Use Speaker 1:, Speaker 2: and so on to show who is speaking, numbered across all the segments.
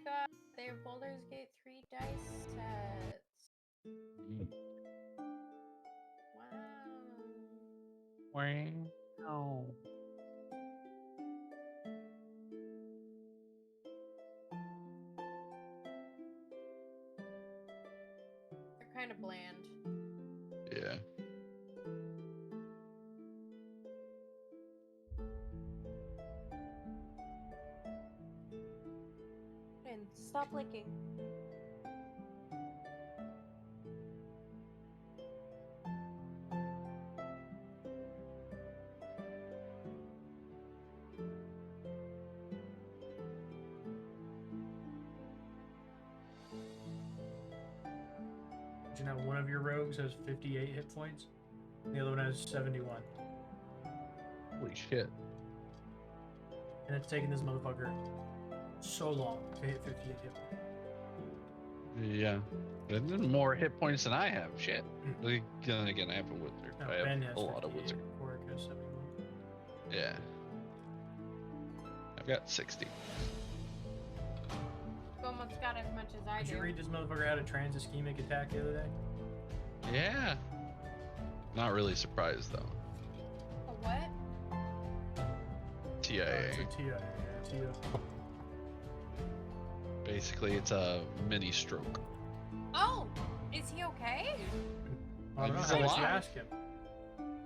Speaker 1: god, they have Baldur's Gate 3 dice sets. Wow.
Speaker 2: Wow.
Speaker 1: They're kind of bland.
Speaker 2: Yeah.
Speaker 1: And stop licking.
Speaker 3: You know, one of your rogues has 58 hit points, and the other one has 71.
Speaker 2: Holy shit.
Speaker 3: And it's taken this motherfucker so long to hit 58 hit points.
Speaker 2: Yeah. And then more hit points than I have. Shit. Again, I have a wizard.
Speaker 3: No,
Speaker 2: I
Speaker 3: Ben
Speaker 2: have
Speaker 3: has
Speaker 2: a lot of
Speaker 3: 58,
Speaker 2: wizard.
Speaker 3: Warwick has 71.
Speaker 2: Yeah. I've got 60.
Speaker 1: You almost got as much as I
Speaker 3: Did
Speaker 1: do.
Speaker 3: you read this motherfucker had a trans ischemic attack the other day?
Speaker 2: Yeah. Not really surprised though.
Speaker 1: A what?
Speaker 2: TIA.
Speaker 3: It's a TIA. Yeah,
Speaker 2: Basically, it's a mini stroke.
Speaker 1: Oh, is he okay?
Speaker 3: I don't know.
Speaker 2: He's
Speaker 3: How about you
Speaker 2: alive.
Speaker 3: ask him?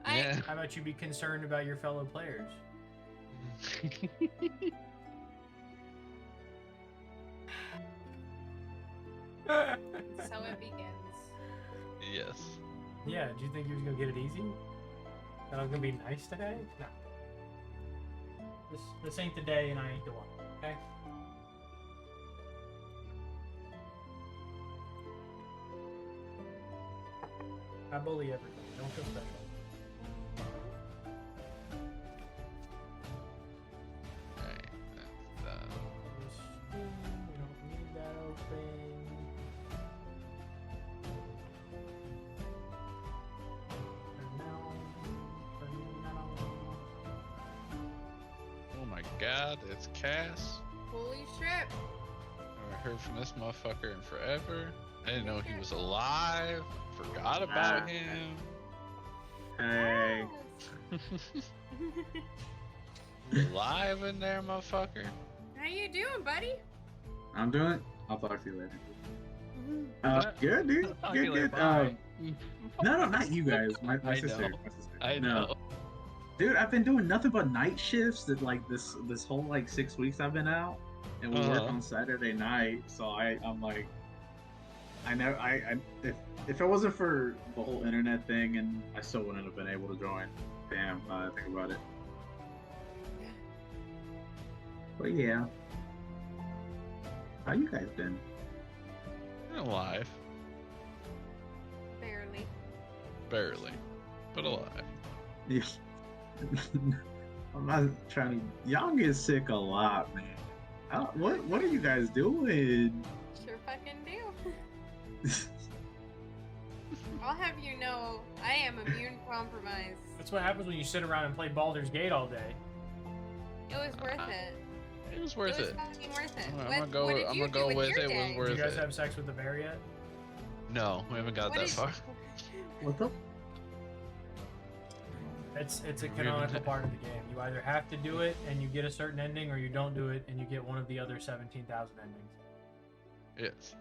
Speaker 2: Yeah.
Speaker 3: How about you be concerned about your fellow players?
Speaker 1: So it begins.
Speaker 2: Yes.
Speaker 3: Yeah, do you think he was gonna get it easy? That I was gonna be nice today? No. This ain't the day and I ain't the one, okay? I bully everybody, don't feel special.
Speaker 2: Alright, that's done.
Speaker 3: We don't need that open.
Speaker 2: Oh my god, it's Cass.
Speaker 1: Holy shit.
Speaker 2: I haven't heard from this motherfucker in forever. I didn't know he was alive. Forgot about him.
Speaker 4: Hey.
Speaker 2: You alive in there, motherfucker?
Speaker 1: How you doing, buddy?
Speaker 4: I'm doing. I'll talk to you later.
Speaker 3: Mm-hmm.
Speaker 4: Good, dude. Good. No, not you guys. My
Speaker 2: I
Speaker 4: sister.
Speaker 2: know.
Speaker 4: My sister.
Speaker 2: I
Speaker 4: No.
Speaker 2: know.
Speaker 4: Dude, I've been doing nothing but night shifts. That like this whole like 6 weeks I've been out, and we work on Saturday night. So I'm like, I know if it wasn't for the whole internet thing, and I still wouldn't have been able to join. Damn, think about it. But yeah, how you guys been?
Speaker 2: You're alive.
Speaker 1: Barely.
Speaker 2: Barely. But alive.
Speaker 4: Yeah. I'm not trying to. Y'all get sick a lot, man. What are you guys doing?
Speaker 1: Sure fucking do. I'll have you know, I am immune compromised.
Speaker 3: That's what happens when you sit around and play Baldur's Gate all day.
Speaker 1: It was worth it.
Speaker 2: It was worth it.
Speaker 1: It was fucking worth it.
Speaker 2: I'm gonna go with it. Was worth
Speaker 3: Did you guys
Speaker 2: it.
Speaker 3: have sex with the bear yet?
Speaker 2: No, we haven't got
Speaker 1: What
Speaker 2: that
Speaker 1: is-
Speaker 2: far.
Speaker 4: What the?
Speaker 3: It's a canonical part of the game. You either have to do it and you get a certain ending, or you don't do it and you get one of the other 17,000 endings.
Speaker 2: Yes.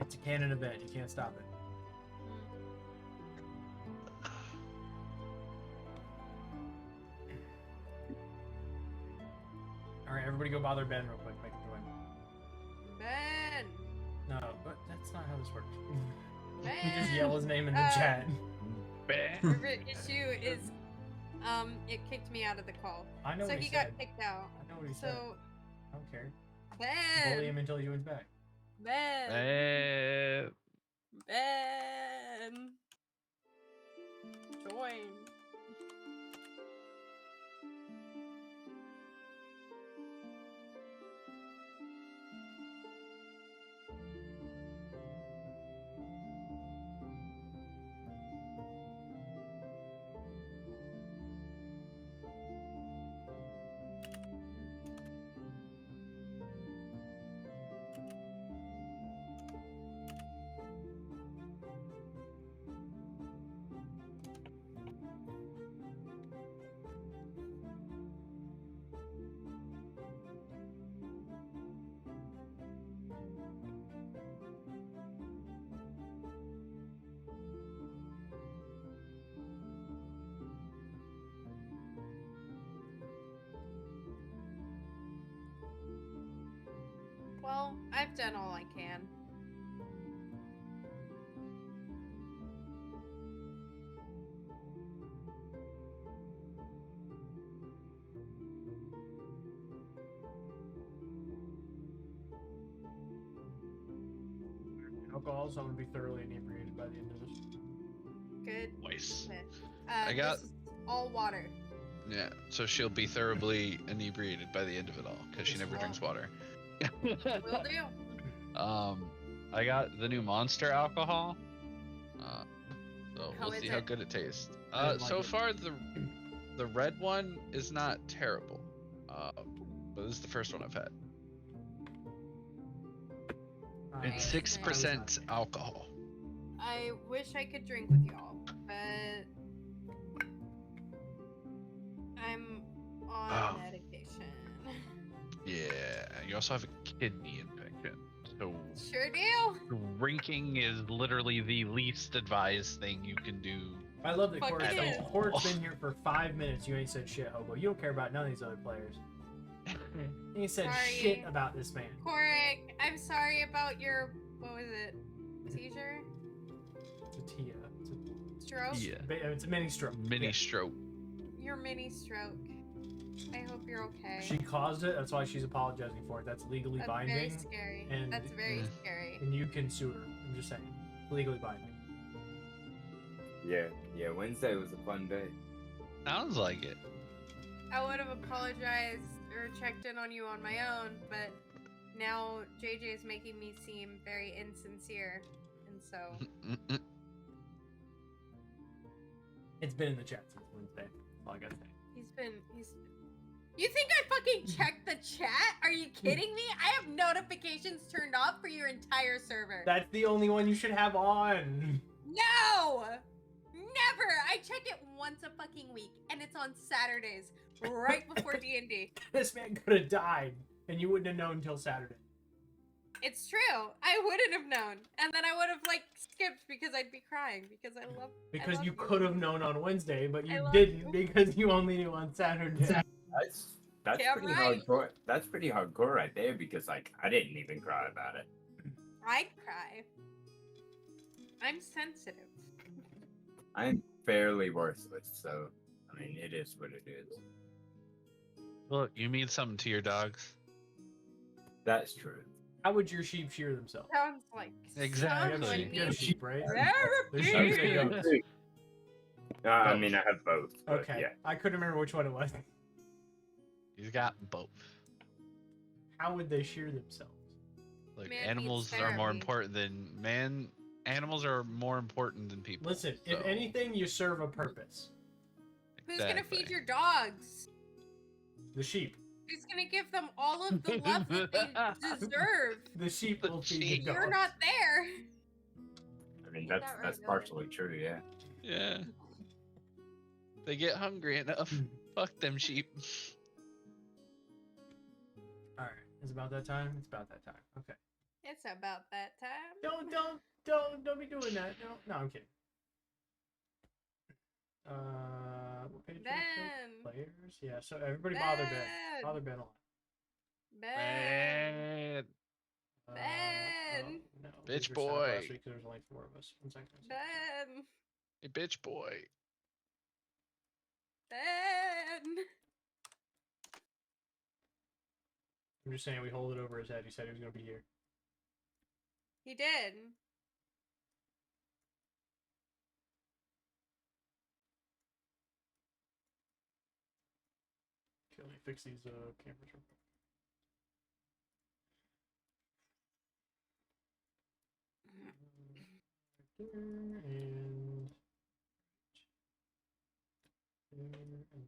Speaker 3: It's a canon event. You can't stop it. All right, everybody, go bother Ben real quick. Make him join.
Speaker 1: Ben!
Speaker 3: No, but that's not how this works.
Speaker 1: Ben!
Speaker 3: You just yell his name in the chat.
Speaker 1: The issue is, it kicked me out of the call.
Speaker 3: I know
Speaker 1: So
Speaker 3: what
Speaker 1: he
Speaker 3: said.
Speaker 1: got kicked out.
Speaker 3: I know what he
Speaker 1: So,
Speaker 3: said. I don't care.
Speaker 1: Ben!
Speaker 3: Bully him until he joins back.
Speaker 1: Ben! Ben! Join. Well, I've done all I can.
Speaker 3: Alcohol, so I'm gonna be thoroughly inebriated by the end of this.
Speaker 1: Good.
Speaker 2: Nice.
Speaker 1: I
Speaker 2: got-
Speaker 1: This is all water.
Speaker 2: Yeah, so she'll be thoroughly inebriated by the end of it all because she never drinks water.
Speaker 1: Will do.
Speaker 2: I got the new Monster alcohol. So
Speaker 1: How
Speaker 2: we'll
Speaker 1: is
Speaker 2: see how
Speaker 1: it?
Speaker 2: good it tastes.
Speaker 3: I didn't like
Speaker 2: So
Speaker 3: it.
Speaker 2: far the red one is not terrible. But this is the first one I've had. It's
Speaker 1: Nice.
Speaker 2: 6% alcohol.
Speaker 1: I wish I could drink with y'all, but I'm on
Speaker 2: Oh.
Speaker 1: medication.
Speaker 2: Yeah, you also have a kidney infection. So
Speaker 1: Sure do.
Speaker 2: drinking is literally the least advised thing you can do.
Speaker 3: I love that
Speaker 1: Fuck
Speaker 3: Court's
Speaker 1: yeah.
Speaker 3: Court's been here for 5 minutes. You ain't said shit, hobo. You don't care about none of these other players. You ain't said
Speaker 1: Sorry.
Speaker 3: shit about this man.
Speaker 1: Corey, I'm sorry about your, what was it? Seizure?
Speaker 3: It's a Tia.
Speaker 1: Stroke?
Speaker 2: Yeah.
Speaker 3: It's a mini stroke.
Speaker 2: Mini
Speaker 3: Yeah.
Speaker 2: stroke.
Speaker 1: Your mini stroke. I hope you're okay.
Speaker 3: She caused it. That's why she's apologizing for it. That's legally
Speaker 1: That's
Speaker 3: binding,
Speaker 1: very scary.
Speaker 3: and-
Speaker 1: That's very
Speaker 2: Mm.
Speaker 1: scary.
Speaker 3: and you can sue her. I'm just saying, legally binding.
Speaker 5: Yeah, Wednesday was a fun day.
Speaker 2: Sounds like it.
Speaker 1: I would have apologized or checked in on you on my own, but now JJ is making me seem very insincere, and so
Speaker 3: It's been in the chat since Wednesday. That's all I gotta say.
Speaker 1: he's. You think I fucking checked the chat? Are you kidding me? I have notifications turned off for your entire server.
Speaker 3: That's the only one you should have on.
Speaker 1: No! Never! I check it once a fucking week, and it's on Saturdays, right before D&D.
Speaker 3: This man could have died, and you wouldn't have known until Saturday.
Speaker 1: It's true. I wouldn't have known. And then I would have, like, skipped because I'd be crying, because I love
Speaker 3: Because
Speaker 1: love
Speaker 3: you could have known on Wednesday, but
Speaker 1: I
Speaker 3: you
Speaker 1: love
Speaker 3: didn't
Speaker 1: you.
Speaker 3: because you only knew on Saturday.
Speaker 5: That's
Speaker 1: Yeah,
Speaker 5: pretty
Speaker 1: right.
Speaker 5: hardcore. That's pretty hardcore right there because like I didn't even cry about it.
Speaker 1: I'd cry. I'm sensitive.
Speaker 5: I'm fairly worthless, so I mean it is what it is.
Speaker 2: Look, you mean something to your dogs.
Speaker 5: That's true.
Speaker 3: How would your sheep shear themselves?
Speaker 1: Sounds like
Speaker 2: Exactly.
Speaker 3: You have a
Speaker 1: someone
Speaker 3: sheep, you have a
Speaker 1: needs
Speaker 3: sheep, right?
Speaker 1: therapy.
Speaker 3: There's sheep and goats.
Speaker 5: I mean I have both. But
Speaker 3: Okay,
Speaker 5: Yeah.
Speaker 3: I couldn't remember which one it was.
Speaker 2: He's got both.
Speaker 3: How would they shear themselves?
Speaker 2: Like
Speaker 1: Man
Speaker 2: animals
Speaker 1: needs
Speaker 2: are more
Speaker 1: therapy.
Speaker 2: important than man. Animals are more important than people.
Speaker 3: Listen, if
Speaker 2: so-
Speaker 3: anything, you serve a purpose.
Speaker 1: Who's gonna feed
Speaker 2: Exactly.
Speaker 1: your dogs?
Speaker 3: The sheep.
Speaker 1: Who's gonna give them all of the love that they deserve?
Speaker 3: The sheep
Speaker 2: The
Speaker 3: will feed the
Speaker 2: sheep.
Speaker 3: dogs.
Speaker 1: You're not there.
Speaker 5: I mean
Speaker 1: Get
Speaker 5: that's
Speaker 1: that right,
Speaker 5: that's
Speaker 1: Billy.
Speaker 5: partially true, yeah.
Speaker 2: Yeah. They get hungry enough. Fuck them sheep.
Speaker 3: Alright, it's about that time? It's about that time. Okay.
Speaker 1: It's about that time.
Speaker 3: Don't be doing that. No, I'm kidding. What page? was it?
Speaker 1: Ben.
Speaker 3: Players? Yeah, so everybody bother Ben.
Speaker 1: Ben.
Speaker 3: Bother Ben a lot.
Speaker 1: Ben.
Speaker 2: Bad.
Speaker 1: Ben.
Speaker 3: No,
Speaker 2: Bitch
Speaker 3: these were set up
Speaker 2: boy.
Speaker 3: last week 'cause there's only 4 of us. 1 second.
Speaker 1: Ben.
Speaker 2: Hey, bitch boy.
Speaker 1: Ben.
Speaker 3: I'm just saying we hold it over his head. He said he was going to be here.
Speaker 1: He did.
Speaker 3: Okay, let me fix these cameras real quick. There and there and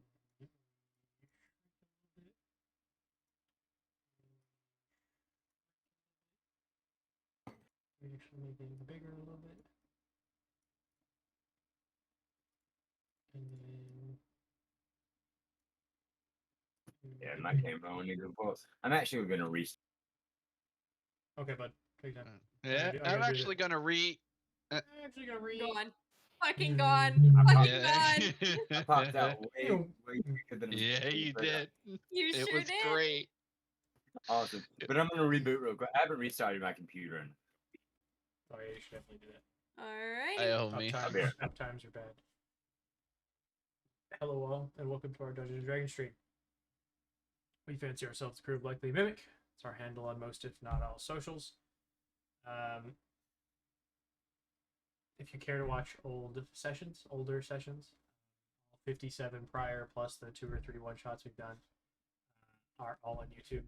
Speaker 3: actually make it bigger a little bit. And then
Speaker 5: Yeah, my camera only good pause. I'm actually gonna restart.
Speaker 3: okay, bud. Take your time.
Speaker 2: Yeah,
Speaker 3: I gotta
Speaker 2: I'm
Speaker 3: do
Speaker 2: actually gonna
Speaker 3: I'm actually gonna read.
Speaker 1: Gone. Fucking gone.
Speaker 5: I
Speaker 1: Fucking
Speaker 2: Yeah.
Speaker 1: gone.
Speaker 5: I popped out way quicker than
Speaker 2: Yeah, you did.
Speaker 1: You
Speaker 2: It
Speaker 1: sure
Speaker 2: was
Speaker 1: did.
Speaker 2: great.
Speaker 5: Awesome. But I'm gonna reboot real quick. I haven't restarted my computer. And
Speaker 3: Oh yeah, you should definitely do that.
Speaker 2: I
Speaker 1: Alrighty.
Speaker 2: owe me.
Speaker 3: Uptimes are bad. Hello all, and welcome to our Dungeons & Dragons stream. We fancy ourselves the crew of LikelyAMimic. It's our handle on most, if not all, socials. If you care to watch older sessions, all 57 prior, plus the 2 or 3 one-shots we've done, are all on YouTube.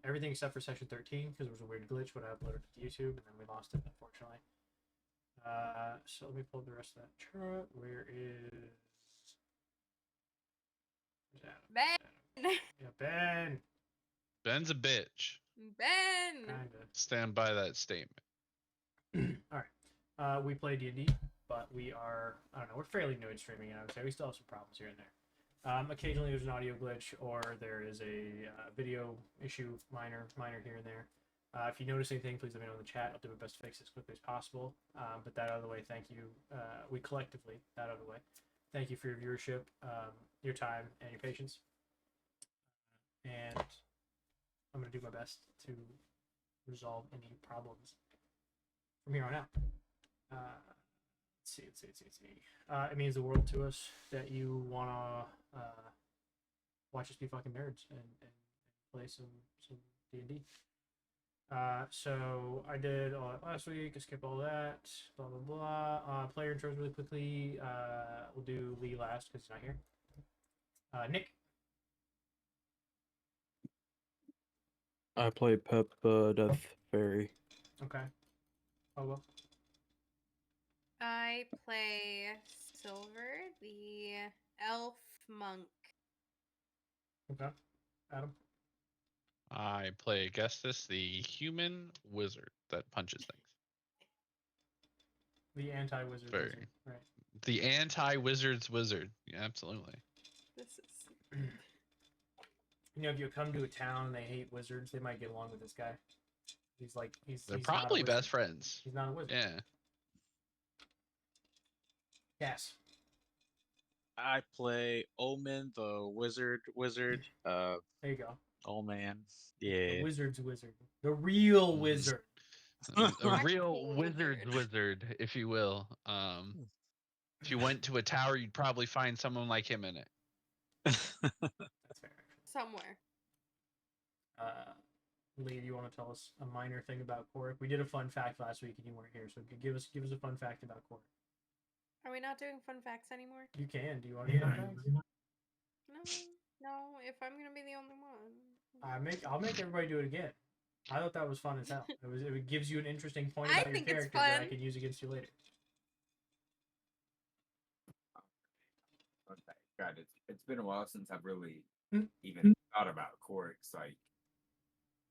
Speaker 3: Everything except for session 13, because there was a weird glitch when I uploaded it to YouTube, and then we lost it, unfortunately. So let me pull up the rest of that chart. Where's Adam?
Speaker 1: Ben.
Speaker 3: Yeah, Ben.
Speaker 2: Ben's a bitch.
Speaker 1: Ben.
Speaker 3: Kinda.
Speaker 2: Stand by that statement.
Speaker 3: All right. We play D&D, but we are, I don't know, we're fairly new at streaming, I would say. We still have some problems here and there. Occasionally there's an audio glitch, or there is a video issue, minor here and there. If you notice anything, please let me know in the chat. I'll do my best to fix it as quickly as possible. But that out of the way, thank you. We collectively, that out of the way, thank you for your viewership, your time, and your patience. And I'm going to do my best to resolve any problems from here on out. Let's see. It means the world to us that you want to watch us be fucking nerds and play some D&D. So I did all that last week. I skipped all that. Blah blah blah. Player intros really quickly. We'll do Lee last because he's not here. Nick.
Speaker 6: I play Pep Death Fairy.
Speaker 3: Okay. Oh well.
Speaker 1: I play Silver, the elf monk.
Speaker 3: Okay. Adam.
Speaker 2: I play Augustus, the human wizard that punches things.
Speaker 3: The anti-wizard.
Speaker 2: Very.
Speaker 3: Wizard, right.
Speaker 2: The anti-wizard's wizard. Yeah, absolutely.
Speaker 1: This is.
Speaker 3: You know, if you come to a town and they hate wizards, they might get along with this guy.
Speaker 2: They're
Speaker 3: he's
Speaker 2: probably
Speaker 3: not a wizard.
Speaker 2: best friends.
Speaker 3: He's not a wizard.
Speaker 2: Yeah.
Speaker 3: Yes.
Speaker 6: I play Omen, the wizard.
Speaker 3: There you go.
Speaker 6: Oh man,
Speaker 3: The
Speaker 6: yeah.
Speaker 3: wizard's wizard. The real
Speaker 2: Mhm.
Speaker 3: wizard.
Speaker 2: A real wizard's wizard, if you will. If you went to a tower, you'd probably find someone like him in it.
Speaker 3: That's fair.
Speaker 1: Somewhere.
Speaker 3: Lee, do you want to tell us a minor thing about Korik? We did a fun fact last week and you weren't here, so give us a fun fact about Korik.
Speaker 1: Are we not doing fun facts anymore?
Speaker 3: You can. Do you want to do fun facts?
Speaker 1: No. If I'm gonna be the only one.
Speaker 3: I'll make everybody do it again. I thought that was fun as hell. It gives you an interesting point
Speaker 1: I
Speaker 3: about your
Speaker 1: think it's
Speaker 3: character that I
Speaker 1: fun.
Speaker 3: can use against you later.
Speaker 5: Okay. God, it's been a while since I've really
Speaker 3: Hmm.
Speaker 5: even thought about Cork's like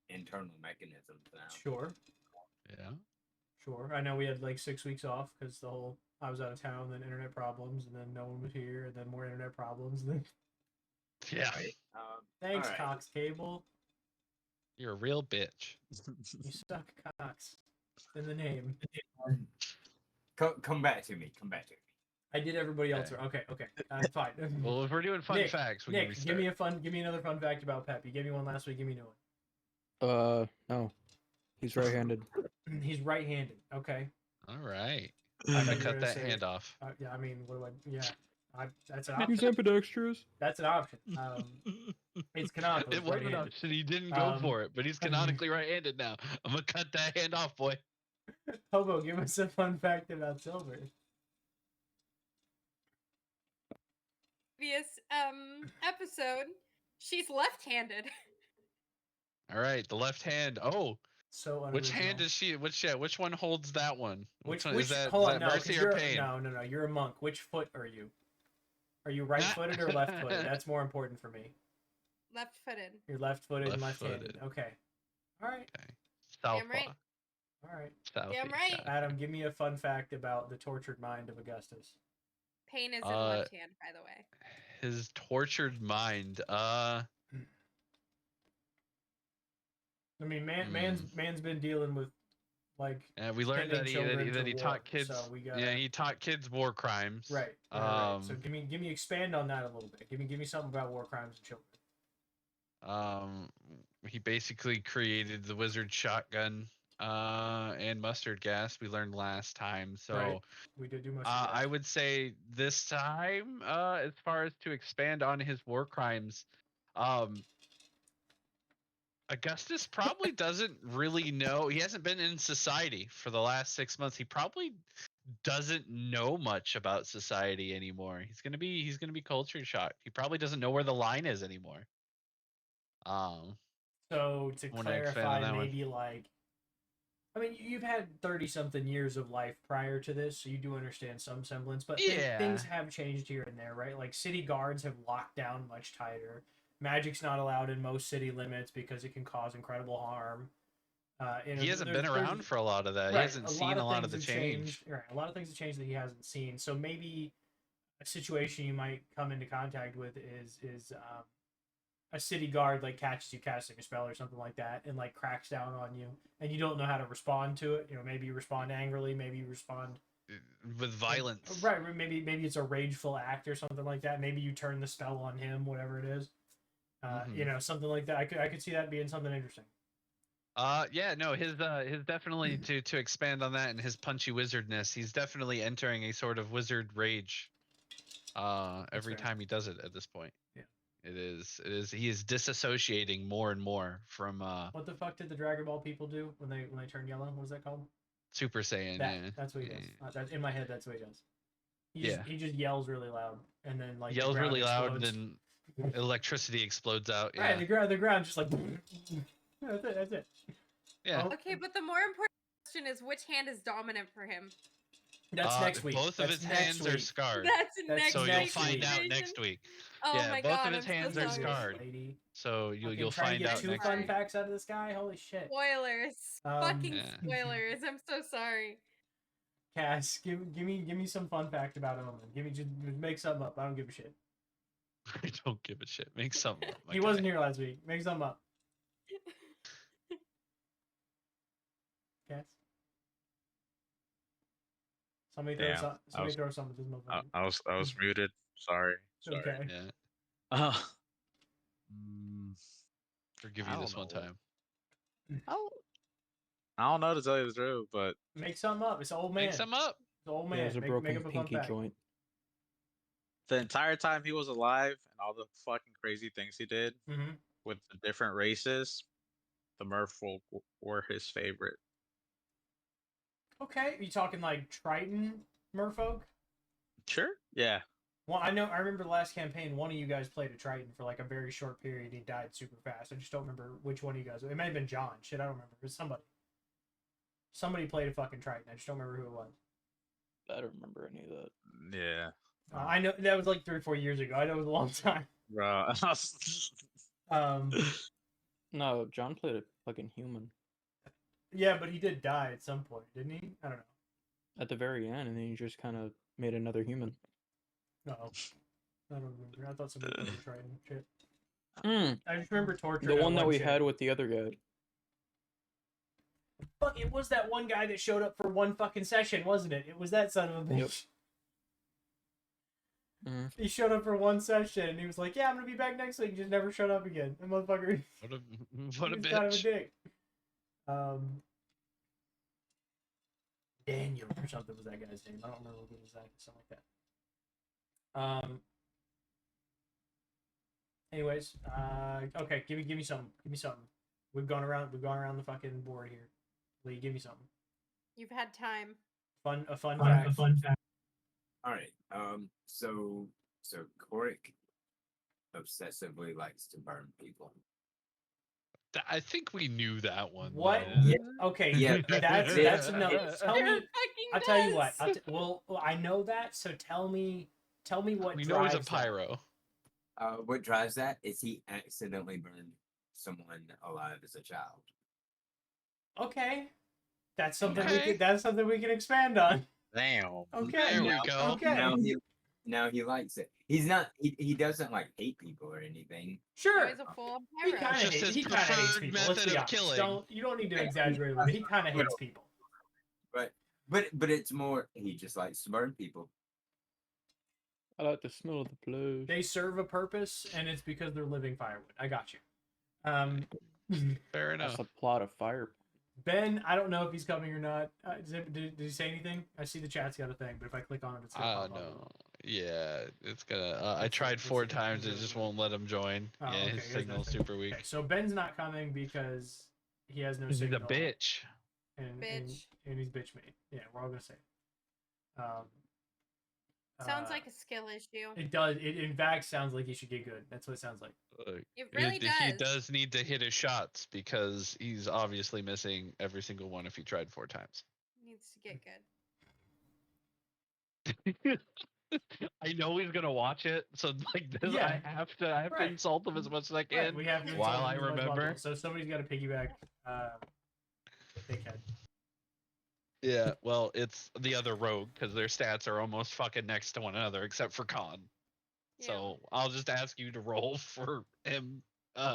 Speaker 5: internal mechanisms now.
Speaker 3: Sure.
Speaker 2: Yeah.
Speaker 3: Sure. I know we had like 6 weeks off because I was out of town, then internet problems, and then no one was here, and then more internet problems. And then
Speaker 2: Yeah.
Speaker 5: Right.
Speaker 3: thanks,
Speaker 5: alright.
Speaker 3: Cox Cable.
Speaker 2: You're a real bitch.
Speaker 3: You suck, Cox. In the name.
Speaker 5: Come back to me.
Speaker 3: I did everybody else. Okay. Fine.
Speaker 2: Well, if we're doing fun
Speaker 3: Nick,
Speaker 2: facts, we can
Speaker 3: Nick,
Speaker 2: restart.
Speaker 3: give me another fun fact about Pep. You gave me one last week. Give me a new one.
Speaker 6: No. He's right-handed.
Speaker 3: He's right-handed. Okay.
Speaker 2: All right.
Speaker 3: I
Speaker 2: I'm
Speaker 3: thought
Speaker 2: gonna
Speaker 3: you were
Speaker 2: cut
Speaker 3: gonna
Speaker 2: that
Speaker 3: say-
Speaker 2: hand off.
Speaker 3: Yeah. I mean, what do I? Yeah. That's an
Speaker 6: He's
Speaker 3: option.
Speaker 6: ambidextrous.
Speaker 3: That's an option. It's canonical.
Speaker 2: It
Speaker 3: It's
Speaker 2: was an
Speaker 3: right-handed.
Speaker 2: option. He didn't go
Speaker 3: Um,
Speaker 2: for it, but he's canonically right-handed now. I'm gonna cut that hand off, boy.
Speaker 3: Hobo, give us a fun fact about Silver.
Speaker 1: Previous episode, she's left-handed.
Speaker 2: All right, the left hand. Oh,
Speaker 3: So
Speaker 2: which hand
Speaker 3: unoriginal.
Speaker 2: is she? Which one holds that one?
Speaker 3: Which
Speaker 2: one is that?
Speaker 3: hold
Speaker 2: Is
Speaker 3: on,
Speaker 2: that
Speaker 3: no,
Speaker 2: mercy
Speaker 3: 'cause
Speaker 2: or
Speaker 3: you're
Speaker 2: pain?
Speaker 3: no, you're a monk. Which foot are you? Are you right-footed or left-footed? That's more important for me.
Speaker 1: Left-footed.
Speaker 3: You're left-footed and
Speaker 2: Left-footed.
Speaker 3: left-handed. Okay. All right.
Speaker 2: Okay. Southpaw.
Speaker 1: Damn right.
Speaker 3: All right.
Speaker 2: Southie,
Speaker 1: Damn right.
Speaker 2: got it.
Speaker 3: Adam, give me a fun fact about the tortured mind of Augustus.
Speaker 1: Pain is in
Speaker 2: Uh,
Speaker 1: left hand, by the way.
Speaker 2: His tortured mind.
Speaker 3: I mean, man's been dealing with like
Speaker 2: And we learned
Speaker 3: sending children
Speaker 2: that
Speaker 3: to
Speaker 2: he
Speaker 3: war,
Speaker 2: taught kids.
Speaker 3: so we gotta-
Speaker 2: Yeah, he taught kids war crimes.
Speaker 3: right. So give me expand on that a little bit. Give me something about war crimes and children.
Speaker 2: he basically created the wizard shotgun and mustard gas we learned last time. So
Speaker 3: Right. We did do most of
Speaker 2: I
Speaker 3: that.
Speaker 2: would say this time, as far as to expand on his war crimes, Augustus probably doesn't really know. He hasn't been in society for the last 6 months. He probably doesn't know much about society anymore. He's gonna be culture shocked. He probably doesn't know where the line is anymore.
Speaker 3: So to
Speaker 2: Wanna expand on
Speaker 3: clarify,
Speaker 2: that one?
Speaker 3: maybe like, I mean, you've had 30-something years of life prior to this, so you do understand some semblance. But
Speaker 2: Yeah.
Speaker 3: things have changed here and there, right? Like city guards have locked down much tighter. Magic's not allowed in most city limits because it can cause incredible harm.
Speaker 2: He hasn't been around for a lot of that. He
Speaker 3: Right,
Speaker 2: hasn't seen a lot of the
Speaker 3: things have
Speaker 2: change.
Speaker 3: changed. Right, a lot of things have changed that he hasn't seen. So maybe a situation you might come into contact with is a city guard like catches you casting a spell or something like that and like cracks down on you, and you don't know how to respond to it. You know, maybe you respond angrily, maybe you respond
Speaker 2: With violence.
Speaker 3: Right, maybe it's a rageful act or something like that. Maybe you turn the spell on him, whatever it is. You know, something like that. I could see that being something interesting.
Speaker 2: Yeah, no, his definitely to expand on that and his punchy wizardness, he's definitely entering a sort of wizard rage every
Speaker 3: fair.
Speaker 2: time he does it at this point.
Speaker 3: Yeah.
Speaker 2: It is he is disassociating more and more from
Speaker 3: What the fuck did the Dragon Ball people do when they turn yellow? What is that called?
Speaker 2: Super Saiyan. Yeah.
Speaker 3: That's what he does. That's in my head. That's what he does.
Speaker 2: Yeah.
Speaker 3: He just yells really loud and then like the
Speaker 2: Yells
Speaker 3: ground
Speaker 2: really loud and
Speaker 3: explodes.
Speaker 2: then electricity explodes out. Yeah.
Speaker 3: Right, the ground just like that's it.
Speaker 2: Yeah.
Speaker 3: Oh,
Speaker 1: Okay, but the more important question is which hand is dominant for him?
Speaker 3: that's next week.
Speaker 2: Both of
Speaker 3: That's
Speaker 2: his
Speaker 3: next
Speaker 2: hands are
Speaker 3: week.
Speaker 2: scarred.
Speaker 1: That's
Speaker 3: That's
Speaker 1: next
Speaker 2: So
Speaker 3: next
Speaker 2: you'll
Speaker 1: week's
Speaker 2: find out
Speaker 1: decision?
Speaker 2: next week.
Speaker 1: Oh
Speaker 2: Yeah,
Speaker 1: my
Speaker 2: both
Speaker 1: god,
Speaker 2: of his
Speaker 1: I'm
Speaker 2: hands
Speaker 1: so
Speaker 2: are
Speaker 1: sorry.
Speaker 2: scarred.
Speaker 3: Lady.
Speaker 2: So you'll
Speaker 3: Trying
Speaker 2: find
Speaker 3: to get
Speaker 2: out
Speaker 3: two
Speaker 2: next
Speaker 3: fun
Speaker 2: week.
Speaker 3: facts out of this guy. Holy shit.
Speaker 1: Spoilers. Fucking
Speaker 2: Yeah.
Speaker 1: spoilers. I'm so sorry.
Speaker 3: Cass, give me some fun fact about Omen. Just make something up. I don't give a shit.
Speaker 2: I don't give a shit. Make something up. my
Speaker 3: He
Speaker 2: guy.
Speaker 3: wasn't here last week. Make something up. Cass. Somebody throw
Speaker 6: Damn,
Speaker 3: some. Somebody throw something at this motherfucker.
Speaker 6: I was muted. Sorry.
Speaker 3: Okay.
Speaker 2: Yeah.
Speaker 6: Uh,
Speaker 2: Forgive
Speaker 6: I
Speaker 2: you this
Speaker 6: don't
Speaker 2: one
Speaker 6: know.
Speaker 2: time.
Speaker 6: I don't know to tell you the truth, but
Speaker 3: Make something up. It's an old man.
Speaker 2: Make some up.
Speaker 3: It's an old
Speaker 6: Oh,
Speaker 3: man.
Speaker 6: there's a
Speaker 3: Make
Speaker 6: broken
Speaker 3: up a fun
Speaker 6: pinky
Speaker 3: fact.
Speaker 6: joint. The entire time he was alive and all the fucking crazy things he did
Speaker 3: Mm-hmm.
Speaker 6: with the different races, the merfolk were his favorite.
Speaker 3: Okay. You talking like Triton merfolk?
Speaker 6: Sure. Yeah.
Speaker 3: Well, I remember the last campaign, one of you guys played a Triton for like a very short period. He died super fast. I just don't remember which one of you guys. It may have been John. Shit, I don't remember. It was somebody. Somebody played a fucking Triton. I just don't remember who it was.
Speaker 6: I don't remember any of that.
Speaker 5: Yeah.
Speaker 3: I know that was like 3 or 4 years ago. I know it was a long time.
Speaker 6: Bro. No, John played a fucking human
Speaker 3: Yeah, but he did die at some point, didn't he? I don't know.
Speaker 6: at the very end, and then he just kind of made another human.
Speaker 3: No, I don't remember. I thought somebody played a Triton. Shit.
Speaker 6: Mm,
Speaker 3: I just remember torture.
Speaker 6: the one that we
Speaker 3: chick.
Speaker 6: had with the other guy.
Speaker 3: Fuck! It was that one guy that showed up for one fucking session, wasn't it? It was that son of a bitch.
Speaker 6: Yep. Mm.
Speaker 3: He showed up for one session and he was like, "Yeah, I'm gonna be back next week." He just never showed up again. That motherfucker.
Speaker 2: What a
Speaker 3: He's
Speaker 2: bitch.
Speaker 3: kind of a dick. Daniel or something was that guy's name. I don't remember what it was exactly. Something like that. Anyways, okay, give me something. Give me something. We've gone around the fucking board here. Lee, give me something.
Speaker 1: You've had time.
Speaker 3: A fun fact.
Speaker 5: All right. So Korik obsessively likes to burn people.
Speaker 2: I think we knew that one.
Speaker 3: What?
Speaker 2: though.
Speaker 5: Yeah.
Speaker 3: Okay,
Speaker 5: Yeah,
Speaker 3: that's enough. Tell
Speaker 1: Sure
Speaker 3: me.
Speaker 1: fucking
Speaker 3: I'll tell you
Speaker 1: does.
Speaker 3: what. Well, I know that. So tell me what
Speaker 2: We know he's a
Speaker 3: drives that.
Speaker 2: pyro.
Speaker 5: What drives that is he accidentally burned someone alive as a child.
Speaker 3: Okay, that's something
Speaker 2: Okay.
Speaker 3: that's something we can expand on.
Speaker 6: Damn.
Speaker 3: Okay.
Speaker 2: There we go.
Speaker 3: Okay.
Speaker 5: Now he likes it. He's not. He doesn't like hate people or anything.
Speaker 3: Sure.
Speaker 1: He's a full
Speaker 3: He
Speaker 1: pyro.
Speaker 3: kind
Speaker 2: It's
Speaker 3: of
Speaker 2: just his
Speaker 3: hates
Speaker 2: preferred
Speaker 3: people. Let's
Speaker 2: method
Speaker 3: be
Speaker 2: of
Speaker 3: honest.
Speaker 2: killing.
Speaker 3: You don't need to exaggerate with it. He kind of hates people.
Speaker 5: But it's more he just likes to burn people.
Speaker 6: I like the smell of the blood.
Speaker 3: They serve a purpose, and it's because they're living firewood. I got you.
Speaker 2: Fair
Speaker 7: That's
Speaker 2: enough.
Speaker 7: the plot of Fire.
Speaker 3: Ben, I don't know if he's coming or not. Did he say anything? I see the chat's got a thing, but if I click on it, it's gonna pop up.
Speaker 2: No. Yeah, it's gonna. I
Speaker 3: Let's see,
Speaker 2: tried
Speaker 3: let's
Speaker 2: 4
Speaker 3: see.
Speaker 2: times. It
Speaker 3: Let's
Speaker 2: just
Speaker 3: see.
Speaker 2: won't let him join.
Speaker 3: Oh,
Speaker 2: Yeah,
Speaker 3: okay,
Speaker 2: his
Speaker 3: here's that
Speaker 2: signal's
Speaker 3: thing.
Speaker 2: super weak.
Speaker 3: Okay, so Ben's not coming because he has no
Speaker 2: He's a
Speaker 3: signal.
Speaker 2: bitch.
Speaker 3: And
Speaker 1: Bitch.
Speaker 3: and he's bitch made. Yeah, we're all gonna say.
Speaker 1: Sounds like a skill issue.
Speaker 3: It does. It in fact sounds like he should get good. That's what it sounds like.
Speaker 1: It really
Speaker 2: He
Speaker 1: does.
Speaker 2: does need to hit his shots because he's obviously missing every single one if he tried 4 times.
Speaker 1: Needs to get good.
Speaker 2: I know he's gonna watch it, so like this,
Speaker 3: Yeah.
Speaker 2: I have to
Speaker 3: Right.
Speaker 2: insult him as much as I
Speaker 3: Right,
Speaker 2: can
Speaker 3: we have to
Speaker 2: while
Speaker 3: insult
Speaker 2: I
Speaker 3: him as much as
Speaker 2: remember.
Speaker 3: possible. So somebody's got to piggyback. Dickhead.
Speaker 2: Yeah, well, it's the other rogue because their stats are almost fucking next to one another except for Khan.
Speaker 1: Yeah.
Speaker 2: So I'll just ask you to roll for him,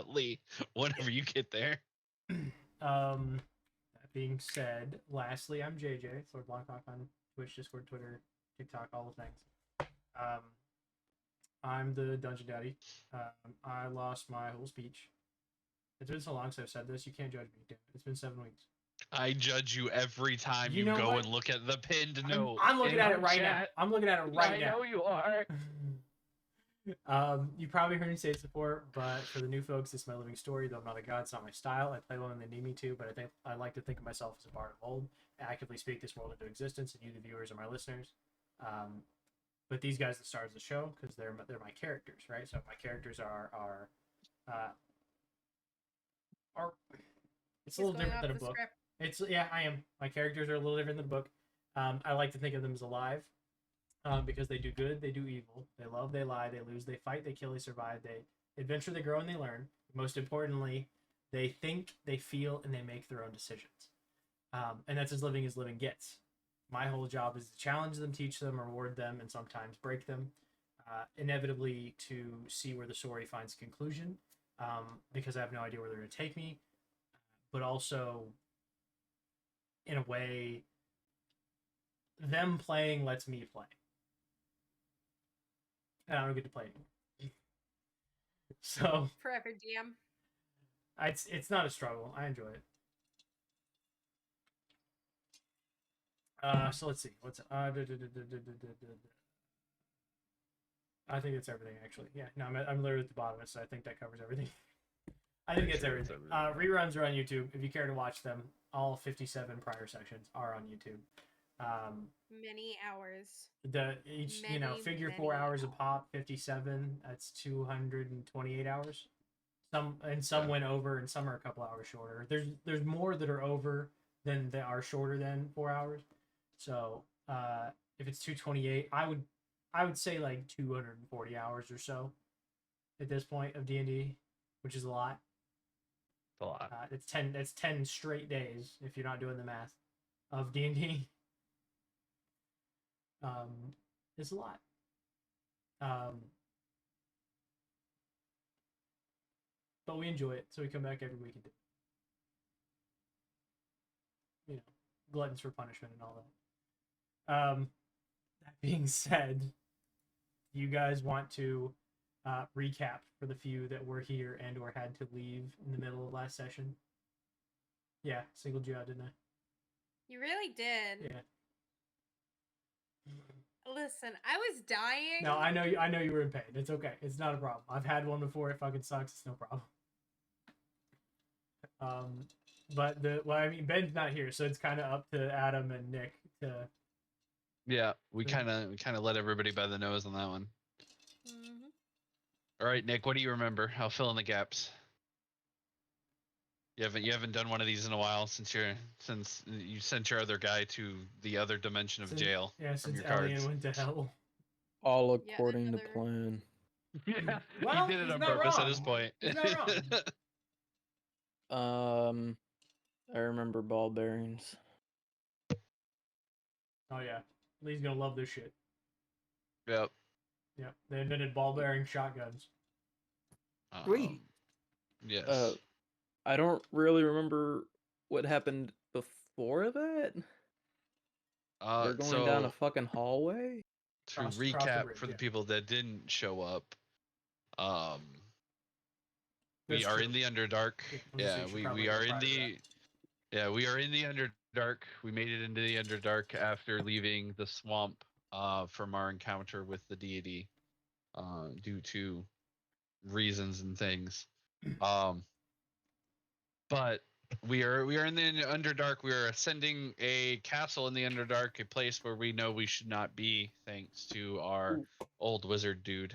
Speaker 2: Lee, whenever you get there.
Speaker 3: That being said, lastly, I'm JJ, Lord Blackhawk on Twitch, Discord, Twitter, TikTok, all the things. I'm the Dungeon Daddy. I lost my whole speech. It's been so long since I've said this. You can't judge me. Damn it. It's been 7 weeks.
Speaker 2: I judge you every time
Speaker 3: You
Speaker 2: you
Speaker 3: know
Speaker 2: go
Speaker 3: what?
Speaker 2: and look at the pinned note.
Speaker 3: I'm looking
Speaker 2: in
Speaker 3: at
Speaker 2: our
Speaker 3: it right now.
Speaker 2: chat.
Speaker 3: I'm looking at it right
Speaker 2: I
Speaker 3: now.
Speaker 2: know you are.
Speaker 3: You probably heard me say it before, but for the new folks, it's my living story. Though I'm not a god, it's not my style. I play one when they need me to, but I like to think of myself as a bard of old, actively speak this world into existence, and you, the viewers, are my listeners. But these guys, the stars of the show, because they're my characters, right? So my characters are it's a little different than a book. I am. My characters are a little different than a book. I like to think of them as alive. Because they do good, they do evil. They love, they lie, they lose, they fight, they kill, they survive, they adventure, they grow, and they learn. Most importantly, they think, they feel, and they make their own decisions. And that's as living gets. My whole job is to challenge them, teach them, reward them, and sometimes break them. Inevitably to see where the story finds a conclusion, because I have no idea where they're going to take me. But also, in a way, them playing lets me play. And I don't get to play anymore. So
Speaker 1: Forever DM.
Speaker 3: it's not a struggle. I enjoy it. So let's see. What's I think it's everything actually. Yeah, no, I'm literally at the bottom of it, so I think that covers everything. I think it's everything. Reruns are on YouTube. If you care to watch them, all 57 prior sections are on YouTube.
Speaker 1: Many hours.
Speaker 3: Figure
Speaker 1: many
Speaker 3: 4 hours a
Speaker 1: hours.
Speaker 3: pop, 57. That's 228 hours. Some went over, and some are a couple hours shorter. There's more that are over than that are shorter than 4 hours. So if it's 228, I would say like 240 hours or so at this point of D&D, which is a lot.
Speaker 2: A lot.
Speaker 3: It's 10 straight days if you're not doing the math of D&D. It's a lot. But we enjoy it, so we come back every week and do, gluttons for punishment and all that. That being said, you guys want to recap for the few that were here and or had to leave in the middle of last session? Yeah, singled you out, didn't I?
Speaker 1: You really did.
Speaker 3: Yeah.
Speaker 1: Listen, I was dying.
Speaker 3: No, I know you were in pain. It's okay. It's not a problem. I've had one before. It fucking sucks. It's no problem. But Ben's not here, so it's kind of up to Adam and Nick to.
Speaker 2: Yeah, we kind of let everybody by the nose on that one.
Speaker 1: Mm-hmm.
Speaker 2: All right, Nick, what do you remember? I'll fill in the gaps. You haven't done one of these in a while since you sent your other guy to the other dimension of jail.
Speaker 3: Yeah,
Speaker 2: from
Speaker 3: since
Speaker 2: your cards.
Speaker 3: Alien went to hell.
Speaker 7: All
Speaker 1: Yeah,
Speaker 7: according to
Speaker 1: another-
Speaker 7: plan.
Speaker 2: Yeah,
Speaker 3: Well,
Speaker 2: he did it
Speaker 3: he's
Speaker 2: on
Speaker 3: not
Speaker 2: purpose
Speaker 3: wrong.
Speaker 2: at this point.
Speaker 3: He's not wrong.
Speaker 7: I remember ball bearings.
Speaker 3: Oh yeah, Lee's gonna love this shit.
Speaker 2: Yep.
Speaker 3: Yeah, they invented ball bearing shotguns.
Speaker 7: Sweet.
Speaker 2: Yes.
Speaker 7: I don't really remember what happened before that. They're going down a fucking hallway.
Speaker 2: To
Speaker 3: across the
Speaker 2: recap
Speaker 3: bridge,
Speaker 2: for the
Speaker 3: yeah.
Speaker 2: people that didn't show up, We are in the Underdark.
Speaker 3: Yeah,
Speaker 2: we are in the. Yeah, we are in the Underdark. We made it into the Underdark after leaving the swamp from our encounter with the deity due to reasons and things. But we are in the Underdark. We are ascending a castle in the Underdark, a place where we know we should not be, thanks to our old wizard dude.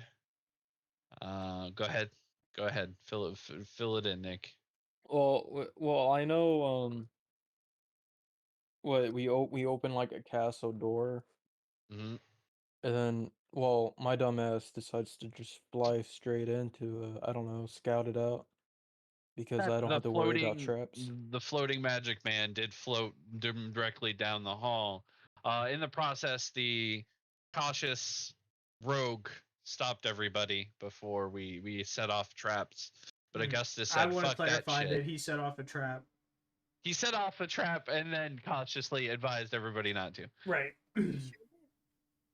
Speaker 2: Go ahead. Fill it in, Nick.
Speaker 7: Well, I know. What we open like a castle door,
Speaker 2: Mhm.
Speaker 7: and then my dumbass decides to just fly straight into I don't know, scout it out because I don't have to worry about traps.
Speaker 2: The floating magic man did float directly down the hall. In the process, the cautious rogue stopped everybody before we set off traps. But Augustus said,
Speaker 3: I want to
Speaker 2: "Fuck that
Speaker 3: clarify
Speaker 2: shit."
Speaker 3: that he set off a trap.
Speaker 2: He set off a trap and then cautiously advised everybody not to.
Speaker 3: Right.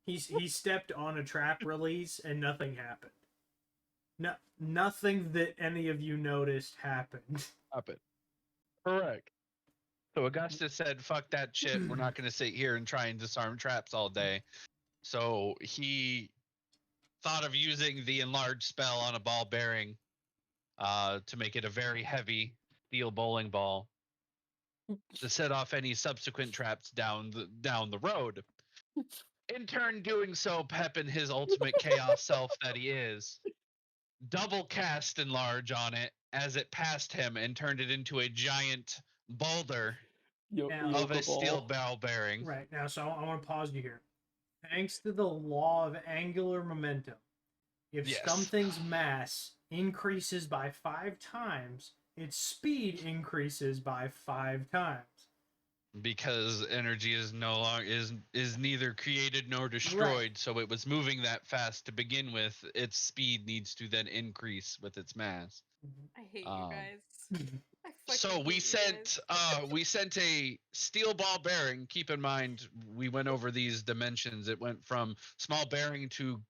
Speaker 3: He stepped on a trap release and nothing happened. No, nothing that any of you noticed happened.
Speaker 2: Correct. So Augustus said, "Fuck that shit. We're not going to sit here and try and disarm traps all day." So he thought of using the enlarged spell on a ball bearing to make it a very heavy steel bowling ball to set off any subsequent traps down the road. In turn, doing so, Pep, in his ultimate chaos self that he is, double cast enlarge on it as it passed him and turned it into a giant boulder of a steel ball bearing.
Speaker 3: Right, now, so I want to pause you here. Thanks to the law of angular momentum, if something's mass increases by 5 times, its speed increases by 5 times.
Speaker 2: Because energy is no longer is neither created nor destroyed, so it was moving that fast to begin with. Its speed needs to then increase with its mass.
Speaker 1: I hate you guys.
Speaker 2: So we sent a steel ball bearing. Keep in mind, we went over these dimensions. It went from small bearing to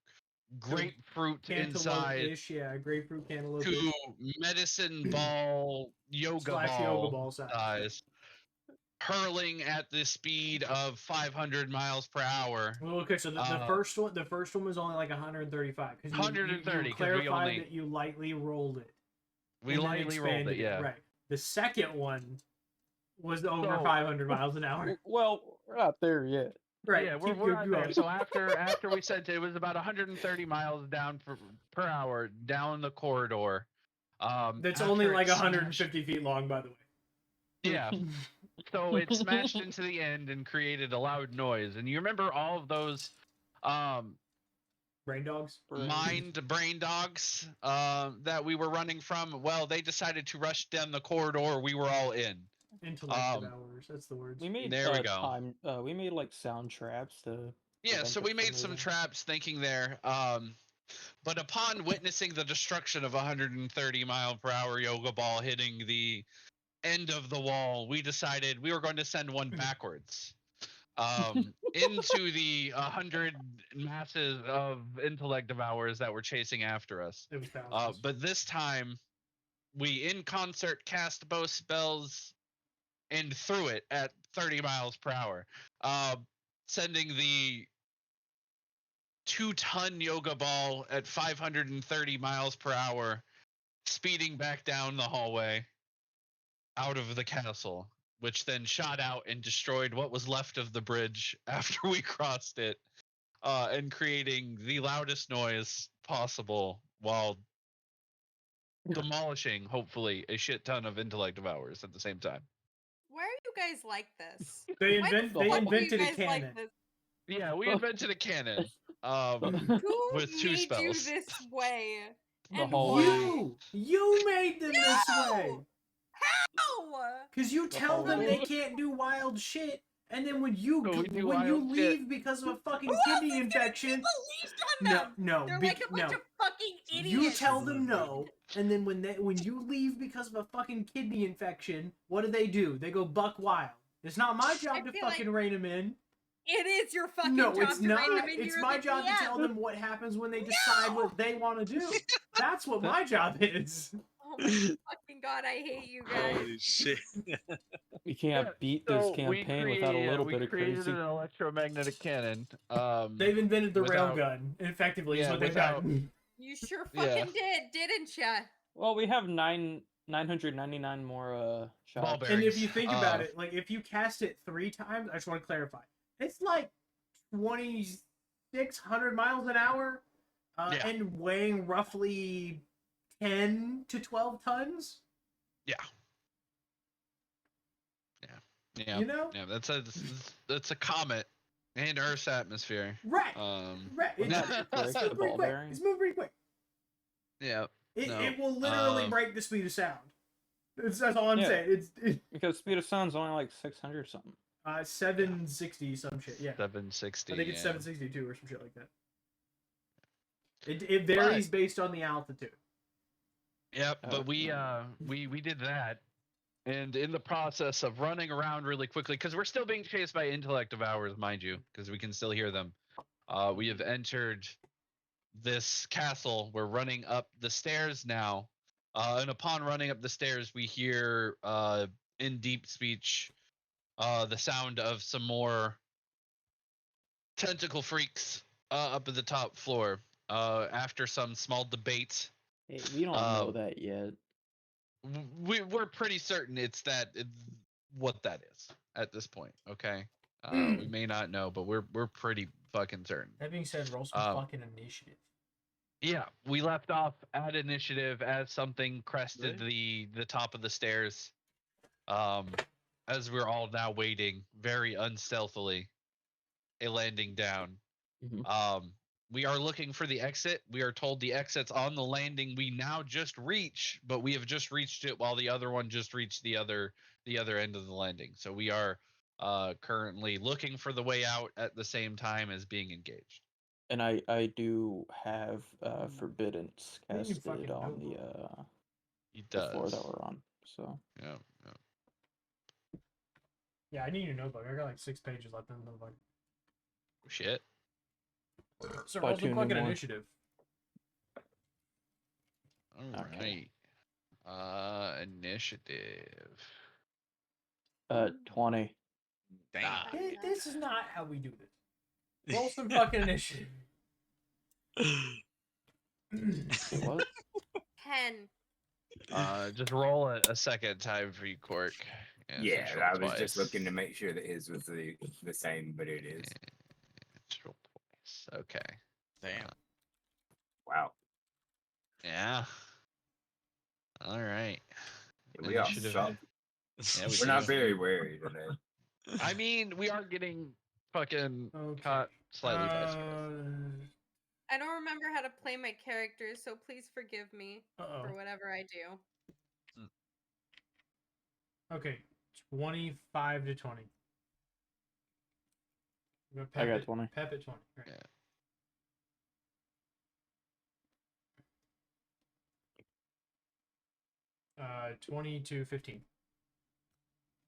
Speaker 2: grapefruit inside,
Speaker 3: grapefruit cantaloupe
Speaker 2: to medicine ball yoga ball size, hurling at the speed of 500 miles per hour.
Speaker 3: Well, okay, so the first one was only like 135 because
Speaker 2: 130
Speaker 3: you clarified that you lightly rolled it.
Speaker 2: We lightly rolled it, yeah.
Speaker 3: Right. The second one was over 500 miles an hour.
Speaker 7: Well, we're not there yet.
Speaker 3: Right.
Speaker 2: Yeah, we're not there. So after we sent it was about 130 miles down per hour down the corridor.
Speaker 3: That's only like 150 feet long, by the way.
Speaker 2: Yeah. So it smashed into the end and created a loud noise. And you remember all of those
Speaker 3: brain dogs?
Speaker 2: Brain dogs that we were running from? Well, they decided to rush down the corridor we were all in.
Speaker 3: Intellect devours, that's the word.
Speaker 7: We made
Speaker 2: we go.
Speaker 7: We made like sound traps to.
Speaker 2: Yeah, so we made some traps thinking there. But upon witnessing the destruction of 130 mile per hour yoga ball hitting the end of the wall, we decided we were going to send one backwards into the 100 masses of intellect devourers that were chasing after us. But this time, we in concert cast both spells and threw it at 30 miles per hour, sending the 2-ton yoga ball at 530 miles per hour, speeding back down the hallway out of the castle, which then shot out and destroyed what was left of the bridge after we crossed it, and creating the loudest noise possible while demolishing, hopefully, a shit ton of intellect devourers at the same time.
Speaker 1: Why are you guys like this?
Speaker 3: They invented a cannon.
Speaker 1: Like this?
Speaker 2: Yeah, we invented a cannon with 2 spells.
Speaker 1: You this way?
Speaker 7: The hallway.
Speaker 3: You made them this way.
Speaker 1: How?
Speaker 3: Because you tell them they can't do wild shit, and then when you leave because of a fucking kidney infection,
Speaker 1: no, they're like a bunch of fucking idiots.
Speaker 3: You tell them no, and then when you leave because of a fucking kidney infection, what do? They go buck wild. It's not my job to fucking rein them in.
Speaker 1: It is your fucking
Speaker 3: job
Speaker 1: it's
Speaker 3: to
Speaker 1: not.
Speaker 3: rein them in. It's my job to tell them what happens when they decide what they want to do. That's what my job is.
Speaker 1: Oh Oh my fucking god, I hate you guys.
Speaker 6: Holy shit.
Speaker 7: You can't beat this campaign without a little bit of
Speaker 2: created
Speaker 7: crazy.
Speaker 2: an electromagnetic cannon.
Speaker 3: They've invented the
Speaker 2: without-
Speaker 3: railgun. Effectively, is
Speaker 2: yeah,
Speaker 3: what they've
Speaker 2: without-
Speaker 3: done.
Speaker 1: You sure fucking didn't ya?
Speaker 7: Well, we have 999 more shots.
Speaker 2: Ball
Speaker 3: And if
Speaker 2: bearings.
Speaker 3: you think about it, like if you cast it 3 times, I just want to clarify, it's like 2,600 miles an hour,
Speaker 2: Yeah.
Speaker 3: and weighing roughly 10 to 12 tons.
Speaker 2: Yeah. Yeah.
Speaker 3: You know?
Speaker 2: Yeah, that's a comet in Earth's atmosphere.
Speaker 3: Right.
Speaker 2: Right.
Speaker 3: It's
Speaker 7: Break
Speaker 3: moving
Speaker 7: the
Speaker 3: pretty
Speaker 7: ball
Speaker 3: quick.
Speaker 7: bearing.
Speaker 3: It's moving pretty quick.
Speaker 2: Yeah.
Speaker 3: It will literally break the speed of sound. That's all I'm
Speaker 7: Yeah.
Speaker 3: saying. It's
Speaker 7: Because speed of sound's only like 600 something.
Speaker 3: 760 some shit. Yeah.
Speaker 2: 760.
Speaker 3: I think it's 762 or some shit like that. It varies based on the altitude.
Speaker 2: Yep, but we did that, and in the process of running around really quickly, because we're still being chased by intellect devourers, mind you, because we can still hear them. We have entered this castle. We're running up the stairs now, and upon running up the stairs, we hear in deep speech the sound of some more tentacle freaks up at the top floor. After some small debate,
Speaker 7: Hey, we don't know that yet.
Speaker 2: we're pretty certain it's what that is at this point. Okay, we may not know, but we're pretty fucking certain.
Speaker 3: That being said, roll some fucking initiative.
Speaker 2: Yeah, we left off at initiative as something crested the top of the stairs. As we're all now waiting very unstealthily, a landing down.
Speaker 7: Mhm.
Speaker 2: We are looking for the exit. We are told the exit's on the landing we now just reach, but we have just reached it while the other one just reached the other end of the landing. So we are currently looking for the way out at the same time as being engaged.
Speaker 7: And I do have Forbiddance
Speaker 3: I think you
Speaker 7: casted
Speaker 3: fucking
Speaker 7: on
Speaker 3: know.
Speaker 2: He
Speaker 7: the
Speaker 2: does.
Speaker 7: floor that we're on. So
Speaker 2: Yeah.
Speaker 3: Yeah, I need your notebook. I got like 6 pages left in the notebook.
Speaker 2: Shit.
Speaker 3: So
Speaker 7: Buy
Speaker 3: roll
Speaker 7: 2
Speaker 3: some
Speaker 7: new
Speaker 3: fucking
Speaker 7: more.
Speaker 3: initiative.
Speaker 2: All
Speaker 7: Okay.
Speaker 2: right. Initiative.
Speaker 7: 20.
Speaker 6: Damn.
Speaker 3: This is not how we do this. Roll some fucking initiative.
Speaker 7: What?
Speaker 1: 10.
Speaker 2: Just roll a second time for you, Cork.
Speaker 5: Yeah,
Speaker 2: just roll
Speaker 5: I was just
Speaker 2: twice.
Speaker 5: looking to make sure that his was the same, but it is.
Speaker 2: Just roll twice. Okay.
Speaker 6: Damn.
Speaker 5: Wow.
Speaker 2: Yeah. All right.
Speaker 5: We all
Speaker 2: Initiative.
Speaker 5: suck.
Speaker 2: Yeah,
Speaker 5: We're not very wary today.
Speaker 2: I mean, we are getting fucking
Speaker 3: Okay.
Speaker 2: caught slightly by surprise.
Speaker 1: I don't remember how to play my characters, so please forgive me
Speaker 3: Uh-oh.
Speaker 1: for whatever I do.
Speaker 3: Okay, 25 to 20.
Speaker 7: I got 20.
Speaker 3: Pep at 20. Right.
Speaker 2: Yeah.
Speaker 3: 20 to 15.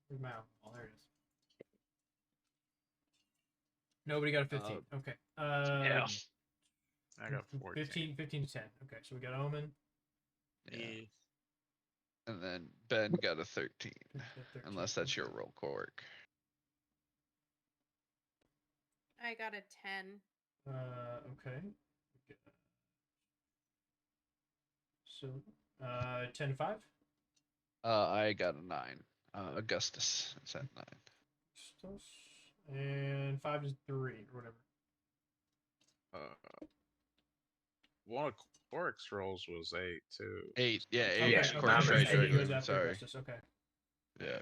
Speaker 3: Where's my alcohol? There it is. Nobody got a 15. Okay.
Speaker 2: Yeah.
Speaker 6: I got 14.
Speaker 3: 15 to 10. Okay, so we got Omen.
Speaker 2: Yeah. And then Ben got a 13. Unless that's your roll, Cork.
Speaker 1: I got a 10.
Speaker 3: Okay. So, 10 to 5.
Speaker 2: I got a 9. Augustus is at 9.
Speaker 3: And 5 is 3 or whatever.
Speaker 6: One of Quark's rolls was 8 too.
Speaker 2: 8. Yeah, 8.
Speaker 3: Okay,
Speaker 5: Yeah,
Speaker 3: okay,
Speaker 2: Cork's
Speaker 3: okay,
Speaker 2: right,
Speaker 3: so he
Speaker 2: right,
Speaker 3: goes
Speaker 2: right,
Speaker 3: after
Speaker 2: sorry.
Speaker 3: Augustus, okay.
Speaker 2: Yeah.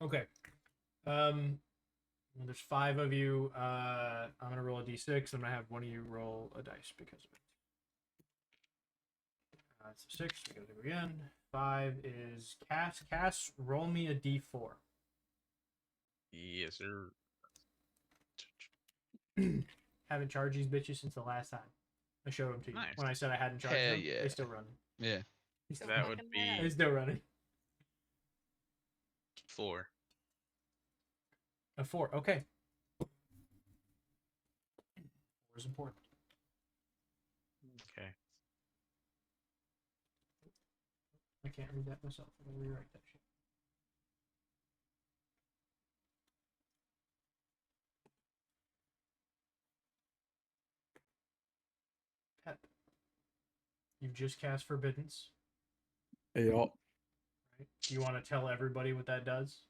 Speaker 3: Okay. Well, there's 5 of you. I'm gonna roll a d6. I'm gonna have one of you roll a dice because of it. It's a 6. We gotta do it again. 5 is Cass. Cass, roll me a d4.
Speaker 6: Yes, sir.
Speaker 3: Haven't charged these bitches since the last time I showed them to you.
Speaker 6: Nice.
Speaker 3: When I said I hadn't charged
Speaker 2: Hell
Speaker 3: them,
Speaker 2: yeah.
Speaker 3: they still running.
Speaker 2: Yeah.
Speaker 1: So
Speaker 6: That would
Speaker 1: fucking
Speaker 6: be-
Speaker 1: bad.
Speaker 3: They're still running.
Speaker 6: 4.
Speaker 3: A 4. Okay. 4 is important.
Speaker 6: Okay.
Speaker 3: I can't read that myself. I'm gonna rewrite that shit. Pep. You've just cast Forbiddance.
Speaker 7: Yup.
Speaker 3: Right? Do you want to tell everybody what that does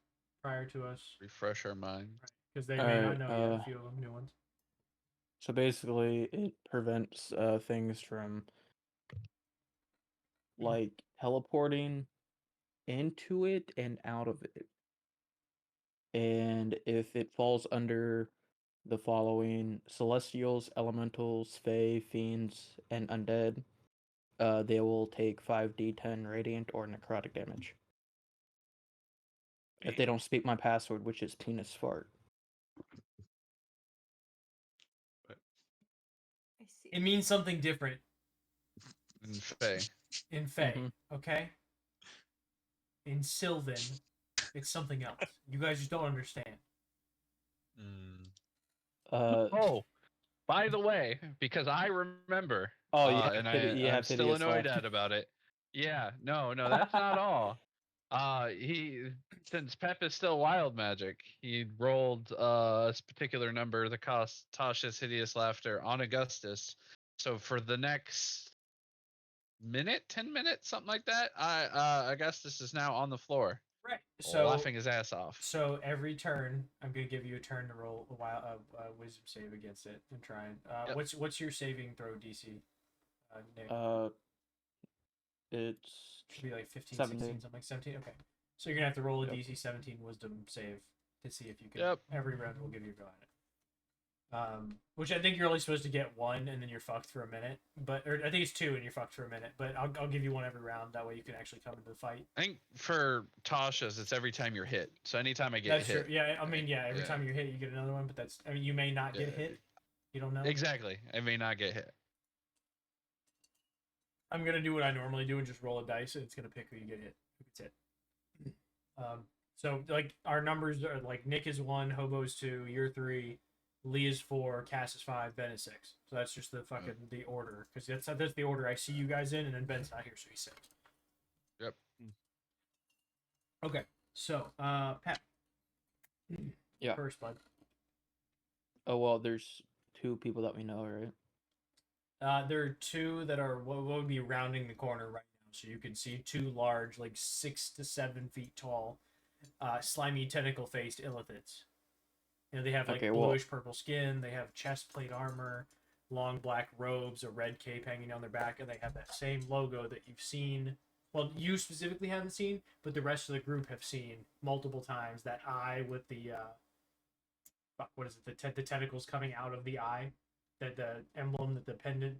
Speaker 3: prior to us?
Speaker 2: Refresh our mind.
Speaker 3: Because they may not know yet, a few of them new ones.
Speaker 7: So basically, it prevents things from like teleporting into it and out of it. And if it falls under the following celestials, elementals, fae, fiends, and undead, they will take 5d10 radiant or necrotic damage. If they don't speak my password, which is penis fart.
Speaker 1: I see.
Speaker 3: It means something different
Speaker 2: In Fae.
Speaker 3: in Fae,
Speaker 7: Mhm.
Speaker 3: okay? In Sylvan, it's something else. You guys just don't understand.
Speaker 2: Oh, by the way, because I remember.
Speaker 7: Oh,
Speaker 2: and I'm still annoyed about it. Yeah, no, that's not all. Since Pep is still wild magic, he rolled a particular number that cost Tasha's hideous laughter on Augustus. So for the next 10 minutes, something like that, Augustus is now on the floor.
Speaker 3: Right. So
Speaker 2: laughing his ass off.
Speaker 3: So every turn, I'm gonna give you a turn to roll a wisdom save against it and try and.
Speaker 2: Yep.
Speaker 3: What's your saving throw DC? Nick?
Speaker 7: It's
Speaker 3: Should be like 15,
Speaker 7: 17.
Speaker 3: 16, something like 17. Okay. So you're gonna have to roll a
Speaker 7: Yep.
Speaker 3: DC 17 wisdom save to see if you can.
Speaker 2: Yep.
Speaker 3: Every round we'll give you a go at it. Which I think you're only supposed to get one, and then you're fucked for a minute. Or I think it's two, and you're fucked for a minute. But I'll give you one every round. That way you can actually come into the fight.
Speaker 2: I think for Tasha's, it's every time you're hit. So anytime I get
Speaker 3: That's
Speaker 2: hit.
Speaker 3: true. Yeah, I mean, yeah. Every
Speaker 2: Yeah.
Speaker 3: time you're hit, you get another one. But you may not get hit. You don't know.
Speaker 2: Exactly. I may not get hit.
Speaker 3: I'm gonna do what I normally do and just roll a dice, and it's gonna pick who you get hit. Who gets hit. So like our numbers are like Nick is 1, Hobo is 2, you're 3, Lee is 4, Cass is 5, Ben is 6. So that's just the fucking the order, because that's the order I see you guys in, and then Ben's not here, so he's 6.
Speaker 2: Yep.
Speaker 3: Okay, so Pat.
Speaker 7: Yeah.
Speaker 3: First, bud.
Speaker 7: Oh well, there's 2 people that we know, right?
Speaker 3: There are 2 that are what would be rounding the corner right now, so you can see 2 large, like 6 to 7 feet tall, slimy tentacle-faced illithids. You know, they have like bluish purple skin. They have chest plate armor, long black robes, a red cape hanging down their back, and they have that same logo that you've seen. Well, you specifically haven't seen, but the rest of the group have seen multiple times. That eye with the what is it? The tentacles coming out of the eye. That the emblem, that the pendant.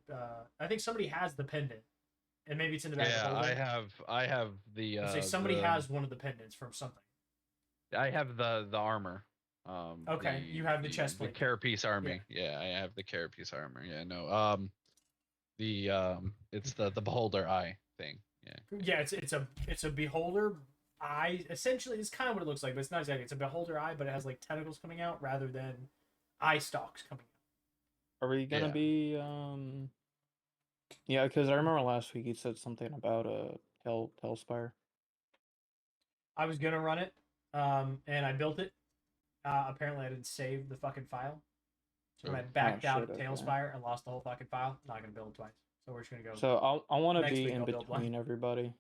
Speaker 3: I think somebody has the pendant, and maybe it's in the back.
Speaker 2: Yeah,
Speaker 3: of the holder.
Speaker 2: I have the.
Speaker 3: Say somebody has one of the pendants from something.
Speaker 2: I have the armor.
Speaker 3: Okay, you have the chest plate.
Speaker 2: The carapace armor. Yeah, I have the carapace armor. Yeah, no. It's the beholder eye thing.
Speaker 3: Yeah, it's a beholder eye. Essentially, it's kind of what it looks like, but it's not exactly. It's a beholder eye, but it has like tentacles coming out rather than eye stalks coming out.
Speaker 7: Are we gonna be Yeah, because I remember last week you said something about a Hellspire.
Speaker 3: I was gonna run it, and I built it. Apparently, I didn't save the fucking file, so I backed out of Tailspire and lost the whole fucking file. Not gonna build it twice, so we're just gonna go.
Speaker 7: So I want to be in between everybody.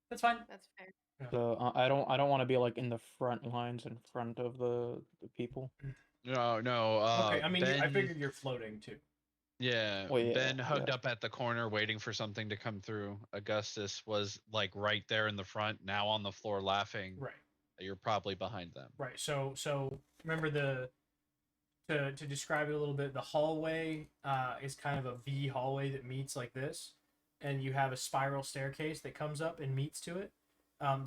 Speaker 3: That's fine.
Speaker 1: That's fair.
Speaker 3: Yeah.
Speaker 7: So I don't want to be like in the front lines in front of the people.
Speaker 2: No.
Speaker 3: Okay, I mean,
Speaker 2: Ben,
Speaker 3: I figured you're floating too.
Speaker 2: Yeah,
Speaker 7: well, yeah
Speaker 2: Ben hugged up at the corner waiting for something to come through. Augustus was like right there in the front, now on the floor laughing.
Speaker 3: Right.
Speaker 2: You're probably behind them.
Speaker 3: Right. So remember to describe it a little bit, the hallway is kind of a V hallway that meets like this, and you have a spiral staircase that comes up and meets to it.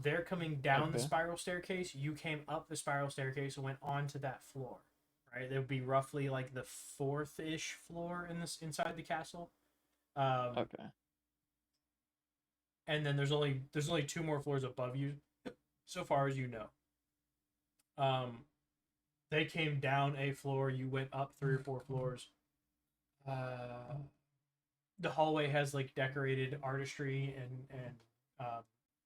Speaker 3: They're coming down the spiral staircase. You came up the spiral staircase and went onto that floor. Right, there would be roughly like the 4th-ish floor inside the castle.
Speaker 7: Okay.
Speaker 3: And then there's only 2 more floors above you, so far as you know. They came down a floor. You went up 3 or 4 floors. The hallway has like decorated artistry and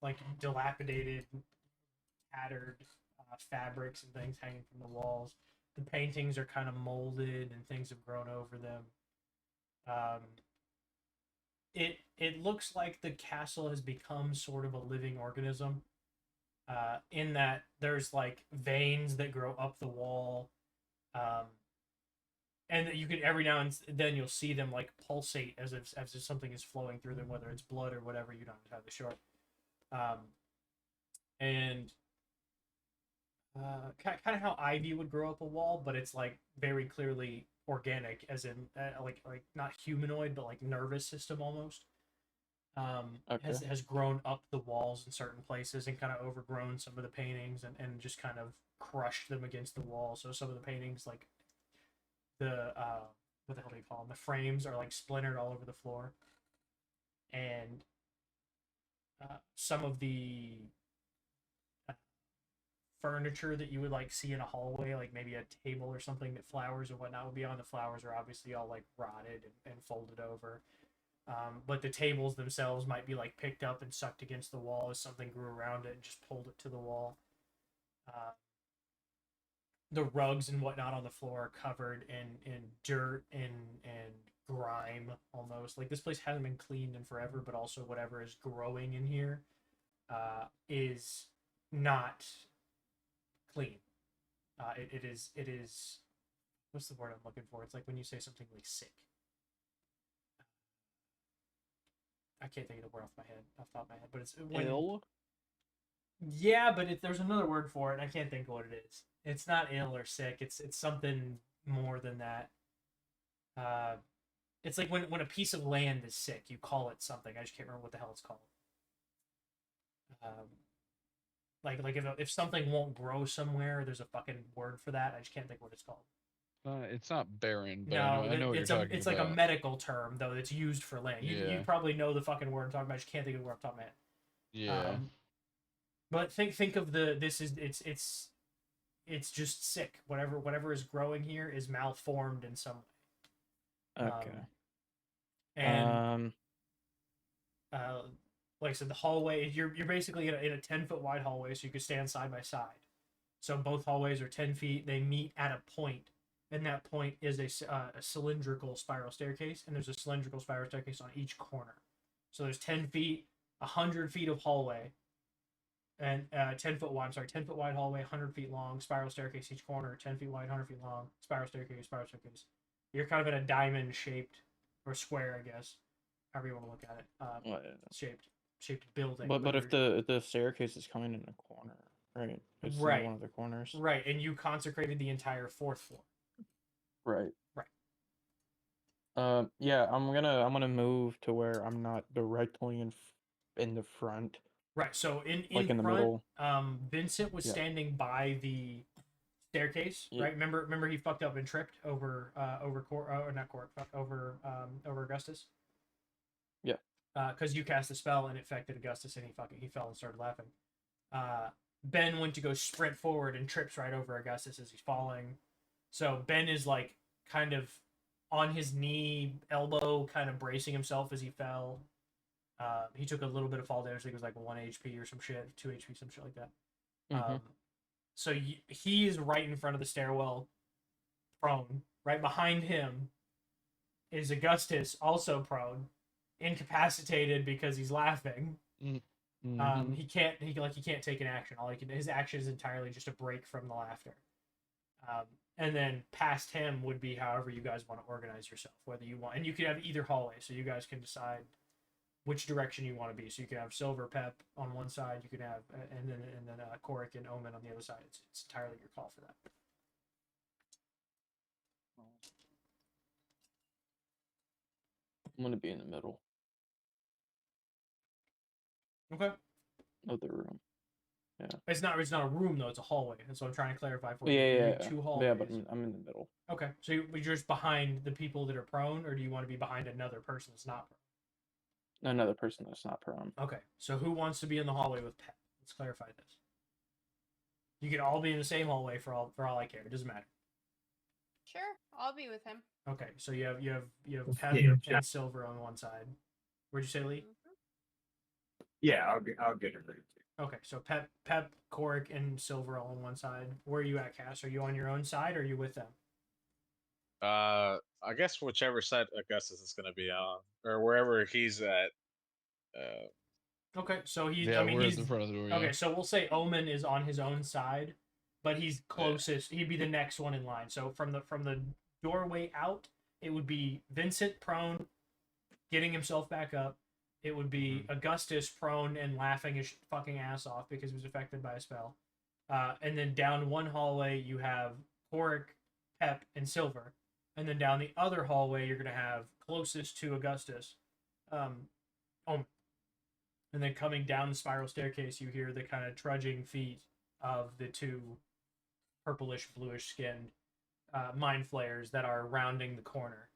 Speaker 3: like dilapidated, tattered fabrics and things hanging from the walls. The paintings are kind of molded and things have grown over them. It looks like the castle has become sort of a living organism. In that there's like veins that grow up the wall, and that you could every now and then you'll see them like pulsate as if something is flowing through them, whether it's blood or whatever. You don't have the short. And kind of how ivy would grow up a wall, but it's like very clearly organic, as in like not humanoid, but like nervous system almost.
Speaker 7: Okay.
Speaker 3: Has grown up the walls in certain places and kind of overgrown some of the paintings and just kind of crushed them against the wall. So some of the paintings, like the what the hell do you call them? The frames are like splintered all over the floor, and some of the furniture that you would like see in a hallway, like maybe a table or something that flowers or whatnot would be on. The flowers are obviously all like rotted and folded over. But the tables themselves might be like picked up and sucked against the wall as something grew around it and just pulled it to the wall. The rugs and whatnot on the floor are covered in dirt and grime almost. Like this place hasn't been cleaned in forever, but also whatever is growing in here is not clean. It is what's the word I'm looking for? It's like when you say something like sick. I can't think of the word off the top of my head, but it's when,
Speaker 7: Ill.
Speaker 3: yeah, but there's another word for it, and I can't think of what it is. It's not ill or sick. It's something more than that. It's like when a piece of land is sick, you call it something. I just can't remember what the hell it's called. Like if something won't grow somewhere, there's a fucking word for that. I just can't think what it's called.
Speaker 2: It's not barren, but
Speaker 3: No,
Speaker 2: I know what you're talking
Speaker 3: it's
Speaker 2: about.
Speaker 3: like a medical term though that's used for land. You probably know the fucking word I'm talking about. I just can't think of the word off the top of my head.
Speaker 2: Yeah.
Speaker 3: But think of it's just sick. Whatever is growing here is malformed in some way.
Speaker 7: Okay.
Speaker 3: And like I said, the hallway, you're basically in a 10-foot wide hallway, so you could stand side by side. So both hallways are 10 feet. They meet at a point, and that point is a cylindrical spiral staircase, and there's a cylindrical spiral staircase on each corner. So there's 10 feet, 100 feet of hallway, and 10 foot wide hallway, 100 feet long, spiral staircase each corner, 10 feet wide, 100 feet long, spiral staircase. You're kind of in a diamond shaped, or square, I guess, however you want to look at it, shaped building.
Speaker 7: But if the staircase is coming in a corner, right? It's
Speaker 3: Right.
Speaker 7: in one of the corners.
Speaker 3: Right, and you consecrated the entire 4th floor.
Speaker 7: Right.
Speaker 3: Right.
Speaker 7: Yeah, I'm gonna move to where I'm not directly in the front.
Speaker 3: Right. So in
Speaker 7: Like in the
Speaker 3: front,
Speaker 7: middle.
Speaker 3: Vincent was standing by the staircase,
Speaker 7: Yeah.
Speaker 3: right? Remember he fucked up and tripped over Augustus.
Speaker 7: Yeah.
Speaker 3: Because you cast a spell and it affected Augustus, and he fell and started laughing. Ben went to go sprint forward and trips right over Augustus as he's falling. So Ben is like kind of on his knee, elbow, kind of bracing himself as he fell. He took a little bit of fall damage. I think it was like 1 HP or some shit, 2 HP, some shit like that.
Speaker 7: Mhm.
Speaker 3: So he is right in front of the stairwell, prone. Right behind him is Augustus, also prone, incapacitated because he's laughing.
Speaker 7: Mhm.
Speaker 3: He can't take an action. His action is entirely just a break from the laughter. And then past him would be however you guys want to organize yourself, whether you want, and you can have either hallway, so you guys can decide which direction you want to be. So you can have Silver Pep on one side, you can have, and then Korik and Omen on the other side. It's entirely your call for that.
Speaker 7: I'm gonna be in the middle
Speaker 3: Okay.
Speaker 7: of the room. Yeah.
Speaker 3: It's not a room though. It's a hallway. That's what I'm trying to clarify for you.
Speaker 7: Yeah.
Speaker 3: You need 2 hallways.
Speaker 7: Yeah, but I'm in the middle.
Speaker 3: Okay. So you're just behind the people that are prone, or do you want to be behind another person that's not prone?
Speaker 7: Another person that's not prone.
Speaker 3: Okay. So who wants to be in the hallway with Pep? Let's clarify this. You can all be in the same hallway for all I care. It doesn't matter.
Speaker 1: Sure, I'll be with him.
Speaker 3: Okay. So you have Pep
Speaker 4: Yeah,
Speaker 3: and Silver on one side. Where'd you say, Lee?
Speaker 5: Yeah, I'll get it ready too.
Speaker 3: Okay, so Pep, Coric, and Silver all on one side. Where are you at, Cass? Are you on your own side or are you with them?
Speaker 6: I guess whichever side Augustus is gonna be on, or wherever he's at.
Speaker 3: Okay, so he's.
Speaker 2: Yeah,
Speaker 3: I mean,
Speaker 2: we're
Speaker 3: he's
Speaker 2: at the front of the door.
Speaker 3: okay.
Speaker 2: Yeah.
Speaker 3: So we'll say Omen is on his own side, but he's closest. He'd be the next one in line. So from the doorway out, it would be Vincent prone, getting himself back up. It would be Augustus prone and laughing his fucking ass off because he was affected by a spell. And then down one hallway you have Coric, Pep, and Silver. And then down the other hallway you're gonna have closest to Augustus, Omen. And then coming down the spiral staircase, you hear the kind of trudging feet of the two purplish, bluish skinned mind flayers that are rounding the corner.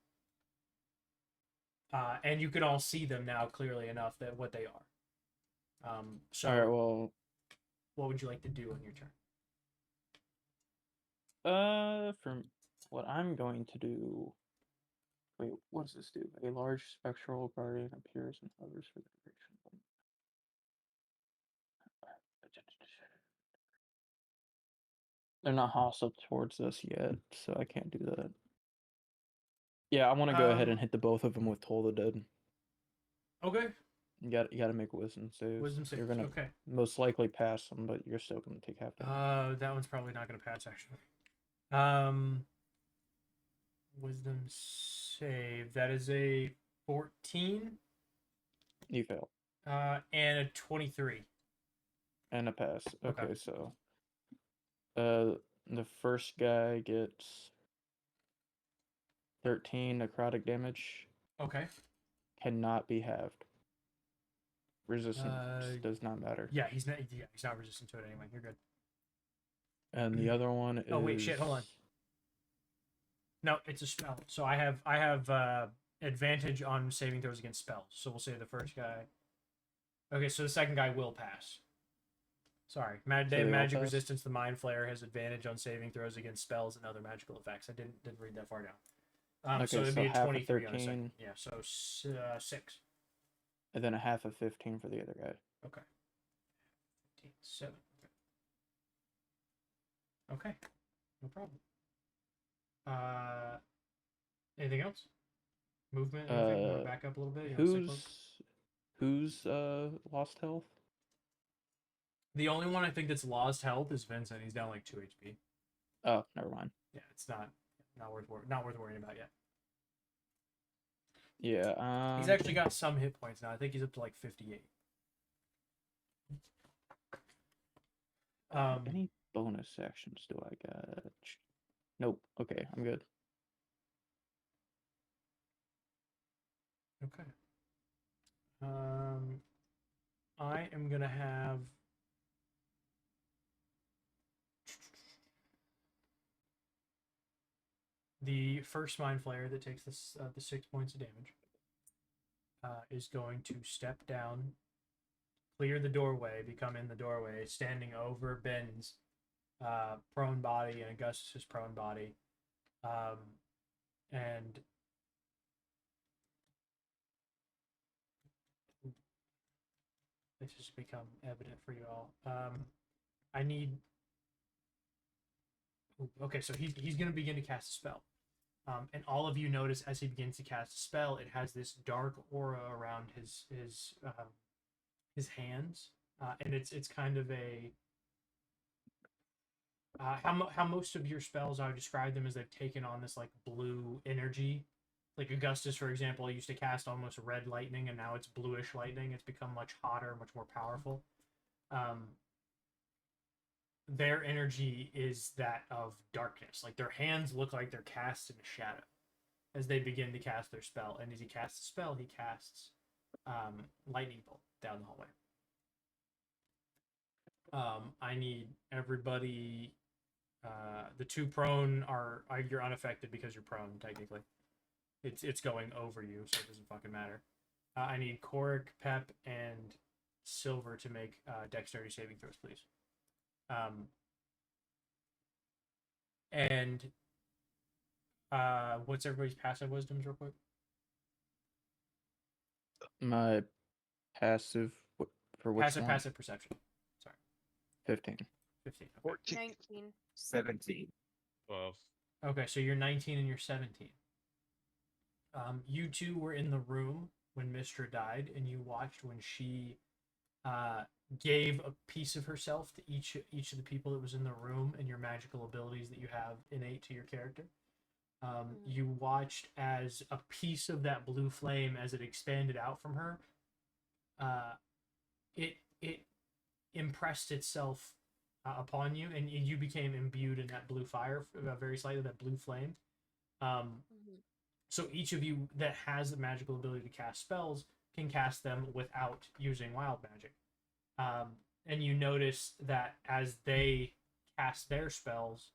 Speaker 3: And you can all see them now clearly enough that what they are. So,
Speaker 7: All right. Well,
Speaker 3: what would you like to do on your turn?
Speaker 7: from what I'm going to do. Wait, what does this do? A large spectral guardian appears and hovers for the duration. They're not hostile towards us yet, so I can't do that. Yeah, I want to go ahead and hit the both of them with Toll the Dead.
Speaker 3: Okay.
Speaker 7: You got to make a wisdom save.
Speaker 3: Wisdom save.
Speaker 7: You're gonna
Speaker 3: Okay.
Speaker 7: most likely pass them, but you're still gonna take half damage.
Speaker 3: That one's probably not gonna pass actually. Wisdom save. That is a 14.
Speaker 7: You fail.
Speaker 3: And a 23.
Speaker 7: And a pass.
Speaker 3: Okay.
Speaker 7: Okay, so the first guy gets 13 necrotic damage.
Speaker 3: Okay.
Speaker 7: Cannot be halved. Resistance does not matter.
Speaker 3: Yeah, he's not resistant to it anyway. You're good.
Speaker 7: And the other one is.
Speaker 3: Oh wait, shit! Hold on. No, it's a spell. So I have advantage on saving throws against spells. So we'll say the first guy. Okay, so the second guy will pass. Sorry, magic resistance. The Mind Flayer has advantage on saving throws against spells and other magical effects. I didn't read that far down.
Speaker 7: Okay,
Speaker 3: so it'd be a
Speaker 7: half of
Speaker 3: 23 on a
Speaker 7: 13.
Speaker 3: second. Yeah, so 6.
Speaker 7: And then a half of 15 for the other guy.
Speaker 3: Okay. 15, 7. Okay. No problem. Anything else? Movement? Anything? You want to back up a little bit?
Speaker 7: Who's lost health?
Speaker 3: The only one I think that's lost health is Vincent. He's down like 2 HP.
Speaker 7: Oh, never mind.
Speaker 3: Yeah, it's not worth worrying about yet.
Speaker 7: Yeah.
Speaker 3: He's actually got some hit points now. I think he's up to like 58.
Speaker 7: Any bonus actions do I got? Nope. Okay, I'm good.
Speaker 3: Okay. I am gonna have the first Mind Flayer that takes this the 6 points of damage is going to step down, clear the doorway, become in the doorway, standing over Ben's prone body and Augustus's prone body, and this has become evident for you all. I need. Okay, so he's going to begin to cast a spell. And all of you notice as he begins to cast a spell, it has this dark aura around his hands, and it's kind of a how most of your spells, I would describe them as they've taken on this like blue energy. Like Augustus, for example, used to cast almost red lightning, and now it's bluish lightning. It's become much hotter, much more powerful. Their energy is that of darkness. Like their hands look like they're cast in a shadow as they begin to cast their spell. And as he casts a spell, he casts lightning bolt down the hallway. I need everybody. The two prone are you're unaffected because you're prone technically. It's going over you, so it doesn't fucking matter. I need Coric, Pep, and Silver to make dexterity saving throws, please. And what's everybody's passive wisdoms real quick?
Speaker 7: My passive For which one?
Speaker 3: Passive perception. Sorry.
Speaker 7: 15.
Speaker 3: 15. Okay.
Speaker 2: 14.
Speaker 1: 19.
Speaker 5: 17.
Speaker 6: 12.
Speaker 3: Okay, so you're 19 and you're 17. You two were in the room when Mistra died, and you watched when she gave a piece of herself to each of the people that was in the room, and your magical abilities that you have innate to your character. You watched as a piece of that blue flame, as it expanded out from her, it impressed itself upon you, and you became imbued in that blue fire, very slightly, that blue flame. So each of you that has the magical ability to cast spells can cast them without using wild magic. And you notice that as they cast their spells,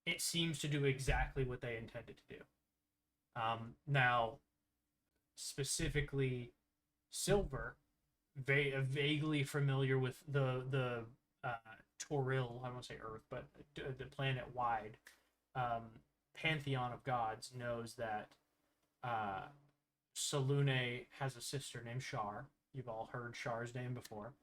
Speaker 3: it seems to do exactly what they intended to do. Now, specifically, Silver, vaguely familiar with the Toril, I don't want to say Earth, but the planet-wide pantheon of gods, knows that Selune has a sister named Shar. You've all heard Shar's name before.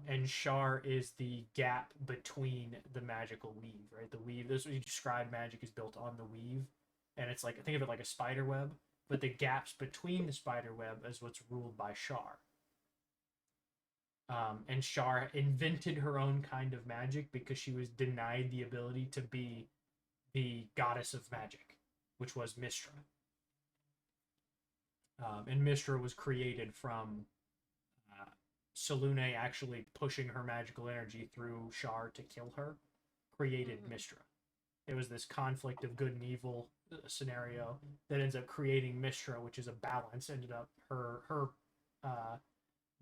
Speaker 3: And Shar is the gap between the magical weave, right? The weave, this is what you describe magic is built on the weave. And it's like, think of it like a spider web, but the gaps between the spider web is what's ruled by Shar. And Shar invented her own kind of magic because she was denied the ability to be the goddess of magic, which was Mistra. And Mistra was created from Selune actually pushing her magical energy through Shar to kill her, created Mistra. It was this conflict of good and evil scenario that ends up creating Mistra, which is a balance. Ended up her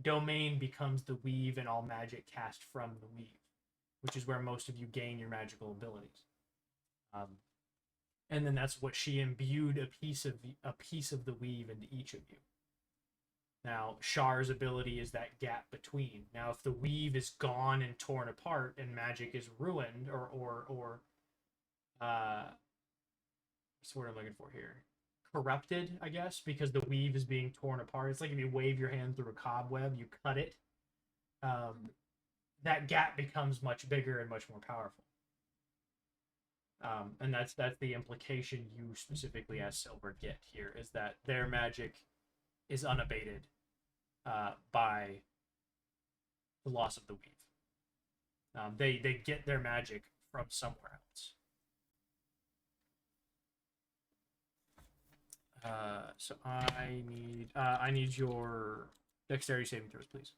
Speaker 3: domain becomes the weave and all magic cast from the weave, which is where most of you gain your magical abilities. And then that's what she imbued a piece of the weave into each of you. Now, Shar's ability is that gap between. Now, if the weave is gone and torn apart and magic is ruined, or what's the word I'm looking for here? Corrupted, I guess, because the weave is being torn apart. It's like if you wave your hand through a cobweb, you cut it. That gap becomes much bigger and much more powerful. And that's the implication you specifically as Silver get here, is that their magic is unabated by the loss of the weave. They get their magic from somewhere else. So I need your dexterity saving throws, please.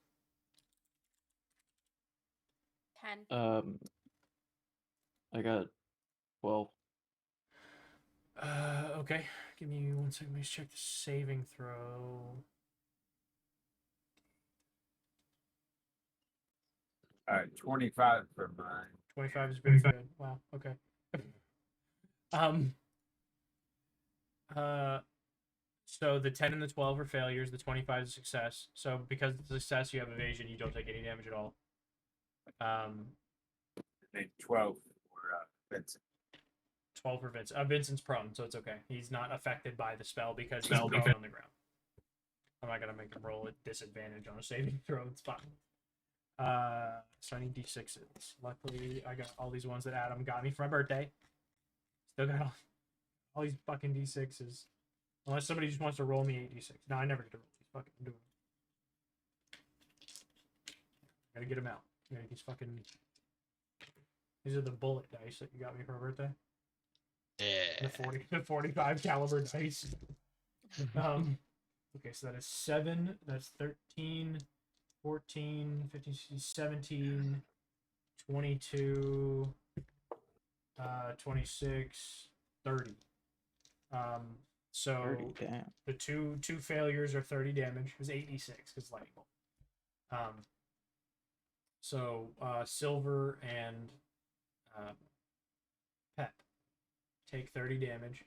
Speaker 1: 10.
Speaker 7: I got 12.
Speaker 3: Okay. Give me 1 second. Let me check the saving throw.
Speaker 5: 25 for mine.
Speaker 3: 25 is very good. Wow. Okay. So the 10 and the 12 are failures. The 25 is a success. So because it's a success, you have evasion. You don't take any damage at all.
Speaker 5: And 12 for Vincent.
Speaker 3: 12 for Vincent. Vincent's prone, so it's okay. He's not affected by the spell because he's prone on the ground. I'm not gonna make him roll at disadvantage on a saving throw. It's fine. So I need d6s. Luckily, I got all these ones that Adam got me for my birthday. Still got all these fucking d6s. Unless somebody just wants to roll me 8d6. No, I never get to roll these. Fucking do it. Gotta get them out. Gotta get these fucking. These are the bullet dice that you got me for my birthday.
Speaker 2: Yeah.
Speaker 3: The 45 caliber dice. Okay, so that is 7. That's 13, 14, 15, 17, 22, 26, 30. So
Speaker 7: 30, damn.
Speaker 3: the two failures are 30 damage. It was 8d6 because lightning bolt. So Silver and Pep take 30 damage,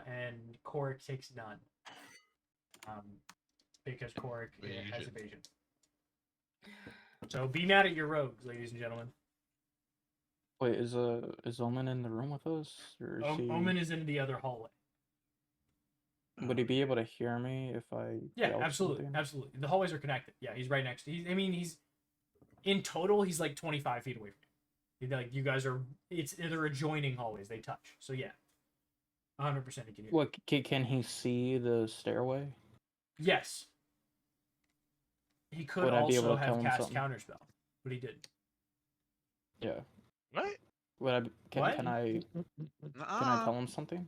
Speaker 3: and Korik takes none. Because Korik has evasion. So be mad at your rogues, ladies and gentlemen.
Speaker 7: Wait, is Omen in the room with us? Or is he...
Speaker 3: Omen is in the other hallway.
Speaker 7: Would he be able to hear me if I
Speaker 3: Yeah,
Speaker 7: yelled
Speaker 3: absolutely,
Speaker 7: something?
Speaker 3: absolutely. The hallways are connected. Yeah, he's right next to. He's in total. He's like 25 feet away from you. Like you guys are. They're adjoining hallways. They touch. So yeah, 100% he can hear.
Speaker 7: What can he see the stairway?
Speaker 3: Yes. He could
Speaker 7: Would I be able
Speaker 3: also
Speaker 7: to tell
Speaker 3: have
Speaker 7: him
Speaker 3: cast
Speaker 7: something?
Speaker 3: counterspell, but he didn't.
Speaker 7: Yeah.
Speaker 6: What?
Speaker 7: Would I?
Speaker 3: What?
Speaker 7: Can I
Speaker 6: Nuh-uh.
Speaker 7: tell him something?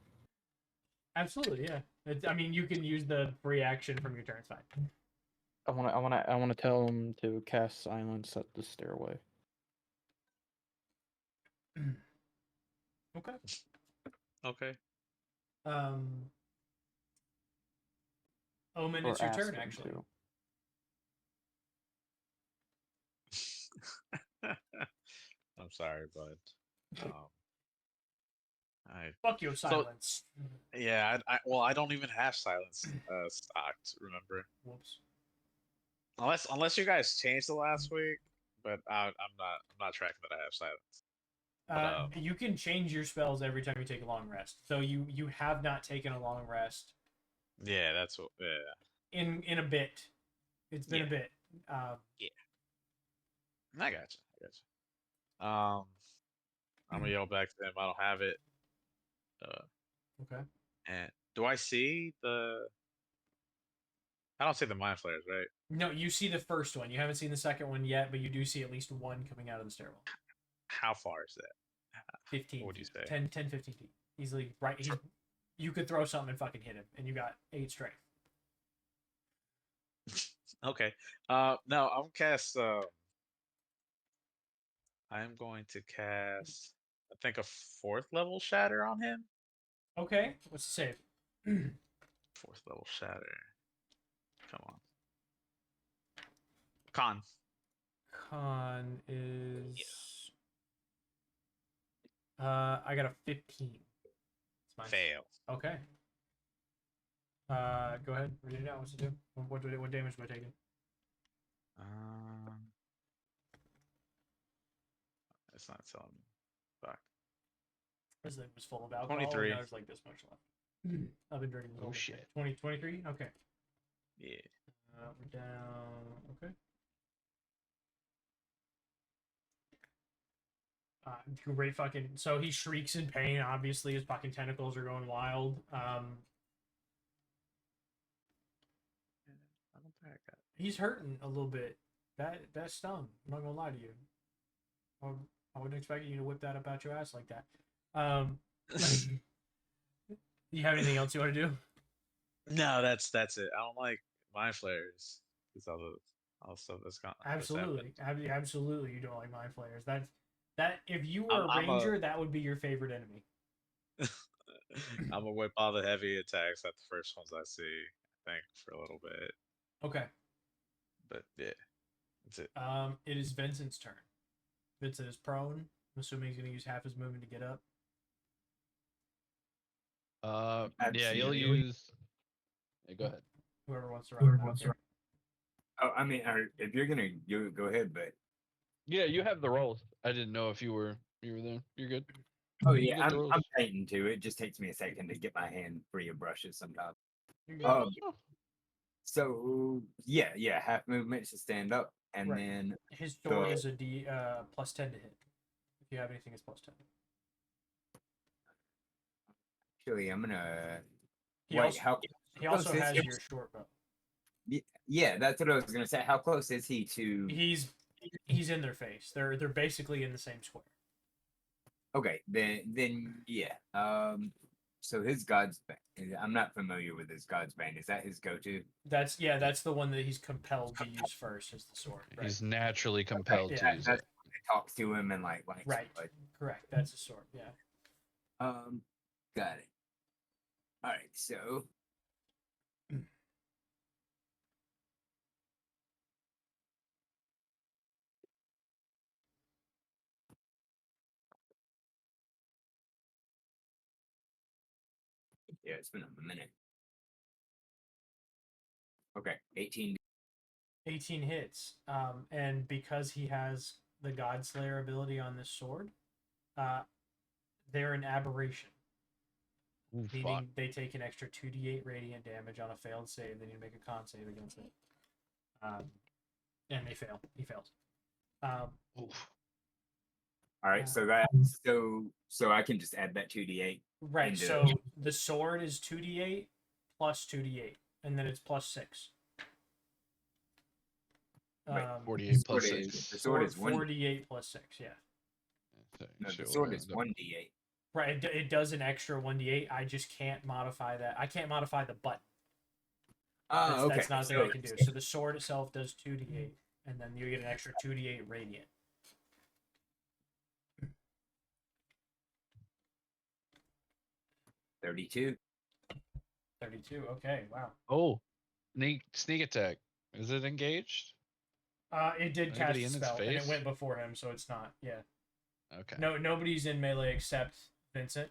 Speaker 3: Absolutely, yeah. You can use the free action from your turn. It's fine.
Speaker 7: I wanna tell him to cast silence at the stairway.
Speaker 3: Okay.
Speaker 6: Okay.
Speaker 3: Omen,
Speaker 7: Or
Speaker 3: it's your
Speaker 7: ask
Speaker 3: turn,
Speaker 7: him
Speaker 3: actually.
Speaker 7: to.
Speaker 6: I'm sorry, but I
Speaker 3: Fuck your silence.
Speaker 6: yeah, I don't even have silence stocked. Remember,
Speaker 3: Whoops.
Speaker 6: unless you guys changed the last week, but I'm not tracking that I have silence.
Speaker 3: You can change your spells every time you take a long rest. So you have not taken a long rest
Speaker 6: Yeah, that's what. Yeah,
Speaker 3: in a bit. It's been a bit.
Speaker 6: I got you. I'm gonna yell back to them. I don't have it.
Speaker 3: Okay.
Speaker 6: And do I see the? I don't see the mind flares, right?
Speaker 3: No, you see the first one. You haven't seen the second one yet, but you do see at least one coming out of the stairwell.
Speaker 6: How far is that?
Speaker 3: 15.
Speaker 6: What would you say?
Speaker 3: 10, 15 feet. Easily right. You could throw something and fucking hit him, and you got 8 strength.
Speaker 6: Okay. No, I'm going to cast. I think a 4th level shatter on him.
Speaker 3: Okay. What's the save?
Speaker 6: 4th level shatter. Come on. Con.
Speaker 3: Con is. I got a 15. It's mine.
Speaker 6: Fail.
Speaker 3: Okay. Go ahead. Read it out. What's it do? What damage am I taking?
Speaker 6: It's not telling me. Fuck.
Speaker 3: This thing was full of alcohol.
Speaker 6: 23.
Speaker 3: And there's like this much left. I've been drinking this whole
Speaker 2: shit.
Speaker 3: 23? Okay.
Speaker 6: Yeah.
Speaker 3: We're down. Okay. Great fucking. So he shrieks in pain. Obviously, his fucking tentacles are going wild.
Speaker 6: I don't think I got.
Speaker 3: He's hurting a little bit. That stung. I'm not gonna lie to you. I wouldn't expect you to whip that up out your ass like that. You have anything else you want to do?
Speaker 6: No, that's it. I don't like mind flares. It's all the stuff that's gone.
Speaker 3: Absolutely, absolutely. You don't like mind flayers. That if you were
Speaker 6: I'm
Speaker 3: a ranger, that would be your favorite enemy.
Speaker 6: I'm gonna whip all the heavy attacks at the first ones I see. I think for a little bit.
Speaker 3: Okay.
Speaker 6: But yeah, that's it.
Speaker 3: It is Vincent's turn. Vincent is prone. I'm assuming he's gonna use half his movement to get up.
Speaker 2: Yeah, you'll
Speaker 5: Absolutely.
Speaker 2: use. Yeah, go ahead.
Speaker 3: Whoever wants to run.
Speaker 5: Oh, I mean, if you're gonna go ahead, but
Speaker 2: Yeah, you have the rolls. I didn't know if you were there. You're good.
Speaker 5: oh
Speaker 2: You
Speaker 5: yeah,
Speaker 2: got the rolls.
Speaker 5: I'm painting too. It just takes me a second to get my hand free of brushes sometimes.
Speaker 2: Oh,
Speaker 5: So yeah, half movement to stand up, and
Speaker 3: Right.
Speaker 5: then
Speaker 3: His sword
Speaker 5: So-
Speaker 3: is a D plus 10 to hit. If you have anything, it's plus 10.
Speaker 5: actually I'm gonna
Speaker 3: He
Speaker 5: wait.
Speaker 3: also,
Speaker 5: How
Speaker 3: he also
Speaker 5: close is
Speaker 3: has
Speaker 5: he?
Speaker 3: your short bow.
Speaker 5: Yeah, that's what I was gonna say. How close is he to?
Speaker 3: He's in their face. They're basically in the same square.
Speaker 5: Okay, then yeah. So his God's Bane. I'm not familiar with his God's Bane. Is that his go-to?
Speaker 3: That's the one that he's compelled to use first is the sword. Right.
Speaker 2: he's naturally compelled
Speaker 3: Yeah,
Speaker 2: to use
Speaker 5: That's
Speaker 2: it.
Speaker 5: when I talk to him and like
Speaker 3: Right.
Speaker 5: but,
Speaker 3: Correct. That's a sword. Yeah.
Speaker 5: got it. All right, so. Yeah, it's been a minute. Okay, 18.
Speaker 3: 18 hits. And because he has the Godslayer ability on this sword, they're an aberration.
Speaker 2: Ooh, fuck.
Speaker 3: meaning they take an extra 2d8 radiant damage on a failed save. They need to make a con save against it. And they fail. He fails.
Speaker 2: Oof.
Speaker 5: All right, so so I can just add that 2d8.
Speaker 3: Right.
Speaker 5: into-
Speaker 3: So the sword is 2d8 plus 2d8, and then it's plus 6.
Speaker 5: Wait,
Speaker 2: 48 plus
Speaker 5: sword
Speaker 2: 6.
Speaker 5: The sword is 1.
Speaker 3: 48 plus 6, yeah.
Speaker 2: So
Speaker 5: No,
Speaker 2: you
Speaker 5: the
Speaker 2: should,
Speaker 5: sword is
Speaker 2: the-
Speaker 5: 1d8.
Speaker 3: Right, it does an extra 1d8. I just can't modify that. I can't modify the button.
Speaker 5: Okay.
Speaker 3: That's not a thing I can do. So the sword itself does 2d8, and then you get an extra 2d8 radiant.
Speaker 5: $32.
Speaker 3: 32. Okay, wow.
Speaker 2: Oh, sneak attack. Is it engaged?
Speaker 3: It did cast
Speaker 2: Anybody
Speaker 3: a
Speaker 2: in its
Speaker 3: spell, and it
Speaker 2: face?
Speaker 3: went before him, so it's not. Yeah.
Speaker 2: Okay.
Speaker 3: No, nobody's in melee except Vincent,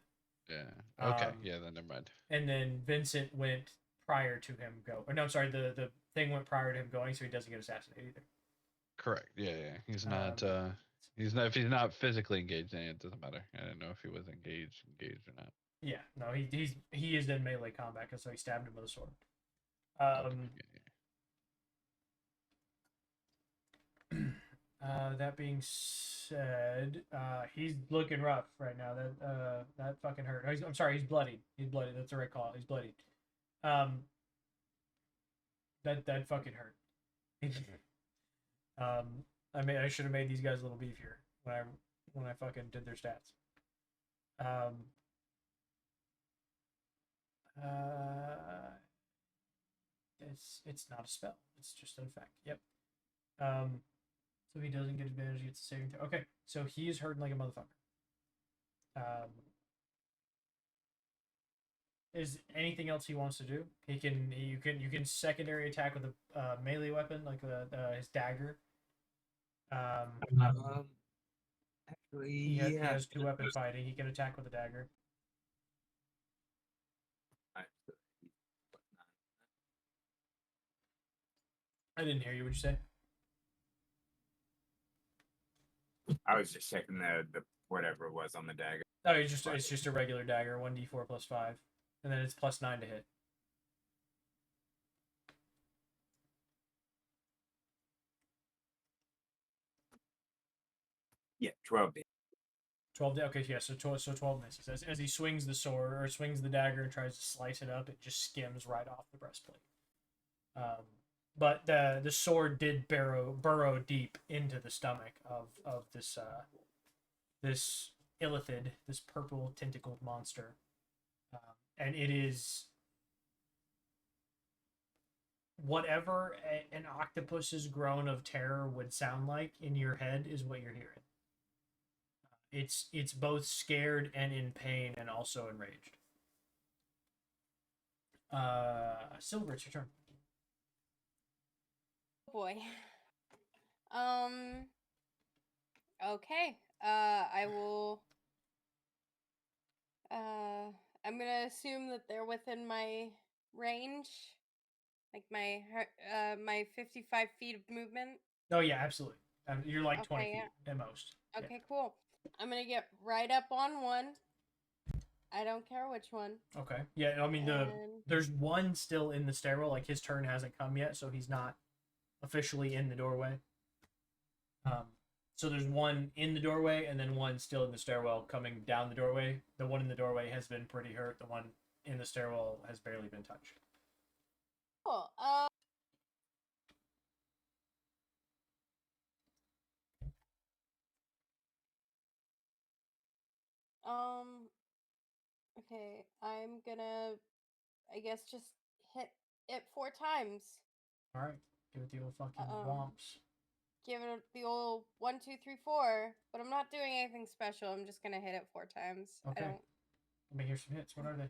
Speaker 2: Yeah. Okay.
Speaker 3: Um,
Speaker 2: Yeah. Then never mind.
Speaker 3: and then Vincent went prior to him go. Or no, I'm sorry. The thing went prior to him going, so he doesn't get assassinated either.
Speaker 2: Correct. Yeah. Yeah. He's not.
Speaker 3: Um,
Speaker 2: He's not. If he's not physically engaged, then it doesn't matter. I didn't know if he was engaged or not.
Speaker 3: Yeah, no, he is in melee combat, so he stabbed him with a sword.
Speaker 2: Okay, yeah.
Speaker 3: That being said, he's looking rough right now. That fucking hurt. I'm sorry, he's bloodied. He's bloodied. That's the right call. He's bloodied. That fucking hurt. I should have made these guys a little beefier when I fucking did their stats. It's not a spell. It's just an effect. Yep. So he doesn't get advantage. He gets a saving throw. Okay, so he is hurting like a motherfucker. Is anything else he wants to do? You can secondary attack with a melee weapon like his dagger.
Speaker 5: Actually,
Speaker 3: He has 2 weapon fighting. He can attack with a dagger. I didn't hear you. What'd you say?
Speaker 5: I was just checking the whatever it was on the dagger.
Speaker 3: Oh, it's just a regular dagger, 1d4 plus 5, and then it's plus 9 to hit.
Speaker 5: Yeah, 12.
Speaker 3: 12. Okay, yeah. So 12 misses as he swings the sword or swings the dagger and tries to slice it up. It just skims right off the breastplate. But the sword did burrow deep into the stomach of this this illithid, this purple tentacled monster, and it is whatever an octopus's groan of terror would sound like in your head is what you're hearing. It's both scared and in pain and also enraged. Silver, it's your turn.
Speaker 1: Boy. Okay. I will. I'm gonna assume that they're within my range, like my 55 feet of movement.
Speaker 3: Oh yeah, absolutely. You're like 20
Speaker 1: Okay,
Speaker 3: feet at most. Yeah.
Speaker 1: Okay, cool. I'm gonna get right up on one. I don't care which one.
Speaker 3: Okay. Yeah, I mean
Speaker 1: And
Speaker 3: there's one still in the stairwell. Like his turn hasn't come yet, so he's not officially in the doorway. So there's one in the doorway and then one still in the stairwell coming down the doorway. The one in the doorway has been pretty hurt. The one in the stairwell has barely been touched.
Speaker 1: cool. Okay, I'm gonna, I guess, just hit it 4 times.
Speaker 3: All right. Give it the old fucking
Speaker 1: Uh-oh.
Speaker 3: womps.
Speaker 1: Give it the old 1, 2, 3, 4. But I'm not doing anything special. I'm just gonna hit it 4 times.
Speaker 3: Okay.
Speaker 1: I don't.
Speaker 3: Let me hear some hits. What are they?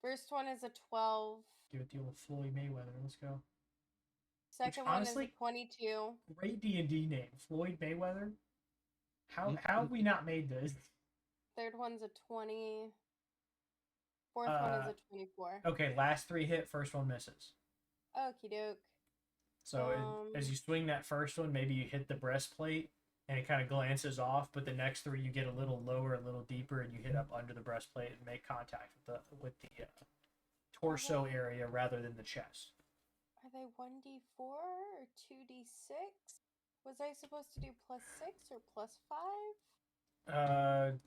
Speaker 1: First one is a 12.
Speaker 3: Give it the old Floyd Mayweather. Let's go.
Speaker 1: Second
Speaker 3: honestly-
Speaker 1: one is a 22.
Speaker 3: Great D&D name. Floyd Mayweather. How
Speaker 2: Mm-hmm.
Speaker 3: have we not made this?
Speaker 1: Third one's a 20. Fourth one is a 24.
Speaker 3: Okay, last 3 hit, first one misses.
Speaker 1: Okie doke.
Speaker 3: So as you swing that first one, maybe you hit the breastplate and it kind of glances off. But the next three, you get a little lower, a little deeper, and you hit up under the breastplate and make contact with the torso area rather than the chest.
Speaker 1: Are they 1d4 or 2d6? Was I supposed to do +6 or +5?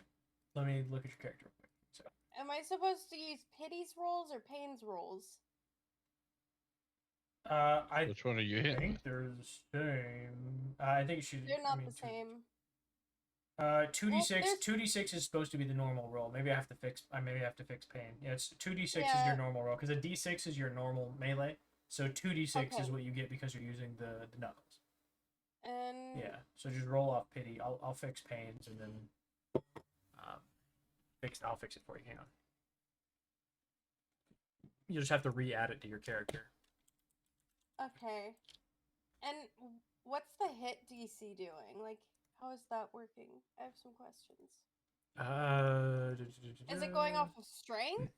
Speaker 3: Let me look at your character real quick. So,
Speaker 1: Am I supposed to use pity's rolls or pain's rolls?
Speaker 3: I
Speaker 2: Which one are you hitting?
Speaker 3: think they're the same. I think it should.
Speaker 1: They're not the same.
Speaker 3: 2d6.
Speaker 1: there's-
Speaker 3: 2d6 is supposed to be the normal roll. Maybe I have to fix. I maybe have to fix pain. Yeah, it's 2d6 is
Speaker 1: Yeah.
Speaker 3: your normal roll because a d6 is your normal melee. So 2d6 is
Speaker 1: Okay.
Speaker 3: what you get because you're using the knuckles.
Speaker 1: And
Speaker 3: Yeah. So just roll off pity. I'll fix pains and then I'll fix it for you. Hang on. You just have to re-add it to your character.
Speaker 1: okay. And what's the hit DC doing? Like, how is that working? I have some questions. Is it going off of strength?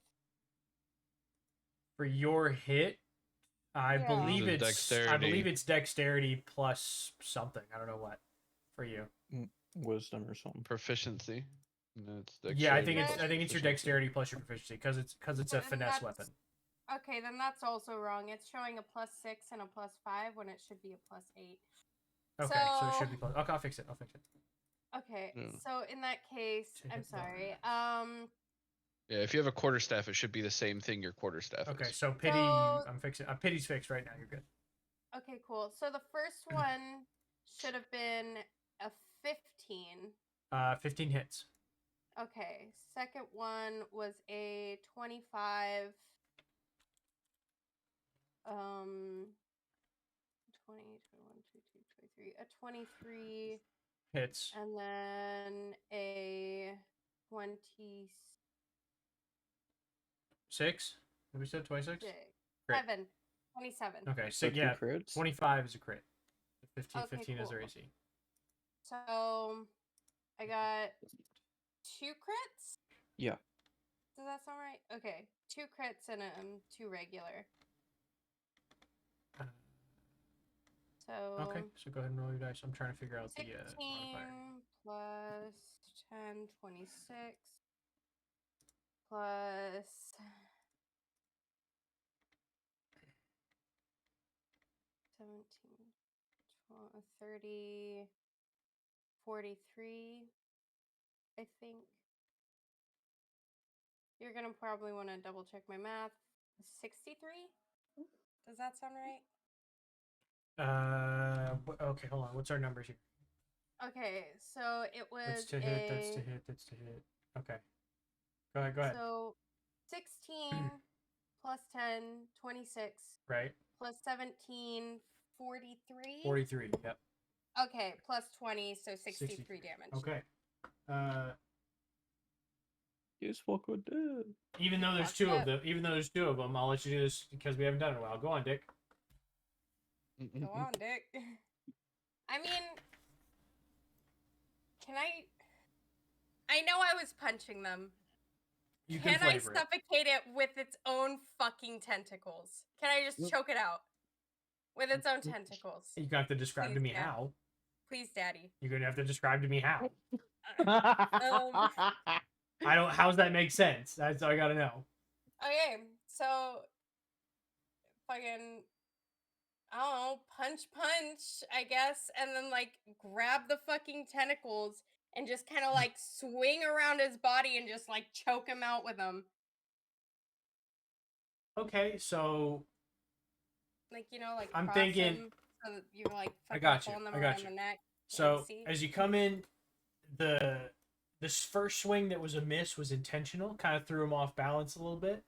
Speaker 3: For your hit? I
Speaker 1: Yeah.
Speaker 3: believe
Speaker 2: It's
Speaker 3: it's
Speaker 2: dexterity.
Speaker 3: dexterity plus something. I don't know what for you.
Speaker 7: Wisdom or something.
Speaker 2: Proficiency. No, it's
Speaker 3: Yeah, I think
Speaker 2: dexterity
Speaker 3: it's your
Speaker 2: proficiency.
Speaker 3: dexterity plus your proficiency because it's a
Speaker 1: Then
Speaker 3: finesse
Speaker 1: that's-
Speaker 3: weapon.
Speaker 1: Okay, then that's also wrong. It's showing a +6 and a +5 when it should be a +8.
Speaker 3: Okay, so it
Speaker 1: So-
Speaker 3: should be plus. Okay, I'll fix it.
Speaker 1: Okay,
Speaker 2: Yeah.
Speaker 1: so in that case,
Speaker 3: To
Speaker 1: I'm
Speaker 3: hit the
Speaker 1: sorry.
Speaker 2: Yeah, if you have a quarterstaff, it should be the same thing your quarterstaff
Speaker 3: Okay,
Speaker 2: is.
Speaker 3: so pity.
Speaker 1: So-
Speaker 3: I'm fixing. Pity's fixed right now. You're good.
Speaker 1: Okay, cool. So the first one should have been a 15.
Speaker 3: 15 hits.
Speaker 1: Okay, second one was a 25. 20, 21, 22, 23. A 23,
Speaker 3: Hits.
Speaker 1: and then a 26.
Speaker 3: 6. Did we say 26? Great.
Speaker 1: 27.
Speaker 3: Okay,
Speaker 7: So
Speaker 3: so
Speaker 7: two
Speaker 3: yeah,
Speaker 7: crits?
Speaker 3: 25 is a crit. 15
Speaker 1: Okay,
Speaker 3: 15 is their
Speaker 1: cool.
Speaker 3: AC.
Speaker 1: So I got 2 crits?
Speaker 7: Yeah.
Speaker 1: Does that sound right? Okay. 2 crits and 2 regular.
Speaker 3: Uh,
Speaker 1: So
Speaker 3: Okay, so go ahead and roll your dice. I'm trying to figure out the
Speaker 1: 16
Speaker 3: modifier.
Speaker 1: plus 10, 26 plus 17, 30, 43, I think. You're gonna probably want to double check my math. 63? Does that sound right?
Speaker 3: Okay, hold on. What's our numbers here?
Speaker 1: Okay, so it was
Speaker 3: That's to hit. That's to hit. That's to hit. Okay. Go ahead.
Speaker 1: So 16 plus 10, 26
Speaker 3: Right.
Speaker 1: plus 17, 43.
Speaker 3: 43. Yep.
Speaker 1: Okay, plus 20, so 63 damage.
Speaker 3: Okay.
Speaker 7: Use fuck with dead.
Speaker 3: Even though there's
Speaker 1: Fuck
Speaker 3: two
Speaker 1: yeah.
Speaker 3: of them, I'll let you do this because we haven't done it in a while. Go on, Dick.
Speaker 1: Go on, Dick. I mean, I know I was punching them.
Speaker 3: You can
Speaker 1: Can I
Speaker 3: flavor it.
Speaker 1: suffocate it with its own fucking tentacles? Can I just choke it out with its own tentacles?
Speaker 3: You're gonna have to describe to
Speaker 1: Please,
Speaker 3: me
Speaker 1: yeah.
Speaker 3: how.
Speaker 1: Please, Daddy.
Speaker 3: You're gonna have to describe to me how.
Speaker 1: Um,
Speaker 3: I don't. How's that make sense? That's all I gotta know.
Speaker 1: Okay, so fucking, I don't know, punch, I guess, and then like grab the fucking tentacles and just kind of like swing around his body and just like choke him out with them.
Speaker 3: Okay, so
Speaker 1: Like, you know, like
Speaker 3: I'm
Speaker 1: cross
Speaker 3: thinking-
Speaker 1: him so that you're like
Speaker 3: I
Speaker 1: fucking
Speaker 3: got you,
Speaker 1: pulling them
Speaker 3: I got
Speaker 1: around
Speaker 3: you.
Speaker 1: the neck.
Speaker 3: So
Speaker 1: see?
Speaker 3: as you come in, this first swing that was a miss was intentional, kind of threw him off balance a little bit.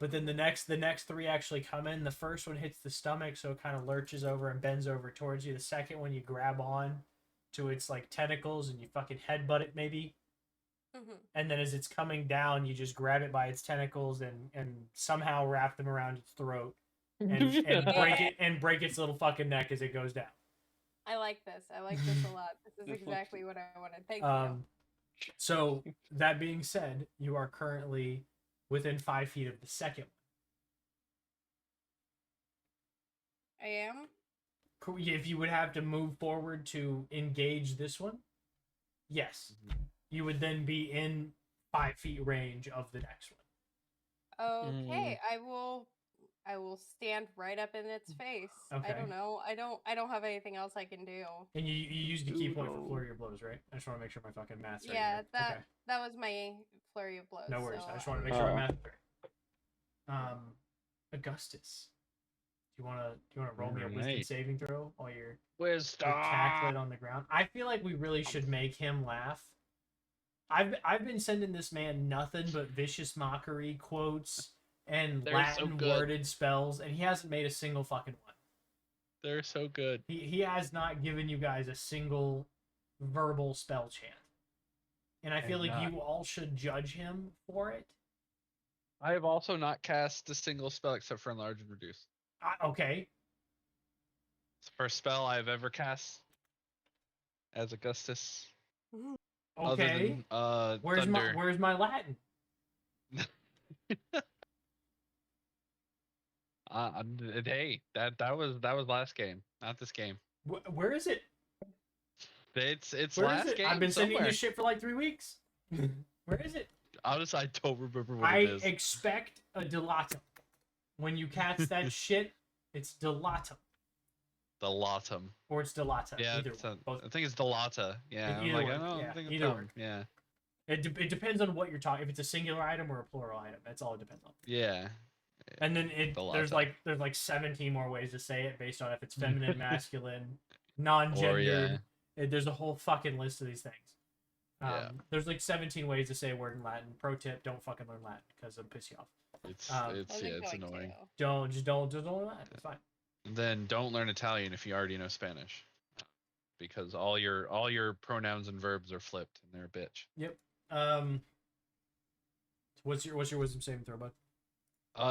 Speaker 3: But then the next three actually come in. The first one hits the stomach, so it kind of lurches over and bends over towards you. The second one you grab on to its like tentacles and you fucking headbutt it maybe.
Speaker 1: Mhm.
Speaker 3: And then as it's coming down, you just grab it by its tentacles and somehow wrap them around its throat and break its little fucking neck as it goes down.
Speaker 1: I like this. I like this a lot. This is exactly what I wanted. Thank you.
Speaker 3: So that being said, you are currently within 5 feet of the second one.
Speaker 1: I am?
Speaker 3: if you would have to move forward to engage this one, yes, you would then be in 5 feet range of the next one.
Speaker 1: Okay, I will stand right up in its face.
Speaker 3: Okay.
Speaker 1: I don't know. I don't have anything else I can do.
Speaker 3: And you used the key point for flurry of blows, right? I just want to make sure my fucking math's right.
Speaker 1: Yeah,
Speaker 3: here.
Speaker 1: that was my flurry of blows.
Speaker 3: No worries.
Speaker 1: So
Speaker 3: I just want to make sure my math's right. Augustus, do you want to roll me a wisdom saving throw while you're tackling on the ground? I feel like we really should make him laugh. I've been sending this man nothing but vicious mockery quotes and Latin worded spells, and he hasn't made a single fucking one.
Speaker 2: They're so good.
Speaker 3: He has not given you guys a single verbal spell chant. And I feel like you all should judge him for it.
Speaker 2: I have also not cast a single spell except for Enlarge and Reduce.
Speaker 3: Okay.
Speaker 2: It's the first spell I've ever cast as Augustus.
Speaker 3: Okay.
Speaker 2: Other than,
Speaker 3: where's my Latin?
Speaker 2: Hey, that was last game, not this game.
Speaker 3: Where is it?
Speaker 2: It's
Speaker 3: Where
Speaker 2: last
Speaker 3: is it?
Speaker 2: game.
Speaker 3: I've been sending
Speaker 2: somewhere.
Speaker 3: you shit for like 3 weeks. Where is it?
Speaker 2: Honestly, I don't remember what it is.
Speaker 3: I expect a Delatum. When you cast that shit, it's Delatum.
Speaker 2: Delatum.
Speaker 3: Or it's Delata.
Speaker 2: Yeah, I think it's Delata. Yeah, I'm like, I don't think it's them. Yeah.
Speaker 3: It depends on what you're talking. If it's a singular item or a plural item, that's all it depends on.
Speaker 2: Yeah.
Speaker 3: And then there's like 17 more ways to say it based on if it's feminine, masculine, non-gendered. There's a whole fucking list of these things. There's like 17 ways to say a word in Latin. Pro tip: don't fucking learn Latin because it'll piss you off.
Speaker 2: It's annoying.
Speaker 3: Don't learn Latin. It's fine.
Speaker 2: Then don't learn Italian if you already know Spanish, because all your pronouns and verbs are flipped and they're a bitch.
Speaker 3: Yep. What's your wisdom saving throw, bud?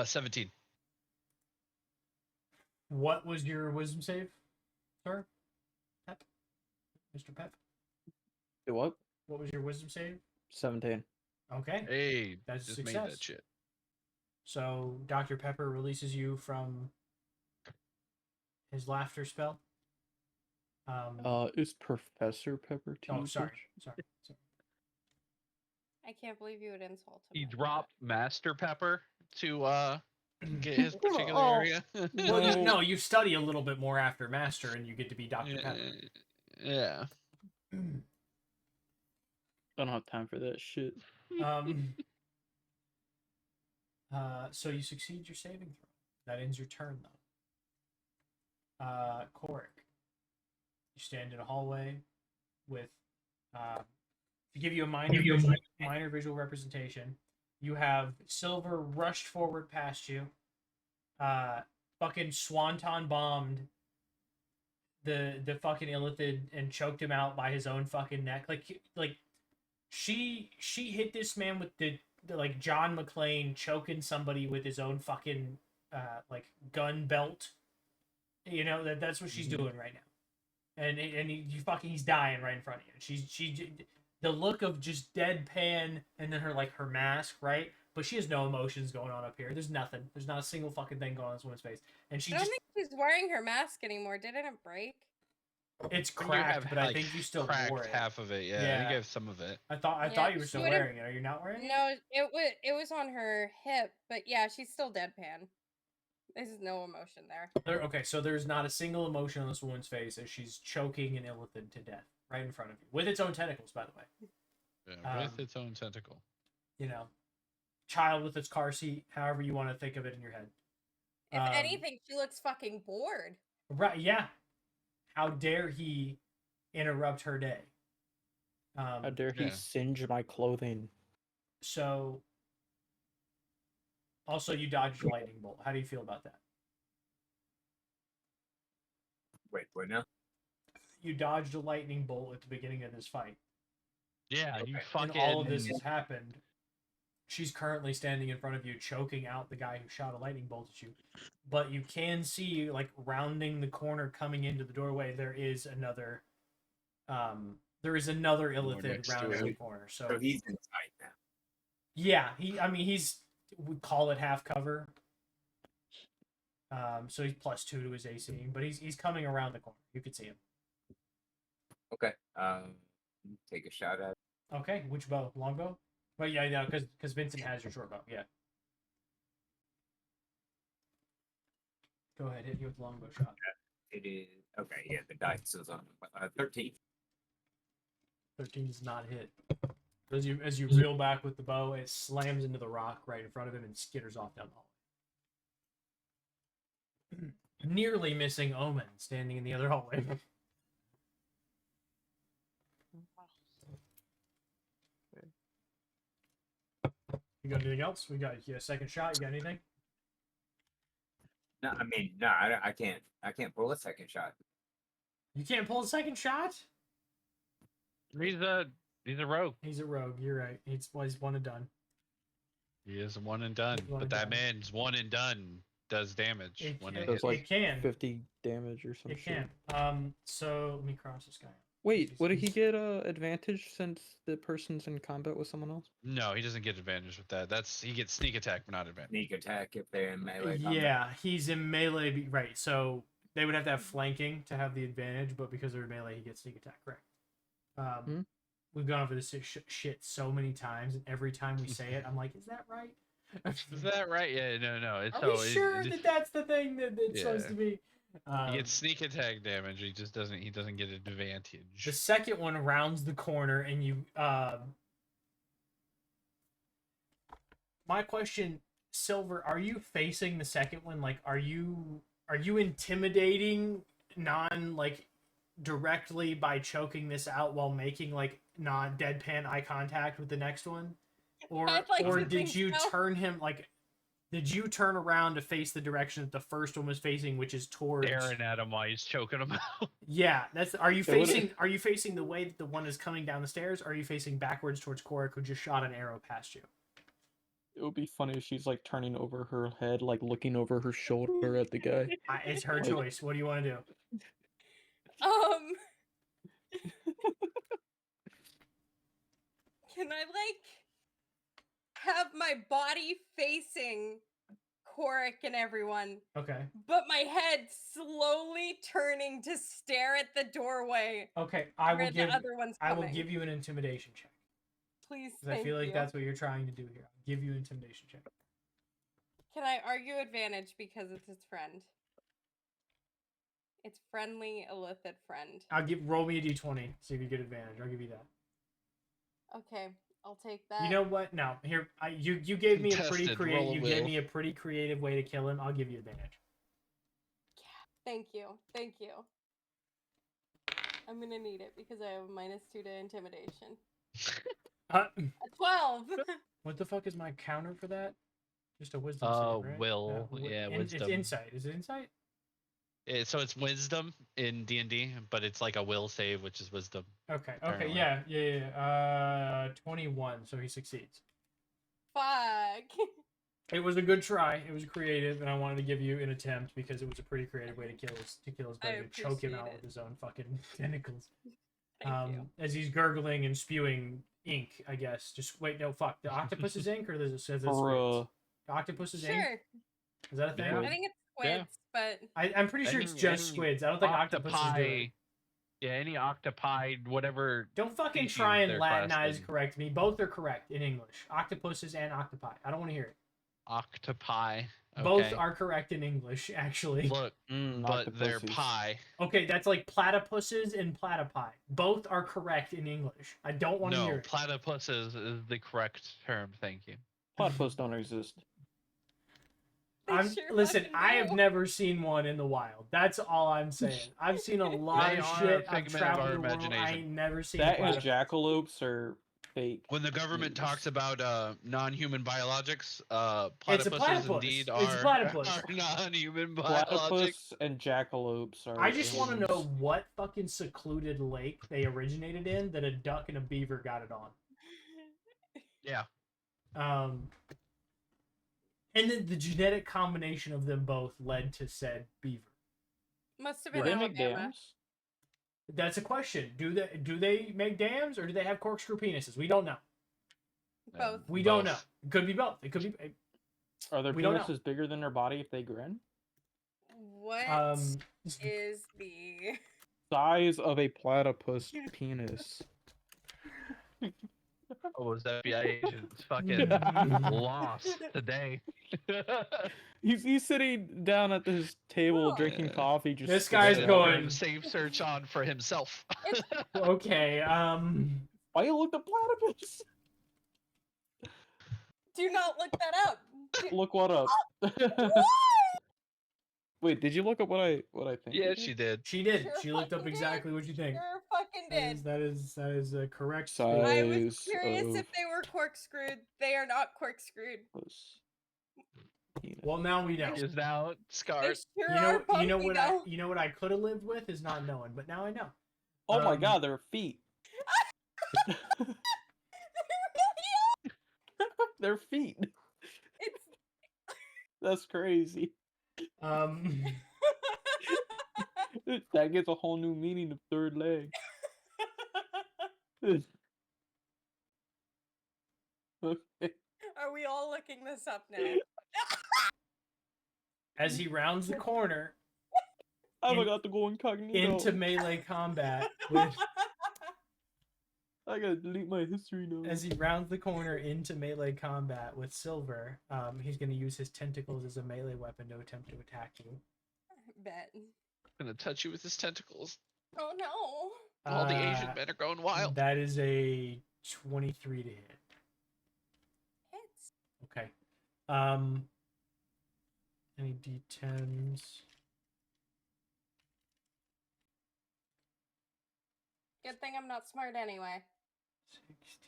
Speaker 2: 17.
Speaker 3: What was your wisdom save, sir? Pep? Mr. Pep?
Speaker 7: What?
Speaker 3: What was your wisdom save?
Speaker 7: 17.
Speaker 3: Okay.
Speaker 2: Hey,
Speaker 3: that's
Speaker 2: just
Speaker 3: a success.
Speaker 2: made that shit.
Speaker 3: So Dr. Pepper releases you from his laughter spell.
Speaker 7: Is Professor Pepper too?
Speaker 3: Oh, sorry.
Speaker 1: I can't believe you would insult him.
Speaker 2: He dropped Master Pepper to get his particular area.
Speaker 3: Well, no, you study a little bit more after Master, and you get to be Dr. Pepper.
Speaker 2: Yeah.
Speaker 7: I don't have time for that shit.
Speaker 3: So you succeed your saving throw. That ends your turn, though. Korik, you stand in a hallway with, to give you a minor visual representation, you have Silver rushed forward past you, fucking swanton bombed the fucking illithid and choked him out by his own fucking neck. Like she hit this man with the like John McClane choking somebody with his own fucking like gun belt. You know, that's what she's doing right now. And he's dying right in front of you. She the look of just deadpan, and then her mask, right? But she has no emotions going on up here. There's nothing. There's not a single fucking thing going on in this woman's face. And
Speaker 1: I don't think she's wearing her mask anymore. Didn't it break?
Speaker 3: It's cracked, but I think you still wore it.
Speaker 2: Half of it. Yeah, you gave some of it.
Speaker 3: I thought you were still wearing it. Are you not wearing it?
Speaker 1: No, it was on her hip, but yeah, she's still deadpan. There's no emotion there.
Speaker 3: Okay, so there's not a single emotion on this woman's face as she's choking an illithid to death right in front of you, with its own tentacles, by the way.
Speaker 2: Yeah, with its own tentacle.
Speaker 3: You know, child with its car seat, however you want to think of it in your head.
Speaker 1: If anything, she looks fucking bored.
Speaker 3: Right? Yeah. How dare he interrupt her day?
Speaker 7: How dare he singe my clothing?
Speaker 3: So. Also, you dodged a lightning bolt. How do you feel about that?
Speaker 5: Wait, what now?
Speaker 3: You dodged a lightning bolt at the beginning of this fight.
Speaker 2: Yeah,
Speaker 5: okay.
Speaker 2: you fucking...
Speaker 3: And all of this has happened. She's currently standing in front of you, choking out the guy who shot a lightning bolt at you. But you can see, like, rounding the corner, coming into the doorway, there is another illithid rounding the corner. So
Speaker 5: he's inside now.
Speaker 3: Yeah, he's... we call it half cover. So he's +2 to his AC, but he's coming around the corner. You can see him.
Speaker 5: Okay. Take a shot at.
Speaker 3: Okay, which bow? Longbow? Well, yeah, because Vincent has your short bow. Yeah. Go ahead, hit you with the longbow shot.
Speaker 5: It is okay. Yeah, the dice is on 13.
Speaker 3: 13 does not hit. As you reel back with the bow, it slams into the rock right in front of him and skitters off down the hallway. Nearly missing Omen standing in the other hallway. You got anything else? We got a second shot. You got anything?
Speaker 5: No, I mean, no, I can't pull a second shot.
Speaker 3: You can't pull a second shot?
Speaker 2: He's a rogue.
Speaker 3: He's a rogue. You're right. He's one and done.
Speaker 2: He is one and done.
Speaker 3: One
Speaker 2: But
Speaker 3: and
Speaker 2: that
Speaker 3: done.
Speaker 2: man's one and done does damage.
Speaker 3: It
Speaker 2: when
Speaker 3: can-
Speaker 2: it
Speaker 7: Does
Speaker 2: hits.
Speaker 7: like
Speaker 3: it can.
Speaker 7: 50 damage or something.
Speaker 3: It can. So let me cross this guy.
Speaker 7: Wait, would he get advantage since the person's in combat with someone else?
Speaker 2: No, he doesn't get advantage with that. He gets sneak attack, but not advantage.
Speaker 5: Sneak attack if they're in melee combat.
Speaker 3: Yeah, he's in melee. Right. So they would have to have flanking to have the advantage, but because they're in melee, he gets sneak attack. Correct. We've gone over this shit so many times, and every time we say it, I'm like, "Is that right?
Speaker 2: Is that right? Yeah, no. It's
Speaker 3: Are we sure that that's the thing that it's supposed to be?"
Speaker 2: He gets sneak attack damage. He just doesn't. He doesn't get advantage.
Speaker 3: The second one rounds the corner, and you. My question, Silver, are you facing the second one? Like, are you intimidating directly by choking this out while making non-deadpan eye contact with the next one, or
Speaker 1: I'd like to
Speaker 3: did
Speaker 1: think
Speaker 3: you
Speaker 1: so.
Speaker 3: turn him Did you turn around to face the direction that the first one was facing, which is towards
Speaker 2: Staring at him while he's choking him out.
Speaker 3: Yeah, are you
Speaker 7: It would've-
Speaker 3: facing the way that the one is coming down the stairs, or are you facing backwards towards Korik, who just shot an arrow past you?
Speaker 7: It would be funny if she's like turning over her head, like looking over her shoulder at the guy.
Speaker 3: It's her choice. What do you want to do?
Speaker 1: Can I have my body facing Korik and everyone,
Speaker 3: Okay.
Speaker 1: but my head slowly turning to stare at the doorway
Speaker 3: Okay, I
Speaker 1: where
Speaker 3: will give
Speaker 1: the other one's
Speaker 3: I
Speaker 1: coming?
Speaker 3: will give you an intimidation check.
Speaker 1: Please,
Speaker 3: Because I
Speaker 1: thank
Speaker 3: feel like
Speaker 1: you.
Speaker 3: that's what you're trying to do here. I'll give you an intimidation check.
Speaker 1: Can I argue advantage because it's his friend? It's friendly, illicit friend.
Speaker 3: Roll me a d20, see if you get advantage. I'll give you that.
Speaker 1: Okay, I'll take that.
Speaker 3: You know what? No, here you gave me a pretty
Speaker 2: Contested,
Speaker 3: creative.
Speaker 2: roll a
Speaker 3: You gave
Speaker 2: will.
Speaker 3: me a pretty creative way to kill him. I'll give you advantage.
Speaker 1: Thank you. I'm gonna need it because I have a -2 to intimidation. A 12.
Speaker 3: What the fuck is my counter for that? Just a wisdom save, right?
Speaker 2: will.
Speaker 3: wi-
Speaker 2: Yeah,
Speaker 3: It's
Speaker 2: wisdom.
Speaker 3: insight. Is it insight?
Speaker 2: So it's wisdom in D&D, but it's like a will save, which is wisdom.
Speaker 3: Okay.
Speaker 2: Apparently.
Speaker 3: Yeah. 21, so he succeeds.
Speaker 1: Fuck.
Speaker 3: It was a good try. It was creative, and I wanted to give you an attempt because it was a pretty creative way to kill his buddy, to choke him
Speaker 1: appreciate
Speaker 3: out
Speaker 1: it.
Speaker 3: with his own fucking tentacles.
Speaker 1: Thank you.
Speaker 3: As he's gurgling and spewing ink, I guess. Just wait, no, fuck. The octopus's ink, or does it says it's
Speaker 7: Bruh.
Speaker 3: the octopus's ink?
Speaker 1: Sure.
Speaker 3: Is that a thing?
Speaker 2: Yeah.
Speaker 1: I think it's squids, but
Speaker 3: I'm pretty sure it's just squids. I don't think octopuses do it.
Speaker 2: Yeah, any octopi, whatever.
Speaker 3: Don't fucking
Speaker 2: species
Speaker 3: try and
Speaker 2: they're
Speaker 3: Latinize
Speaker 2: classed in.
Speaker 3: correct me. Both are correct in English. Octopuses and octopi. I don't want to hear it.
Speaker 2: Octopi. Okay.
Speaker 3: Both are correct in English, actually.
Speaker 2: Look, but they're
Speaker 7: octopuses.
Speaker 2: pie.
Speaker 3: Okay, that's like platypuses and platypi. Both are correct in English. I don't want to
Speaker 2: No,
Speaker 3: hear it.
Speaker 2: platypuses is the correct term. Thank you.
Speaker 7: Platypus don't exist.
Speaker 1: they sure
Speaker 3: Listen,
Speaker 1: fucking
Speaker 3: I have
Speaker 1: do.
Speaker 3: never seen one in the wild. That's all I'm saying. I've seen a lot
Speaker 2: They
Speaker 3: of
Speaker 2: are a
Speaker 3: shit. I've
Speaker 2: figment of
Speaker 3: traveled
Speaker 2: our
Speaker 3: the world. I
Speaker 2: imagination.
Speaker 3: ain't never seen
Speaker 7: That
Speaker 3: a
Speaker 7: and
Speaker 3: platypus.
Speaker 7: jackalopes are fake.
Speaker 2: When the government
Speaker 7: Yes.
Speaker 2: talks about non-human biologics,
Speaker 3: It's a
Speaker 2: platypuses
Speaker 3: platypus.
Speaker 2: indeed
Speaker 3: It's a
Speaker 2: are,
Speaker 3: platypus.
Speaker 2: are non-human biologics.
Speaker 7: Platypus and jackalopes are.
Speaker 3: I just want to
Speaker 7: aliens.
Speaker 3: know what fucking secluded lake they originated in that a duck and a beaver got it on.
Speaker 2: Yeah.
Speaker 3: And then the genetic combination of them both led to said beaver.
Speaker 1: Must have
Speaker 7: Do
Speaker 1: been
Speaker 7: they make
Speaker 1: Alabama.
Speaker 7: dams?
Speaker 3: That's a question. Do they make dams or do they have corkscrew penises? We don't know.
Speaker 1: Both.
Speaker 3: We don't know. It could be both. It could be.
Speaker 7: Are their
Speaker 3: We don't know.
Speaker 7: penises bigger than their body if they grin?
Speaker 1: What
Speaker 3: Um,
Speaker 1: is the
Speaker 7: Size of a platypus penis.
Speaker 2: Oh, those FBI agents fucking lost today.
Speaker 7: He's sitting down at this table
Speaker 1: Oh.
Speaker 7: drinking coffee. Just
Speaker 3: This
Speaker 7: staring
Speaker 3: guy's
Speaker 7: at
Speaker 3: going-
Speaker 7: it.
Speaker 2: Save search on for himself.
Speaker 3: okay.
Speaker 7: Why you look up platypus?
Speaker 1: Do not look that up.
Speaker 7: Look what up.
Speaker 1: What?
Speaker 7: Wait, did you look up what I think?
Speaker 2: Yeah,
Speaker 7: you did?
Speaker 2: she did.
Speaker 3: She did.
Speaker 1: Sure
Speaker 3: She looked up
Speaker 1: fucking
Speaker 3: exactly
Speaker 1: did.
Speaker 3: what you think.
Speaker 1: Sure fucking did.
Speaker 3: That is a correct
Speaker 7: Size
Speaker 3: statement.
Speaker 1: I was curious
Speaker 7: of
Speaker 1: if they were corkscrewed. They are not corkscrewed.
Speaker 7: puss penis.
Speaker 3: Well, now we know.
Speaker 2: Is now
Speaker 1: They
Speaker 2: scarred.
Speaker 1: sure
Speaker 3: You
Speaker 1: are
Speaker 3: know
Speaker 1: bumpy,
Speaker 3: what
Speaker 1: though.
Speaker 3: I could have lived with is not knowing, but now I know.
Speaker 7: Oh my
Speaker 3: Um,
Speaker 7: god, they're feet.
Speaker 1: They really
Speaker 7: They're feet.
Speaker 1: It's
Speaker 7: That's crazy. That gives a whole new meaning of third leg. Okay.
Speaker 1: Are we all looking this up now?
Speaker 3: as he rounds the corner
Speaker 7: I
Speaker 3: In-
Speaker 7: forgot to go incognito.
Speaker 3: into melee combat with
Speaker 7: I gotta delete my history now.
Speaker 3: as he rounds the corner into melee combat with Silver, he's gonna use his tentacles as a melee weapon to attempt to attack you.
Speaker 1: Bet.
Speaker 2: Gonna touch you with his tentacles.
Speaker 1: Oh no.
Speaker 2: All the Asian
Speaker 3: Uh,
Speaker 2: men are going wild.
Speaker 3: That is a 23 to hit.
Speaker 1: Hits.
Speaker 3: Okay. Any D10s?
Speaker 1: Good thing I'm not smart anyway.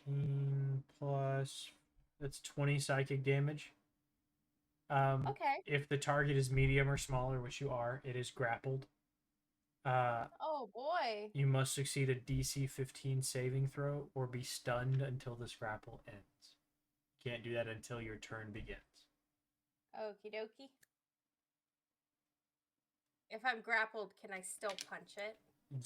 Speaker 3: 16 plus. That's 20 psychic damage.
Speaker 1: Okay.
Speaker 3: If the target is medium or smaller, which you are, it is grappled.
Speaker 1: Oh boy.
Speaker 3: You must succeed a DC 15 saving throw or be stunned until this grapple ends. You can't do that until your turn begins.
Speaker 1: Okie dokie. If I'm grappled, can I still punch it?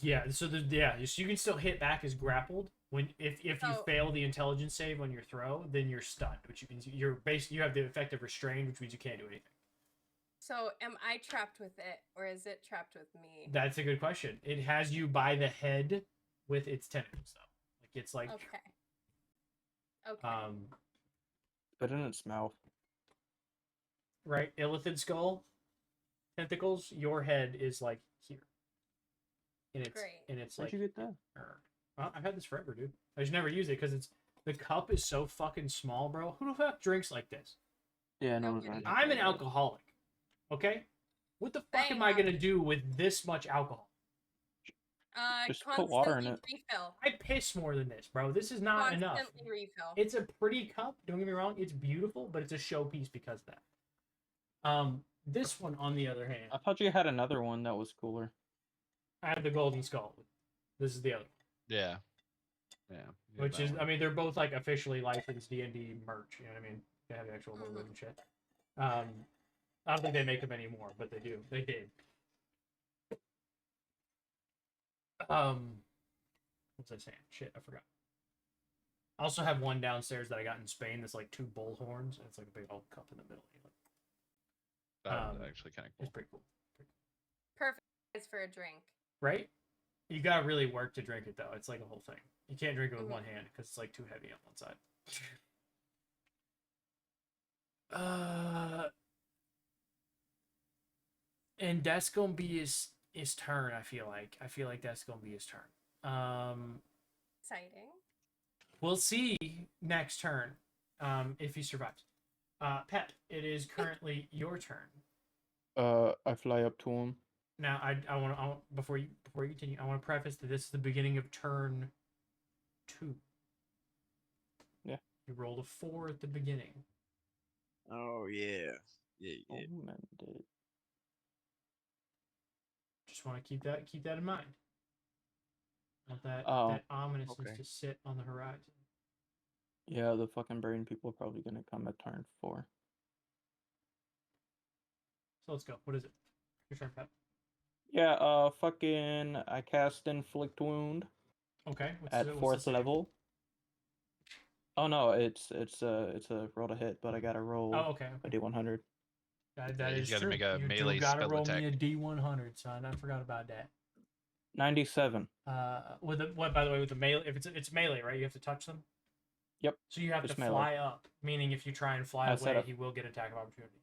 Speaker 3: Yeah, so so you can still hit back as grappled. If you
Speaker 1: Oh.
Speaker 3: fail the intelligence save on your throw, then you're stunned, which means you have the effect of restrained, which means you can't do anything.
Speaker 1: So am I trapped with it, or is it trapped with me?
Speaker 3: That's a good question. It has you by the head with its tentacles, though. Like it's like
Speaker 1: Okay. Okay.
Speaker 7: But in its mouth.
Speaker 3: right, illithid skull tentacles. Your head is like here, and it's
Speaker 1: Great.
Speaker 3: like.
Speaker 7: Where'd you get that?
Speaker 3: Well, I've had this forever, dude. I just never use it because the cup is so fucking small, bro. Who the fuck drinks like this?
Speaker 7: Yeah, no,
Speaker 1: No
Speaker 7: it's not.
Speaker 1: kidding.
Speaker 3: I'm an alcoholic. Okay, what the fuck am I gonna do with this much alcohol?
Speaker 7: Just put water in
Speaker 1: Constantly refill.
Speaker 3: I piss more than this, bro. This is not enough.
Speaker 1: Constantly refill.
Speaker 3: It's a pretty cup. Don't get me wrong. It's beautiful, but it's a showpiece because of that. This one, on the other hand,
Speaker 7: I thought you had another one that was cooler.
Speaker 3: I have the golden skull. This is the other one,
Speaker 2: Yeah. Yeah. you
Speaker 3: which
Speaker 2: got
Speaker 3: is,
Speaker 2: that
Speaker 3: I
Speaker 2: one.
Speaker 3: mean, they're both like officially licensed D&D merch. You know what I mean? They have the actual logos and shit. I don't think they make them anymore, but they do. They did. What was I saying? Shit, I forgot. I also have one downstairs that I got in Spain that's like 2 bull horns, and it's like a big old cup in the middle.
Speaker 2: That was actually kind of cool.
Speaker 3: It's pretty cool.
Speaker 1: Perfect size for a drink.
Speaker 3: Right? You gotta really work to drink it, though. It's like a whole thing. You can't drink it with
Speaker 1: Mhm.
Speaker 3: one hand because it's like too heavy on one side. And that's gonna be his turn. I feel like that's gonna be his turn.
Speaker 1: Exciting.
Speaker 3: We'll see next turn, if he survives. Pep, it is currently your turn.
Speaker 7: I fly up to him.
Speaker 3: Now, I want before you continue, I want to preface that this is the beginning of turn 2.
Speaker 7: Yeah.
Speaker 3: You rolled a 4 at the beginning.
Speaker 6: Oh yeah. Yeah,
Speaker 7: Oh,
Speaker 6: yeah.
Speaker 7: man, dude.
Speaker 3: Just want to keep that in mind. Want that
Speaker 7: Oh,
Speaker 3: that ominousness
Speaker 6: okay.
Speaker 3: to sit on the horizon.
Speaker 7: Yeah, the fucking brain people are probably gonna come at turn 4.
Speaker 3: So let's go. What is it? Your turn, Pep.
Speaker 7: Yeah, fucking I cast Inflict Wound
Speaker 3: Okay.
Speaker 7: at
Speaker 3: what's the
Speaker 7: 4th
Speaker 3: save?
Speaker 7: level. Oh no, it's a roll to hit, but I gotta roll
Speaker 3: Oh, okay.
Speaker 7: a D100.
Speaker 3: That
Speaker 2: he's
Speaker 3: is
Speaker 2: gotta
Speaker 3: true.
Speaker 2: make a
Speaker 3: You
Speaker 2: melee
Speaker 3: do gotta
Speaker 2: spell
Speaker 3: roll
Speaker 2: attack.
Speaker 3: me a D100, son. I forgot about that.
Speaker 7: 97.
Speaker 3: With what? By the way, with the melee, if it's melee, right? You have to touch them.
Speaker 7: Yep.
Speaker 3: So you have
Speaker 7: Just
Speaker 3: to
Speaker 7: melee.
Speaker 3: fly up, meaning if you try and fly
Speaker 7: I said
Speaker 3: away,
Speaker 7: it.
Speaker 3: he will get attack of opportunity.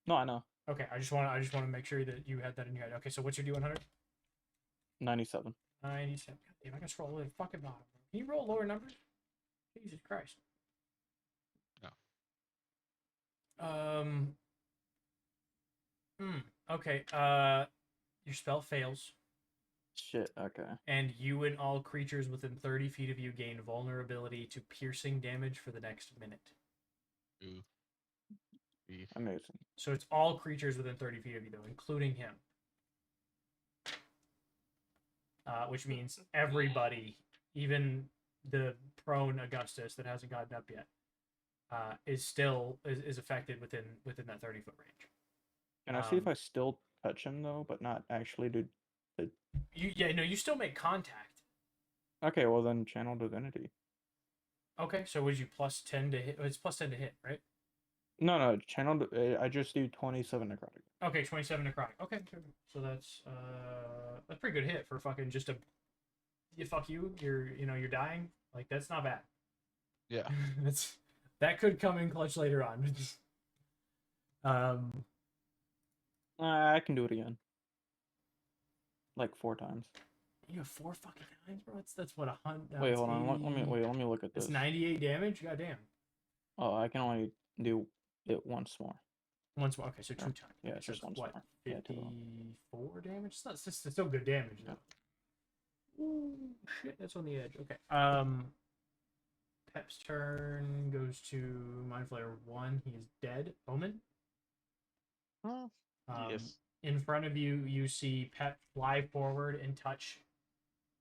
Speaker 7: No, I know.
Speaker 3: Okay, I just want to make sure that you had that in your head. Okay, so what's your D100?
Speaker 7: 97.
Speaker 3: 97. God damn, I can scroll to the fucking bottom. Can you roll lower numbers? Jesus Christ.
Speaker 2: No.
Speaker 3: Okay. Your spell fails,
Speaker 7: Shit. Okay.
Speaker 3: and you and all creatures within 30 feet of you gain vulnerability to piercing damage for the next minute.
Speaker 2: Ooh.
Speaker 7: Amazing.
Speaker 3: So it's all creatures within 30 feet of you, though, including him. Which means everybody, even the prone Augustus that hasn't gotten up yet, is affected within that 30-foot range.
Speaker 7: Can I see if I still touch him though, but not actually do the?
Speaker 3: You still make contact.
Speaker 7: Okay, well then channel divinity.
Speaker 3: Okay, so was you plus 10 to hit? It's plus 10 to hit, right?
Speaker 7: No, channel. I just do 27 necrotic.
Speaker 3: Okay, 27 necrotic. Okay, so that's pretty good hit for fucking just fuck you. You're dying. Like that's not bad.
Speaker 2: Yeah.
Speaker 3: That could come in clutch later on.
Speaker 7: I can do it again. Like 4 times.
Speaker 3: You have 4 fucking times, bro. That's what 100.
Speaker 7: Wait, hold on. Let me look at this.
Speaker 3: It's 98 damage. Goddamn.
Speaker 7: Oh, I can only do it once more.
Speaker 3: Once more. Okay, so 2 times.
Speaker 7: Yeah, it's just once more.
Speaker 3: 54 damage. It's still good damage though. Ooh, shit, that's on the edge. Okay. Pep's turn goes to Mind Flayer 1. He is dead. Omen.
Speaker 6: Yes.
Speaker 3: In front of you, you see Pep fly forward and touch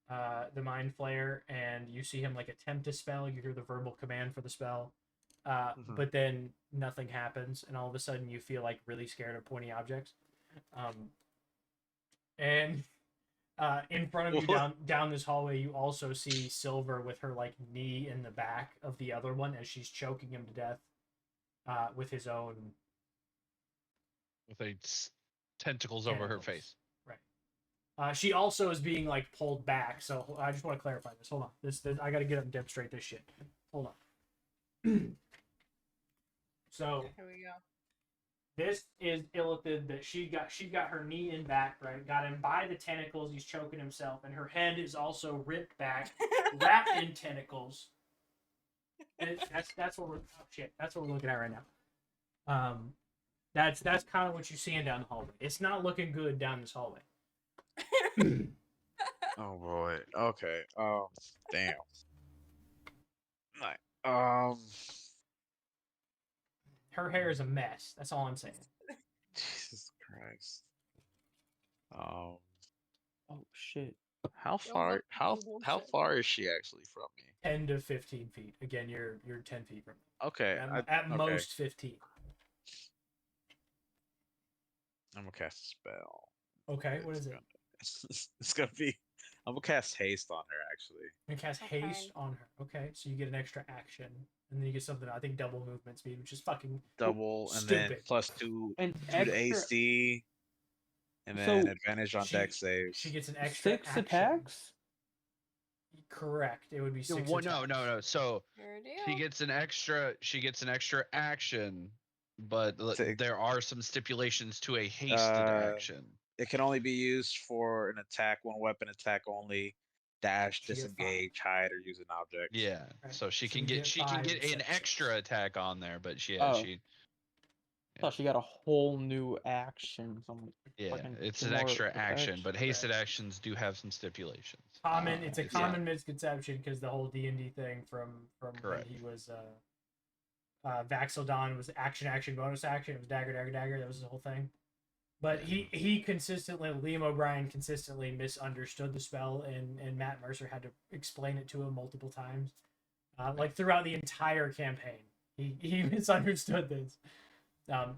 Speaker 3: the Mind Flayer, and you see him like attempt to spell. You hear the verbal command for the spell, but then nothing happens, and all of a sudden you feel like really scared of pointy objects. And in front of you, down this hallway, you also see Silver with her like knee in the back of the other one as she's choking him to death with his own.
Speaker 2: With tentacles over her face.
Speaker 3: Right. She also is being like pulled back. So I just want to clarify this. Hold on. This I got to get up and demonstrate this shit. Hold on. So
Speaker 1: Here we go.
Speaker 3: this is Illithid that she got her knee in back, right? Got him by the tentacles. He's choking himself, and her head is also ripped back, wrapped in tentacles. That's what we're That's what we're looking at right now. That's kind of what you're seeing down the hallway. It's not looking good down this hallway.
Speaker 6: Oh boy. Okay. Damn.
Speaker 3: Her hair is a mess. That's all I'm saying.
Speaker 6: Jesus Christ.
Speaker 7: Oh shit.
Speaker 6: How far? How far is she actually from me?
Speaker 3: 10 to 15 feet. Again, you're 10 feet from me.
Speaker 6: Okay.
Speaker 3: At most 15.
Speaker 6: I'm gonna cast a spell.
Speaker 3: Okay, what is it?
Speaker 6: It's gonna be. I'm gonna cast haste on her. Actually.
Speaker 3: You cast haste on her. Okay, so you get an extra action, and then you get something. I think double movement speed, which is fucking
Speaker 6: double, and
Speaker 3: stupid.
Speaker 6: then plus 2
Speaker 7: And
Speaker 6: to AC, and then advantage on dex saves.
Speaker 3: She gets an extra
Speaker 7: 6
Speaker 3: action.
Speaker 7: attacks.
Speaker 3: Correct. It would be 6
Speaker 2: No,
Speaker 3: attacks.
Speaker 2: no. So
Speaker 1: Sure
Speaker 2: she
Speaker 1: do.
Speaker 2: gets an extra action, but there are some stipulations to a hasted action.
Speaker 6: It can only be used for an attack, one weapon attack only. Dash,
Speaker 3: She gets
Speaker 6: disengage, hide, or use an object.
Speaker 2: Yeah.
Speaker 3: Right.
Speaker 2: So she
Speaker 3: So
Speaker 2: can
Speaker 3: you
Speaker 2: get
Speaker 3: get 5
Speaker 2: an
Speaker 3: instead of 6.
Speaker 2: extra attack on there, but she
Speaker 7: Thought she got a whole new action.
Speaker 2: it's an extra action, but hasted actions do have some stipulations.
Speaker 3: It's a common misconception because the whole D&D thing from when he was Vaxeldon was action bonus action. It was dagger. That was his whole thing. But he consistently, Liam O'Brien consistently misunderstood the spell, and Matt Mercer had to explain it to him multiple times, like throughout the entire campaign. He misunderstood this.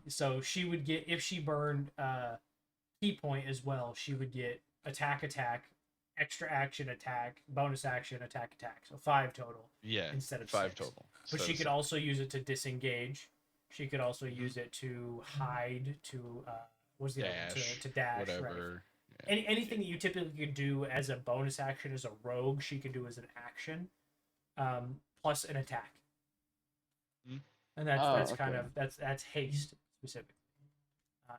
Speaker 3: So she would get, if she burned key point as well, she would get attack, extra action attack, bonus action attack. So 5 total.
Speaker 2: Yeah,
Speaker 3: instead of
Speaker 2: 5
Speaker 3: 6.
Speaker 2: total.
Speaker 3: But she could also use it to disengage. She could also use it to hide, to what's the other one?
Speaker 2: Dash,
Speaker 3: To dash, right?
Speaker 2: whatever. Yeah.
Speaker 3: Anything that you typically could do as a bonus action as a rogue, she could do as an action, plus an attack.
Speaker 2: Mhm.
Speaker 3: And that's kind
Speaker 7: okay.
Speaker 3: of that's haste specifically.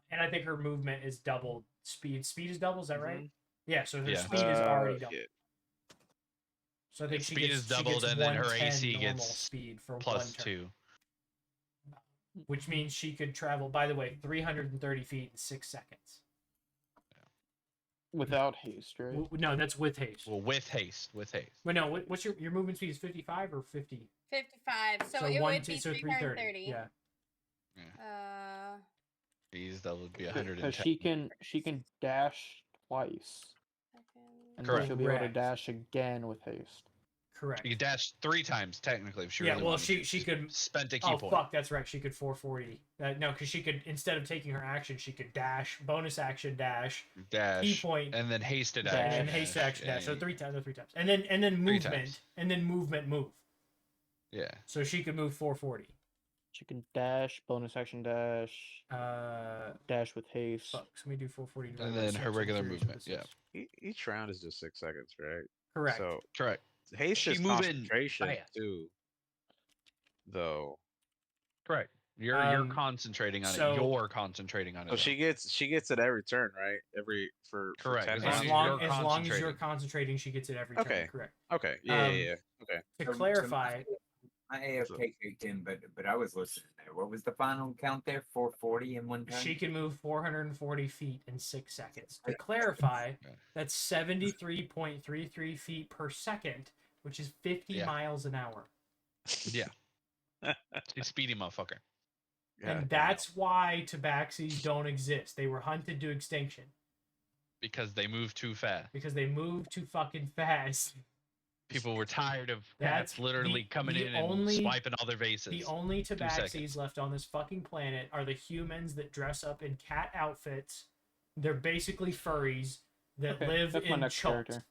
Speaker 3: And I think her movement is double speed. Speed is double, is that right? Yeah, so her
Speaker 2: Yeah.
Speaker 3: speed is already double.
Speaker 6: Yeah.
Speaker 3: So I think
Speaker 2: Speed is
Speaker 3: she
Speaker 2: doubled,
Speaker 3: gets
Speaker 2: and then her
Speaker 3: 110
Speaker 2: AC
Speaker 3: normal
Speaker 2: gets
Speaker 3: speed for
Speaker 2: plus
Speaker 3: one turn,
Speaker 2: 2.
Speaker 3: which means she could travel, by the way, 330 feet in 6 seconds.
Speaker 7: Without haste, right?
Speaker 3: No, that's with haste.
Speaker 2: Well, with haste.
Speaker 3: But no, what's your movement speed is 55 or 50?
Speaker 1: 55. So it would be 330.
Speaker 3: Yeah.
Speaker 2: These that would be
Speaker 7: Because
Speaker 2: 110.
Speaker 7: she can dash twice, and then
Speaker 2: Correct.
Speaker 7: she'll be able to
Speaker 3: Correct.
Speaker 7: dash again with haste.
Speaker 3: Correct.
Speaker 2: You could dash 3 times technically if she
Speaker 3: Yeah,
Speaker 2: really
Speaker 3: well,
Speaker 2: wanted
Speaker 3: she
Speaker 2: to.
Speaker 3: could.
Speaker 2: Spent a key
Speaker 3: Oh
Speaker 2: point.
Speaker 3: fuck, that's right. She could 440. No, because she could, instead of taking her action, she could dash, bonus action dash,
Speaker 2: Dash,
Speaker 3: key point,
Speaker 2: and then hasted
Speaker 7: dash,
Speaker 2: action.
Speaker 3: and haste action dash. So
Speaker 2: Yeah,
Speaker 3: 3 times. No, 3 times. And then
Speaker 2: 3
Speaker 3: movement,
Speaker 2: times.
Speaker 3: and then movement move.
Speaker 2: Yeah.
Speaker 3: So she could move 440.
Speaker 7: She can dash, bonus action dash, dash with haste.
Speaker 3: Fuck. So let me do 440.
Speaker 2: And
Speaker 3: divided by
Speaker 2: then
Speaker 3: 6,
Speaker 2: her
Speaker 3: I'm
Speaker 2: regular
Speaker 3: curious what
Speaker 2: movement.
Speaker 3: this
Speaker 2: Yeah.
Speaker 3: is.
Speaker 6: Each round is just 6 seconds, right?
Speaker 3: Correct.
Speaker 6: So
Speaker 2: Correct.
Speaker 6: haste
Speaker 2: She
Speaker 6: is
Speaker 2: move in
Speaker 6: concentration
Speaker 2: fast.
Speaker 6: too, though.
Speaker 2: Correct. You're concentrating on
Speaker 3: so-
Speaker 2: it. You're concentrating on it.
Speaker 6: So she gets it every turn, right? For
Speaker 2: Correct,
Speaker 6: 10
Speaker 2: as
Speaker 3: As
Speaker 6: rounds?
Speaker 3: long,
Speaker 2: you're
Speaker 3: as you're concentrating, she gets it every turn.
Speaker 6: Okay.
Speaker 3: Correct.
Speaker 6: Okay. Yeah. Okay.
Speaker 3: To
Speaker 5: So
Speaker 3: clarify,
Speaker 5: my AFK kicked in, but I was listening there. What was the final count there? 440 in one time?
Speaker 3: she can move 440 feet in 6 seconds. To clarify,
Speaker 2: Yeah.
Speaker 3: that's 73.33 feet per second, which is 50
Speaker 2: Yeah.
Speaker 3: miles an hour.
Speaker 2: Yeah. She's a speedy motherfucker.
Speaker 3: And that's why tabaxis don't exist. They were hunted to extinction
Speaker 2: Because they move too fast.
Speaker 3: because they move too fucking fast.
Speaker 2: People were tired of
Speaker 3: That's
Speaker 2: cats literally coming
Speaker 3: the
Speaker 2: in and
Speaker 3: only-
Speaker 2: swiping all their vases.
Speaker 3: The only tabaxis
Speaker 2: seconds.
Speaker 3: left on this fucking planet are the humans that dress up in cat outfits. They're basically furries that
Speaker 7: Okay,
Speaker 3: live
Speaker 7: that's my
Speaker 3: in
Speaker 7: next
Speaker 3: Chult.
Speaker 7: character.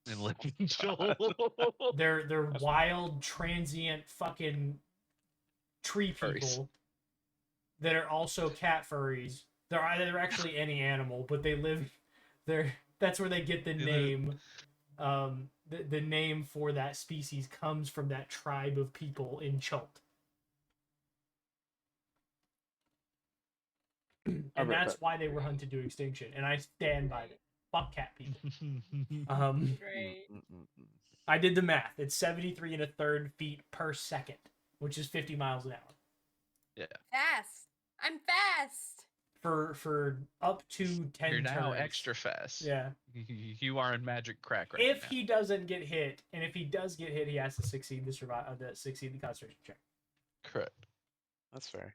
Speaker 2: And living Joel.
Speaker 3: They're wild, transient, fucking tree people
Speaker 2: Furries.
Speaker 3: that are also cat furries. They're actually any animal, but they live. That's where they get the name. The name for that species comes from that tribe of people in Chult. And that's why they were hunted to extinction. And I stand by it. Fuck cat people.
Speaker 1: Great.
Speaker 3: I did the math. It's 73 1/3 feet per second, which is 50 miles an hour.
Speaker 2: Yeah.
Speaker 1: Fast. I'm fast.
Speaker 3: For up to 10
Speaker 2: You're now
Speaker 3: turns.
Speaker 2: extra fast.
Speaker 3: Yeah.
Speaker 2: You are in magic crack right
Speaker 3: If
Speaker 2: now.
Speaker 3: he doesn't get hit, and if he does get hit, he has to succeed the concentration check.
Speaker 2: Correct.
Speaker 6: That's fair.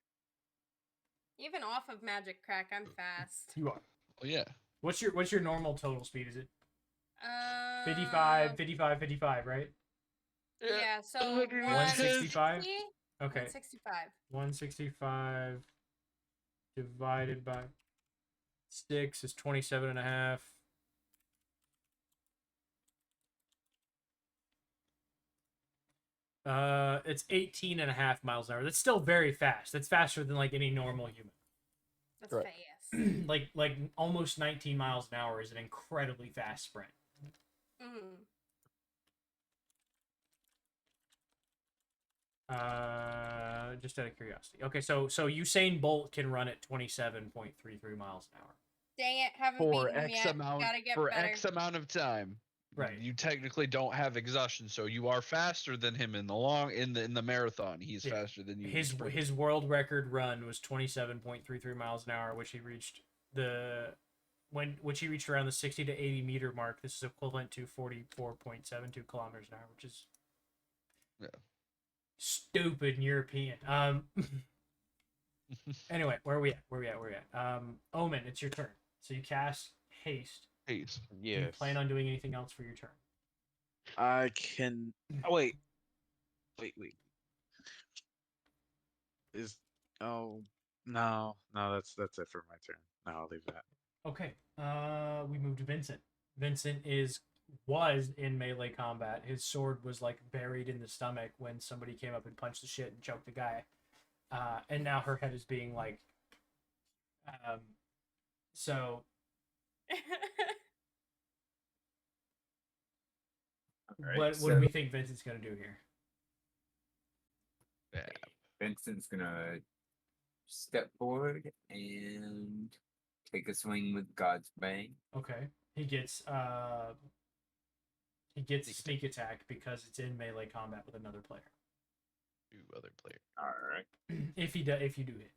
Speaker 1: Even off of magic crack, I'm fast.
Speaker 3: You are.
Speaker 2: Well, yeah.
Speaker 3: What's your normal total speed? Is it 55, 55, right?
Speaker 1: Yeah, so
Speaker 3: 165?
Speaker 1: 160?
Speaker 3: Okay.
Speaker 1: 165.
Speaker 3: 165 divided by 6 is 27.5. It's 18.5 miles an hour. That's still very fast. That's faster than like any normal human.
Speaker 1: That's
Speaker 7: Correct.
Speaker 1: fast.
Speaker 3: like almost 19 miles an hour is an incredibly fast sprint.
Speaker 1: Mm.
Speaker 3: Just out of curiosity. Okay, so Usain Bolt can run at 27.33 miles an hour.
Speaker 1: Dang it, haven't
Speaker 2: For
Speaker 1: beaten him
Speaker 2: X
Speaker 1: yet.
Speaker 2: amount
Speaker 1: Gotta get
Speaker 2: for
Speaker 1: better.
Speaker 2: X amount of time.
Speaker 3: Right.
Speaker 2: You technically don't have exhaustion, so you are faster than him in the marathon. He's
Speaker 3: Yeah.
Speaker 2: faster than you. in the sprint.
Speaker 3: His world record run was 27.33 miles an hour, which he reached around the 60 to 80 meter mark. This is equivalent to 44.72 kilometers an hour, which is stupid and European. Anyway, where are we at? Omen, it's your turn. So you cast haste.
Speaker 2: Haste.
Speaker 3: Do you plan on doing anything else for your turn?
Speaker 6: I can. Oh wait. No. That's it for my turn. No, I'll leave that.
Speaker 3: Okay. We moved to Vincent. Vincent was in melee combat. His sword was like buried in the stomach when somebody came up and punched the shit and choked the guy. And now her head is being like, so
Speaker 5: Alright,
Speaker 3: what do we think Vincent's gonna do here?
Speaker 2: Yeah.
Speaker 5: Vincent's gonna step forward and take a swing with God's Bane.
Speaker 3: Okay, he gets sneak attack because it's in melee combat with another player.
Speaker 2: 2 other players.
Speaker 5: Alright.
Speaker 3: If you do hit,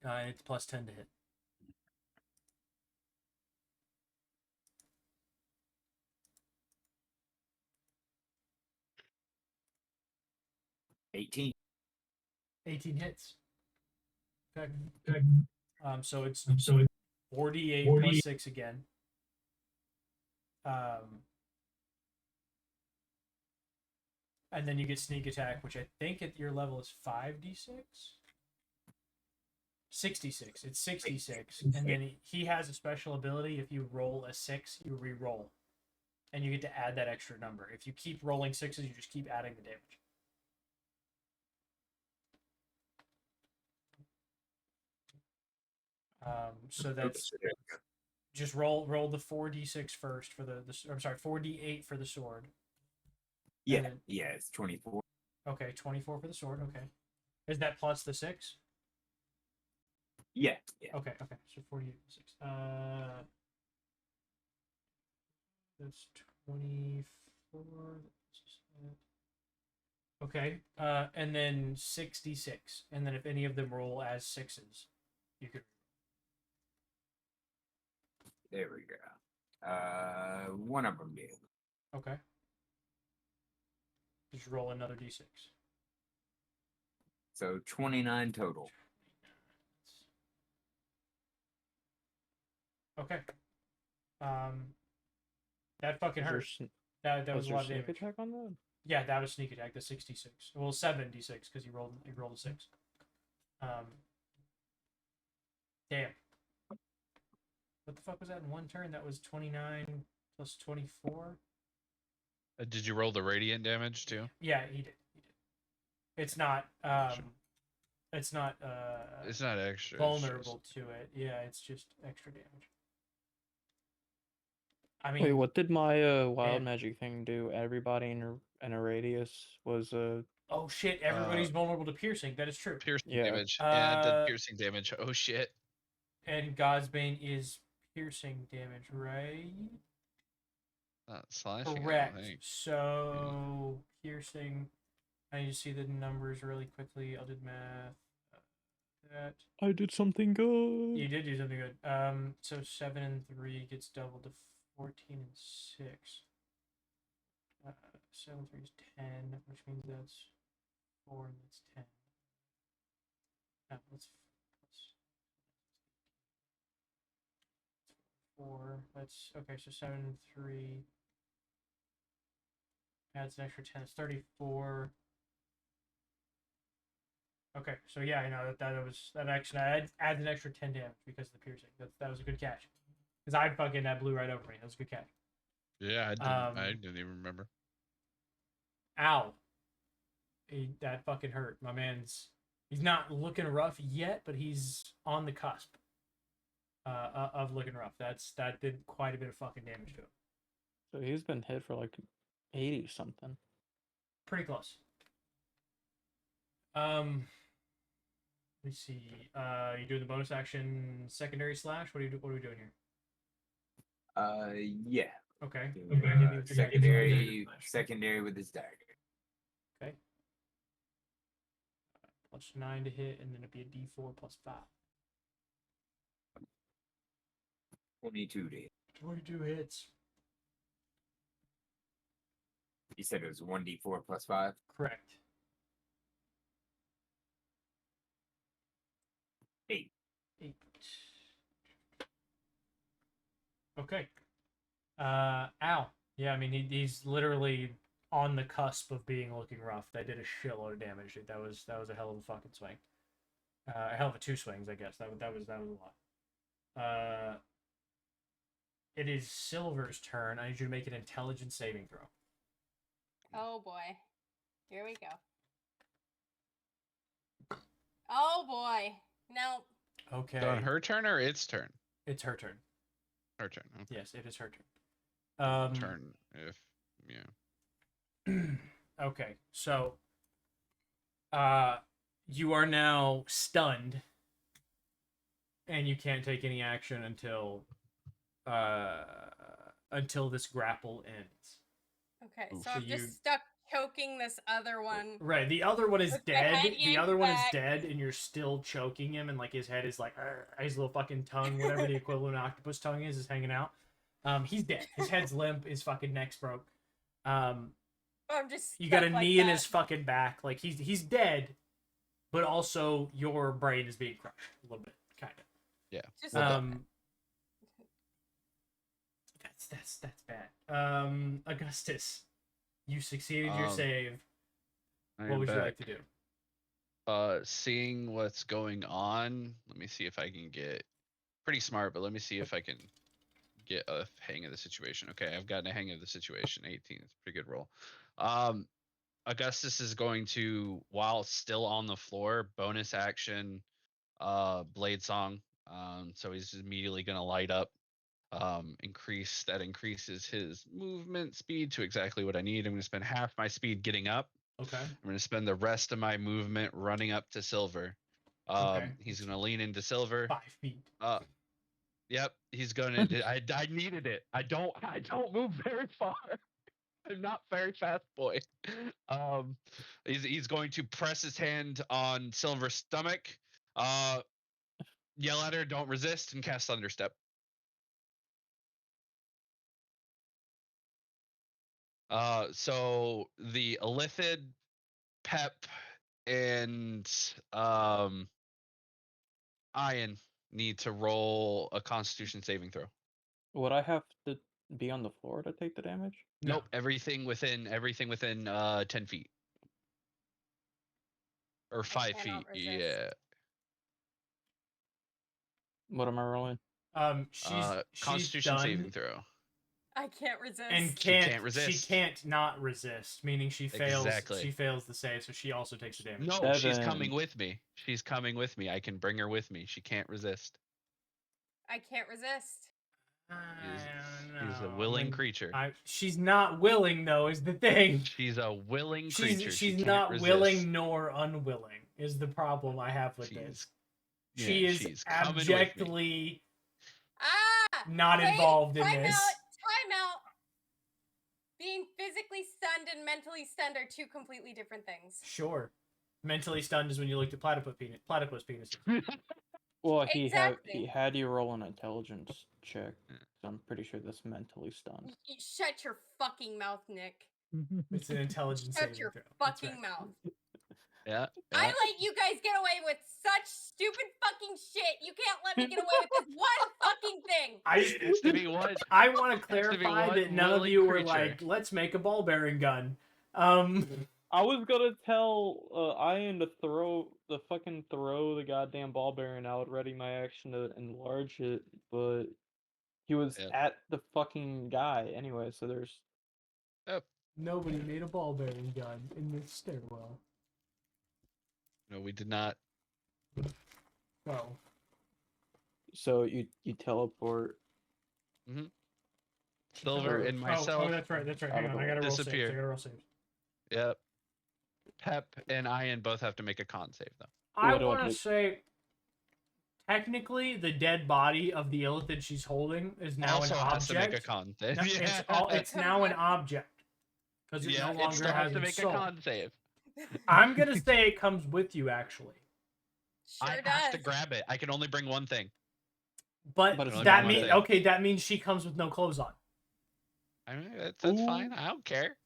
Speaker 3: it's plus 10 to hit.
Speaker 5: $18.
Speaker 3: 18 hits. Okay. So it's 48 plus 6 again. And then you get sneak attack, which I think at your level is 5d6. 66. It's 66. And then he has a special ability. If you roll a 6, you re-roll. And you get to add that extra number. If you keep rolling 6s, you just keep adding the damage. So that's just roll the 4d6 first for the I'm sorry, 4d8 for the sword.
Speaker 5: Yeah,
Speaker 3: then,
Speaker 5: yeah, it's 24.
Speaker 3: Okay, 24 for the sword. Okay, is that plus the 6?
Speaker 5: Yeah, yeah.
Speaker 3: Okay, so 48 6. That's 24. Okay, and then 66, and then if any of them roll as 6s, you could.
Speaker 5: There we go. One of them did.
Speaker 3: Okay. Just roll another d6.
Speaker 5: So 29 total.
Speaker 3: Okay. That fucking hurt. That was a lot of damage.
Speaker 7: Sneak attack on that?
Speaker 3: Yeah, that was sneak attack. The 66. Well, 76 because you rolled a 6. Damn. What the fuck was that in one turn? That was 29 plus 24.
Speaker 2: Did you roll the radiant damage too?
Speaker 3: Yeah, he did.
Speaker 2: It's not extra.
Speaker 3: vulnerable to it. Yeah, it's just extra damage. I mean,
Speaker 7: Wait, what did my wild
Speaker 3: yeah.
Speaker 7: magic thing do? Everybody in a radius was
Speaker 3: oh shit! Everybody's vulnerable to piercing. That is true.
Speaker 2: Piercing
Speaker 7: Yeah.
Speaker 2: damage. Yeah, it did piercing damage. Oh shit.
Speaker 3: And God's Bane is piercing damage, right?
Speaker 2: Not slashing.
Speaker 3: Correct.
Speaker 2: I don't think.
Speaker 3: So piercing. I need to see the numbers really quickly. I'll do the math. That
Speaker 7: I did something good.
Speaker 3: you did do something good. So 7 and 3 gets doubled to 14 and 6. 7 and 3 is 10, which means that's 4 and that's 10. That's 4. That's okay. So 7 and 3 adds an extra 10. It's 34. Okay, so yeah, I know that actually adds an extra 10 damage because of the piercing. That was a good catch. Because I fucking that blew right over me. That was a good catch.
Speaker 2: Yeah, I didn't even remember.
Speaker 3: Ow. That fucking hurt. My man's he's not looking rough yet, but he's on the cusp of looking rough. That did quite a bit of fucking damage to him.
Speaker 7: So he's been hit for like 80 something.
Speaker 3: Pretty close. Let's see. You doing the bonus action secondary slash? What are we doing here?
Speaker 5: Yeah.
Speaker 3: Okay.
Speaker 5: Secondary with his dagger.
Speaker 3: Okay. Plus 9 to hit, and then it'd be a D4 plus 5.
Speaker 5: 22 to hit.
Speaker 3: 22 hits.
Speaker 5: You said it was 1d4 plus 5?
Speaker 3: Correct.
Speaker 5: 8.
Speaker 3: 8. Okay. Ow. Yeah, I mean he's literally on the cusp of being looking rough. That did a shitload of damage. That was a hell of a fucking swing. A hell of a 2 swings, I guess. That was a lot. It is Silver's turn. I need you to make an intelligence saving throw.
Speaker 1: Oh boy. Here we go. Oh boy. No.
Speaker 3: Okay.
Speaker 2: So on her turn or its turn?
Speaker 3: It's her turn.
Speaker 2: Her turn. Okay.
Speaker 3: Yes, it is her turn.
Speaker 2: Turn if yeah.
Speaker 3: Okay, so you are now stunned, and you can't take any action until this grapple ends.
Speaker 1: Okay,
Speaker 2: Oof.
Speaker 1: so
Speaker 3: So
Speaker 1: I'm
Speaker 3: you-
Speaker 1: just stuck choking this other one.
Speaker 3: Right, the other one is
Speaker 1: With the
Speaker 3: dead.
Speaker 1: head
Speaker 3: The other
Speaker 1: yanked
Speaker 3: one is
Speaker 1: back.
Speaker 3: dead, and you're still choking him, and like his head is like his little fucking tongue, whatever the equivalent of octopus tongue is hanging out. He's dead. His head's limp. His fucking neck's broke.
Speaker 1: I'm just.
Speaker 3: You got a
Speaker 1: stuck like
Speaker 3: knee in
Speaker 1: that.
Speaker 3: his fucking back. Like he's dead, but also your brain is being crushed a little bit, kind of.
Speaker 2: Yeah.
Speaker 1: Just
Speaker 2: Well done.
Speaker 3: That's bad. Augustus, you succeeded your save.
Speaker 2: I
Speaker 3: What
Speaker 2: am
Speaker 3: would you
Speaker 2: back.
Speaker 3: like to do?
Speaker 2: Seeing what's going on. Let me see if I can get pretty smart, but let me see if I can get a hang of the situation. Okay, I've gotten a hang of the situation. 18 is a pretty good roll. Augustus is going to, while still on the floor, bonus action, blade song. So he's immediately gonna light up. Increases his movement speed to exactly what I need. I'm gonna spend half my speed getting up.
Speaker 3: Okay.
Speaker 2: I'm gonna spend the rest of my movement running up to Silver.
Speaker 3: Okay.
Speaker 2: He's gonna lean into Silver.
Speaker 3: 5 feet.
Speaker 2: Yep, he's gonna. I needed it. I don't move very far. I'm not very fast, boy. He's going to press his hand on Silver's stomach. Yell at her, don't resist, and cast Thunderstep. So the Illithid, Pep, and Ian need to roll a Constitution saving throw.
Speaker 7: Would I have to be on the floor to take the damage?
Speaker 3: No.
Speaker 2: Nope. Everything within 10 feet. Or 5
Speaker 1: cannot
Speaker 2: feet.
Speaker 1: resist.
Speaker 2: Yeah.
Speaker 7: What am I rolling?
Speaker 3: She's
Speaker 2: Constitution
Speaker 3: stunned
Speaker 2: saving throw.
Speaker 1: I can't resist.
Speaker 3: and
Speaker 2: She can't resist.
Speaker 3: She can't not resist, meaning she fails.
Speaker 2: Exactly.
Speaker 3: She fails the save, so she also takes the damage.
Speaker 2: No, she's
Speaker 7: 7.
Speaker 2: coming with me. She's coming with me. I can bring her with me. She can't resist.
Speaker 1: I can't resist.
Speaker 3: I don't
Speaker 2: She's a
Speaker 3: know.
Speaker 2: willing creature.
Speaker 3: She's not willing though, is the thing.
Speaker 2: She's a willing creature. She
Speaker 3: She's
Speaker 2: can't
Speaker 3: not
Speaker 2: resist.
Speaker 3: willing nor unwilling is the problem I have with this. She is
Speaker 2: she's coming with me.
Speaker 3: abjectly
Speaker 1: Not
Speaker 3: involved in
Speaker 1: time
Speaker 3: this.
Speaker 1: Time out. Being physically stunned and mentally stunned are two completely different things.
Speaker 3: Sure. Mentally stunned is when you looked at platypus penis.
Speaker 7: Well,
Speaker 1: Exactly.
Speaker 7: he had you roll an intelligence check. So I'm pretty sure that's mentally stunned.
Speaker 1: Shut your fucking mouth, Nick.
Speaker 3: It's an intelligence
Speaker 1: Shut
Speaker 3: saving
Speaker 1: your
Speaker 3: throw. That's
Speaker 1: fucking
Speaker 3: right.
Speaker 1: mouth.
Speaker 2: Yeah.
Speaker 1: I let you guys get away with such stupid fucking shit. You can't let me get away with this one fucking thing.
Speaker 2: It's to be one.
Speaker 3: I want to
Speaker 2: be
Speaker 3: clarify
Speaker 2: one
Speaker 3: that none of
Speaker 2: willing
Speaker 3: you were
Speaker 2: creature.
Speaker 3: like, let's make a ball bearing gun.
Speaker 7: I was gonna tell Ian to throw the goddamn ball bearing out, ready my action to enlarge it, but he was at the fucking guy anyway, so there's
Speaker 3: Nobody made a ball bearing gun in this stairwell.
Speaker 2: No, we did not.
Speaker 3: Oh.
Speaker 7: so you teleport.
Speaker 2: Silver and myself.
Speaker 3: Oh, that's right. Hang on, I gotta roll saves.
Speaker 2: disappear.
Speaker 3: I gotta roll saves.
Speaker 2: Yep. Pep and Ian both have to make a con save though.
Speaker 3: I
Speaker 7: What do I
Speaker 3: want to
Speaker 7: do?
Speaker 3: say, technically, the dead body of the illithid she's holding is now
Speaker 2: Also
Speaker 3: an
Speaker 2: has to make a
Speaker 3: object.
Speaker 2: con save.
Speaker 3: No,
Speaker 2: Yeah.
Speaker 3: it's now an object because it no
Speaker 2: it
Speaker 3: longer
Speaker 2: still
Speaker 3: has
Speaker 2: has to
Speaker 3: its
Speaker 2: make
Speaker 3: soul.
Speaker 2: a con save.
Speaker 3: I'm gonna say it comes with you, actually.
Speaker 1: Sure
Speaker 2: I
Speaker 1: does.
Speaker 2: have to grab it. I can only bring one thing.
Speaker 3: But
Speaker 7: But it's
Speaker 3: that
Speaker 2: not
Speaker 3: means
Speaker 2: one
Speaker 3: that means she comes with no clothes on.
Speaker 2: I mean, that's fine. I don't care.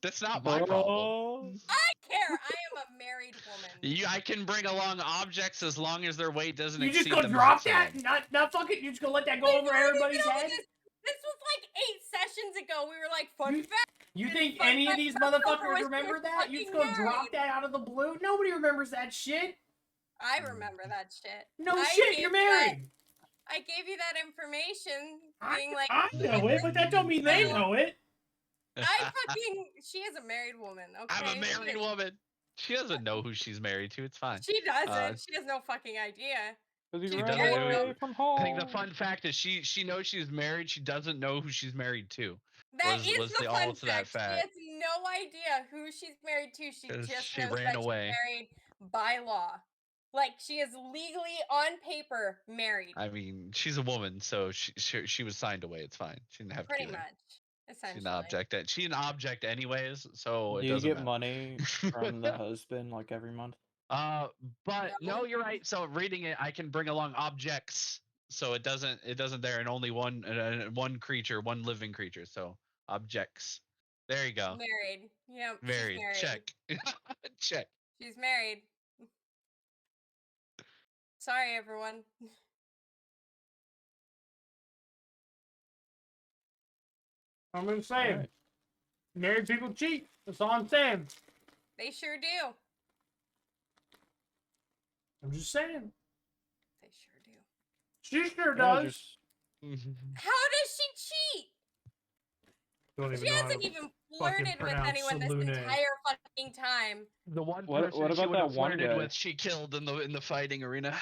Speaker 2: That's not my problem.
Speaker 1: I care. I am a married woman.
Speaker 2: I can bring along objects as long as their weight doesn't
Speaker 3: You just
Speaker 2: exceed
Speaker 3: go
Speaker 2: the
Speaker 3: drop that?
Speaker 2: maximum.
Speaker 3: Not fucking. You just go let that go
Speaker 1: We've
Speaker 3: over
Speaker 1: already
Speaker 3: everybody's
Speaker 1: been over
Speaker 3: head?
Speaker 1: This was like 8 sessions ago. We were like, fun fact.
Speaker 3: You
Speaker 1: And
Speaker 3: think
Speaker 1: fun
Speaker 3: any of
Speaker 1: fact,
Speaker 3: these
Speaker 1: Silver
Speaker 3: motherfuckers
Speaker 1: was
Speaker 3: remember
Speaker 1: just
Speaker 3: that? You just go
Speaker 1: fucking
Speaker 3: drop
Speaker 1: married.
Speaker 3: that out of the blue? Nobody remembers that shit.
Speaker 1: I remember that shit.
Speaker 3: No
Speaker 1: I
Speaker 3: shit,
Speaker 1: gave
Speaker 3: you're
Speaker 1: you that-
Speaker 3: married.
Speaker 1: I gave you that information,
Speaker 3: I
Speaker 1: being like,
Speaker 3: know it, but that don't mean they know it.
Speaker 1: I fucking. She is a married woman. Okay.
Speaker 2: I'm a married woman. She doesn't know who she's married to. It's fine.
Speaker 1: She doesn't. She has no fucking idea.
Speaker 7: Because he
Speaker 1: She's
Speaker 7: ran
Speaker 2: doesn't know
Speaker 7: away
Speaker 2: it.
Speaker 7: from
Speaker 2: I
Speaker 7: home.
Speaker 2: think the fun fact is she knows she's married. She doesn't know who she's married to.
Speaker 1: That
Speaker 2: Was
Speaker 1: is the
Speaker 2: the
Speaker 1: fun
Speaker 2: all to that
Speaker 1: fact. She
Speaker 2: fact.
Speaker 1: has no idea who she's married to. She
Speaker 2: 'Cause
Speaker 1: just
Speaker 2: she
Speaker 1: knows
Speaker 2: ran
Speaker 1: that
Speaker 2: away.
Speaker 1: she's married by law. Like she is legally on paper married.
Speaker 2: I mean, she's a woman, so she was signed away. It's fine. She didn't have
Speaker 1: Pretty
Speaker 2: to be there.
Speaker 1: much.
Speaker 2: She's
Speaker 1: Essentially.
Speaker 2: an object. She's an object anyways, so it
Speaker 7: Do you
Speaker 2: doesn't
Speaker 7: get
Speaker 2: matter.
Speaker 7: money from the husband like every month?
Speaker 2: But
Speaker 1: No.
Speaker 2: no, you're right. So reading it, I can bring along objects, so it doesn't there in only one creature, one living creature. So objects. There you go.
Speaker 1: Married. Yep. She's
Speaker 2: Married.
Speaker 1: married.
Speaker 2: Check. Check.
Speaker 1: She's married. Sorry, everyone.
Speaker 3: I'm gonna say,
Speaker 7: Alright.
Speaker 3: married people cheat. That's all I'm saying.
Speaker 1: They sure do.
Speaker 3: I'm just saying.
Speaker 1: They sure do.
Speaker 3: She sure
Speaker 7: Yeah,
Speaker 3: does.
Speaker 7: just
Speaker 1: How does she cheat?
Speaker 3: Don't even
Speaker 1: She
Speaker 3: know how
Speaker 1: hasn't
Speaker 3: to
Speaker 1: even
Speaker 3: fucking
Speaker 1: flirted with
Speaker 3: pronounce
Speaker 1: anyone this
Speaker 3: Salune.
Speaker 1: entire fucking time.
Speaker 2: The one
Speaker 7: What
Speaker 2: person she
Speaker 7: about
Speaker 2: would have
Speaker 7: that one
Speaker 2: flirted
Speaker 7: guy?
Speaker 2: with, she killed in the fighting arena.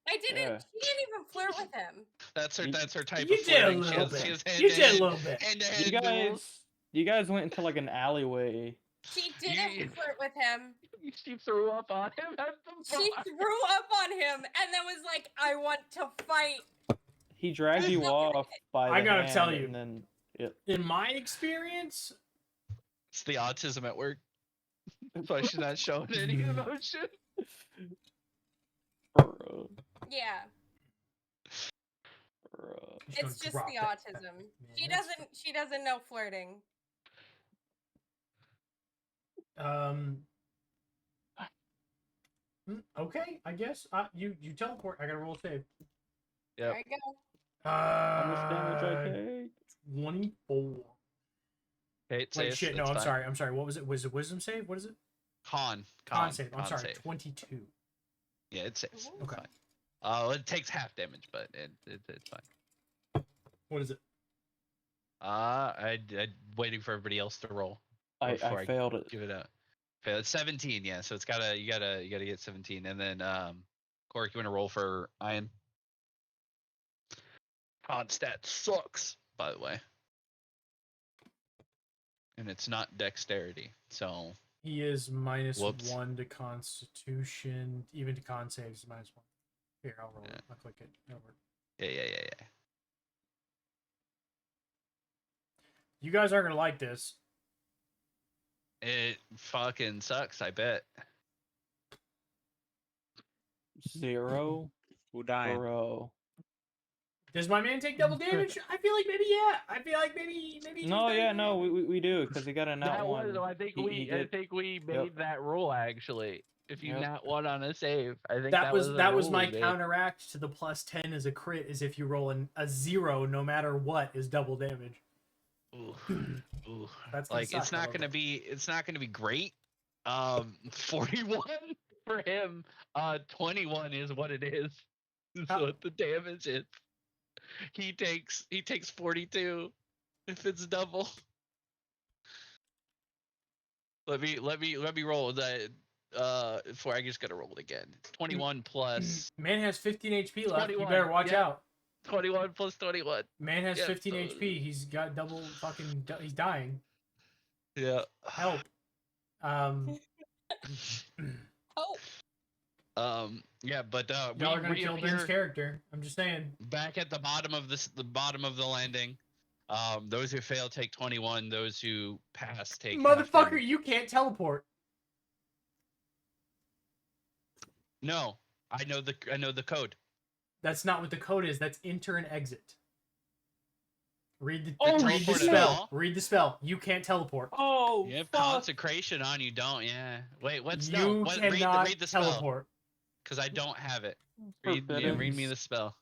Speaker 1: I didn't.
Speaker 7: Yeah.
Speaker 1: She didn't even flirt with him.
Speaker 2: That's her type
Speaker 3: You
Speaker 2: of
Speaker 3: did a
Speaker 2: flirting.
Speaker 3: little
Speaker 2: She
Speaker 3: bit.
Speaker 2: has
Speaker 3: You did a
Speaker 2: hand-to-hand-
Speaker 3: little bit.
Speaker 2: hand-to-hand duels.
Speaker 7: You guys went into like an alleyway.
Speaker 1: She didn't
Speaker 2: You-
Speaker 1: flirt with him.
Speaker 2: She threw up on him at the
Speaker 1: She
Speaker 2: bar.
Speaker 1: threw up on him and then was like, "I want to fight."
Speaker 7: He dragged you off by the
Speaker 3: I gotta
Speaker 7: hand,
Speaker 3: tell you.
Speaker 7: and then
Speaker 3: In my experience,
Speaker 2: It's the autism at work. That's why she's not showing any emotion.
Speaker 7: bro,
Speaker 1: Yeah,
Speaker 7: bro.
Speaker 3: she's gonna
Speaker 1: it's just
Speaker 3: drop
Speaker 1: the
Speaker 3: that
Speaker 1: autism.
Speaker 3: man.
Speaker 1: She
Speaker 3: That's
Speaker 1: doesn't. She doesn't know flirting.
Speaker 3: Okay, I guess. You teleport. I gotta roll a save.
Speaker 2: Yep.
Speaker 1: There you go.
Speaker 7: How much damage I take?
Speaker 3: 24.
Speaker 2: Kate
Speaker 3: Wait,
Speaker 2: saves,
Speaker 3: shit. No,
Speaker 2: it's
Speaker 3: I'm
Speaker 2: fine.
Speaker 3: sorry. I'm sorry. What was it? Was it wisdom save? What is it?
Speaker 2: Con
Speaker 3: Save. I'm sorry.
Speaker 2: save.
Speaker 3: 22.
Speaker 2: Yeah, it saves. It's
Speaker 3: Okay.
Speaker 2: fine. It takes half damage, but it's fine.
Speaker 3: What is it?
Speaker 2: I waiting for everybody else to roll. before
Speaker 7: I failed it.
Speaker 2: Give it a fail. It's 17, yeah. So it's you gotta get 17, and then Cork, you wanna roll for Ian? Con stat sucks, by the way, and it's not dexterity. So
Speaker 3: He is minus
Speaker 2: Whoops.
Speaker 3: 1 to Constitution, even to con saves is minus 1. Here, I'll roll it. I'll click it. It'll work.
Speaker 2: yeah.
Speaker 3: You guys aren't gonna like this.
Speaker 2: It fucking sucks. I bet.
Speaker 7: 0,
Speaker 6: Who died?
Speaker 7: bro.
Speaker 3: Does my man take double damage? I feel like maybe yeah. I feel like maybe. he
Speaker 7: No,
Speaker 3: takes
Speaker 7: yeah,
Speaker 3: double
Speaker 7: no,
Speaker 3: damage.
Speaker 7: we do because he got a nat
Speaker 2: That
Speaker 7: one.
Speaker 2: was. I think
Speaker 7: He did.
Speaker 2: we made that rule actually. If you
Speaker 7: Yep.
Speaker 2: nat one on a save, I think
Speaker 3: That was
Speaker 2: the rule
Speaker 3: my
Speaker 2: we made.
Speaker 3: counteract to the plus 10 as a crit. Is if you roll a 0, no matter what, is double damage.
Speaker 2: Ooh. Ooh.
Speaker 3: That's gonna
Speaker 2: Like
Speaker 3: suck
Speaker 2: it's
Speaker 3: a
Speaker 2: not
Speaker 3: little
Speaker 2: gonna
Speaker 3: bit.
Speaker 2: be great. 41 for him. 21 is what it is.
Speaker 3: How-
Speaker 2: So the damage is he takes 42 if it's double. Let me roll that before I just gotta roll it again. 21 plus
Speaker 3: Man has 15 HP left. You
Speaker 2: 21,
Speaker 3: better watch
Speaker 2: yeah.
Speaker 3: out.
Speaker 2: 21 plus 21.
Speaker 3: Man has
Speaker 2: Yeah,
Speaker 3: 15
Speaker 2: so-
Speaker 3: HP. He's got double fucking. He's dying.
Speaker 2: Yeah.
Speaker 3: Help.
Speaker 1: Oh,
Speaker 2: Yeah, but
Speaker 3: Y'all are gonna
Speaker 2: we
Speaker 3: kill Ben's
Speaker 2: reappear
Speaker 3: character. I'm just saying.
Speaker 2: back at the bottom of the bottom of the landing. Those who fail take 21. Those who pass take half
Speaker 3: Motherfucker,
Speaker 2: damage.
Speaker 3: you can't teleport.
Speaker 2: No, I know the code.
Speaker 3: That's not what the code is. That's enter and exit. Read the
Speaker 2: teleport at
Speaker 3: spell.
Speaker 2: all?
Speaker 3: Read the spell. You can't teleport.
Speaker 7: Oh,
Speaker 2: You have
Speaker 7: fuck.
Speaker 2: consecration on you, don't? Yeah. Wait, what's
Speaker 3: You
Speaker 2: no? What,
Speaker 3: cannot
Speaker 2: read the spell,
Speaker 3: teleport.
Speaker 2: because I don't have it. Read
Speaker 7: Forbidden.
Speaker 2: me the spell.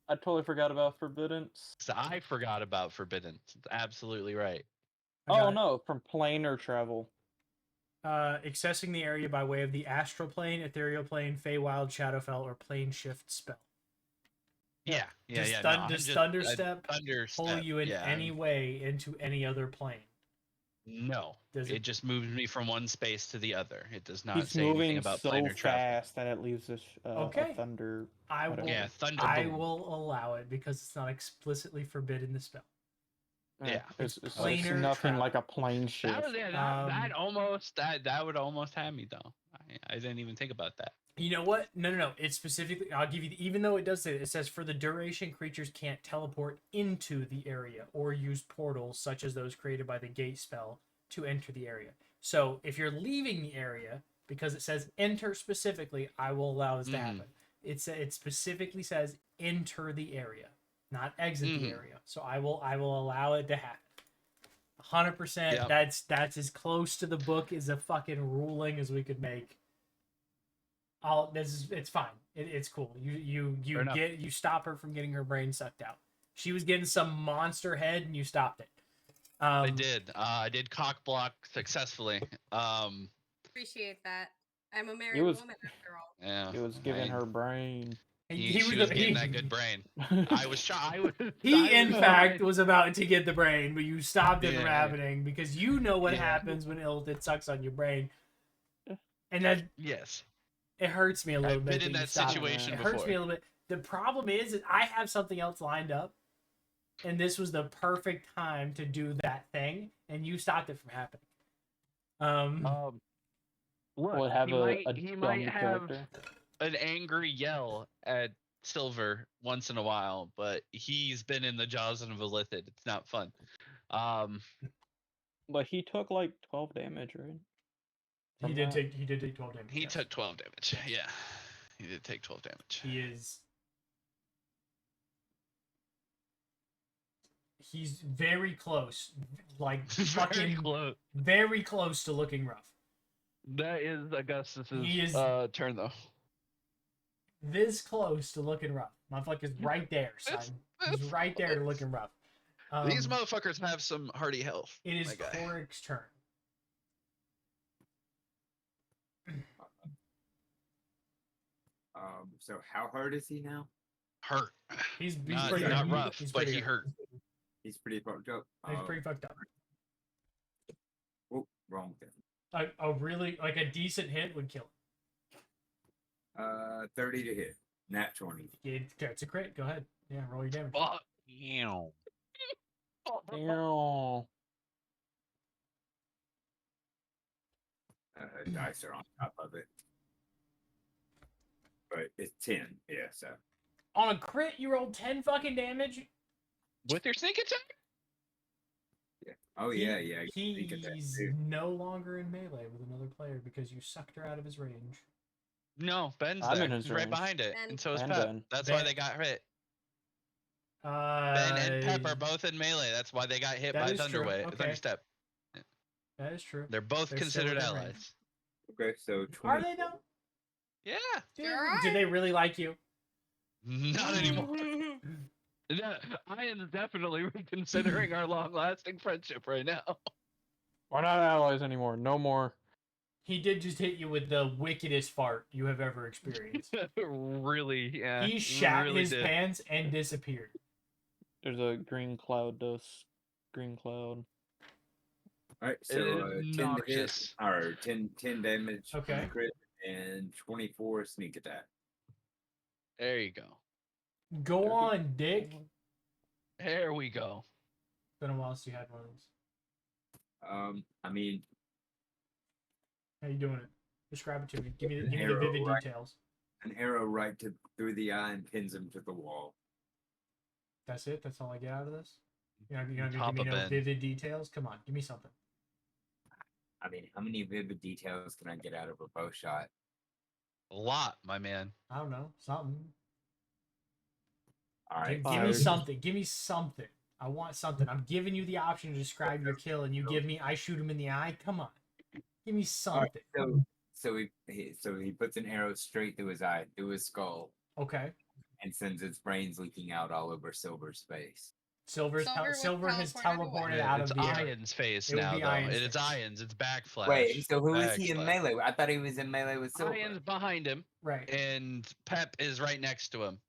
Speaker 7: I totally forgot about forbiddance.
Speaker 2: 'Cause I forgot about forbidden. It's absolutely right.
Speaker 3: I got
Speaker 7: Oh
Speaker 3: it.
Speaker 7: no, from planar travel.
Speaker 3: Accessing the area by way of the astral plane, ethereal plane, Feywild, Shadowfell, or plane shift spell.
Speaker 2: Yeah.
Speaker 3: Does,
Speaker 2: No,
Speaker 3: does
Speaker 2: I'm
Speaker 3: Thunderstep
Speaker 2: just,
Speaker 3: pull you in
Speaker 2: yeah,
Speaker 3: any way into any other plane?
Speaker 2: No,
Speaker 3: Does
Speaker 2: it
Speaker 3: it?
Speaker 2: just moves me from one space to the other. It does not
Speaker 7: He's
Speaker 2: say anything
Speaker 7: moving
Speaker 2: about
Speaker 7: so
Speaker 2: planar travel.
Speaker 7: fast that it leaves us a
Speaker 3: Okay.
Speaker 7: thunder.
Speaker 3: I
Speaker 7: whatever.
Speaker 3: will.
Speaker 2: Yeah, thunder
Speaker 3: I
Speaker 2: boom.
Speaker 3: will allow it because it's not explicitly forbidden the spell.
Speaker 2: Yeah.
Speaker 7: It's
Speaker 3: planar
Speaker 7: nothing
Speaker 3: travel.
Speaker 7: like a plane
Speaker 2: That
Speaker 7: shift.
Speaker 2: was, yeah, that would almost have me though. I didn't even think about that.
Speaker 3: You know what? No. It's specifically. I'll give you. Even though it does say it says for the duration, creatures can't teleport into the area or use portals such as those created by the gate spell to enter the area. So if you're leaving the area, because it says enter specifically, I will allow this to happen. It specifically says enter the area, not exit the area. So I will allow it to happen. 100%.
Speaker 2: Yep.
Speaker 3: That's as close to the book as a fucking ruling as we could make. It's fine. It's cool. You stop her from getting her brain sucked out. She was getting some monster head and you stopped it.
Speaker 2: I did. I did cock block successfully.
Speaker 1: Appreciate that. I'm a married
Speaker 7: was-
Speaker 1: woman after all.
Speaker 2: Yeah.
Speaker 7: It was giving her brain.
Speaker 2: She was getting that good brain. I was trying.
Speaker 3: He, in fact, was about to get the brain, but you stopped it from
Speaker 2: Yeah.
Speaker 3: happening because you know what
Speaker 2: Yeah.
Speaker 3: happens when it sucks on your brain. And that
Speaker 2: Yes.
Speaker 3: it hurts me a little
Speaker 2: I've
Speaker 3: bit.
Speaker 2: been in
Speaker 3: you
Speaker 2: that
Speaker 3: stopped it.
Speaker 2: situation
Speaker 3: It hurts
Speaker 2: before.
Speaker 3: me a little bit. The problem is I have something else lined up, and this was the perfect time to do that thing, and you stopped it from happening.
Speaker 2: Look,
Speaker 7: Would have a
Speaker 2: he
Speaker 7: dumb
Speaker 2: might have
Speaker 7: character.
Speaker 2: an angry yell at Silver once in a while, but he's been in the jaws of a lithid. It's not fun.
Speaker 7: But he took like 12 damage, right?
Speaker 3: He did take 12 damage.
Speaker 2: He
Speaker 3: yes.
Speaker 2: took 12 damage. Yeah, he did take 12 damage.
Speaker 3: He's very close, like
Speaker 2: Very
Speaker 3: fucking
Speaker 2: close.
Speaker 3: very close to looking rough.
Speaker 2: That is Augustus's
Speaker 3: He is-
Speaker 2: turn though.
Speaker 3: This close to looking rough. Motherfucker's right there, son. He's right there to looking rough.
Speaker 2: These motherfuckers have some hardy health.
Speaker 3: It is
Speaker 2: my guy.
Speaker 3: Korik's turn.
Speaker 5: So how hard is he now?
Speaker 2: Hurt.
Speaker 3: He's
Speaker 2: Not,
Speaker 3: pretty
Speaker 2: not
Speaker 3: hurt.
Speaker 2: rough,
Speaker 3: He's
Speaker 2: but
Speaker 3: pretty
Speaker 2: he hurt.
Speaker 5: He's pretty fucked up.
Speaker 3: He's pretty fucked up.
Speaker 5: Oh, wrong thing.
Speaker 3: A really like a decent hit would kill him.
Speaker 5: 30 to hit. Nat 20.
Speaker 3: It's a crit. Go ahead. Yeah, roll your damage.
Speaker 2: Fuck. Ew.
Speaker 7: Ew.
Speaker 5: Dice are on top of it. But it's 10. Yeah, so.
Speaker 3: On a crit, you rolled 10 fucking damage.
Speaker 2: With your sneak attack?
Speaker 5: Yeah. Oh, yeah. I can think of that
Speaker 3: He's
Speaker 5: too.
Speaker 3: no longer in melee with another player because you sucked her out of his range.
Speaker 2: No, Ben's
Speaker 7: I'm
Speaker 2: there.
Speaker 7: in his
Speaker 2: He's right
Speaker 7: range.
Speaker 2: behind it,
Speaker 1: Ben.
Speaker 2: and so is
Speaker 7: And
Speaker 2: Pep.
Speaker 7: Ben.
Speaker 2: That's
Speaker 3: Ben.
Speaker 2: why they got hit. Ben
Speaker 3: Ben
Speaker 2: and Pep are both in melee. That's why they got hit
Speaker 3: That
Speaker 2: by
Speaker 3: is true.
Speaker 2: Thunderwave.
Speaker 3: Okay.
Speaker 2: Thunderstep.
Speaker 3: That is true.
Speaker 2: They're both
Speaker 3: They're still
Speaker 2: considered
Speaker 3: within range.
Speaker 2: allies.
Speaker 5: Okay, so 20.
Speaker 3: Are they though?
Speaker 2: Yeah,
Speaker 3: Do they really like you?
Speaker 2: not anymore. No, I am definitely reconsidering our long-lasting friendship right now.
Speaker 7: We're not allies anymore. No more.
Speaker 3: He did just hit you with the wickedest fart you have ever experienced.
Speaker 2: Really, yeah.
Speaker 3: He shat
Speaker 2: really
Speaker 3: his
Speaker 2: did.
Speaker 3: pants and disappeared.
Speaker 7: There's a green cloud dust. Green cloud.
Speaker 5: All right,
Speaker 2: It
Speaker 5: so
Speaker 2: is
Speaker 5: 10 to hit,
Speaker 2: noxious.
Speaker 5: or 10 damage on
Speaker 3: Okay.
Speaker 5: the crit, and 24 sneak attack.
Speaker 2: There you go.
Speaker 3: Go on, Dick.
Speaker 2: There we go.
Speaker 3: It's been a while since you had one of these.
Speaker 5: I mean,
Speaker 3: How you doing it? Describe it to me. Give me the
Speaker 5: Arrow,
Speaker 3: vivid
Speaker 5: right?
Speaker 3: details.
Speaker 5: an arrow right through the eye and pins him to the wall.
Speaker 3: That's it? That's all I get out of this? You're not gonna
Speaker 2: Top
Speaker 3: give me
Speaker 2: of
Speaker 3: no
Speaker 2: Ben.
Speaker 3: vivid details? Come on, give me something.
Speaker 5: I mean, how many vivid details can I get out of a bow shot?
Speaker 2: A lot, my man.
Speaker 3: I don't know. Something.
Speaker 5: All right,
Speaker 3: Give me
Speaker 5: so-
Speaker 3: something. Give me something. I want something. I'm giving you the option to describe your kill, and you give me I shoot him in the eye. Come on. Give me
Speaker 5: All right,
Speaker 3: something.
Speaker 5: so he puts an arrow straight through his eye, through his skull,
Speaker 3: Okay.
Speaker 5: and sends its brains leaking out all over Silver's face.
Speaker 1: Silver was
Speaker 3: Silver has
Speaker 1: teleported
Speaker 3: teleported
Speaker 1: away.
Speaker 3: out
Speaker 2: It's
Speaker 3: of the area.
Speaker 2: Iron's face
Speaker 3: It would
Speaker 2: now,
Speaker 3: be
Speaker 2: though.
Speaker 3: Iron's
Speaker 2: It's
Speaker 3: face.
Speaker 2: Iron's. It's backflash.
Speaker 5: Wait, so who is he in
Speaker 2: Backslash.
Speaker 5: melee with? I thought he was in melee with Silver.
Speaker 2: Iron's behind him,
Speaker 3: Right.
Speaker 2: and Pep is right next to him.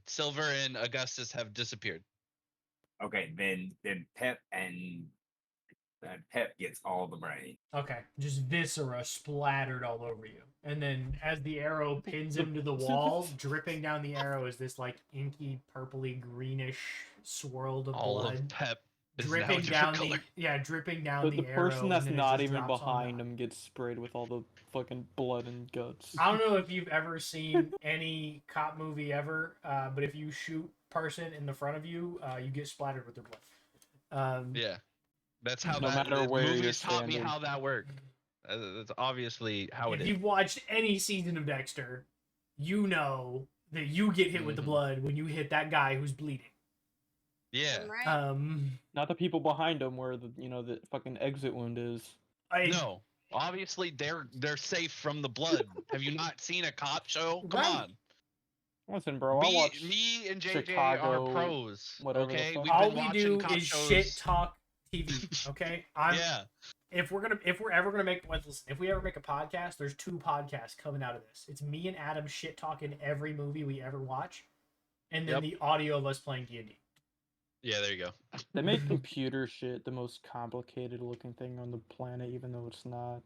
Speaker 2: Silver and Augustus have disappeared.
Speaker 5: Okay, then Pep and And Pep gets all the brain.
Speaker 3: Okay, just viscera splattered all over you. And then as the arrow pins him to the wall, dripping down the arrow is this like inky, purpley, greenish swirl of
Speaker 2: All
Speaker 3: blood.
Speaker 2: of Pep is now
Speaker 3: Dripping
Speaker 2: different
Speaker 3: down
Speaker 2: color.
Speaker 3: dripping down
Speaker 7: But
Speaker 3: the
Speaker 7: the
Speaker 3: arrow.
Speaker 7: person
Speaker 3: and
Speaker 7: that's
Speaker 3: then it
Speaker 7: not
Speaker 3: just
Speaker 7: even
Speaker 3: drops on
Speaker 7: behind
Speaker 3: down.
Speaker 7: him gets sprayed with all the fucking blood and guts.
Speaker 3: I don't know if you've ever seen any cop movie ever, but if you shoot person in the front of you, you get splattered with their blood.
Speaker 2: Yeah, that's how
Speaker 7: No
Speaker 2: that.
Speaker 7: matter
Speaker 2: The
Speaker 7: where you're
Speaker 2: movies taught me
Speaker 7: standing.
Speaker 2: how that worked. That's obviously how it
Speaker 3: If
Speaker 2: is.
Speaker 3: you've watched any season of Dexter, you know that you get hit with the
Speaker 2: Mhm.
Speaker 3: blood when you hit that guy who's bleeding.
Speaker 2: Yeah.
Speaker 1: Right?
Speaker 7: Not the people behind him where the fucking exit wound is.
Speaker 2: No. Obviously, they're safe from the blood. Have you not seen a cop show? Come
Speaker 3: Right.
Speaker 2: on.
Speaker 7: Listen, bro, I watch
Speaker 2: Me and JJ
Speaker 7: Chicago,
Speaker 2: are pros.
Speaker 7: whatever the
Speaker 2: Okay,
Speaker 7: fuck.
Speaker 2: we've
Speaker 3: all
Speaker 2: been
Speaker 3: we
Speaker 2: watching
Speaker 3: do
Speaker 2: cop
Speaker 3: is
Speaker 2: shows.
Speaker 3: shit talk TV. Okay,
Speaker 2: Yeah.
Speaker 3: If we're ever gonna make listen, if we ever make a podcast, there's 2 podcasts coming out of this. It's me and Adam shit talking every movie we ever watch, and then
Speaker 2: Yep.
Speaker 3: the audio of us playing D&D.
Speaker 2: Yeah, there you go.
Speaker 7: They make computer shit the most complicated looking thing on the planet, even though it's not.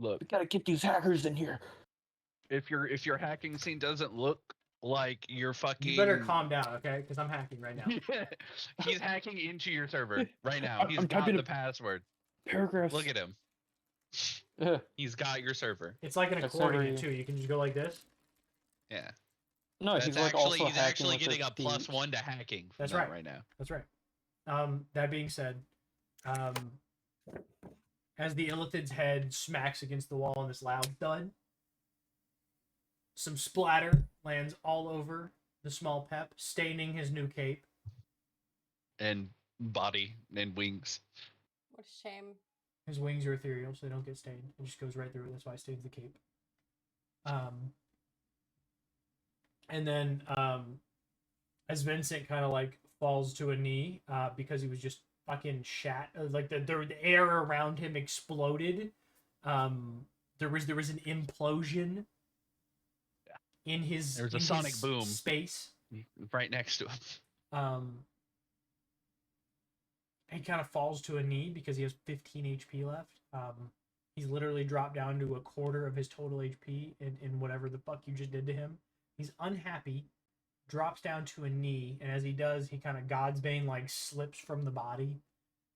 Speaker 2: Look,
Speaker 7: We gotta get these hackers in here.
Speaker 2: if your hacking scene doesn't look like you're fucking,
Speaker 3: You better calm down, okay? Because I'm hacking right now.
Speaker 2: He's hacking into your server right now. He's
Speaker 7: I'm
Speaker 2: got
Speaker 7: typing
Speaker 2: the
Speaker 7: a-
Speaker 2: password.
Speaker 7: Paragraphs.
Speaker 2: Look at him.
Speaker 7: Yeah.
Speaker 2: He's got your server.
Speaker 3: It's like an
Speaker 7: That's
Speaker 3: accordion
Speaker 7: every-
Speaker 3: too. You can just go like this.
Speaker 2: Yeah.
Speaker 7: No,
Speaker 2: That's
Speaker 7: he's like
Speaker 2: actually
Speaker 7: also
Speaker 2: he's
Speaker 7: hacking
Speaker 2: actually
Speaker 7: with
Speaker 2: getting
Speaker 7: his
Speaker 2: a plus
Speaker 7: feet.
Speaker 2: 1 to hacking. From
Speaker 3: That's
Speaker 2: that
Speaker 3: right.
Speaker 2: right now.
Speaker 3: That's right. That being said, as the illithid's head smacks against the wall in this loud thud, some splatter lands all over the small Pep, staining his new cape.
Speaker 2: And body and wings.
Speaker 1: What a shame.
Speaker 3: His wings are ethereal, so they don't get stained. It just goes right through it. That's why it stains the cape. And then as Vincent kind of like falls to a knee because he was just fucking shat, like the air around him exploded. There was an implosion in his
Speaker 2: There was a sonic
Speaker 3: his
Speaker 2: boom.
Speaker 3: space.
Speaker 2: Right next to him.
Speaker 3: He kind of falls to a knee because he has 15 HP left. He's literally dropped down to a quarter of his total HP in whatever the fuck you just did to him. He's unhappy, drops down to a knee, and as he does, he kind of Godsbane like slips from the body,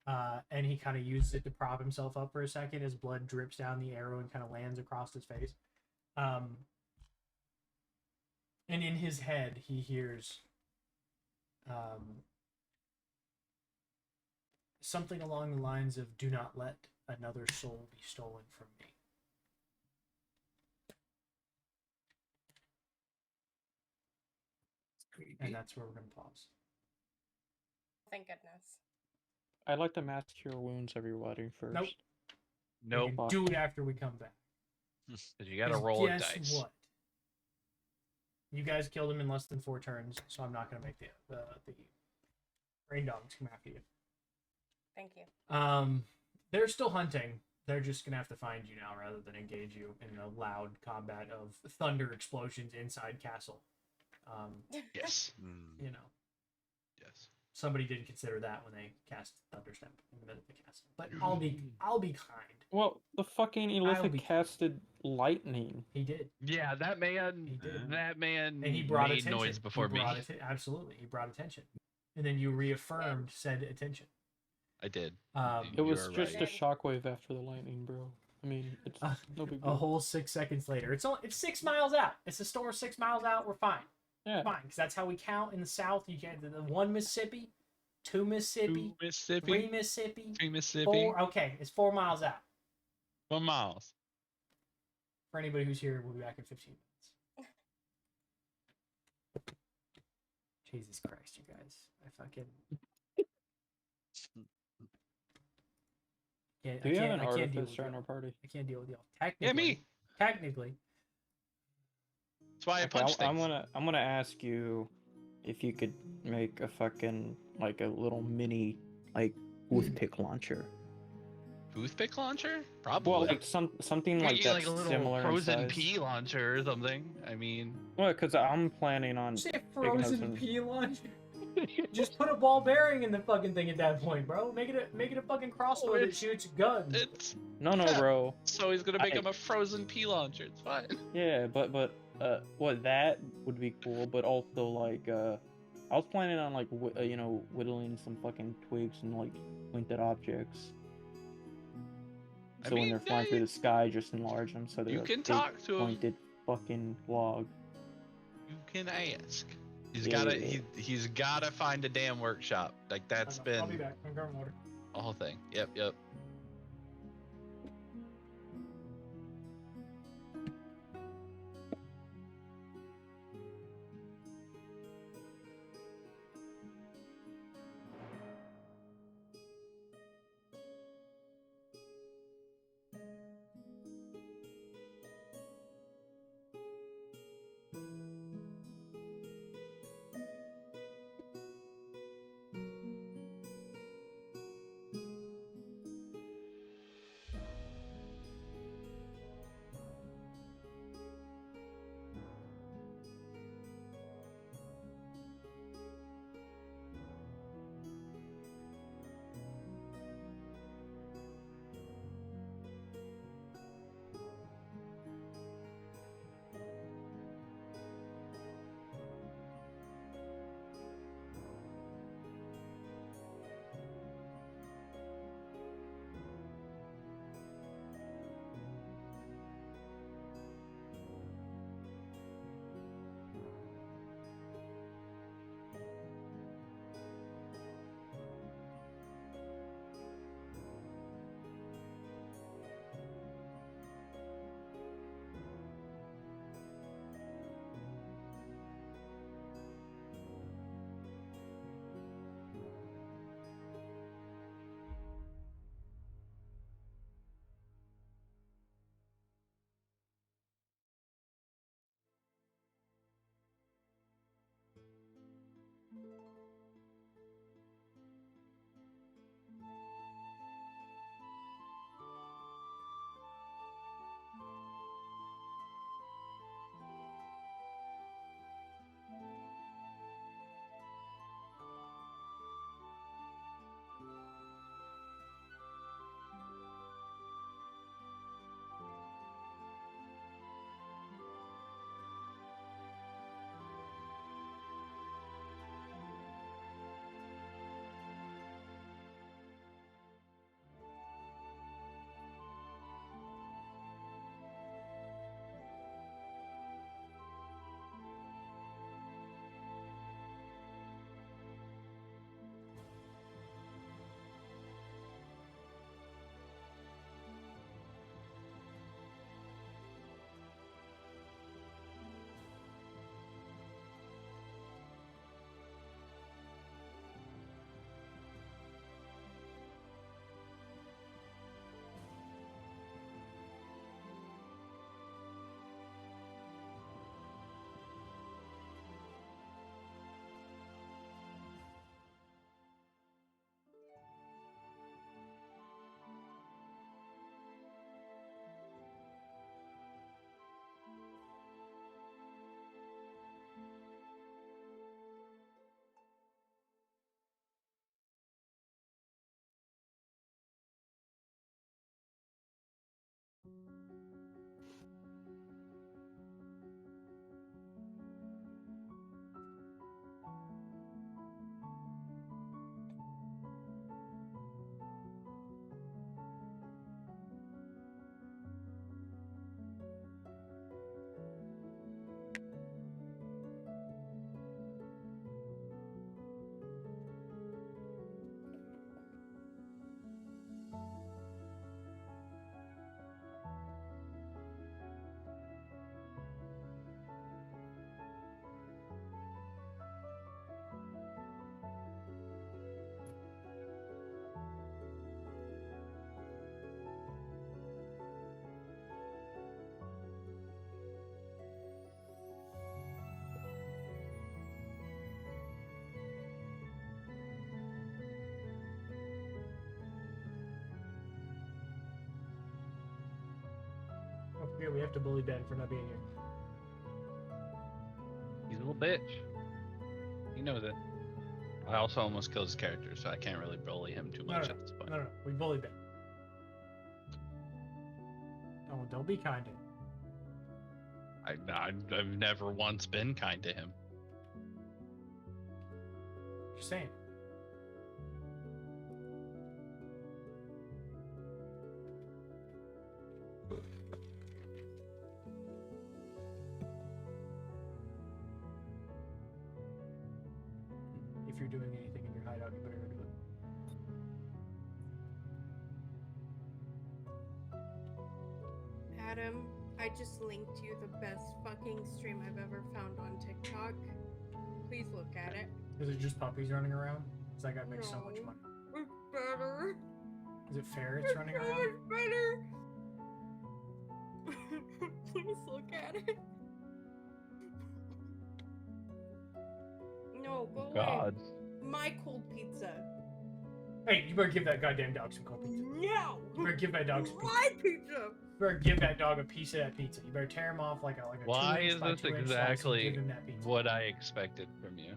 Speaker 3: and he kind of uses it to prop himself up for a second. His blood drips down the arrow and kind of lands across his face. And in his head, he hears something along the lines of, "Do not let another soul be stolen from me."
Speaker 5: Creepy.
Speaker 3: And that's where we're going to pause.
Speaker 1: Thank goodness.
Speaker 7: I'd like to mass cure wounds everybody first.
Speaker 3: Nope.
Speaker 2: Nope.
Speaker 3: We can do it after we come back.
Speaker 2: Because you gotta
Speaker 3: 'Cause
Speaker 2: roll a
Speaker 3: guess
Speaker 2: dice.
Speaker 3: what? You guys killed him in less than 4 turns, so I'm not going to make the rain dogs come after you.
Speaker 1: Thank you.
Speaker 3: They're still hunting. They're just gonna have to find you now rather than engage you in a loud combat of thunder explosions inside castle.
Speaker 2: Yes.
Speaker 3: You know,
Speaker 2: Yes.
Speaker 3: somebody did consider that when they cast Thunderstep in the middle of the castle. But I'll be kind.
Speaker 7: Well, the fucking
Speaker 3: be-
Speaker 7: Illithid casted lightning.
Speaker 3: He did,
Speaker 2: Yeah, that man.
Speaker 3: He did.
Speaker 2: That man
Speaker 3: and he brought
Speaker 2: made
Speaker 3: attention.
Speaker 2: noise before me.
Speaker 3: Absolutely, he brought attention, and then you reaffirmed said attention.
Speaker 2: I did.
Speaker 7: It
Speaker 2: You
Speaker 7: was
Speaker 2: are
Speaker 7: just
Speaker 2: right.
Speaker 7: a shockwave after the lightning, bro. I mean, it's no big
Speaker 3: A
Speaker 7: deal.
Speaker 3: whole 6 seconds later, it's 6 miles out. It's a storm 6 miles out. We're fine.
Speaker 7: Yeah.
Speaker 3: Fine, because that's how we count in the South. You get the 1 Mississippi, 2 Mississippi,
Speaker 2: Two Mississippi.
Speaker 3: 3 Mississippi,
Speaker 2: 3 Mississippi.
Speaker 3: 4. Okay, it's 4 miles out.
Speaker 2: 1 miles.
Speaker 3: For anybody who's here, we'll be back in 15 minutes. Jesus Christ, you guys! I fucking can't.
Speaker 7: Do
Speaker 3: I
Speaker 7: you have
Speaker 3: can't.
Speaker 7: an
Speaker 3: I can't deal with
Speaker 7: artificer in
Speaker 3: y'all.
Speaker 7: our party?
Speaker 3: I can't deal with y'all. Technically,
Speaker 2: Yeah, me.
Speaker 3: Technically,
Speaker 2: That's why I
Speaker 7: Okay,
Speaker 2: punched
Speaker 7: I'm
Speaker 2: things.
Speaker 7: gonna ask you if you could make a fucking like a little mini like toothpick launcher.
Speaker 2: Toothpick launcher? Probably.
Speaker 7: Well, like something
Speaker 2: Might
Speaker 7: like
Speaker 2: get,
Speaker 7: that's
Speaker 2: like a little
Speaker 7: similar in
Speaker 2: frozen
Speaker 7: size.
Speaker 2: pea launcher or something. I mean,
Speaker 7: Well, because I'm planning on
Speaker 3: say
Speaker 7: frozen
Speaker 3: frozen pea launcher. Just put a ball bearing in the fucking thing at that point, bro. Make it a fucking crossbow that
Speaker 2: it's-
Speaker 3: shoots guns.
Speaker 2: It's
Speaker 7: No,
Speaker 2: Yeah.
Speaker 7: bro.
Speaker 2: so he's gonna make
Speaker 7: I-
Speaker 2: him a frozen pea launcher. It's fine.
Speaker 7: Yeah, but what that would be cool, but also like I was planning on like whittling some fucking twigs and like pointed objects.
Speaker 2: I
Speaker 7: So when
Speaker 2: mean,
Speaker 7: they're flying through the sky, just enlarge them so they're
Speaker 2: you
Speaker 7: a
Speaker 2: can
Speaker 7: big
Speaker 2: talk to him.
Speaker 7: pointed fucking log.
Speaker 2: You can ask. He's
Speaker 7: Yeah,
Speaker 2: gotta
Speaker 7: yeah.
Speaker 2: he's gotta find a damn workshop. Like that's
Speaker 3: I'll
Speaker 2: been
Speaker 3: be back. I'm grabbing water.
Speaker 2: a whole thing. Yep.
Speaker 3: Don't forget, we have to bully Ben for not being here.
Speaker 2: He's a little bitch. He knows it. I also almost killed his character, so I can't really bully him too much at this point.
Speaker 3: No. We bully Ben. Oh, don't be kind to him.
Speaker 2: I've never once been kind to him.
Speaker 3: Just saying. If you're doing anything in your hideout, you better go do it.
Speaker 1: Adam, I just linked you the best fucking stream I've ever found on TikTok. Please look at it.
Speaker 3: Is it just puppies running around? Because that guy makes so much
Speaker 1: No.
Speaker 3: money.
Speaker 1: It's better.
Speaker 3: Is it ferrets running
Speaker 1: so
Speaker 3: around?
Speaker 1: much better. Please look at it. No, go
Speaker 2: God.
Speaker 1: away. My cold pizza.
Speaker 3: Hey, you better give that goddamn dog some cold pizza.
Speaker 1: No.
Speaker 3: You better give that dog some pizza.
Speaker 1: My pizza.
Speaker 3: You better give that dog a piece of that pizza. You better tear him off like a
Speaker 2: Why
Speaker 3: 2
Speaker 2: is
Speaker 3: inch by
Speaker 2: this
Speaker 3: 2 inch slice and
Speaker 2: exactly
Speaker 3: give him that pizza.
Speaker 2: what I expected from you?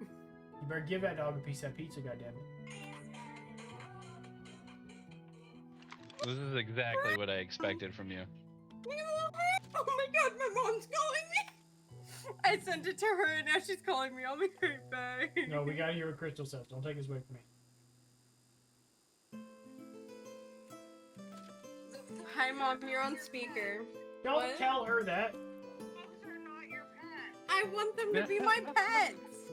Speaker 3: You better give that dog a piece of that pizza, goddammit.
Speaker 2: This is exactly what I expected from you.
Speaker 1: Oh my god, my mom's calling me. I sent it to her and now she's calling me. I'll be right back.
Speaker 3: No, we gotta hear what Crystal says. Don't take his away from me.
Speaker 1: Hi mom, you're on speaker.
Speaker 3: Don't
Speaker 1: What?
Speaker 3: tell her that.
Speaker 1: I want them to be my pets.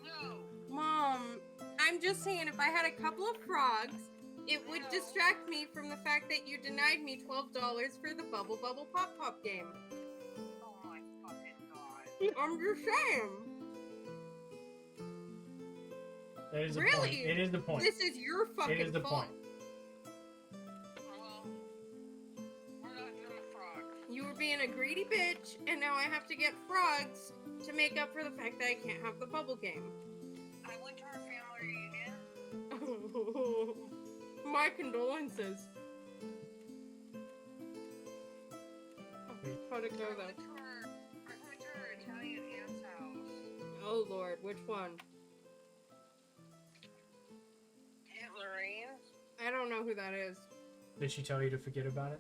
Speaker 1: No. Mom, I'm just saying if I had a couple of frogs, it would distract me from the fact that you denied me $12 for the Bubble Bubble Pop Pop game.
Speaker 8: Oh my fucking god.
Speaker 1: I'm just saying.
Speaker 3: That is the
Speaker 1: Really?
Speaker 3: point. It is the point.
Speaker 1: This is your fucking
Speaker 3: It is the
Speaker 1: fault.
Speaker 3: point.
Speaker 8: Well, we're not doing frogs.
Speaker 1: You were being a greedy bitch, and now I have to get frogs to make up for the fact that I can't have the bubble game.
Speaker 8: I went to our family reunion.
Speaker 1: My condolences. How'd it go
Speaker 8: I
Speaker 1: though?
Speaker 8: went to our Italian aunt's house.
Speaker 1: Oh lord, which one?
Speaker 8: Aunt Lorraine's.
Speaker 1: I don't know who that is.
Speaker 3: Did she tell you to forget about it?